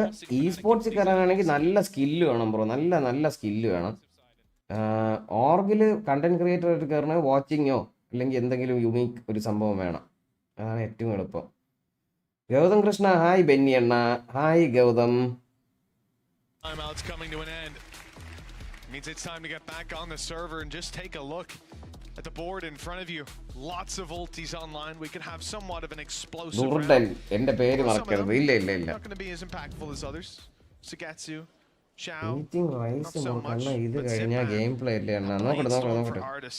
Speaker 1: സ്പോർട്സിൽ കയറാനാണെങ്കിൽ നല്ല സ്കില്ല് വേണം ബ്രോ. നല്ല സ്കില്ല് വേണം. ഓർഗിൽ കണ്ടന്റ് ക്രിയേറ്റർ ആയിട്ട് കയറണ വാച്ചിങ്ങോ അല്ലെങ്കിൽ എന്തെങ്കിലും യുണീക്ക് ഒരു സംഭവം വേണം. അതാണ് ഏറ്റവും എളുപ്പം. ഗൗതം കൃഷ്ണ, ഹായ് ബെന്നി അണ്ണ, hi Gautam.
Speaker 10: Means it's time to get back on the server and just take a look at the board in front of you. Lots of ultis online. We could have somewhat of an explosive round.
Speaker 1: എന്റെ പേര് മറക്കരുത്. ഇല്ല
Speaker 10: Not going to be as impactful as others. Nzxt, Xiao,
Speaker 1: not so much. ഇത് കഴിഞ്ഞാ game play ഇല്ല അണ്ണ. നോക്കട്ടെ.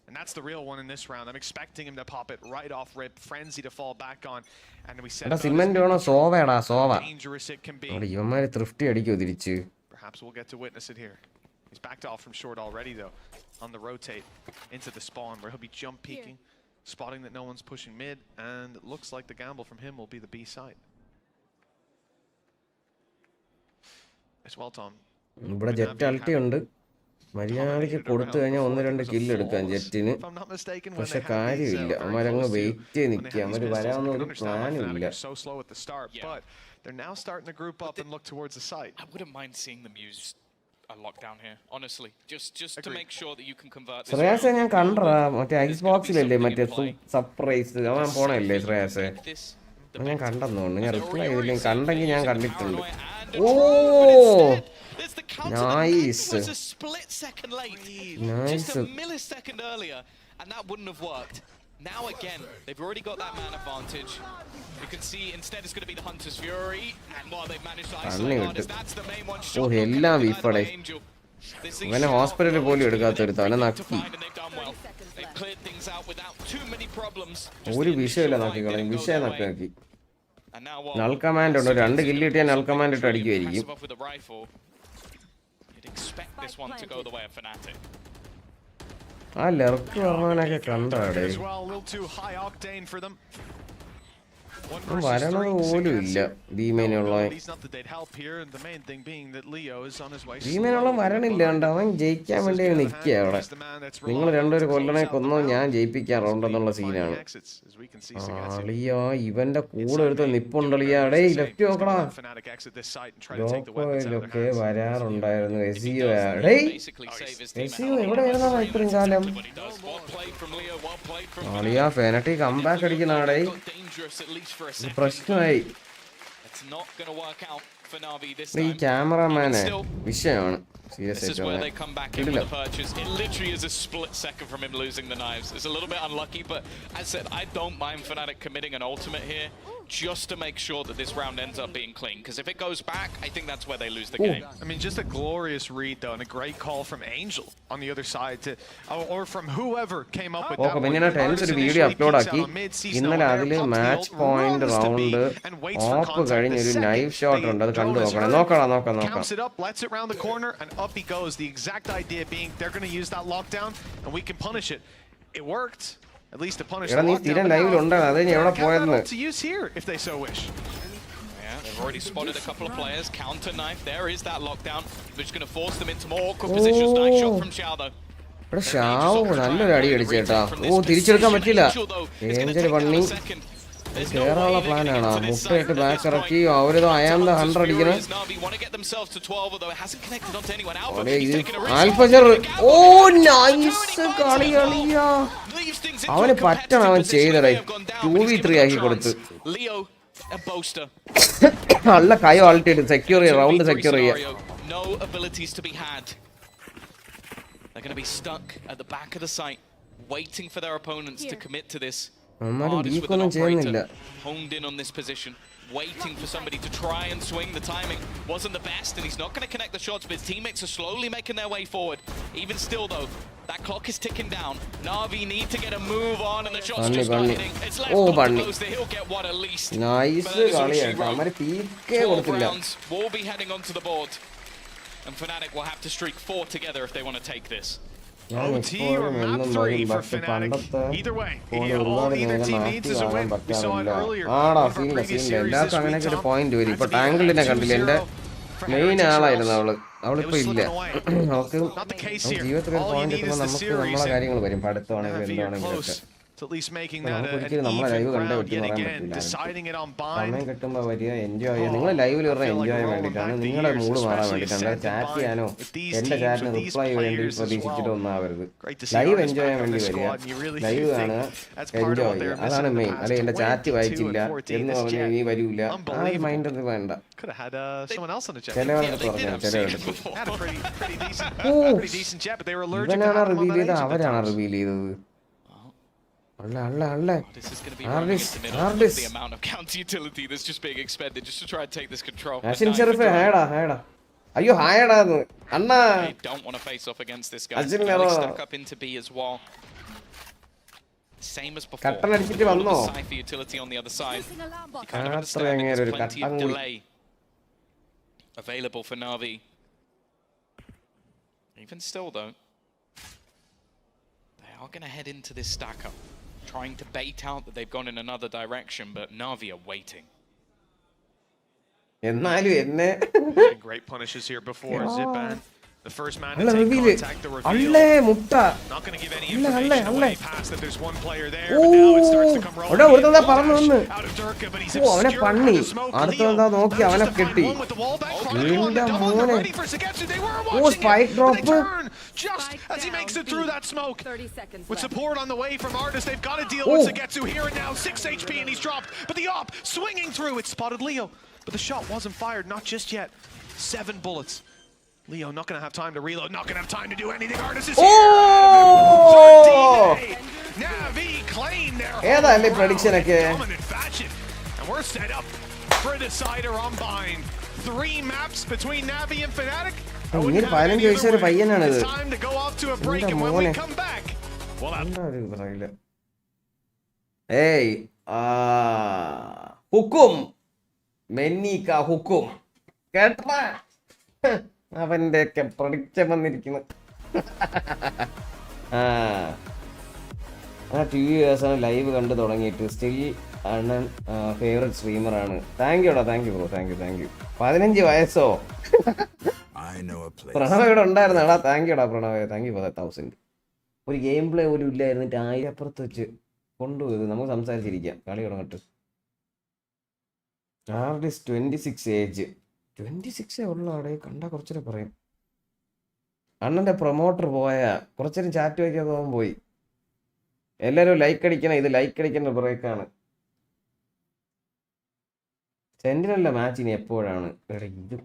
Speaker 10: And that's the real one in this round. I'm expecting him to pop it right off rip. Frenzy to fall back on. And we said
Speaker 1: cement വേണോ? സോവടാ zoa.
Speaker 10: Dangerous it can be.
Speaker 1: ഇവന്മാര് തൃഫ്റ്റി അടിക്കോ തിരിച്ച്.
Speaker 10: Perhaps we'll get to witness it here. He's backed off from short already though. On the rotate into the spawn where he'll be jump peeking, spotting that no one's pushing mid, and it looks like the gamble from him will be the B side. As well, Tom.
Speaker 1: ഇവിടെ jet അൾട്ടി ഉണ്ട്. മര്യാദയ്ക്ക് കൊടുത്തു കഴിഞ്ഞാൽ 1-2 kill എടുക്കാം ജെറ്റിന്. പക്ഷെ കാര്യമില്ല, അവന്മാരങ്ങ് wait ചെയ്ത് നിൽക്കുക. അവര് വരാവുന്ന ഒരു പ്ലാനും ഇല്ല.
Speaker 10: They're now starting to group up and look towards the site.
Speaker 11: I wouldn't mind seeing them use a lockdown here, honestly. Just to make sure that you can convert this.
Speaker 1: ശ്രേയാസെ ഞാൻ കണ്ടറാ മറ്റേ ice ബോക്സിലല്ലേ മറ്റേ surprise അവൻ പോണല്ലേ ശ്രേയാസെ. ഞാൻ കണ്ടെന്ന് തോന്നുന്നു. ഞാൻ reply ചെയ്തില്ലെങ്കിൽ കണ്ടെങ്കിൽ ഞാൻ കണ്ടിട്ടുണ്ട്. ഓ nice
Speaker 11: just a millisecond earlier and that wouldn't have worked. Now again, they've already got that man advantage. You can see instead it's going to be the Hunter's Fury, and while they've managed to isolate Artis, that's the main one shot.
Speaker 1: Oh, എല്ലാം വിഫടെ. ഇവനെ ഹോസ്പിറ്റലിൽ പോലും എടുക്കാത്തൊരു തല നക്കി. ഒരു വിഷയമില്ല നോക്കിക്കളയും. വിഷയം നക്കി. നൾ കമാൻഡ് ഉണ്ട്. 2 കില്ല് കിട്ടിയാൽ നൾ കമാൻഡ് ഇട്ട് അടിക്കുമായിരിക്കും.
Speaker 11: You'd expect this one to go the way of Fnatic.
Speaker 1: ആ ലെർക്ക് പറഞ്ഞവനൊക്കെ കണ്ടാടേ വരണത് പോലും ഇല്ല ഭീമേനുള്ള വരണില്ല കണ്ട അവൻ ജയിക്കാൻ വേണ്ടി നിൽക്കുക അവിടെ. നിങ്ങൾ രണ്ടുപേരും കൊല്ലണേ കൊന്നോ ഞാൻ ജയിപ്പിക്കാറുണ്ടെന്നുള്ള സീനാണ്. അളിയാ ഇവന്റെ കൂടെ എടുത്ത് നിപ്പുണ്ടളിയാടേ ലെഫ്റ്റ് നോക്കടാ. ലോക്കോയിലൊക്കെ വരാറുണ്ടായിരുന്നു എസിയോ എവിടെയായിരുന്നാ ഇത്രയും കാലം. അളിയാ ഫെനറ്റി കംബാക്ക് അടിക്കണാടേ പ്രശ്നമായി. ഈ ക്യാമറമാനെ വിഷയമാണ്.
Speaker 11: This is where they come back in with the purchase. It literally is a split second from him losing the knives. It's a little bit unlucky, but as I said, I don't mind Fnatic committing an ultimate here just to make sure that this round ends up being clean. Because if it goes back, I think that's where they lose the game.
Speaker 10: I mean, just a glorious read though, and a great call from Angel on the other side to, or from whoever came up with that.
Speaker 1: ഒരു video upload ആക്കി. ഇന്നലെ അതില് match point round of കഴിഞ്ഞ ഒരു knife shot ഉണ്ട്. അത് കണ്ടു നോക്കണം.
Speaker 10: Counts it up, lets it round the corner, and up he goes. The exact idea being they're going to use that lockdown, and we can punish it. It worked. At least to punish the lockdown. To use here if they so wish.
Speaker 11: Yeah, they've already spotted a couple of players. Counter knife. There is that lockdown, which is going to force them into more awkward positions. Nice shot from Xiao though.
Speaker 1: നല്ലൊരു അടി അടിച്ചേട്ടാ. തിരിച്ചെടുക്കാൻ പറ്റില്ല. കേറാനുള്ള പ്ലാനാണ്. മുട്ടയിട്ട് back ഇറക്കി അവരിത് അയാളുടെ 100 അടിക്കണം. ആൽഫജർ ഓ നൈസ് കളി കളിയാ. അവന് പറ്റണം അവൻ ചെയ്തടേ. 2v3 ആക്കി കൊടുത്ത് നല്ല കൈ ആൾട്ടിട്ട് സെക്യൂർ ചെയ്യാം. റൗണ്ട് സെക്യൂർ ചെയ്യാം.
Speaker 11: They're going to be stuck at the back of the site, waiting for their opponents to commit to this.
Speaker 1: ARDUS with an operator
Speaker 11: honed in on this position, waiting for somebody to try and swing. The timing wasn't the best, and he's not going to connect the shots, but his teammates are slowly making their way forward. Even still, though, that clock is ticking down. Na'Vi need to get a move on, and the shots just not hitting. It's left on the post. He'll get one at least.
Speaker 1: Nice.
Speaker 11: Four rounds will be heading onto the board. And Fnatic will have to streak 4 together if they want to take this.
Speaker 10: OT or map 3 for Fnatic. Either way, all either team needs is a win. We saw it earlier. Previous series this week.
Speaker 1: Point വരും. ഇപ്പോൾ ടാങ്കിളിനെ കണ്ടില്ല. എൻ്റെ main ആളായിരുന്നു അവള്. അവളിപ്പോ ഇല്ല. അവൾക്ക് ജീവിതത്തിൽ ഒരു പോയിന്റ് എത്തുമ്പോൾ നമുക്ക് നമ്മളെ കാര്യങ്ങൾ വരും. പഠിത്തമാണെങ്കിലും എന്താണെങ്കിലും ഒക്കെ. നമ്മളെ ലൈവ് കണ്ടേ പറ്റും പറയാൻ പറ്റില്ല. സമയം കിട്ടുമ്പോൾ വരിക എൻജോയ് ചെയ്യുക. നിങ്ങൾ ലൈവിൽ പറഞ്ഞാൽ എൻജോയ് ചെയ്യാൻ വേണ്ടിയിട്ടാണ്. നിങ്ങളുടെ മൂഡ് മാറാൻ വേണ്ടിയിട്ടാണ്. ചാറ്റ് ചെയ്യാനോ എൻ്റെ ചാറ്റിന് റിപ്ലൈ വേണ്ടി പ്രതീക്ഷിച്ചിട്ട് ഒന്നാവരുത്. ലൈവ് എൻജോയ് ചെയ്യാൻ വേണ്ടി വരിക. ലൈവ് കാണുക, എൻജോയ് ചെയ്യുക. അതാണ് മെയിൻ. അല്ലെ എൻ്റെ ചാറ്റ് വായിച്ചില്ല എന്ന് പറഞ്ഞാൽ ഇനി വരൂല. ആ ഒരു മൈൻഡ് ഒന്നും വേണ്ട. ഇവനാണ് റിവീൽ ചെയ്തത് അവരാണ് റിവീൽ ചെയ്തത്.
Speaker 11: This is going to be running into the middle of the amount of counter utility that's just being expended just to try and take this control.
Speaker 1: അയ്യോ ഹായടാ അണ്ണാ.
Speaker 11: They don't want to face off against this guy. They stack up into B as well. Same as before. Cypher utility on the other side. You kind of understand there's plenty of delay available for Na'Vi. Even still though, they are going to head into this stack up, trying to bait out that they've gone in another direction, but Na'Vi are waiting.
Speaker 10: Great punishes here before Zipan. The first man to take contact, the reveal. Not going to give any information away past that there's one player there, but now it starts to come rolling out of Durka, but he's obscured by the smoke. Leo just to find one with the wall back, probably on the double, they're ready for Zagetsu, they were watching it, but they turn just as he makes it through that smoke. With support on the way from ARDUS, they've got to deal with Zagetsu here and now, 6 HP and he's dropped, but the op swinging through, it spotted Leo, but the shot wasn't fired, not just yet. 7 bullets. Leo not going to have time to reload, not going to have time to do anything. ARDUS is here. Navi claim their dominant fashion. And we're set up for a decider on Bind. 3 maps between Navi and Fnatic. It's time to go off to a break, and when we come back, we'll have...
Speaker 1: Hey, hukum. Menika hukum. Ketma. അവൻ്റെയൊക്കെ prediction വന്നിരിക്കുന്നു. ആ 2 years live കണ്ടു തുടങ്ങിയിട്ട് still അണ്ണൻ favourite സ്ട്രീമറാണ്. Thank യൂടാ, thank you bro, thank you. 15 വയസ്സോ? പ്രണവ് ഇവിടെ ഉണ്ടായിരുന്നടാ. താങ്ക് യൂടാ പ്രണവ്, താങ്ക് യു ഫോർ 1000. ഒരു ഗെയിം പ്ലേ പോലും ഇല്ലായിരുന്നിട്ട് 1000 അപ്പുറത്ത് വെച്ച് കൊണ്ടുപോയത്. നമുക്ക് സംസാരിച്ചിരിക്കാം, കളി തുടങ്ങട്ട്. Artist 26 age. 26 ഉള്ള അവിടെ കണ്ടാൽ കുറച്ചേരം പറയും. അണ്ണൻ്റെ പ്രൊമോട്ടർ പോയാ കുറച്ചേരം ചാറ്റ് വയ്ക്കാൻ പോകാൻ പോയി. എല്ലാവരും ലൈക്ക് അടിക്കണം, ഇത് ലൈക്ക് അടിക്കേണ്ട ബ്രേക്കാണ്. സെന്റിനല്ല മാച്ച് ഇനി എപ്പോഴാണ്? ഇത്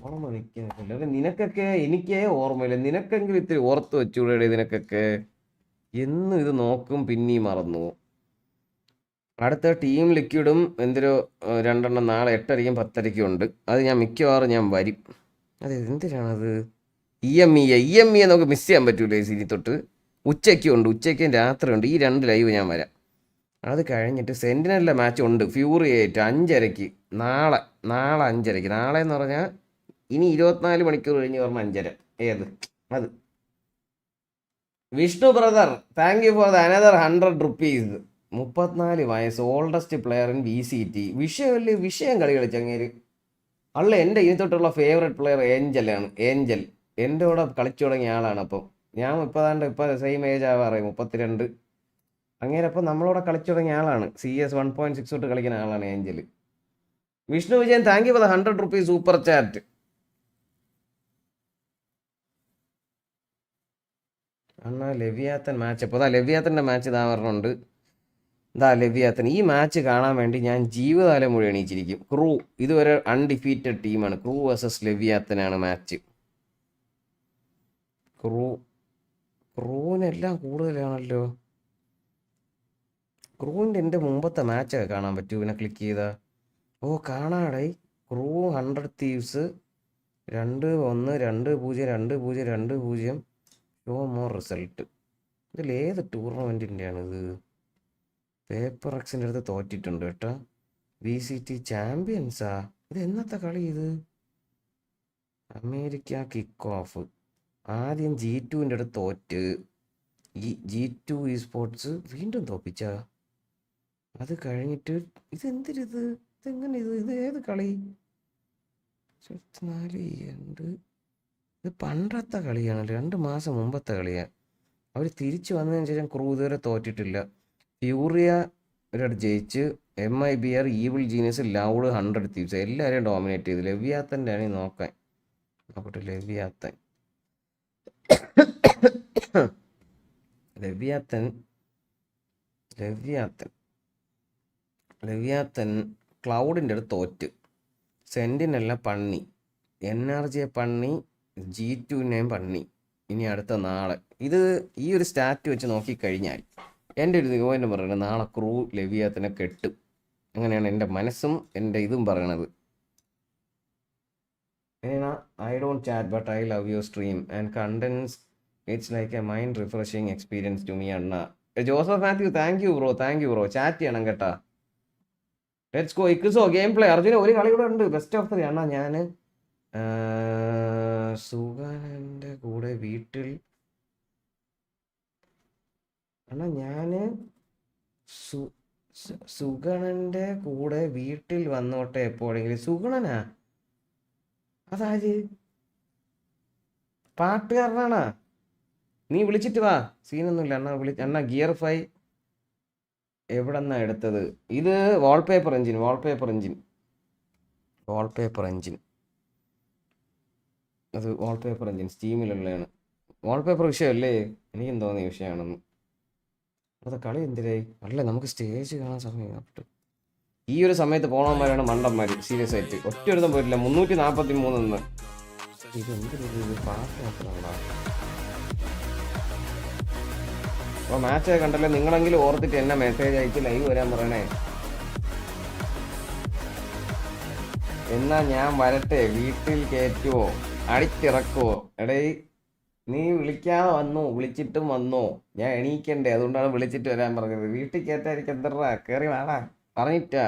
Speaker 1: ഓർമ്മ നിൽക്കുന്നില്ല നിനക്കൊക്കെ. എനിക്കേ ഓർമ്മയില്ല, നിനക്കെങ്കിലും ഇത്തിരി ഓർത്ത് വെച്ചൂടെ നിനക്കൊക്കെ. എന്നും ഇത് നോക്കും പിന്നെയും മറന്നു. അടുത്ത ടീം ലിക്വിഡും എന്തൊരു 2 നാളെ 8:30ക്കും 10:30ക്കും ഉണ്ട്. അത് ഞാൻ മിക്കവാറും ഞാൻ വരും. അതെ, എന്തിനാണത്? EMEA നമുക്ക് മിസ് ചെയ്യാൻ പറ്റൂലേ ഇനി തൊട്ട്. ഉച്ചയ്ക്കും ഉണ്ട്, ഉച്ചയ്ക്കും രാത്രി ഉണ്ട്. ഈ 2 ലൈവ് ഞാൻ വരാം. അത് കഴിഞ്ഞിട്ട് സെന്റിനലിലെ മാച്ച് ഉണ്ട്, ഫ്യൂറി 8 5:30ക്ക്. നാളെ 5:30ക്ക്. നാളെ എന്ന് പറഞ്ഞാൽ ഇനി 24 മണിക്കൂർ കഴിഞ്ഞ് പറഞ്ഞാൽ 5:30. ഏത് അത്? Vishnu brother, thank you for the another 100 rupees. 34 വയസ്സ്, ഓൾഡസ്റ്റ് പ്ലെയർ ഇൻ VCT. വിഷയം കളി കളിച്ചങ്ങേര്. അല്ല, എൻ്റെ ഇനി തൊട്ടുള്ള ഫേവറേറ്റ് പ്ലെയർ ഏഞ്ചലാണ്. ഏഞ്ചൽ എൻ്റെ കൂടെ കളിച്ചു തുടങ്ങിയ ആളാണ്. അപ്പം ഞാൻ ഇപ്പോൾ സെയിം ഏജ് ആവാറായി, 32. അങ്ങേരപ്പം നമ്മളോടെ കളിച്ചു തുടങ്ങിയ ആളാണ്. CS 1.6 തൊട്ട് കളിക്കുന്ന ആളാണ് Angel. Vishnu Vijayan, thank you four 100 rupees super chat. Anna ലെവിയാത്തൻ match അപ്പോൾ ലെവിയാത്തൻ്റെ മാച്ച് ഇതാ പറഞ്ഞുണ്ട്. ലെവിയാത്തൻ ഈ മാച്ച് കാണാൻ വേണ്ടി ഞാൻ ജീവിതകാലം മുഴുവൻ എണീച്ചിരിക്കും. ക്രൂ ഇതുവരെ അൺഡിഫീറ്റഡ് ടീമാണ്. ക്രൂ വേഴ്സസ് ലെവിയാത്തനാണ് മാച്ച്. ക്രൂവിനെല്ലാം കൂടുതലാണല്ലോ. ക്രൂവിൻ്റെ എൻ്റെ മുമ്പത്തെ മാച്ചൊക്കെ കാണാൻ പറ്റൂ. പിന്നെ ക്ലിക്ക് ചെയ്താൽ കാണാടേ. KRU 100 Thieves 2-1 2-0 2-0 2-0. Show more result. ഇതിലേത് ടൂർണമെൻറ്റിൻ്റെയാണിത്? പേപ്പർ എക്സിൻ്റെ അടുത്ത് തോറ്റിട്ടുണ്ട് കേട്ടോ. VCT ചാമ്പ്യൻസാ? ഇത് എന്നത്തെ കളി ഇത്? America kick off. ആദ്യം G2ൻ്റെ അടുത്ത് തോറ്റ്. ഈ G2 Esports വീണ്ടും തോപ്പിച്ച. അത് കഴിഞ്ഞിട്ട് ഇതെന്തിരിത്? ഇതെങ്ങനെ ഇത് ഏത് കളി? 24 ഇത് പണ്ടത്തെ കളിയാണ്, 2 മാസം മുമ്പത്തെ കളിയാണ്. അവർ തിരിച്ചു വന്നതിന് ശേഷം ക്രൂ ഇതുവരെ തോറ്റിട്ടില്ല. ഫ്യൂറിയ ഒരാൾ ജയിച്ച്. MIBR evil genius loud 100 Thieves എല്ലാവരെയും ഡോമിനേറ്റ് ചെയ്ത്. ലെവിയാത്തൻ്റെ ആണ് നോക്കാൻ നോക്കട്ടെ. ലെവിയാത്തൻ ക്ലൗഡിൻ്റെ അടുത്ത് തോറ്റ്. സെൻറ്റിനെല്ലാം പണ്ണി. NRJ പണ്ണി. G2നെയും പണ്ണി. ഇനി അടുത്ത നാളെ ഈ ഒരു സ്റ്റാറ്റ് വെച്ച് നോക്കിക്കഴിഞ്ഞാൽ എൻ്റെ ഒരു നിഗമനം പറയുന്നത് നാളെ ക്രൂ ലെവിയാത്തിനെ കെട്ടും. അങ്ങനെയാണ് എൻ്റെ മനസ്സും എൻ്റെ ഇതും പറയണത്. I don't chat but I love your stream and contents. It's like a mind refreshing experience to me. അണ്ണ Joseph Mathew, thank you bro. Chat ചെയ്യണം കേട്ടാ. Let's go. ഇക്സോ ഗെയിം പ്ലേ. അർജുന ഒരു കളി കൂടെ ഉണ്ട്, ബെസ്റ്റ് ഓഫ് 3. അണ്ണാ ഞാൻ സുഗാനൻ്റെ കൂടെ വീട്ടിൽ സുഗണൻ്റെ കൂടെ വീട്ടിൽ വന്നോട്ടെ എപ്പോഴെങ്കിലും. സുഗണനാ? അതാര്? പാട്ടുകാരനാണാ? നീ വിളിച്ചിട്ട് വാ, സീനൊന്നുമില്ല. അണ്ണാ ഗിയർ 5 എവിടെ നിന്നാ എടുത്തത്? ഇത് വാൾപേപ്പർ എഞ്ചിൻ. അത് വാൾപേപ്പർ എഞ്ചിൻ സ്റ്റീമിലുള്ളതാണ്. വാൾപേപ്പർ വിഷയമല്ലേ? എനിക്കും തോന്നിയ വിഷയമാണെന്ന്. അത് കളി എന്തിനായി? അല്ലേ നമുക്ക് സ്റ്റേജ് കാണാൻ സമയം. ഈ ഒരു സമയത്ത് പോണവന്മാരാണ് മണ്ടന്മാർ. സീരിയസ് ആയിട്ട് ഒറ്റ ഒരുത്തം പോയിട്ടില്ല. 343. ഇതെന്തൊരു പാട്ട് മാത്രമല്ല. അപ്പോൾ മാച്ച് കണ്ടല്ലേ? നിങ്ങളെങ്കിലും ഓർത്തിട്ട് എന്നെ മെസ്സേജ് അയച്ച് ലൈവ് വരാൻ പറയണേ. എന്നാ ഞാൻ വരട്ടെ, വീട്ടിൽ കയറ്റുവോ, അടിച്ചിറക്കുവോ? എടേ നീ വിളിക്കാതെ വന്നു, വിളിച്ചിട്ടും വന്നോ? ഞാൻ എണീക്കണ്ടേ, അതുകൊണ്ടാണ് വിളിച്ചിട്ട് വരാൻ പറഞ്ഞത്. വീട്ടിൽ കയറ്റായിരിക്കും. എന്തറാ കയറി വേണാ പറഞ്ഞിട്ടാ.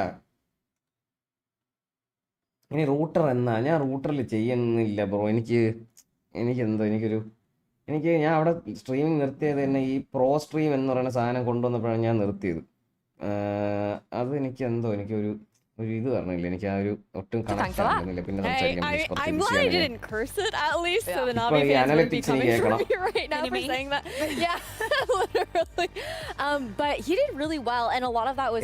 Speaker 1: ഇനി റൂട്ടർ എന്നാ? ഞാൻ റൂട്ടറിൽ ചെയ്യുന്നില്ല ബ്രോ. എനിക്കെന്തോ എനിക്കൊരു ഞാൻ അവിടെ സ്ട്രീമിംഗ് നിർത്തിയത് തന്നെ ഈ പ്രോ സ്ട്രീം എന്ന് പറയുന്ന സാധനം കൊണ്ടുവന്നപ്പോഴാണ് ഞാൻ നിർത്തിയത്. അത് എനിക്കൊരു ഇത് പറഞ്ഞില്ല, എനിക്ക് ആ ഒരു ഒട്ടും കണക്ഷൻ ആയിരുന്നില്ല. പിന്നെ
Speaker 8: I'm glad I didn't curse it at least, so the Navi fans would be coming for me right now for saying that. Yeah, literally. But he did really well, and a lot of that was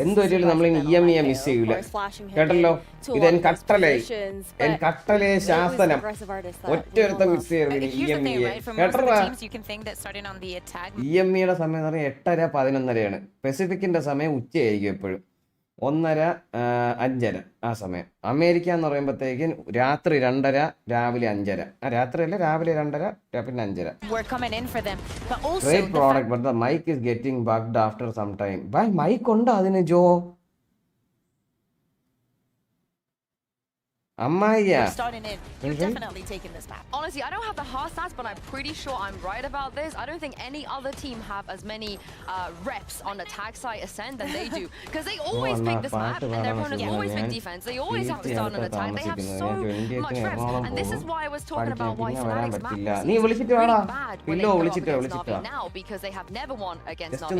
Speaker 1: നമ്മൾ EMEA miss ചെയ്യൂല കേട്ടല്ലോ. ഇത് കട്ടലേ ശാസനം ഒറ്റ miss ചെയ്യരുത്. EMEA കേട്ടറാ. EMEAയുടെ സമയം എന്ന് പറഞ്ഞാൽ 8:30 11:30 പെസിഫിക്കിന്റെ സമയം ഉച്ചയായിരിക്കും എപ്പോഴും. 1:30 5:30 ആ സമയം. അമേരിക്ക എന്ന് പറയുമ്പോഴത്തേക്കും രാത്രി 2:30 രാവിലെ 5:30. രാത്രി അല്ല, രാവിലെ 2:30 പിന്നെ 5:30. Great product, but the mic is getting bugged after some time. Mic ഉണ്ടോ അതിന് ജോ? Amaya.
Speaker 6: Starting in. You're definitely taking this map. Honestly, I don't have the hard stats, but I'm pretty sure I'm right about this. I don't think any other team have as many reps on the tag site ascend than they do. Because they always pick this map, and their opponents always pick defense. They always have to start on attack. They have so much reps. And this is why I was talking about why Fnatic's map is really bad when they go against Navi now, because they have never won against Navi.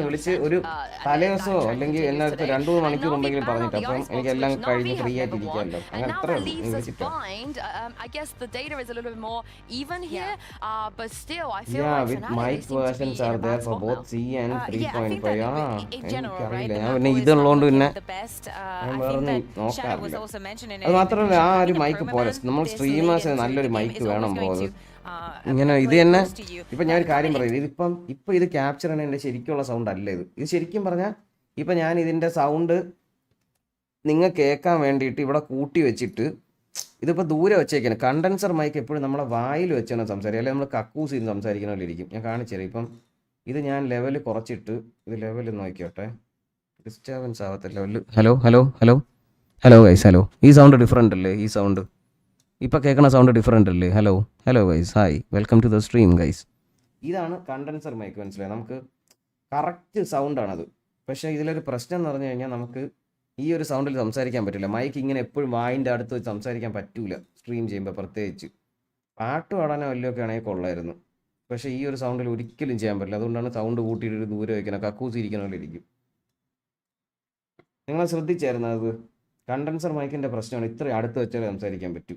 Speaker 6: And now at least find, I guess the data is a little bit more even here, but still I feel like
Speaker 1: with mic versions are there for both C and 3.5.
Speaker 18: In general, right? The best. I think that Shadow was also mentioning it.
Speaker 1: അത് മാത്രമല്ല, ആ ഒരു mic പോലെ നമ്മൾ സ്ട്രീമേഴ്സിന് നല്ലൊരു mic വേണം പോകുന്നത്. ഇങ്ങനെ ഇത് തന്നെ ഇപ്പം ഞാൻ ഒരു കാര്യം പറയുന്നത്, ഇപ്പം ഇത് ക്യാപ്ചർ ചെയ്യണ എൻ്റെ ശരിക്കുള്ള സൗണ്ട് അല്ല ഇത് ശരിക്കും പറഞ്ഞാൽ ഇപ്പം ഞാൻ ഇതിൻ്റെ സൗണ്ട് നിങ്ങൾ കേൾക്കാൻ വേണ്ടിയിട്ട് ഇവിടെ കൂട്ടി വെച്ചിട്ട് ഇതിപ്പോൾ ദൂരെ വെച്ചേക്കാണ്. കണ്ടൻസർ മൈക്ക് എപ്പോഴും നമ്മളെ വായിൽ വെച്ചാണ് സംസാരിക്കുക, അല്ലെങ്കിൽ നമ്മൾ കക്കൂസ് ചെയ്ത് സംസാരിക്കുന്ന പോലെ ഇരിക്കും. ഞാൻ കാണിച്ചു തരാം. ഇപ്പം ഇത് ഞാൻ ലെവൽ കുറച്ചിട്ട് ഇത് ലെവൽ നോക്കിയോട്ടെ, ഡിസ്റ്റർബൻസ് ആവത്തില്ല ലെവല്. Hello guys, hello. ഈ സൗണ്ട് ഡിഫറെൻ്റ് അല്ലേ? ഈ സൗണ്ട് ഇപ്പോൾ കേൾക്കുന്ന സൗണ്ട് ഡിഫറെൻ്റ് അല്ലേ? Hello guys, hi, welcome to the stream guys. ഇതാണ് കണ്ടൻസർ മൈക്ക്, മനസ്സിലായി? നമുക്ക് കറക്റ്റ് സൗണ്ടാണത്. പക്ഷേ ഇതിലൊരു പ്രശ്നം എന്ന് പറഞ്ഞു കഴിഞ്ഞാൽ നമുക്ക് ഈ ഒരു സൗണ്ടിൽ സംസാരിക്കാൻ പറ്റില്ല. മൈക്ക് ഇങ്ങനെ എപ്പോഴും വായിൻ്റെ അടുത്ത് വെച്ച് സംസാരിക്കാൻ പറ്റൂല സ്ട്രീം ചെയ്യുമ്പോൾ. പ്രത്യേകിച്ച് പാട്ട് പാടാനോ വല്ലതൊക്കെ ആണെങ്കിൽ കൊള്ളായിരുന്നു. പക്ഷേ ഈ ഒരു സൗണ്ടിൽ ഒരിക്കലും ചെയ്യാൻ പറ്റില്ല. അതുകൊണ്ടാണ് സൗണ്ട് കൂട്ടിയിട്ട് ദൂരെ വയ്ക്കണം, കക്കൂസ് ഇരിക്കുന്ന പോലെ ഇരിക്കും. നിങ്ങൾ ശ്രദ്ധിച്ചായിരുന്നു അത്? കണ്ടൻസർ മൈക്കിന്റെ പ്രശ്നമാണ്, ഇത്ര അടുത്ത് വെച്ചാലേ സംസാരിക്കാൻ പറ്റൂ.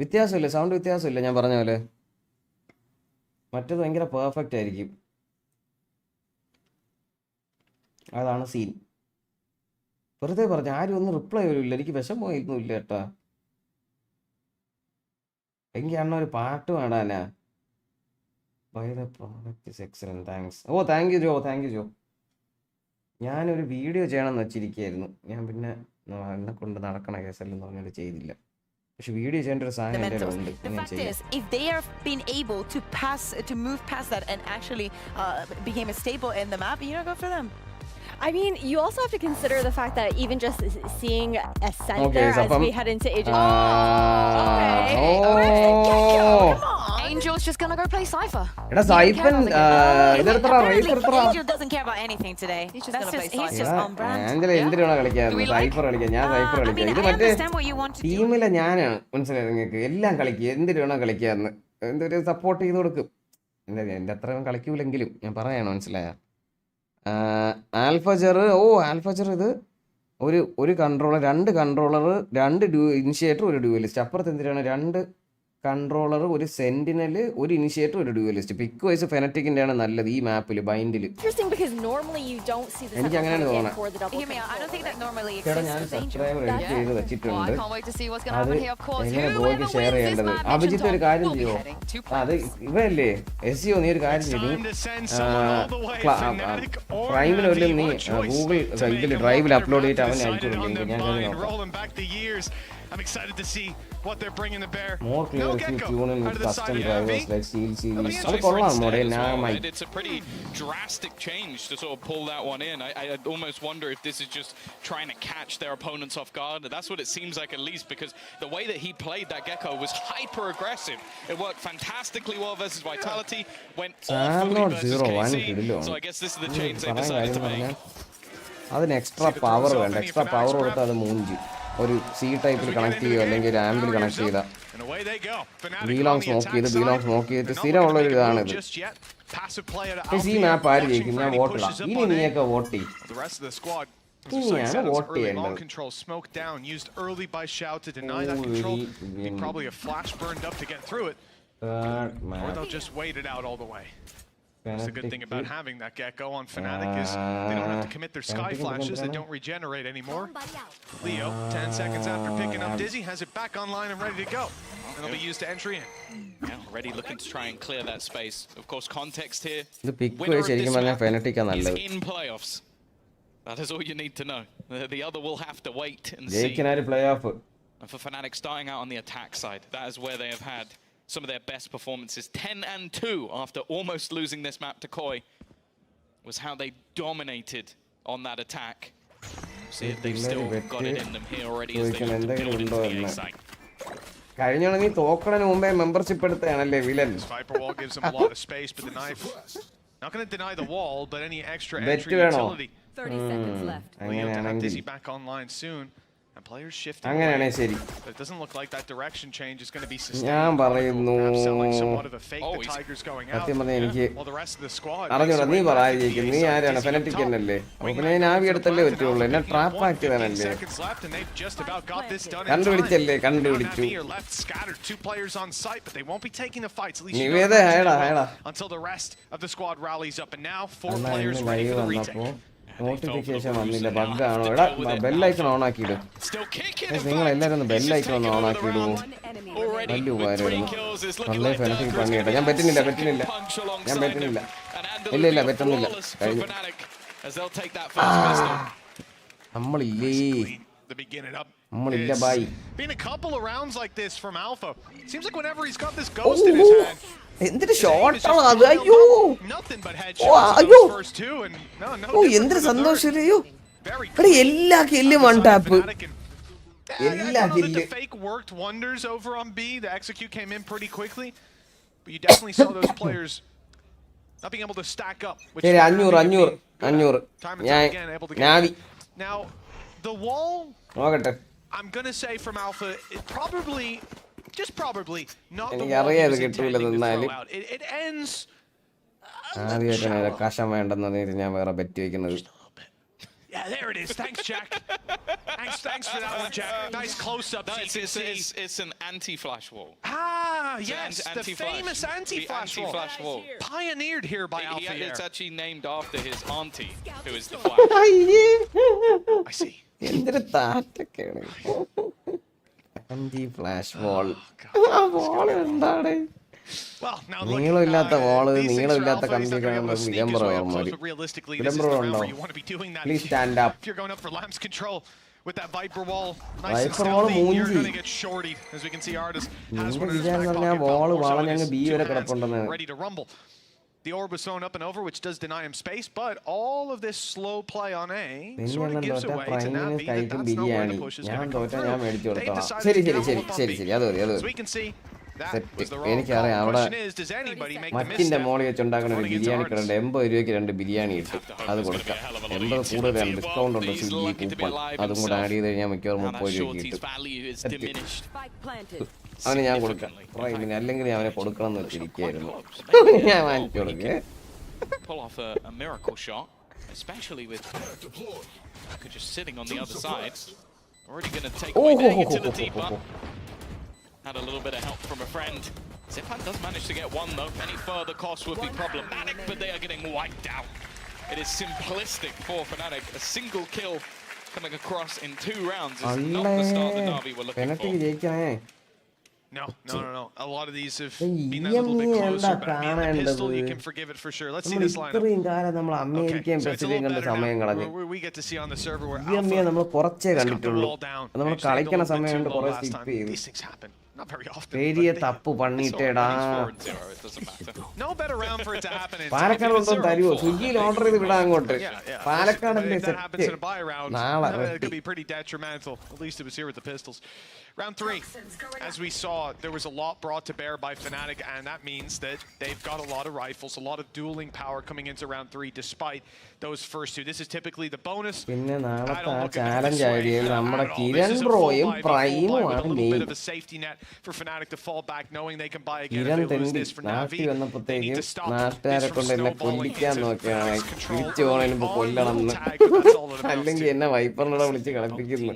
Speaker 1: വ്യത്യാസമില്ല, സൗണ്ട് വ്യത്യാസമില്ല. ഞാൻ പറഞ്ഞ പോലെ മറ്റേത് ഭയങ്കര പെർഫെക്റ്റ് ആയിരിക്കും. അതാണ് സീൻ. വെറുതെ പറഞ്ഞു, ആരും ഒന്നും റിപ്ലൈ വരില്ല. എനിക്ക് വിഷമമൊന്നുമില്ല കേട്ടാ. എനിക്ക് അണ്ണ ഒരു പാട്ട് പാടാനാ. By the product is excellent, thanks. Thank you ജോ. ഞാനൊരു വീഡിയോ ചെയ്യണമെന്ന് വെച്ചിരിക്കുകയായിരുന്നു. ഞാൻ പിന്നെ എന്നെ കൊണ്ട് നടക്കണ കേസല്ലെന്ന് പറഞ്ഞിട്ട് ചെയ്തില്ല. പക്ഷെ വീഡിയോ ചെയ്യേണ്ട ഒരു സാധനം എൻ്റെ ഉണ്ട്.
Speaker 18: If they are being able to move past that and actually became a staple in the map, go for them.
Speaker 8: I mean, you also have to consider the fact that even just seeing Ascent there as we head into Agent.
Speaker 6: Angel's just gonna go play Cypher.
Speaker 1: Cypher.
Speaker 18: Angel doesn't care about anything today. He's just on brand.
Speaker 1: Angel എന്തിനാണ് കളിക്കാറ്? Cypher കളിക്കാൻ. ഞാൻ Cypher കളിക്കാം. ഇത് മറ്റേ ടീമിലെ ഞാനാണ്, മനസ്സിലായി നിങ്ങൾക്ക്? എല്ലാം കളിക്കുക, എന്തിനാണ് കളിക്കാന്ന് എന്തൊരു സപ്പോർട്ട് ചെയ്ത് കൊടുക്കും. എൻ്റെ അത്രയും കളിക്കൂലെങ്കിലും ഞാൻ പറയാണ്, മനസ്സിലായ? ആൽഫജർ ഇത് ഒരു കൺട്രോളർ, 2 കൺട്രോളർ, 2 ഇനിഷ്യേറ്റർ, 1 ഡ്യൂവലിസ്റ്റ്. അപ്പുറത്ത് എന്തിനാണ് 2 കൺട്രോളർ, 1 സെന്റിനൽ, 1 ഇനിഷ്യേറ്റർ, 1 ഡ്യൂവലിസ്റ്റ്. പിക്ക് വൈസ് ഫെനറ്റിക്കിന്റെ ആണ് നല്ലത് ഈ മാപ്പിൽ ബൈൻഡിൽ. എനിക്ക് അങ്ങനെയാണ് തോന്നുന്നത്. ഞാൻ സബ്സ്ക്രൈബർ എഡിറ്റ് ചെയ്ത് വെച്ചിട്ടുണ്ട്. അത് എങ്ങനെ ബ്ലോഗ് ഷെയർ ചെയ്യേണ്ടത്? അഭിജിത്ത് ഒരു കാര്യം ചെയ്യോ? അത് ഇവയല്ലേ SEO, നീ ഒരു കാര്യം ചെയ്തു. പ്രൈമിൽ നീ ഗൂഗിൾ ഇതിൽ ഡ്രൈവിൽ അപ്ലോഡ് ചെയ്തിട്ട് അവനെ അയച്ചു കൊടുക്കും. ഞാൻ നോക്കാം.
Speaker 10: I'm excited to see what they're bringing to bear.
Speaker 1: More clear if you tune in with custom drivers like Steel Series.
Speaker 11: It's a pretty drastic change to sort of pull that one in. I almost wonder if this is just trying to catch their opponents off guard. That's what it seems like, at least, because the way that he played that Gecko was hyper aggressive. It worked fantastically well versus Vitality, went awfully versus KC. So I guess this is the change they decided to make.
Speaker 1: അതിന് extra power വേണ്ട. Extra power കൊടുത്താൽ അത് മൂഞ്ചി. ഒരു C ടൈപ്പിൽ connect ചെയ്യുക അല്ലെങ്കിൽ ഒരു ആമ്പിൽ കണക്ട് ചെയ്താൽ ബീലോങ് സ്മോക്ക് ചെയ്ത് സ്ഥിരമുള്ള ഒരു ഇതാണിത്. ഈ മാപ്പ് ആര് ജയിക്കും? ഞാൻ വോട്ട് ഇടാം. ഇനി നീയൊക്കെ വോട്ട് ചെയ്യും. ഇനിയാണ് വോട്ട് ചെയ്യേണ്ടത്.
Speaker 10: That's the good thing about having that Gecko on Fnatic is they don't have to commit their sky flashes. They don't regenerate anymore. Leo, 10 seconds after picking up Dizzy, has it back online and ready to go. And it'll be used to entry in.
Speaker 11: Yeah, already looking to try and clear that space. Of course, context here.
Speaker 1: The pick is
Speaker 11: in playoffs. That is all you need to know. The other will have to wait and see.
Speaker 1: They can playoff.
Speaker 11: And for Fnatic starting out on the attack side, that is where they have had some of their best performances. 10-2 after almost losing this map to Koi was how they dominated on that attack. See if they've still got it in them here already as they look to build into the A side.
Speaker 1: കഴിഞ്ഞ തോക്കണന് മുമ്പേ membership എടുത്താണല്ലേ villain.
Speaker 10: Viper wall gives them a lot of space, but the knife not going to deny the wall, but any extra entry utility.
Speaker 6: 30 seconds left.
Speaker 10: Leo to have Dizzy back online soon. And players shifting
Speaker 1: അങ്ങനെയാണേ ശരി.
Speaker 10: But it doesn't look like that direction change is going to be sustained.
Speaker 1: ഞാൻ പറയുന്നു സത്യം പറഞ്ഞാൽ എനിക്ക് അറിഞ്ഞൂടാ. നീ പറയാതിരിക്കും. നീ ആരാണ്? ഫെനറ്റിക് എന്നല്ലേ? പിന്നെ നാവി എടുത്തല്ലേ പറ്റുള്ളൂ. എന്നെ ട്രാപ്പ് ആക്കിയതാണല്ലേ? കണ്ടുപിടിച്ചല്ലേ? കണ്ടുപിടിച്ചു. നിവേദ ഹേടാ
Speaker 10: until the rest of the squad rallies up, and now 4 players ready for the retake.
Speaker 1: Notification വന്നില്ല. ബഗ്ഗാണോ? എടാ ബെല്ലൈക്കൺ ഓൺ ആക്കിയിടും. നിങ്ങൾ എല്ലാവരും ഒന്ന് ബെല്ലൈക്കൺ ഒന്ന് ഓൺ ആക്കിയിടുമോ? വലിയ ഉപകാരമായിരുന്നു. നല്ല ഫെനറ്റിക് പണി കേട്ടോ. ഞാൻ പറ്റുന്നില്ല. ഇല്ല പറ്റുന്നില്ല. കഴിഞ്ഞു. നമ്മളില്ലേ bye.
Speaker 10: Been a couple of rounds like this from Alpha. Seems like whenever he's got this ghost in his hand.
Speaker 1: എന്തൊരു ഷോട്ടാണ് അത്! അയ്യോ എന്തൊരു സന്തോഷം! അയ്യോ എല്ലാ കില്ലും വൺ ടാപ്പ്. എല്ലാ കില്ലും.
Speaker 10: The fake worked wonders over on B. The execute came in pretty quickly, but you definitely saw those players not being able to stack up.
Speaker 1: 500 ഞാൻ നാവി.
Speaker 10: Now the wall,
Speaker 1: നോക്കട്ടെ.
Speaker 10: I'm going to say from Alpha, it probably just probably not the
Speaker 1: എനിക്ക്
Speaker 10: one
Speaker 1: അറിയാം
Speaker 10: he
Speaker 1: ഇത്
Speaker 10: was
Speaker 1: കിട്ടൂല
Speaker 10: intending to
Speaker 1: എന്നാലും
Speaker 10: throw out. It ends
Speaker 1: ആദ്യമായിട്ടാണ് കഷം വേണ്ടെന്ന് ഞാൻ വേറെ ബെറ്റ് വെക്കുന്നത്.
Speaker 10: Yeah, there it is. Thanks, Jack. Thanks for that one, Jack. Nice close-up.
Speaker 11: No, it's an anti-flash wall.
Speaker 10: Yes, the famous anti-flash wall. Pioneered here by Alpha.
Speaker 11: It's actually named after his auntie, who is the Flash.
Speaker 10: I see.
Speaker 1: എന്തൊരു താറ്റൊക്കെയാണ് anti-flash വാൾ. എന്താണ് നീളമില്ലാത്ത വാള്, നീളമില്ലാത്ത കമ്പി കാണുമ്പോൾ വിളംബരമാർ. വിളംബരമുണ്ടോ? Please stand up. Viper wall മൂഞ്ചി. നിന്റെ വിചാരം പറഞ്ഞാൽ വാള് വളഞ്ഞങ്ങ് ബി വരെ കിടപ്പുണ്ടെന്ന്.
Speaker 10: The orb was thrown up and over, which does deny him space, but all of this slow play on A sort of gives away to NAVI that that's not where the push is going to come through. They decided to go on B. So we can see that was the wrong call. The question is, does anybody make the
Speaker 1: മച്ചിന്റെ
Speaker 10: misstep?
Speaker 1: മോളിൽ വെച്ചുണ്ടാക്കുന്ന ഒരു ബിരിയാണി കിടണ്ട് 80 രൂപയ്ക്ക് 2 ബിരിയാണി ഇട്ട് അത് കൊടുക്കാം. 80 കൂടുതലാണ്, discount ഉണ്ട്, Swiggy coupon അതും കൂടെ ആഡ് ചെയ്ത് കഴിഞ്ഞാൽ മിക്കവാറും 30 രൂപയ്ക്ക് കിട്ടും. അവന് ഞാൻ കൊടുക്കാം. അല്ലെങ്കിൽ ഞാൻ അവനെ കൊടുക്കണം എന്ന് വെച്ചിരിക്കുകയായിരുന്നു. ഞാൻ വാങ്ങിച്ചു കൊടുക്കേ.
Speaker 11: Pull off a miracle shot, especially with just sitting on the other side. Already going to take away into the deep up. Had a little bit of help from a friend. Zipan does manage to get one though. Any further cost would be problematic, but they are getting wiped out. It is simplistic for Fnatic. A single kill coming across in 2 rounds is not the start that NAVI were looking for.
Speaker 10: No. A lot of these have been that little bit closer, but I mean, the pistol, you can forgive it for sure. Let's see this lineup. Okay, so it's a little better now. We get to see on the server where Alpha
Speaker 1: നമ്മൾ കുറച്ചേ
Speaker 10: got the
Speaker 1: കണ്ടിട്ടുള്ളൂ.
Speaker 10: wall down.
Speaker 1: നമ്മൾ കളിക്കുന്ന സമയം കൊണ്ട് കുറേ skip ചെയ്തു.
Speaker 10: These things happen. Not very often.
Speaker 1: Periya tappu panniteda.
Speaker 10: No better round for it to happen in
Speaker 1: Palakkad ondon tharuvo Swiggy order ചെയ്ത് വിടാ അങ്ങോട്ട് Palakkad
Speaker 10: if
Speaker 1: alle
Speaker 10: that happens in a buy round, it could be pretty detrimental. At least it was here with the pistols. Round 3, as we saw, there was a lot brought to bear by Fnatic, and that means that they've got a lot of rifles, a lot of dueling power coming into round 3 despite those first two. This is typically the bonus.
Speaker 1: പിന്നെ നാളത്തെ challenge ഐഡിയയിൽ നമ്മുടെ കിരൺ ബ്രോയും പ്രൈമും ആണ് main.
Speaker 10: For Fnatic to fall back knowing they can buy again.
Speaker 1: Kiran തെണ്ടി നാട്ടി വന്നപ്പോഴത്തേക്കും നാട്ടുകാരെ കൊണ്ട് എന്നെ കൊല്ലിക്കാൻ നോക്കിയാണ് തിരിച്ചു പോകണതിന് കൊല്ലണം എന്ന്. അല്ലെങ്കിൽ എന്നെ വൈപ്പറിനോടെ വിളിച്ച് കളിപ്പിക്കുന്നു.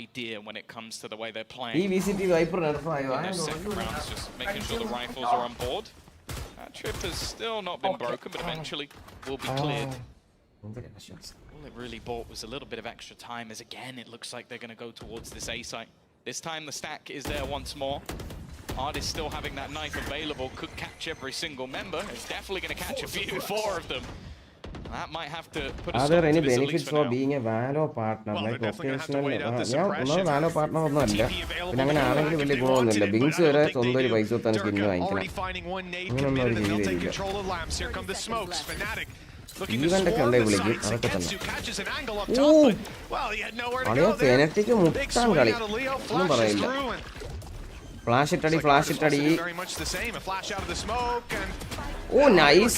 Speaker 11: Idea when it comes to the way they're playing.
Speaker 1: ഈ VCT വൈപ്പർ നടത്തായോ?
Speaker 11: Just making sure the rifles are on board. That trip has still not been broken, but eventually will be cleared. All it really bought was a little bit of extra time, as again it looks like they're going to go towards this A site. This time the stack is there once more. Ard is still having that knife available, could catch every single member. It's definitely going to catch a few, 4 of them. That might have to put a
Speaker 1: Are
Speaker 11: stop
Speaker 1: there
Speaker 11: to
Speaker 1: any
Speaker 11: this
Speaker 1: benefits for being a Valo partner? Like occasional, ഞാൻ Valo partner ഒന്നുമല്ല. പിന്നെ അങ്ങനെ ആണെങ്കിൽ വലിയ ഗുണമൊന്നുമില്ല. Brings വരെ സ്വന്തം ഒരു പൈസ കൊടുത്താണ് സ്കിൻ വാങ്ങിക്കണം. അങ്ങനെയൊന്നും ഒരു ജീവിതമില്ല. ഈവൻ്റൊക്കെ ഉണ്ടെങ്കിൽ വിളിക്കും, അതൊക്കെ തന്നെ. അളിയ ഫെനറ്റിക്ക് മുട്ടാൻ കളി ഒന്നും പറയില്ല. ഫ്ലാഷ് ഇട്ടടി Oh, nice.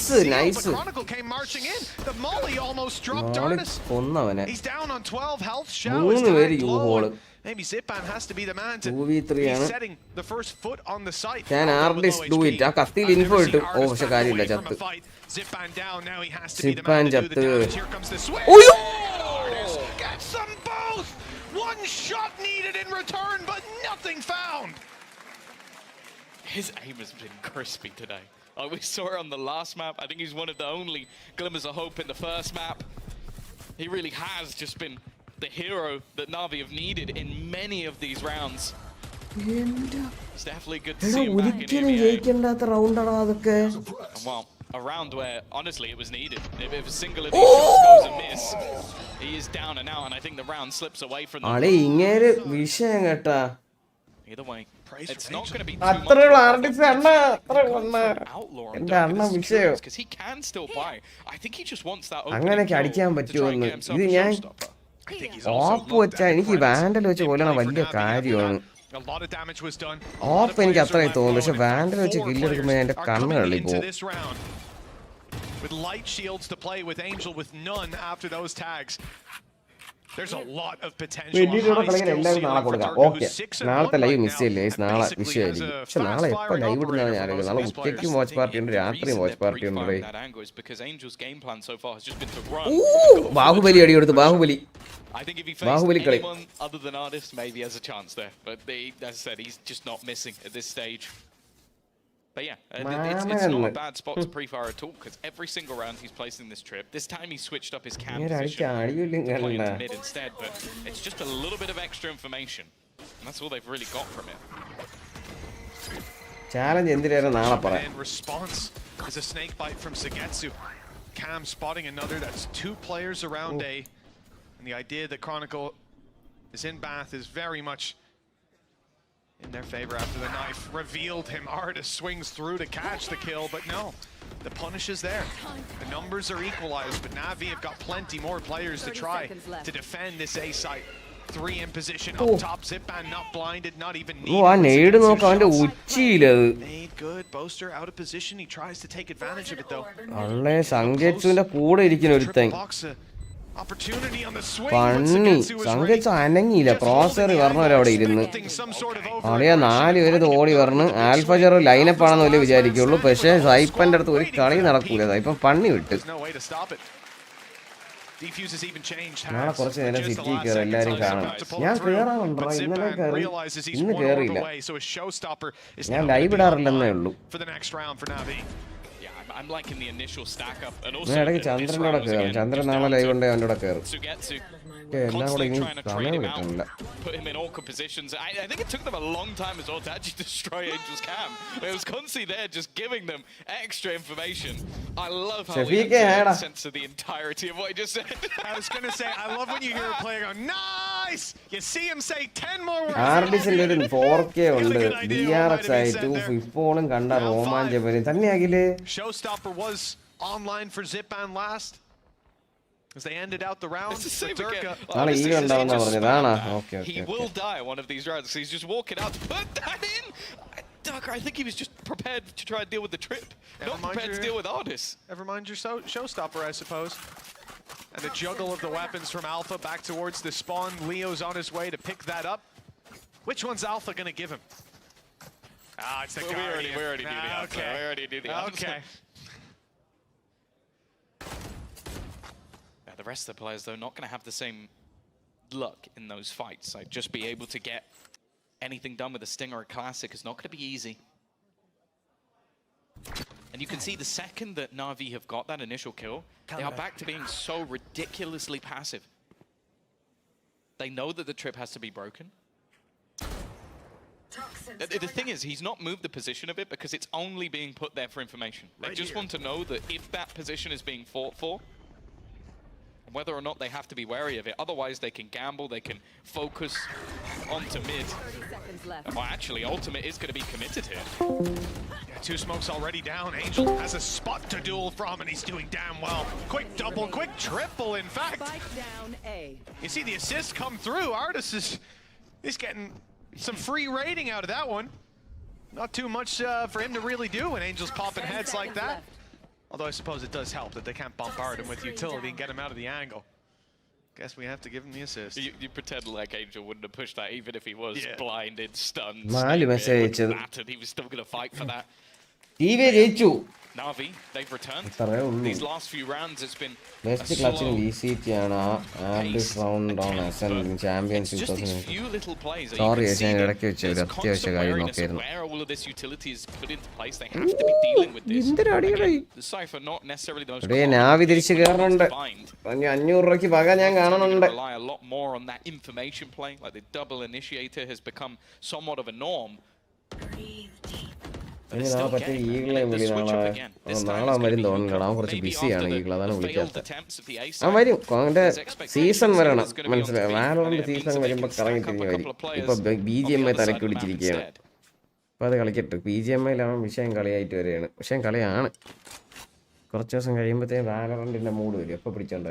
Speaker 1: കൊന്നവനെ. 3 പേര് U hall.
Speaker 10: Maybe Zipan has to be the man to
Speaker 1: 2v3 ആണ്.
Speaker 10: setting the first foot on the site.
Speaker 1: Can artist do it? ആ കത്തിയിൽ ഇൻഫോ ഇട്ടു. ഓ പക്ഷെ കാര്യമില്ല, ചത്ത്.
Speaker 10: Zipan down, now he has to be the
Speaker 1: Zipan
Speaker 10: man to do the
Speaker 1: ചത്ത്.
Speaker 10: damage. Here comes the switch.
Speaker 1: Oyo!
Speaker 10: Gets them both. One shot needed in return, but nothing found.
Speaker 11: His aim has been crispy today. We saw it on the last map. I think he's one of the only glimmers of hope in the first map. He really has just been the hero that Navi have needed in many of these rounds. It's definitely good to see him back in EMEA. Well, a round where, honestly, it was needed. If a single of these shots goes amiss, he is down and out, and I think the round slips away from them. Either way, it's not going to be too much because he can still buy. I think he just wants that opening kill to try and get himself a showstopper.
Speaker 1: ഓപ്പ് വെച്ചാൽ എനിക്ക് vandal വെച്ച് കൊല്ലണ വലിയ കാര്യമാണ്. ഓപ്പ് എനിക്ക് അത്രയും തോന്നുന്നു, പക്ഷെ vandal വെച്ച് കില്ലെടുക്കുമ്പോൾ എന്റെ കണ്ണ് കളി പോകും.
Speaker 10: With light shields to play with Angel with none after those tags. There's a lot of potential.
Speaker 1: എല്ലാവരും നാളെ കൊടുക്കാം. ഓക്കെ, നാളത്തെ ലൈവ് മിസ് ചെയ്യില്ലേ? നാളെ വിഷയമായിരിക്കും. പക്ഷെ നാളെ എപ്പോൾ ലൈവ് ഇടുന്നതാണ് ഞാൻ അറിയുന്നത്. നാളെ ഉച്ചയ്ക്കും വാച്ച് പാർട്ടി ഉണ്ട്, രാത്രിയും വാച്ച് പാർട്ടി ഉണ്ട്. ബാഹുബലി അടിയെടുത്ത് ബാഹുബലി കളി.
Speaker 11: Other than artists, maybe has a chance there, but as I said, he's just not missing at this stage. But yeah, it's not a bad spot to pre-fire at all, because every single round he's placing this trip. This time he switched up his cam position, playing to mid instead, but it's just a little bit of extra information, and that's all they've really got from it.
Speaker 1: Challenge എന്തിനാണ് നാളെ പറയാം.
Speaker 10: In response is a snake bite from Zagetsu. Cam spotting another. That's 2 players around A, and the idea that Crinacle is in Bath is very much in their favor after the knife revealed him. Artist swings through to catch the kill, but no, the punish is there. The numbers are equalized, but Navi have got plenty more players to try to defend this A site. 3 in position up top. Zipan not blinded, not even needed. Made good. Boaster out of position. He tries to take advantage of it though.
Speaker 1: അല്ലേ സംഗീതത്തിന്റെ കൂടെ ഇരിക്കുന്ന ഒരുത്തൻ പണ്ണി സംഗീത അനങ്ങിയില്ല. Processor പറഞ്ഞവരവിടെ ഇരുന്ന് അളിയ 4 പേര് ഓടി പറഞ്ഞ് ആൽഫജർ ലൈനപ്പ് ആണെന്ന് വലിയ വിചാരിക്കുള്ളൂ. പക്ഷെ സൈപ്പന്റെ അടുത്ത് ഒരു കളി നടക്കൂല. സൈപ്പൻ പണ്ണി വിട്ട്. നാളെ കുറച്ച് നേരം സിറ്റി കയറി എല്ലാരും കാണാം. ഞാൻ കേറാറുണ്ടോ? ഇന്നലെ കയറി, ഇന്ന് കേറിയില്ല. ഞാൻ ലൈവ് ഇടാറില്ലെന്നേ ഉള്ളൂ.
Speaker 11: I'm liking the initial stack up, and also
Speaker 1: ചന്ദ്രനോടെ കയറും. ചന്ദ്രൻ നാളെ ലൈവ് ഉണ്ടെങ്കിൽ അവൻ്റെ കൂടെ കയറും. എല്ലാം കൂടെ ഇനി സമയം കിട്ടുന്നില്ല.
Speaker 11: Put him in awkward positions. I think it took them a long time as well to actually destroy Angel's cam. It was constantly there, just giving them extra information. I love how he has a sense of the entirety of what he just said.
Speaker 10: I was going to say, I love when you hear a player go, nice! twice. You see him say 10 more words.
Speaker 1: ആർഡിസിന്റെ ഒരു 4K ഉണ്ട്. DRX ആയി 254 കണ്ട രോമാഞ്ചം തന്നെയാകില്ലേ?
Speaker 10: Showstopper was online for Zipan last. As they ended out the round.
Speaker 3: He will die one of these rounds. He's just walking out to put that in. Durka, I think he was just prepared to try and deal with the trip. Not prepared to deal with AORUS.
Speaker 10: Never mind your showstopper, I suppose. And the juggle of the weapons from Alpha back towards the spawn. Leo's on his way to pick that up. Which one's Alpha going to give him? It's the Guardian.
Speaker 3: We already knew the answer.
Speaker 10: Okay.
Speaker 3: We already knew the answer.
Speaker 10: Okay.
Speaker 3: The rest of the players, though, not going to have the same luck in those fights. Like, just be able to get anything done with a Stinger or Classic is not going to be easy. And you can see the second that Na'Vi have got that initial kill, they are back to being so ridiculously passive. They know that the trip has to be broken. The thing is, he's not moved the position of it because it's only being put there for information. They just want to know that if that position is being fought for, whether or not they have to be wary of it. Otherwise, they can gamble, they can focus onto mid. Well, actually, Ultimate is going to be committed here.
Speaker 10: Yeah, 2 smokes already down. Angel has a spot to duel from, and he's doing damn well. Quick double, quick triple, in fact. You see the assist come through. AORUS is getting some free rating out of that one. Not too much for him to really do when Angel's popping heads like that. Although I suppose it does help that they can't bombard him with utility and get him out of the angle. Guess we have to give him the assist.
Speaker 3: You pretend like Angel wouldn't have pushed that even if he was blinded, stunned. He was still going to fight for that. Na'Vi, they've returned. These last few rounds, it's been
Speaker 1: best clutching VCT ആണ് this round on ascending champions 2000. Sorry, ഞാൻ ഇടയ്ക്ക് വെച്ച് ഒരു അത്യാവശ്യ കാര്യം നോക്കിയിരുന്നു.
Speaker 3: Where all of this utility is put into place, they have to be dealing with this. The Cypher not necessarily the most.
Speaker 1: നാവി തിരിച്ചു കേറുന്നുണ്ട്. 500 രൂപയ്ക്ക് പക ഞാൻ കാണുന്നുണ്ട്.
Speaker 3: Rely a lot more on that information play, like the double initiator has become somewhat of a norm.
Speaker 1: പറ്റേ ഈഗിളെ വിളി നാളെ വരും തോന്നുന്നില്ല. അവൻ കുറച്ച് ബിസിയാണ് ഈഗിൾ, അതാണ് വിളിക്കാത്തത്. അവൻ വരും, അവൻ്റെ സീസൺ വരണം, മനസ്സിലായി. വാലോറിന്റെ സീസൺ വരുമ്പോൾ കറങ്ങി തിരിഞ്ഞ് വരും. ഇപ്പൊ BGMI തലക്ക് പിടിച്ചിരിക്കുകയാണ്. അപ്പൊ അത് കളിക്കട്ടെ. BGMI അവൻ വിഷയം കളിയായിട്ട് വരികയാണ്. വിഷയം കളിയാണ്. കുറച്ച് ദിവസം കഴിയുമ്പോഴത്തേക്കും വാലോറിന്റെ മൂഡ് വരും. എപ്പൊ പിടിച്ചോണ്ടേ.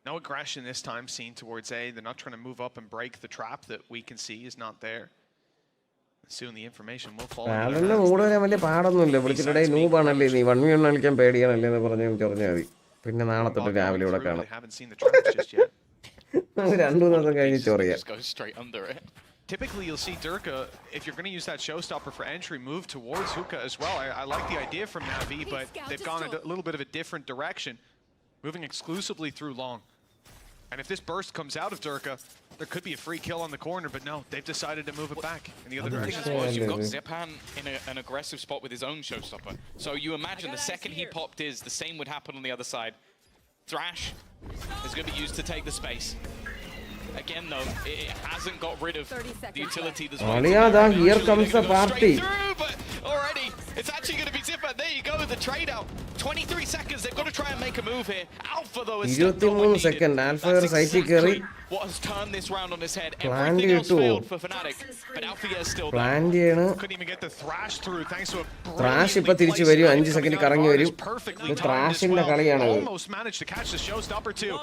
Speaker 10: No aggression this time seen towards A. They're not trying to move up and break the trap that we can see is not there. Soon the information will fall.
Speaker 1: വാലോറിന്റെ മൂഡ് വരാൻ വലിയ പാടൊന്നുമില്ല. വിളിച്ചിട്ടേ നൂബാണല്ലേ നീ, 1v1 കളിക്കാൻ പേടിയാണല്ലേ എന്ന് പറഞ്ഞാൽ ചൊറഞ്ഞാൽ മതി. പിന്നെ നാളെ തൊട്ട് രാവിലെ ഇവിടെ കാണാം. 2 ദിവസം കഴിഞ്ഞ് ചൊറിയാം.
Speaker 10: Typically, you'll see Durka, if you're going to use that showstopper for entry, move towards Hookah as well. I like the idea from Navi, but they've gone a little bit of a different direction, moving exclusively through long. And if this burst comes out of Durka, there could be a free kill on the corner, but no, they've decided to move it back in the other direction.
Speaker 3: You've got Zipan in an aggressive spot with his own showstopper. So you imagine the second he popped the same would happen on the other side. Thrash is going to be used to take the space. Again, though, it hasn't got rid of the utility that's
Speaker 1: here comes the party.
Speaker 3: But already, it's actually going to be Zipan. There you go, the trade out. 23 seconds, they've got to try and make a move here. Alpha, though, is
Speaker 1: 23 seconds. Alpha is exactly
Speaker 3: what has turned this round on his head.
Speaker 1: Planned
Speaker 3: Everything else failed for Fnatic, but Alpha is still
Speaker 1: planned.
Speaker 10: Couldn't even get the thrash through thanks to a
Speaker 1: thrash. ഇപ്പോ തിരിച്ചു വരും, 5 second കറങ്ങി വരും. ഇത് ത്രാഷിന്റെ കളിയാണ്.
Speaker 10: Almost managed to catch the showstopper too.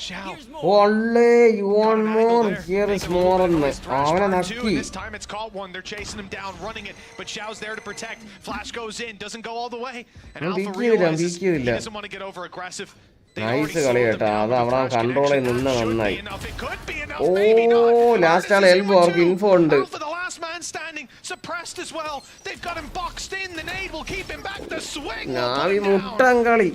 Speaker 10: Xiao.
Speaker 1: Only you want more. Here is more on me. അവനെ നക്കി.
Speaker 10: This time it's caught one. They're chasing him down, running it, but Xiao's there to protect. Flash goes in, doesn't go all the way. And Alpha realizes he doesn't want to get over aggressive.
Speaker 1: Nice കളി കേട്ടോ. അത് അവിടെ കൺട്രോളിൽ നിന്ന് നന്നായി. ഓ last ആണ് elbow, അവർക്ക് info ഉണ്ട്. നാവി മുട്ടൻ കളി.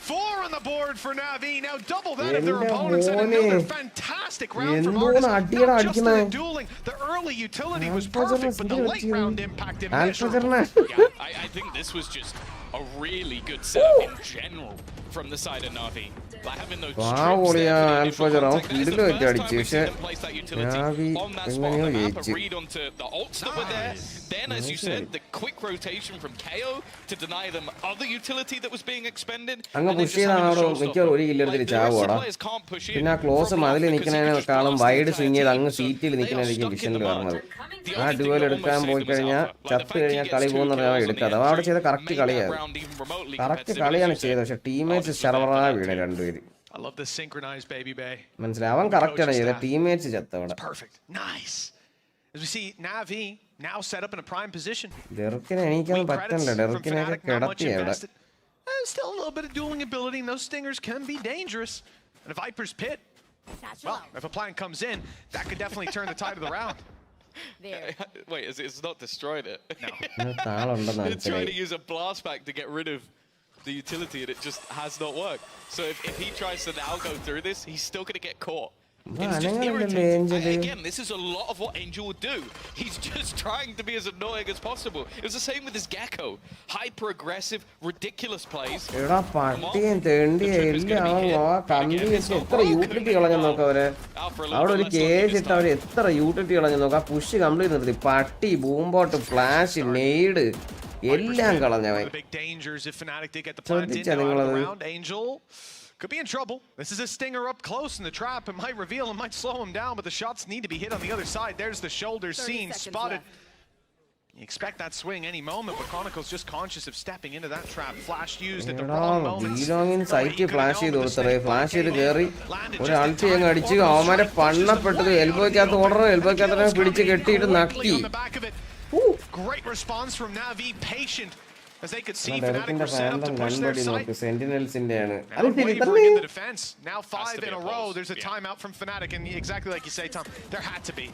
Speaker 10: 4 on the board for Navi. Now double that of their opponents and another fantastic fantastic round from AORUS. Not just in the dueling, the early utility was perfect, but the late round impact immeasurable.
Speaker 11: Yeah, I think this was just a really good setup in general from the side of Navi. Like having those trips there for the initial contact. That is the first time we've seen them place that utility on that spot on the map, a read onto the ults that were there. Then, as you said, the quick rotation from KO to deny them other utility that was being expended. And then just having the showstopper. Like, the rest of the players can't push in from off because you can just wide swing it. They are stuck in the mud.
Speaker 1: ആ dual എടുക്കാൻ പോയി കഴിഞ്ഞാൽ ചത്ത് കഴിഞ്ഞാൽ കളി പോകുന്ന എടുക്കാതെ അവിടെ ചെയ്ത കറക്റ്റ് കളിയാണ് കറക്റ്റ് കളിയാണ് ചെയ്തത് പക്ഷെ ടീമേറ്റ്സ് ശർവറാ വീണ് രണ്ടുപേര് മനസ്സിലായി അവൻ കറക്റ്റ് ആണ് ചെയ്തത് ടീമേറ്റ്സ് ചത്ത അവിടെ ഡെറുക്കിനെ എനിക്കൊന്നും പറ്റണ്ട ഡെറുക്കിനെയൊക്കെ കിടത്തി അവിടെ
Speaker 10: Still a little bit of dueling ability, and those stingers can be dangerous. And a Viper's Pit, well, if a plan comes in, that could definitely turn the tide of the round.
Speaker 11: Wait, it's not destroyed it?
Speaker 1: No.
Speaker 11: It's trying to use a blast back to get rid of the utility, and it just has not worked. So if he tries to now go through this, he's still going to get caught. It's just irritating. Again, this is a lot of what Angel would do. He's just trying to be as annoying as possible. It was the same with his Gecko. Hyper-aggressive, ridiculous plays.
Speaker 1: അവിടെ ഒരു case ഇട്ട് അവർ എത്ര utility കളഞ്ഞു നോക്കാം push complete നിർത്തി പട്ടി ബൂംബോട്ട് flash നെയ്ഡ് എല്ലാം കളഞ്ഞവൻ ശ്രദ്ധിച്ചാ നിങ്ങളത്
Speaker 10: Could be in trouble. This is a stinger up close in the trap. It might reveal, it might slow him down, but the shots need to be hit on the other side. There's the shoulder seen, spotted. You expect that swing any moment, but Chronicle's just conscious of stepping into that trap. Flash used at the wrong moment.
Speaker 1: Flash ചെയ്ത് കൊടുത്തത് flash ചെയ്ത് കയറി ഒരു അൾട്ടി അങ്ങ് അടിച്ച് അവന്മാരെ പണ്ണപ്പെട്ടത് എൽബോയ്ക്കകത്ത് order എൽബോയ്ക്കകത്ത് പിടിച്ച് കെട്ടിയിട്ട് നക്കി
Speaker 10: Great response from Navi, patient. As they could see, Fnatic were set up to push their side. And unwavering in the defense. Now 5 in a row. There's a timeout from Fnatic, and exactly like you say, Tom, there had to be.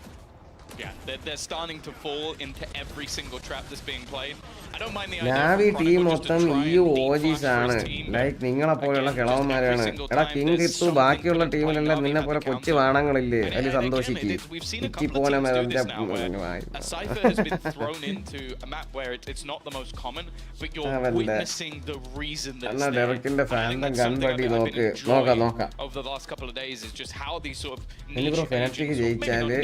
Speaker 11: Yeah, they're starting to fall into every single trap that's being played. I don't mind the idea.
Speaker 1: Navi team മൊത്തം ഈ ഓജീസ് ആണ് like നിങ്ങളെ പോലെയുള്ള കിളവന്മാരാണ് എടാ king കിട്ടു ബാക്കിയുള്ള ടീമിലെല്ലാം നിന്നെ പോലെ കൊച്ചു വാണങ്ങളില്ലേ അതിൽ സന്തോഷിക്കും ഇക്കി പോലെ
Speaker 11: Cypher has been thrown into a map where it's not the most common, but you're witnessing the reason that's there.
Speaker 1: ഡെറക്കിന്റെ ഫാൻഡം ഗൺബഡി നോക്കാം
Speaker 11: over the last couple of days is just how these sort of
Speaker 1: നിങ്ങളോ phonetic ജയിച്ചാല്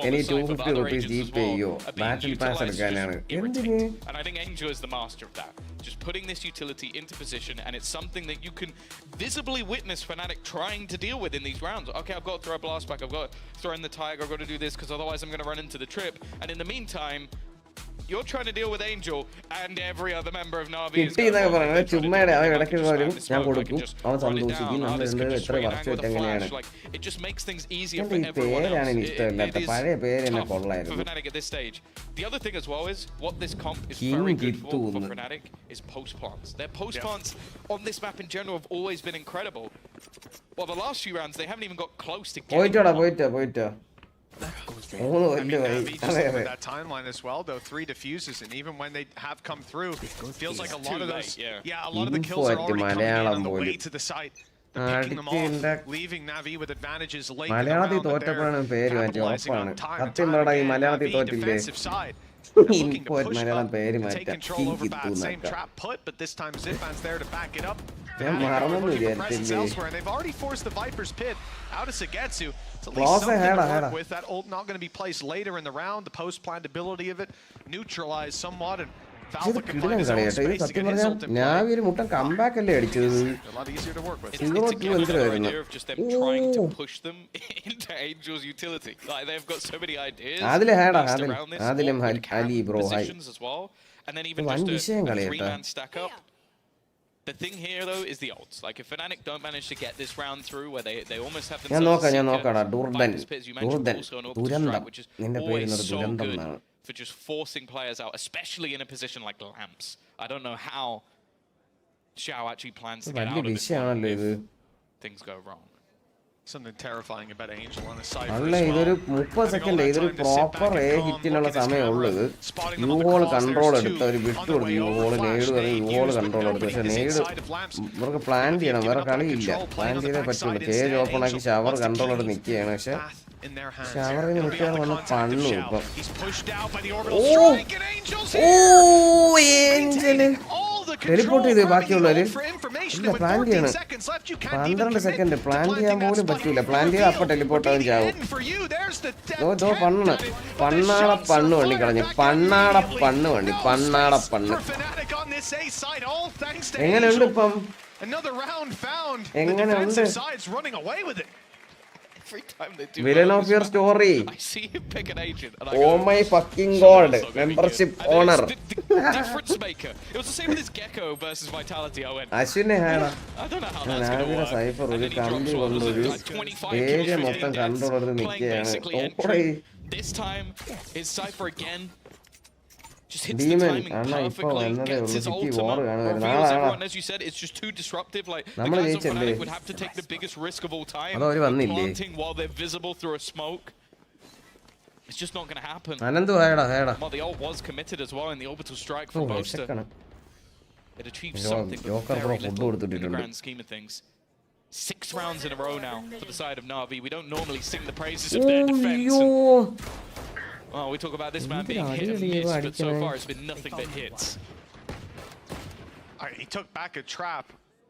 Speaker 1: any 250 rupees GPU battle pass എടുക്കാനാണ് എന്തിന്
Speaker 11: and I think Angel is the master of that, just putting this utility into position, and it's something that you can visibly witness Fnatic trying to deal with in these rounds. Okay, I've got to throw a blast back, I've got to throw in the Tiger, I've got to do this because otherwise I'm going to run into the trip, and in the meantime you're trying to deal with Angel and every other member of Navi. It just makes things easier for everyone else. For Fnatic at this stage. The other thing as well is what this comp is very good for Fnatic is post plants. Their post plants on this map in general have always been incredible. Well, the last few rounds they haven't even got close to getting.
Speaker 10: That timeline as well, though 3 diffuses, and even when they have come through, it feels like a lot of those, a lot of the kills are already coming in on the way to the site. They're picking them off, leaving Navi with advantages late in the round, but they're capitalizing on time. Navi defensive side. Looking to push up and take control over bad. Same trap put, but this time Zipman's there to back it up. Looking for presence elsewhere, and they've already forced the Viper's Pit out of Sagetsu. It's at least something to work with. That ult not going to be placed later in the round. The post-planned ability of it neutralized somewhat, and Valve can find his own space to get his ult in play. A lot easier to work with.
Speaker 11: It's the idea of just them trying to push them into Angel's utility. Like, they've got so many ideas based around this, positions as well, and then even just a 3-man stack up. The thing here, though, is the ults. Like, if Fnatic don't manage to get this round through, where they almost have themselves Viper's Pit, as you mentioned, also an Orbital Strike, which is always so good for just forcing players out, especially in a position like Lamps. I don't know how Xiao actually plans to get out of this one if things go wrong.
Speaker 10: Something terrifying about Angel on a Cypher
Speaker 1: അല്ല ഇതൊരു 30 second ഇതൊരു proper A ഹിറ്റിനുള്ള സമയമുള്ളത് U hall control എടുത്ത് അവർ വിട്ടുകൊടുത്തു U hall നേട് U hall control എടുത്തു പക്ഷെ നേട് ഇവർക്ക് പ്ലാൻ ചെയ്യണം വേറെ കളിയില്ല പ്ലാൻ ചെയ്തേ പറ്റുള്ളൂ കേജ് ഓപ്പൺ ആക്കി ഷവർ കൺട്രോൾ എടുത്ത് നിൽക്കുകയാണ് പക്ഷെ ഷവറിന് നിൽക്കുകയാണ് വന്ന് പണ്ണു ഇപ്പം ഏഞ്ചല് ടെലിപ്പോർട്ട് ചെയ്ത് ബാക്കിയുള്ളവര് ഇല്ല പ്ലാൻ ചെയ്യണം 12 സെക്കൻഡ് പ്ലാൻ ചെയ്യാൻ പോലും പറ്റൂല പ്ലാൻ ചെയ്താൽ അപ്പൊ ടെലിപ്പോർട്ട് ആവും ചാവും പണ്ണാട പണ്ണ് വണ്ടി കളഞ്ഞു പണ്ണാട പണ്ണ് വണ്ടി പണ്ണാട പണ്ണ് എങ്ങനെയുണ്ട് ഇപ്പം എങ്ങനെയുണ്ട് Villain of your story.
Speaker 11: I see him pick an agent. And
Speaker 1: oh my fucking god. Membership owner.
Speaker 11: Difference maker. It was the same with his Gecko versus Vitality. I went.
Speaker 1: I don't know how that's
Speaker 11: going to work.
Speaker 1: Cypher ഒരു കമ്പി കൊണ്ടൊരു area മൊത്തം control എടുത്ത് നിൽക്കുകയാണ്
Speaker 11: This time is Cypher again. Just hits
Speaker 1: Demon.
Speaker 11: the timing perfectly, gets his ultimate, reveals everyone, as you said, it's just too disruptive. Like, the guys on Fnatic would have to take the biggest risk of all time, planting while they're visible through a smoke. It's just not going to happen. Well, the ult was committed as well in the orbital strike from Boaster. It achieved something, but very little in the grand scheme of things. 6 rounds in a row now for the side of Na'Vi. We don't normally sing the praises of their defense. Well, we talk about this man being hit and miss, but so far it's been nothing but hits.
Speaker 10: He took back a trap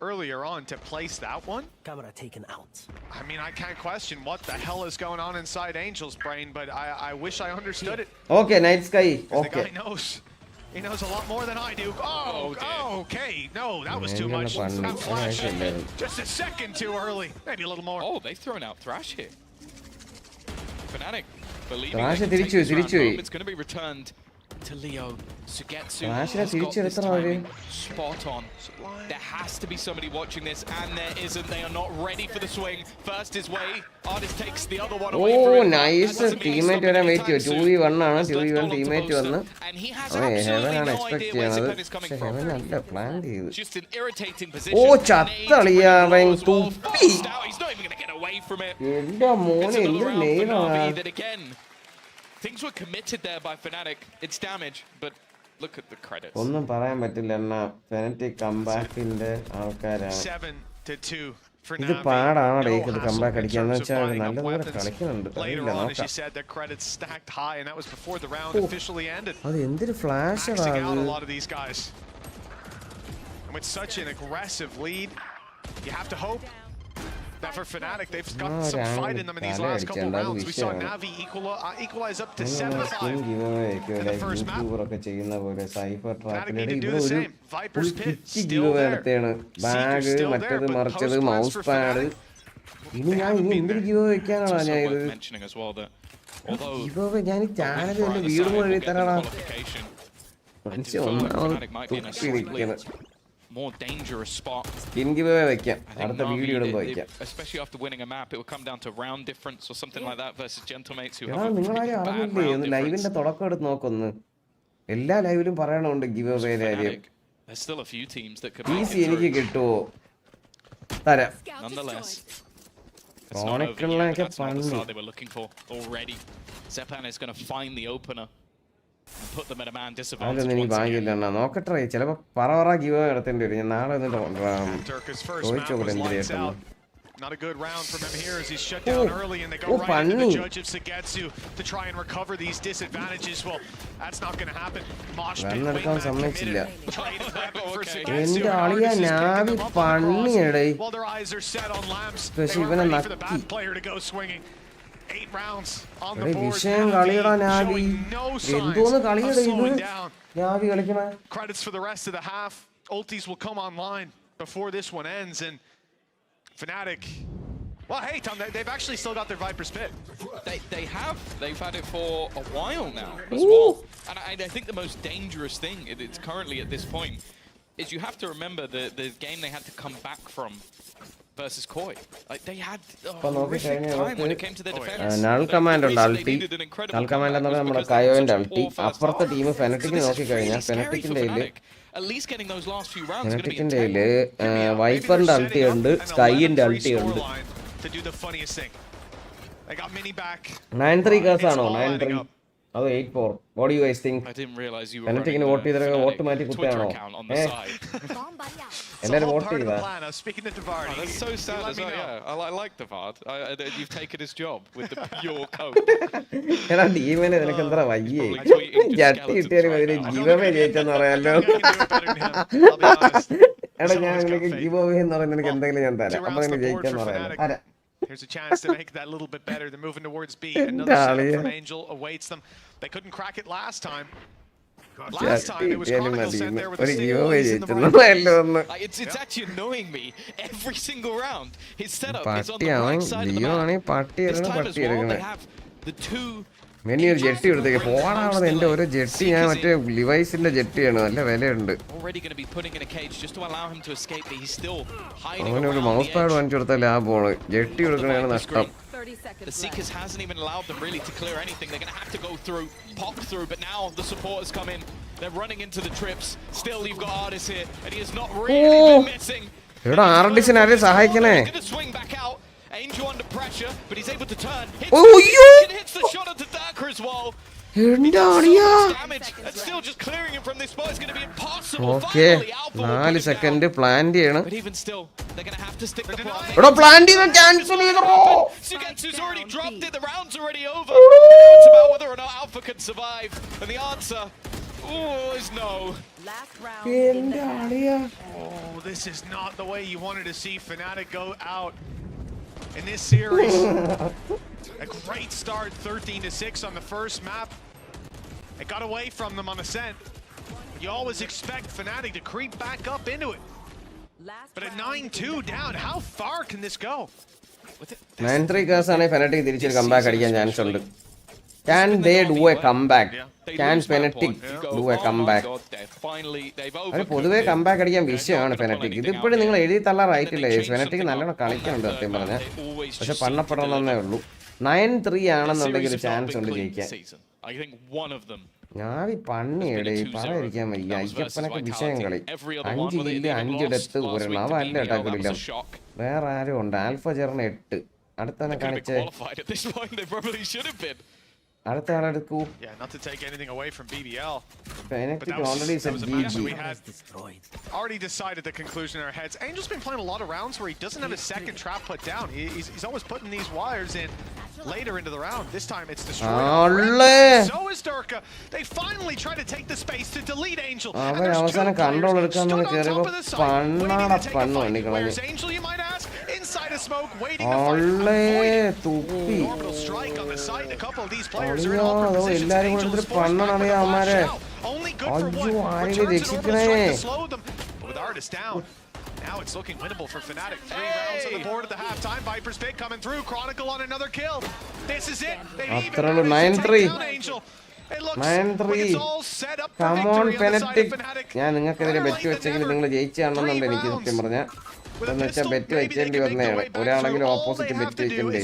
Speaker 10: earlier on to place that one.
Speaker 19: Camera taken out.
Speaker 10: I mean, I can't question what the hell is going on inside Angel's brain, but I wish I understood it.
Speaker 1: Okay, Night Sky. Okay.
Speaker 10: The guy knows. He knows a lot more than I do. Okay. No, that was too much. That flash. Just a second too early. Maybe a little more.
Speaker 11: Oh, they've thrown out Thrash here. Fnatic.
Speaker 1: Thrash തിരിച്ചു
Speaker 11: It's going to be returned to Leo. Sugetsu has got this timing spot on. There has to be somebody watching this, and there isn't. They are not ready for the swing. First his way. Artist takes the other one away from him.
Speaker 1: Nice teammate വരാൻ wait ചെയ്തു 2v1 ആണ് 2v1 teammate വന്ന് heaven ആണ് expect ചെയ്യുന്നത് പക്ഷെ heaven അല്ല plan ചെയ്തു ചത്തളിയാവൻ തുപ്പി എന്റെ മോനെ എന്ത് നെയ്വാണ്
Speaker 11: Things were committed there by Fnatic. It's damage, but look at the credits.
Speaker 1: ഒന്നും പറയാൻ പറ്റില്ല എന്നാ Fnatic കംബാക്കിന്റെ ആൾക്കാരാണ്
Speaker 10: 7-2 for
Speaker 1: ഇത് പാടാണ് ഇത് കംബാക്ക് അടിക്കാന്ന് വെച്ചാൽ നല്ലപോലെ കളിക്കുന്നുണ്ട് അത് എന്തൊരു flash
Speaker 10: with such an aggressive lead, you have to hope that for Fnatic, they've got some fight in them in these last couple rounds. We saw NAVI equalize up to 7-5 in the first map. Fnatic need to do the same. Viper's Pit still there. Seeker's still there, but post-plans for Fnatic.
Speaker 11: Mentioning as well that although Fnatic might be in a slightly more dangerous spot. Especially after winning a map, it would come down to round difference or something like that versus Gentlemates who have a pretty bad round difference.
Speaker 1: എല്ലാ ലൈവിലും പറയണുണ്ട് give away കാര്യം
Speaker 11: There's still a few teams that could make it
Speaker 1: എനിക്ക് കിട്ടുമോ തരാം
Speaker 11: nonetheless.
Speaker 1: Chronicle'നൊക്കെ
Speaker 11: That's not the start they were looking for already. Zepan is going to find the opener and put them at a man disadvantage once again.
Speaker 1: നോക്കട്ടെ ചിലപ്പോ പറ give away നടത്തേണ്ടി വരും ഞാൻ നാളെ ചോദിച്ചോട്ടെ
Speaker 10: Not a good round from him here as he's shut down early and they go right into the judge of Sugetsu to try and recover these disadvantages. Well, that's not going to happen. Moshpit wingman committed. Trident weapon for Sugetsu. While their eyes are set on Lamps, they were ready for the bad player to go swinging. 8 rounds on the board. Showing no signs of slowing down. Credits for the rest of the half. Ultis will come online before this one ends, and Fnatic, well, hey, Tom, they've actually still got their Viper's Pit.
Speaker 11: They have. They've had it for a while now as well. And I think the most dangerous thing, it's currently at this point, is you have to remember the game they had to come back from versus Koi. Like, they had a horrific time when it came to their defense.
Speaker 1: Null command ഉണ്ട് അൾട്ടി null command എന്ന് പറഞ്ഞാൽ നമ്മുടെ കയോന്റെ അൾട്ടി അപ്പുറത്തെ team ഫെനറ്റിക്കിനെ നോക്കിക്കഴിഞ്ഞാൽ ഫെനറ്റിക്കിന്റെ
Speaker 11: ഫെനറ്റിക്കിന്റെ
Speaker 1: വൈപ്പറിന്റെ അൾട്ടി ഉണ്ട് സ്കൈന്റെ അൾട്ടി ഉണ്ട്
Speaker 10: to do the funniest thing. They got Mini back.
Speaker 1: 9-3 guys are 9-3. Oh, 8-4. What do you guys think?
Speaker 11: I didn't realize you were
Speaker 1: Fnatic
Speaker 11: running
Speaker 1: vote
Speaker 11: the
Speaker 1: automatic
Speaker 11: Twitter account on the side.
Speaker 1: എല്ലാരും vote
Speaker 10: Part of the
Speaker 1: ചെയ്താ.
Speaker 10: plan. I was speaking to Devard.
Speaker 11: Oh, that's so sad
Speaker 10: let
Speaker 11: as
Speaker 10: me
Speaker 11: well,
Speaker 10: know.
Speaker 11: yeah. I like Devard. You've taken his job with the pure code.
Speaker 1: എടാ ടീമിനെ നിനക്ക് എന്താ വയ്യേ ജട്ടി കിട്ടിയാലും അതിന് giveaway ജയിച്ചെന്ന് പറയാലോ എടാ ഞാൻ നിനക്ക് ഗിവവേ എന്ന് പറയുന്നത് നിനക്ക് എന്തെങ്കിലും ഞാൻ തരാം അപ്പൊ നിനക്ക് ജയിക്കാന്ന് പറയാലോ തരാം.
Speaker 10: Here's a chance to make that a little bit better. They're moving towards B. Another setup from Angel awaits them. They couldn't crack it last time. Last time it was Crinacle sent there with the steal.
Speaker 11: It's actually annoying me every single round. His setup is on the right side of the map. This time as well, they have the two.
Speaker 1: ഒരു jetty എടുത്തേക്ക് പോകാനാണ് എന്റെ ഒരു jetty ഞാൻ മറ്റേ ലിവൈസിന്റെ ജെട്ടിയാണ് നല്ല വിലയുണ്ട് അങ്ങനെ ഒരു മൗസ് പാഡ് വാങ്ങിച്ചു കൊടുത്താൽ ലാഭമാണ് ജെട്ടി കൊടുക്കണതാണ് നഷ്ടം
Speaker 11: The Seekers hasn't even allowed them really to clear anything. They're going to have to go through, pop through, but now the support has come in. They're running into the trips. Still, you've got AORUS here, and he has not really been missing.
Speaker 1: എടാ ആർഡിസിനെ ആരെ സഹായിക്കണേ
Speaker 11: He's going to swing back out. Angel under pressure, but he's able to turn. Hits the shot at the DyAc as well.
Speaker 1: damage.
Speaker 11: And still just clearing him from this spot is going to be impossible.
Speaker 1: Okay, 4 second plan ചെയ്യണം.
Speaker 11: But even still, they're going to have to stick the plan.
Speaker 1: എടാ plan ചെയ്യാൻ cancel ചെയ്തോ.
Speaker 11: Sugetsu's already dropped it. The round's already over. It's about whether or not Alpha can survive. And the answer is no.
Speaker 10: Oh, this is not the way you wanted to see Fnatic go out in this series. A great start, 13-6 on the first map. It got away from them on Ascent. You always expect Fnatic to creep back up into it. But at 9-2 down, how far can this go?
Speaker 1: 9-3 guys ആണ് Fnatic തിരിച്ച് comeback അടിക്കാൻ chance ഉണ്ട്. Can they do a comeback? Can Fnatic do a comeback? അത് പൊതുവേ comeback അടിക്കാൻ വിഷയമാണ് Fnatic. ഇതിപ്പോഴും നിങ്ങൾ എഴുതി തള്ളാറായിട്ടില്ല. Fnatic നല്ലോണം കളിക്കുന്നുണ്ട് സത്യം പറഞ്ഞാൽ. പക്ഷെ പണ്ണപ്പെടണമെന്നേ ഉള്ളൂ. 9-3 ആണെന്നുണ്ടെങ്കിൽ ഒരു ചാൻസ് ഉണ്ട് ജയിക്കാൻ. ഞാൻ പണ്ണിയുടെ പറയാതിരിക്കാൻ വയ്യ. അയ്യപ്പനൊക്കെ വിഷയം കളി 5 കില്ല് 5 ഡെത്ത് ഒരെണ്ണം അവല്ല അറ്റാക്കില്ല. വേറെ ആരും ഉണ്ട്. ആൽഫ ചേർന്ന് 8 അടുത്തന്നെ കാണിച്ചേ. അടുത്ത ആളെടുക്കൂ.
Speaker 10: Yeah, not to take anything away from BBL.
Speaker 1: Fnatic already said GG.
Speaker 10: Already decided the conclusion in our heads. Angel's been playing a lot of rounds where he doesn't have a second trap put down. He's always putting these wires in later into the round. This time it's destroyed. So is Durka. They finally try to take the space to delete Angel. And there's 2 players stood on top of the site waiting to take a fight. Where's Angel, you might ask? Inside a smoke, waiting to fight. Avoiding orbital strike on the site. A couple of these players are in awkward positions. Angel is forced back with a flash out. Only good for one. Returns an orbital strike to slow them. But with AORUS down, now it's looking winnable for Fnatic. 3 rounds on the board at the halftime. Viper's pick coming through. Crinacle on another kill. This is it. They even managed to take down Angel. It looks like it's all set up for victory on the side of Fnatic.
Speaker 1: ഞാൻ നിങ്ങൾക്കെതിരെ bet വെച്ചെങ്കിൽ നിങ്ങൾ ജയിച്ചാണെന്നുണ്ട് എനിക്ക് സത്യം പറഞ്ഞാൽ. എന്ന് വെച്ചാൽ bet വെച്ചേണ്ടി വന്നതാണ്. ഒരാളെങ്കിലും ഓപ്പോസിറ്റ് ബെറ്റ് വെക്കണ്ടേ.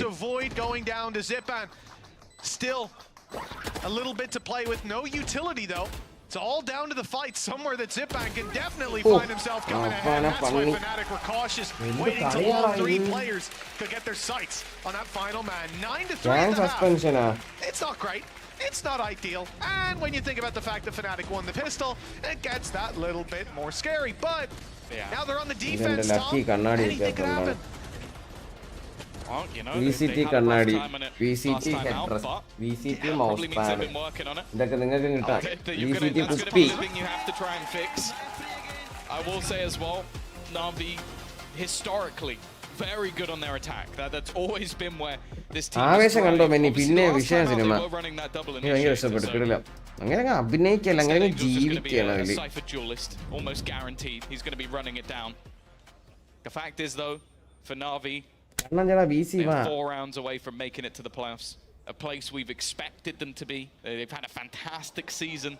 Speaker 10: Still a little bit to play with. No utility though. It's all down to the fight. Somewhere that Zipan can definitely find himself coming ahead. That's why Fnatic were cautious, waiting till all 3 players could get their sights on that final man. 9-3 at the half. It's not great. It's not ideal. And when you think about the fact that Fnatic won the pistol, it gets that little bit more scary. But now they're on the defense. Anything can happen.
Speaker 1: VCT കണ്ണാടി, VCT headrest, VCT mousepad. ഇതൊക്കെ നിങ്ങൾക്ക് കിട്ടാം. VCT കുപ്പി.
Speaker 11: I will say as well, Navi historically very good on their attack. That's always been where this team.
Speaker 1: ആവേശം കണ്ടോ മെന്നി പിന്നെ വിഷയം cinema. ഭയങ്കര ഇഷ്ടപ്പെട്ടിട്ടില്ല. അങ്ങനെ അഭിനയിക്കല്ല അങ്ങനെ ജീവിക്കണം അതില്.
Speaker 11: Almost guaranteed he's going to be running it down. The fact is though, for Navi, they're 4 rounds away from making it to the playoffs. A place we've expected them to be. They've had a fantastic season.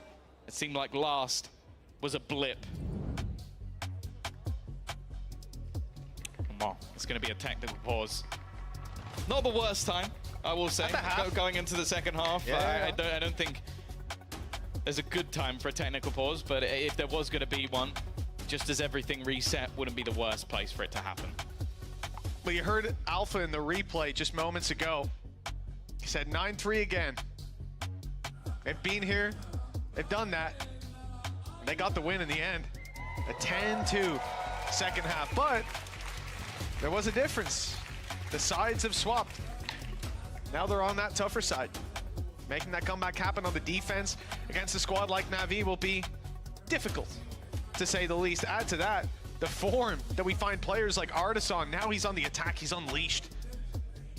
Speaker 11: It seemed like last was a blip. Come on, it's going to be a technical pause. Not the worst time, I will say, going into the second half. I don't think there's a good time for a technical pause, but if there was going to be one, just as everything reset, wouldn't be the worst place for it to happen.
Speaker 10: Well, you heard Alpha in the replay just moments ago. He said 9-3 again. They've been here. They've done that. They got the win in the end. A 10-2 second half. But there was a difference. The sides have swapped. Now they're on that tougher side. Making that comeback happen on the defense against a squad like Navi will be difficult, to say the least. Add to that, the form that we find players like AORUS on. Now he's on the attack, he's unleashed.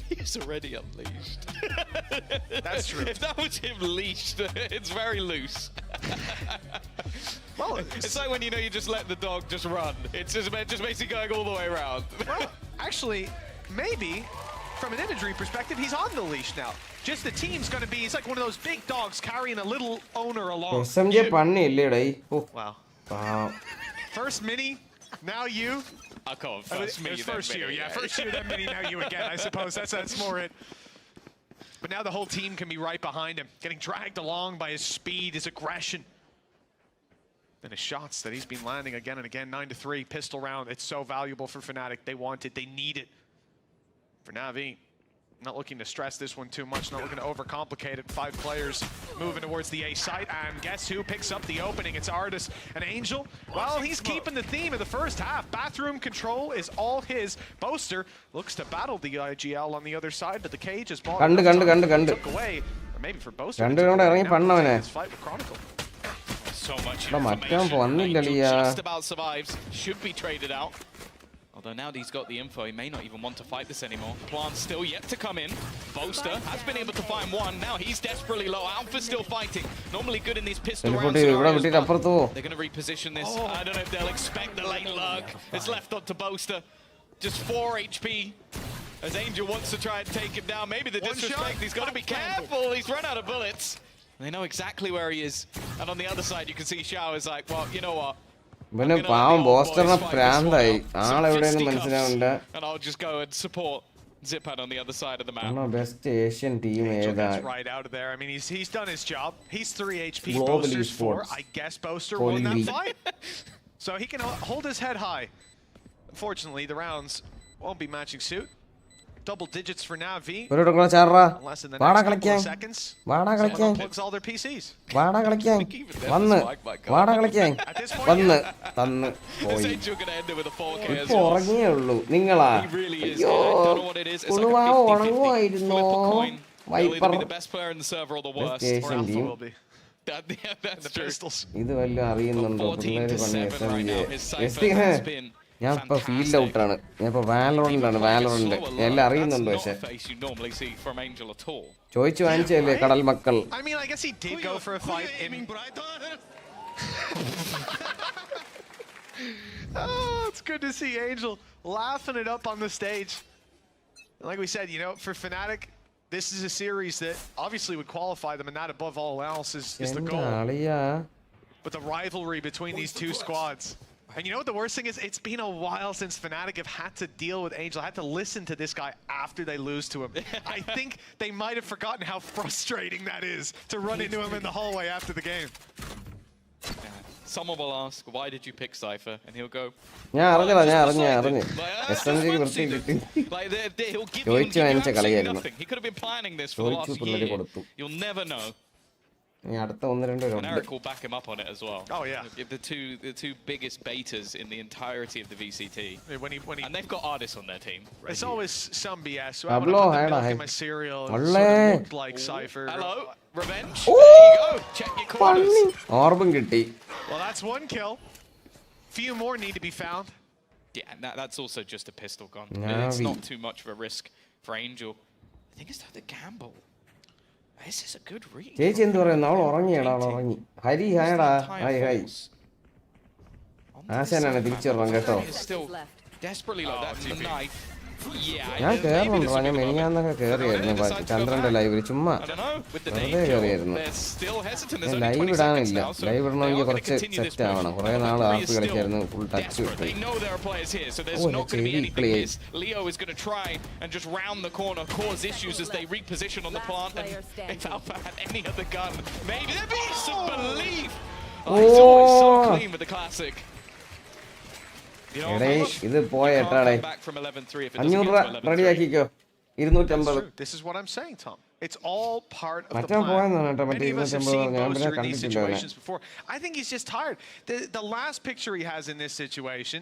Speaker 11: He's already unleashed.
Speaker 10: That's true.
Speaker 11: If that was him leashed, it's very loose.
Speaker 10: Well,
Speaker 11: it's like when you just let the dog just run. It's just basically going all the way around.
Speaker 10: Well, actually, maybe from an imagery perspective, he's on the leash now. Just the team's going to be, he's like one of those big dogs carrying a little owner along. Wow. First Mini, now you.
Speaker 11: I'll call it first me,
Speaker 10: first you.
Speaker 11: Mini,
Speaker 10: Yeah, first you, then Mini, now you again. I suppose that's more it. But now the whole team can be right behind him, getting dragged along by his speed, his aggression, and his shots that he's been landing again and again. 9-3 pistol round. It's so valuable for Fnatic. They want it. They need it. For Navi, not looking to stress this one too much, not looking to overcomplicate it. 5 players moving towards the A site, and guess who picks up the opening? It's AORUS and Angel. Well, he's keeping the theme of the first half. Bathroom control is all his. Boaster looks to battle the IGL on the other side, but the cage is bought took away. Or maybe for Boaster, his fight with Chronicle.
Speaker 11: So much information. Just about survives. Should be traded out. Although now that he's got the info, he may not even want to fight this anymore. Plan's still yet to come in. Boaster has been able to find one. Now he's desperately low. Alpha's still fighting. Normally good in these pistol round scenarios, they're going to reposition this. I don't know if they'll expect the late lurk. It's left up to Boaster. Just 4 HP. As Angel wants to try and take him down. Maybe the disrespect. He's got to be careful. He's run out of bullets. They know exactly where he is. And on the other side, you can see Xiao is like, well, you know what?
Speaker 1: ഇവന് പാവം ബോസ്റ്ററിനെ പ്രാന്തായി ആളെവിടെയെന്ന് മനസ്സിലാവുന്നില്ല.
Speaker 11: And I'll just go and support Zipad on the other side of the map.
Speaker 1: Best Asian team ഏതാ?
Speaker 10: Right out of there. I mean, he's done his job. He's 3 HP.
Speaker 1: Global
Speaker 10: Boaster's 4.
Speaker 1: Esports.
Speaker 10: I guess Boaster won that fight. So he can hold his head high. Unfortunately, the rounds won't be matching suit. Double digits for Navi. Less than the next couple of seconds. Someone unplugs all their PCs.
Speaker 1: ഉറങ്ങിയുള്ളൂ നിങ്ങളാ അയ്യോ ഉണങ്ങുമായിരുന്നു ഇത് വല്ലതും അറിയുന്നുണ്ടോ പിള്ളേര് പറഞ്ഞു ഞാൻ ഇപ്പൊ field ഔട്ടാണ് ഞാൻ ഇപ്പൊ വാലറന്റ് എല്ലാം അറിയുന്നുണ്ട് പക്ഷെ ചോദിച്ചു വാങ്ങിച്ചല്ലേ കടൽ മക്കൾ
Speaker 10: Oh, it's good to see Angel laughing it up on the stage. And like we said, for Fnatic, this is a series that obviously would qualify them, and that above all else is the goal. But the rivalry between these two squads. And you know what the worst thing is? It's been a while since Fnatic have had to deal with Angel, had to listen to this guy after they lose to him. I think they might have forgotten how frustrating that is to run into him in the hallway after the game.
Speaker 11: Someone will ask, why did you pick Cypher? And he'll go,
Speaker 1: he'll give you
Speaker 11: nothing. He could have been planning this for the last year. You'll never know. And Eric will back him up on it as well.
Speaker 10: Oh yeah,
Speaker 11: the two biggest betas in the entirety of the VCT. And they've got artists on their team.
Speaker 10: It's always some BS. So I would have put the milk in my cereal and sort of looked like Cypher.
Speaker 11: Hello, revenge. There you go. Check your corners.
Speaker 10: Well, that's 1 kill. Few more need to be found.
Speaker 11: Yeah, that's also just a pistol gun. It's not too much of a risk for Angel. I think it's the gamble. This is a good read.
Speaker 1: ചേച്ചി എന്ത് പറയുന്നു അവൾ ഉറങ്ങിയാടാ അവൾ ഉറങ്ങി Hari ഹായടാ hi hi ആശാനാണ് തിരിച്ചിറങ്ങും കേട്ടോ ഞാൻ കേറുന്നുണ്ടോ ഞാൻ മെനിയാന്നൊക്കെ കേറിയായിരുന്നു ചന്ദ്രന്റെ ലൈവിൽ ചുമ്മാ വെറുതെ കേറിയായിരുന്നു ലൈവ് ഇടാനില്ല ലൈവ് ഇടണമെങ്കിൽ കുറച്ച് സെറ്റ് ആവണം കുറെ നാൾ ആപ്പ് കളിച്ചായിരുന്നു ഫുൾ ടച്ച് വിട്ടു
Speaker 11: Leo is going to try and just round the corner, cause issues as they reposition on the plant. And if Alpha had any other gun, maybe there'd be some belief. He's always so clean with the classic.
Speaker 1: ഇത് പോയട്ടാടേ 500 രൂപ റെഡിയാക്കിക്കോ 250.
Speaker 10: This is what I'm saying, Tom. It's all part of the
Speaker 1: മച്ചാൻ പോയെന്നാണ് കേട്ടോ
Speaker 10: plan.
Speaker 1: മറ്റേ
Speaker 10: Many of us have
Speaker 1: 250
Speaker 10: seen
Speaker 1: ഞാൻ പിന്നെ
Speaker 10: Boaster in these
Speaker 1: കണ്ടിട്ടില്ല അവനെ.
Speaker 10: situations before. I think he's just tired. The last picture he has in this situation,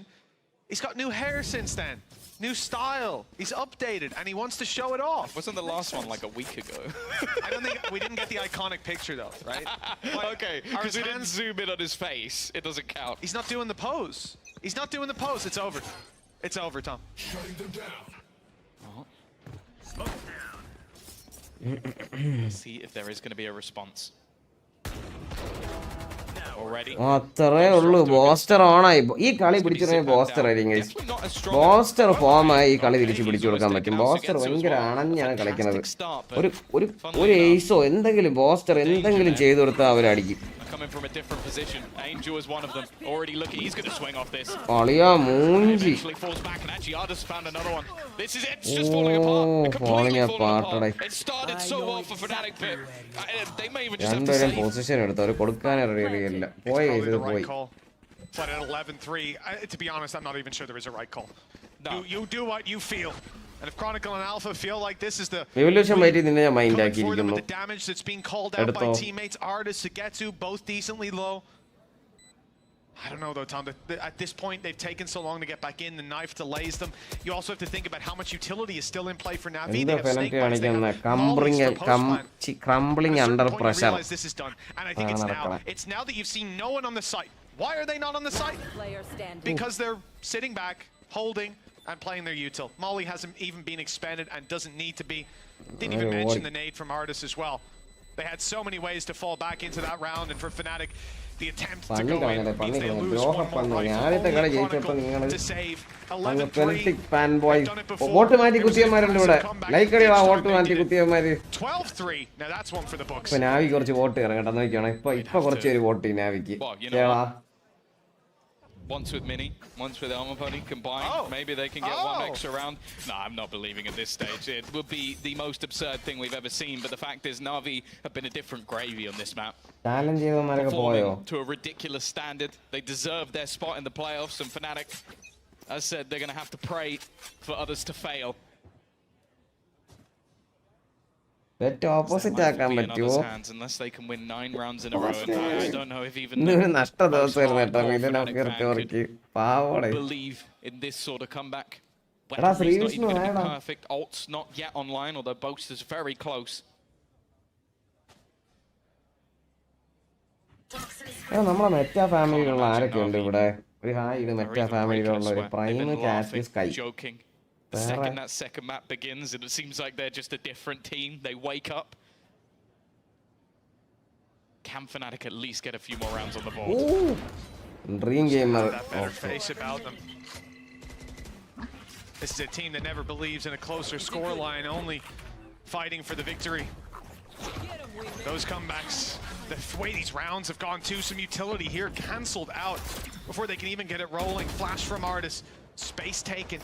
Speaker 10: he's got new hair since then, new style. He's updated and he wants to show it off.
Speaker 11: Wasn't the last one like a week ago?
Speaker 10: I don't think we didn't get the iconic picture though, right?
Speaker 11: Okay, because we didn't zoom in on his face. It doesn't count.
Speaker 10: He's not doing the pose. He's not doing the pose. It's over. It's over, Tom.
Speaker 12: Shutting them down.
Speaker 11: Let's see if there is going to be a response. Already.
Speaker 1: അത്രേ ഉള്ളൂ. Bolster ഓണായി. ഈ കളി പിടിച്ചിരുന്ന bolster ആയിരിക്കും. Bolster ഫോമായി ഈ കളി തിരിച്ച് പിടിച്ചു കൊടുക്കാൻ പറ്റും. ബോസ്റ്റർ ഭയങ്കര അണഞ്ഞാണ് കളിക്കുന്നത്. ഒരു എയ്സോ എന്തെങ്കിലും ബോസ്റ്റർ എന്തെങ്കിലും ചെയ്തു കൊടുത്താൽ അവരടിക്കും.
Speaker 11: Coming from a different position. Angel is one of them. Already looking. He's going to swing off this.
Speaker 1: Aliya Moonji.
Speaker 11: Eventually falls back, and actually Ardus found another one. This is it. It's just falling apart. Completely falling apart. It started so well for Fnatic, but they may even just have to save.
Speaker 1: Position എടുത്തു. അവർ കൊടുക്കാൻ അറിയില്ല. പോയി ഇത് പോയി.
Speaker 10: But at 11-3, to be honest, I'm not even sure there is a right call. No. You do what you feel. And if Chronicle and Alpha feel like this is the
Speaker 1: Evolution might be the mind
Speaker 10: for them with the damage that's being called out by teammates, Artis, Sugetsu, both decently low. I don't know though, Tom. At this point, they've taken so long to get back in. The knife delays them. You also have to think about how much utility is still in play for Navi. They have snake bites,
Speaker 1: crumbling under pressure.
Speaker 10: This is done, and I think it's now that you've seen no one on the site. Why are they not on the site? Because they're sitting back, holding, and playing their util. Molly hasn't even been expended and doesn't need to be. Didn't even mention the nade from Artis as well. They had so many ways to fall back into that round, and for Fnatic, the attempt to go in means they lose one more rifle to save 11-3.
Speaker 1: Automatic കുത്തിയമാരുണ്ട് ഇവിടെ. Like അടിവാ automatic കുത്തിയമാര്.
Speaker 10: 12-3. Now that's one for the books.
Speaker 1: ഇപ്പൊ നാവി കുറച്ച് vote ഇറങ്ങട്ടെ നോക്കിയാണ്. ഇപ്പൊ കുറച്ച് പേര് വോട്ട് ചെയ്യും നാവിക്ക്.
Speaker 11: Once with Mini, once with Elmer Pony combined. Maybe they can get one extra round. No, I'm not believing at this stage. It would be the most absurd thing we've ever seen. But the fact is, Navi have been a different gravy on this map. Performing to a ridiculous standard. They deserve their spot in the playoffs. And Fnatic, as said, they're going to have to pray for others to fail.
Speaker 1: Bet opposite ആക്കാൻ പറ്റുമോ?
Speaker 11: Unless they can win 9 rounds in a row. I don't know if even
Speaker 1: നഷ്ട ദിവസമായിരുന്നു കേട്ടോ ഇതിനൊക്കെ പാവോടെ.
Speaker 11: believe in this sort of comeback.
Speaker 1: എടാ
Speaker 11: Not
Speaker 1: Sreevishnu
Speaker 11: even gonna be
Speaker 1: വേണം.
Speaker 11: perfect. Alt's not yet online, although Boast is very close.
Speaker 1: നമ്മളെ meta ഫാമിലിയിലുള്ള ആരൊക്കെ ഉണ്ട് ഇവിടെ? ഒരു ഹായ് ഇത് മെറ്റാ ഫാമിലിയിലുള്ള ഒരു പ്രൈം കാറ്റ് sky.
Speaker 11: The second that second map begins, it seems like they're just a different team. They wake up. Can Fnatic at least get a few more rounds on the board?
Speaker 1: Ooh. Dream gamer.
Speaker 10: Better face about them. This is a team that never believes in a closer scoreline, only fighting for the victory. Those comebacks, the way these rounds have gone to, some utility here cancelled out before they can even get it rolling. Flash from Artis. Space taken,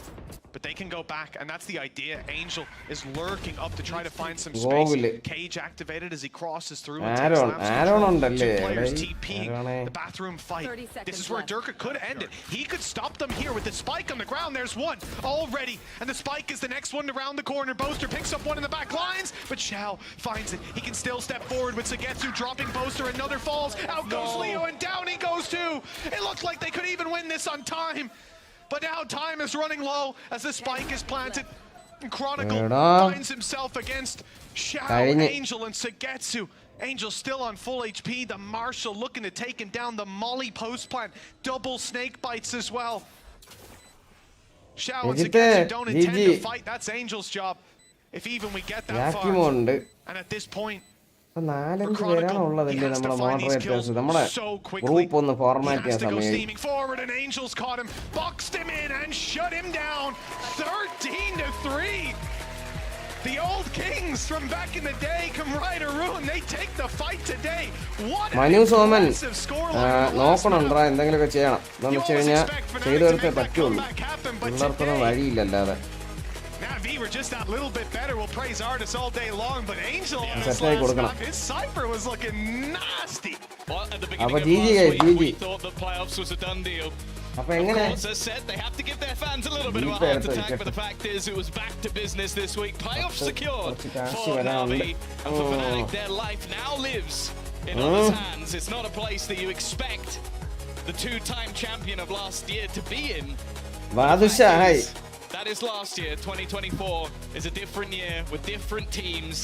Speaker 10: but they can go back, and that's the idea. Angel is lurking up to try to find some space. Cage activated as he crosses through.
Speaker 1: AIRO
Speaker 10: Two players TP. The bathroom fight. This is where Durka could end it. He could stop them here with the spike on the ground. There's one already, and the spike is the next one around the corner. Boaster picks up one in the back lines, but Shao finds it. He can still step forward with Sugetsu dropping Boaster. Another falls. Out goes Leo, and down he goes too. It looked like they could even win this on time. But now time is running low as the spike is planted. And Chronicle finds himself against Shao, Angel, and Sugetsu. Angel still on full HP. The Marshal looking to take him down. The Molly post plant. Double snake bites as well. Shao and Sugetsu don't intend to fight. That's Angel's job. If even we get that far. And at this point,
Speaker 1: 4-5 പേരാണ് ഉള്ളതല്ലേ നമ്മളെ moderators. നമ്മളെ group ഒന്ന് format ചെയ്യാൻ സമയം.
Speaker 10: Forward and Angels caught him, boxed him in and shut him down. 13-3. The old kings from back in the day come right or ruin. They take the fight today. What a impressive scoreline.
Speaker 1: നോക്കണുണ്ടാ എന്തെങ്കിലുമൊക്കെ ചെയ്യണം. എന്താണെന്ന് വെച്ച് കഴിഞ്ഞാൽ ചെയ്തെടുത്തേ പറ്റുള്ളൂ. പിള്ളേർക്കൊന്നും വഴിയില്ലല്ലാതെ.
Speaker 10: Navi were just that little bit better. We'll praise Artis all day long, but Angel on his last map, his Cypher was looking nasty.
Speaker 11: Well, at the beginning of last week, we thought that playoffs was a done deal. Of course, as said, they have to give their fans a little bit of a heart attack, but the fact is, it was back to business this week. Playoffs secured for NAVI, and for Fnatic, their life now lives in others' hands. It's not a place that you expect the two-time champion of last year to be in. That is last year. 2024 is a different year with different teams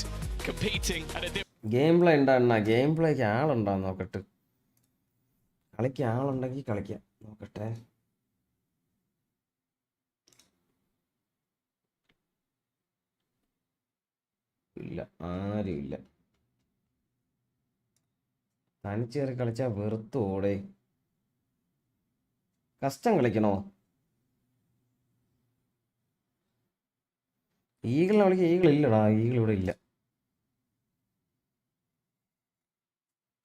Speaker 11: competing at a different.
Speaker 1: Gameplay ഉണ്ടാ ഗെയിംപ്ലേക്ക് ആളുണ്ടോ നോക്കട്ടെ. കളിക്കാൻ ആളുണ്ടെങ്കിൽ കളിക്കാം. നോക്കട്ടെ. ഇല്ല, ആരും ഇല്ല. തനിച്ചേറി കളിച്ചാൽ വെറുത്തു ഓടേ. കസ്റ്റം കളിക്കണോ? ഈഗിളിനെ കളിക്കുക. ഈഗിളില്ലടാ, ഈഗിൾ ഇവിടെ ഇല്ല.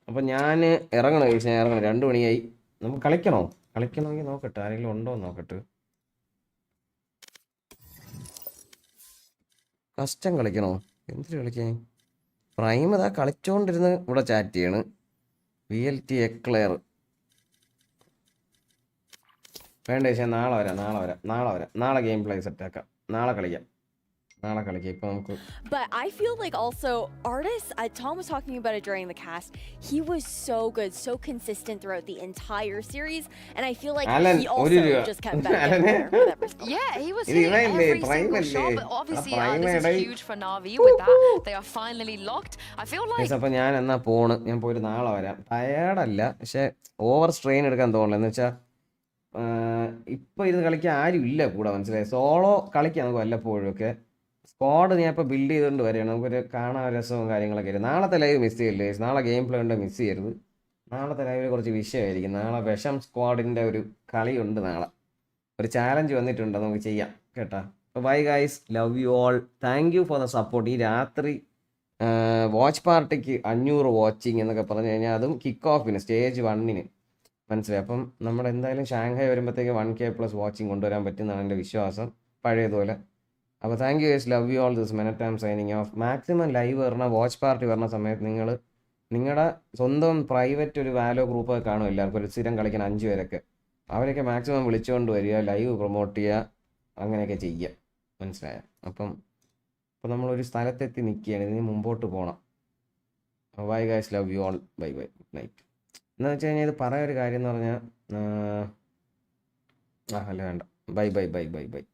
Speaker 1: അപ്പം ഞാൻ ഇറങ്ങണം കഴിച്ചാൽ ഞാൻ ഇറങ്ങണം. 2 മണിയായി. നമുക്ക് കളിക്കണമെങ്കിൽ നോക്കട്ടെ, ആരെങ്കിലും ഉണ്ടോ എന്ന് നോക്കട്ടെ. കസ്റ്റം കളിക്കണോ? എന്തിനു കളിക്കാൻ? പ്രൈം ഇതാ കളിച്ചോണ്ടിരുന്ന് ഇവിടെ ചാറ്റ് ചെയ്യണ്. VLT എക്ലെയർ വേണ്ട ചേച്ചാ, നാളെ വരാം. നാളെ ഗെയിം പ്ലേ സെറ്റാക്കാം. നാളെ കളിക്കാം.
Speaker 8: But I feel like also artists, Tom was talking about it during the cast, he was so good, so consistent throughout the entire series, and I feel like he also just kept getting better with every skill.
Speaker 6: Yeah, he was hitting every single shot, but obviously this is huge for NAVI with that. They are finally locked. I feel like
Speaker 1: അപ്പോൾ ഞാൻ എന്നാ ഞാൻ പോയിട്ട് നാളെ വരാം. ടയേർഡല്ല, പക്ഷെ over strain എടുക്കാൻ തോന്നില്ല. എന്ന് വെച്ചാൽ ഇപ്പം ഇരുന്ന് കളിക്കാൻ ആരും ഇല്ല കൂടെ, മനസ്സിലായി. സോളോ കളിക്കാം നമുക്ക് വല്ലപ്പോഴും ഒക്കെ. സ്ക്വാഡ് ഞാൻ ഇപ്പോൾ ബിൽഡ് ചെയ്തുകൊണ്ട് വരികയാണ്. നമുക്കൊരു കാണാൻ രസവും കാര്യങ്ങളൊക്കെ ആയിരുന്നു. നാളത്തെ ലൈവ് മിസ് ചെയ്യില്ലേ? നാളെ ഗെയിം പ്ലേ ഉണ്ട്, മിസ് ചെയ്യരുത്. നാളത്തെ ലൈവിൽ കുറച്ച് വിഷയമായിരിക്കും. നാളെ വിഷം സ്ക്വാഡിൻ്റെ ഒരു കളിയുണ്ട്. നാളെ ഒരു ചാലഞ്ച് വന്നിട്ടുണ്ട്, നമുക്ക് ചെയ്യാം കേട്ടോ. അപ്പോൾ bye guys, love you all, thank you for the support. ഈ രാത്രി വാച്ച് പാർട്ടിക്ക് 500 വാച്ചിങ് എന്നൊക്കെ പറഞ്ഞു കഴിഞ്ഞാൽ അതും കിക്ക് ഓഫിന് സ്റ്റേജ് 1-ന് മനസ്സിലായി. അപ്പം നമ്മൾ എന്തായാലും ഷാങ്ഹായ് വരുമ്പോഴത്തേക്ക് 1K+ വാച്ചിങ് കൊണ്ടുവരാൻ പറ്റുമെന്നാണ് എൻ്റെ വിശ്വാസം, പഴയതുപോലെ. അപ്പോൾ thank you guys, love you all. This MenAtArms signing off. Maximum live വരണ വാച്ച് പാർട്ടി വരണ സമയത്ത് നിങ്ങൾ നിങ്ങളുടെ സ്വന്തം പ്രൈവറ്റ് ഒരു വാലോ ഗ്രൂപ്പൊക്കെ കാണും എല്ലാവർക്കും, ഒരു സ്ഥിരം കളിക്കാൻ 5 പേരൊക്കെ. അവരൊക്കെ മാക്സിമം വിളിച്ചുകൊണ്ട് വരിക, ലൈവ് പ്രൊമോട്ട് ചെയ്യുക, അങ്ങനെയൊക്കെ ചെയ്യുക, മനസ്സിലായോ? അപ്പം നമ്മളൊരു സ്ഥലത്തെത്തി നിൽക്കുകയാണ്, ഇതിന് മുമ്പോട്ട് പോകണം. Bye guys, love you all, bye good night. എന്താണെന്ന് വെച്ച് കഴിഞ്ഞാൽ ഇത് പറയാൻ ഒരു കാര്യം എന്ന് പറഞ്ഞാൽ അല്ല വേണ്ട, ബൈ.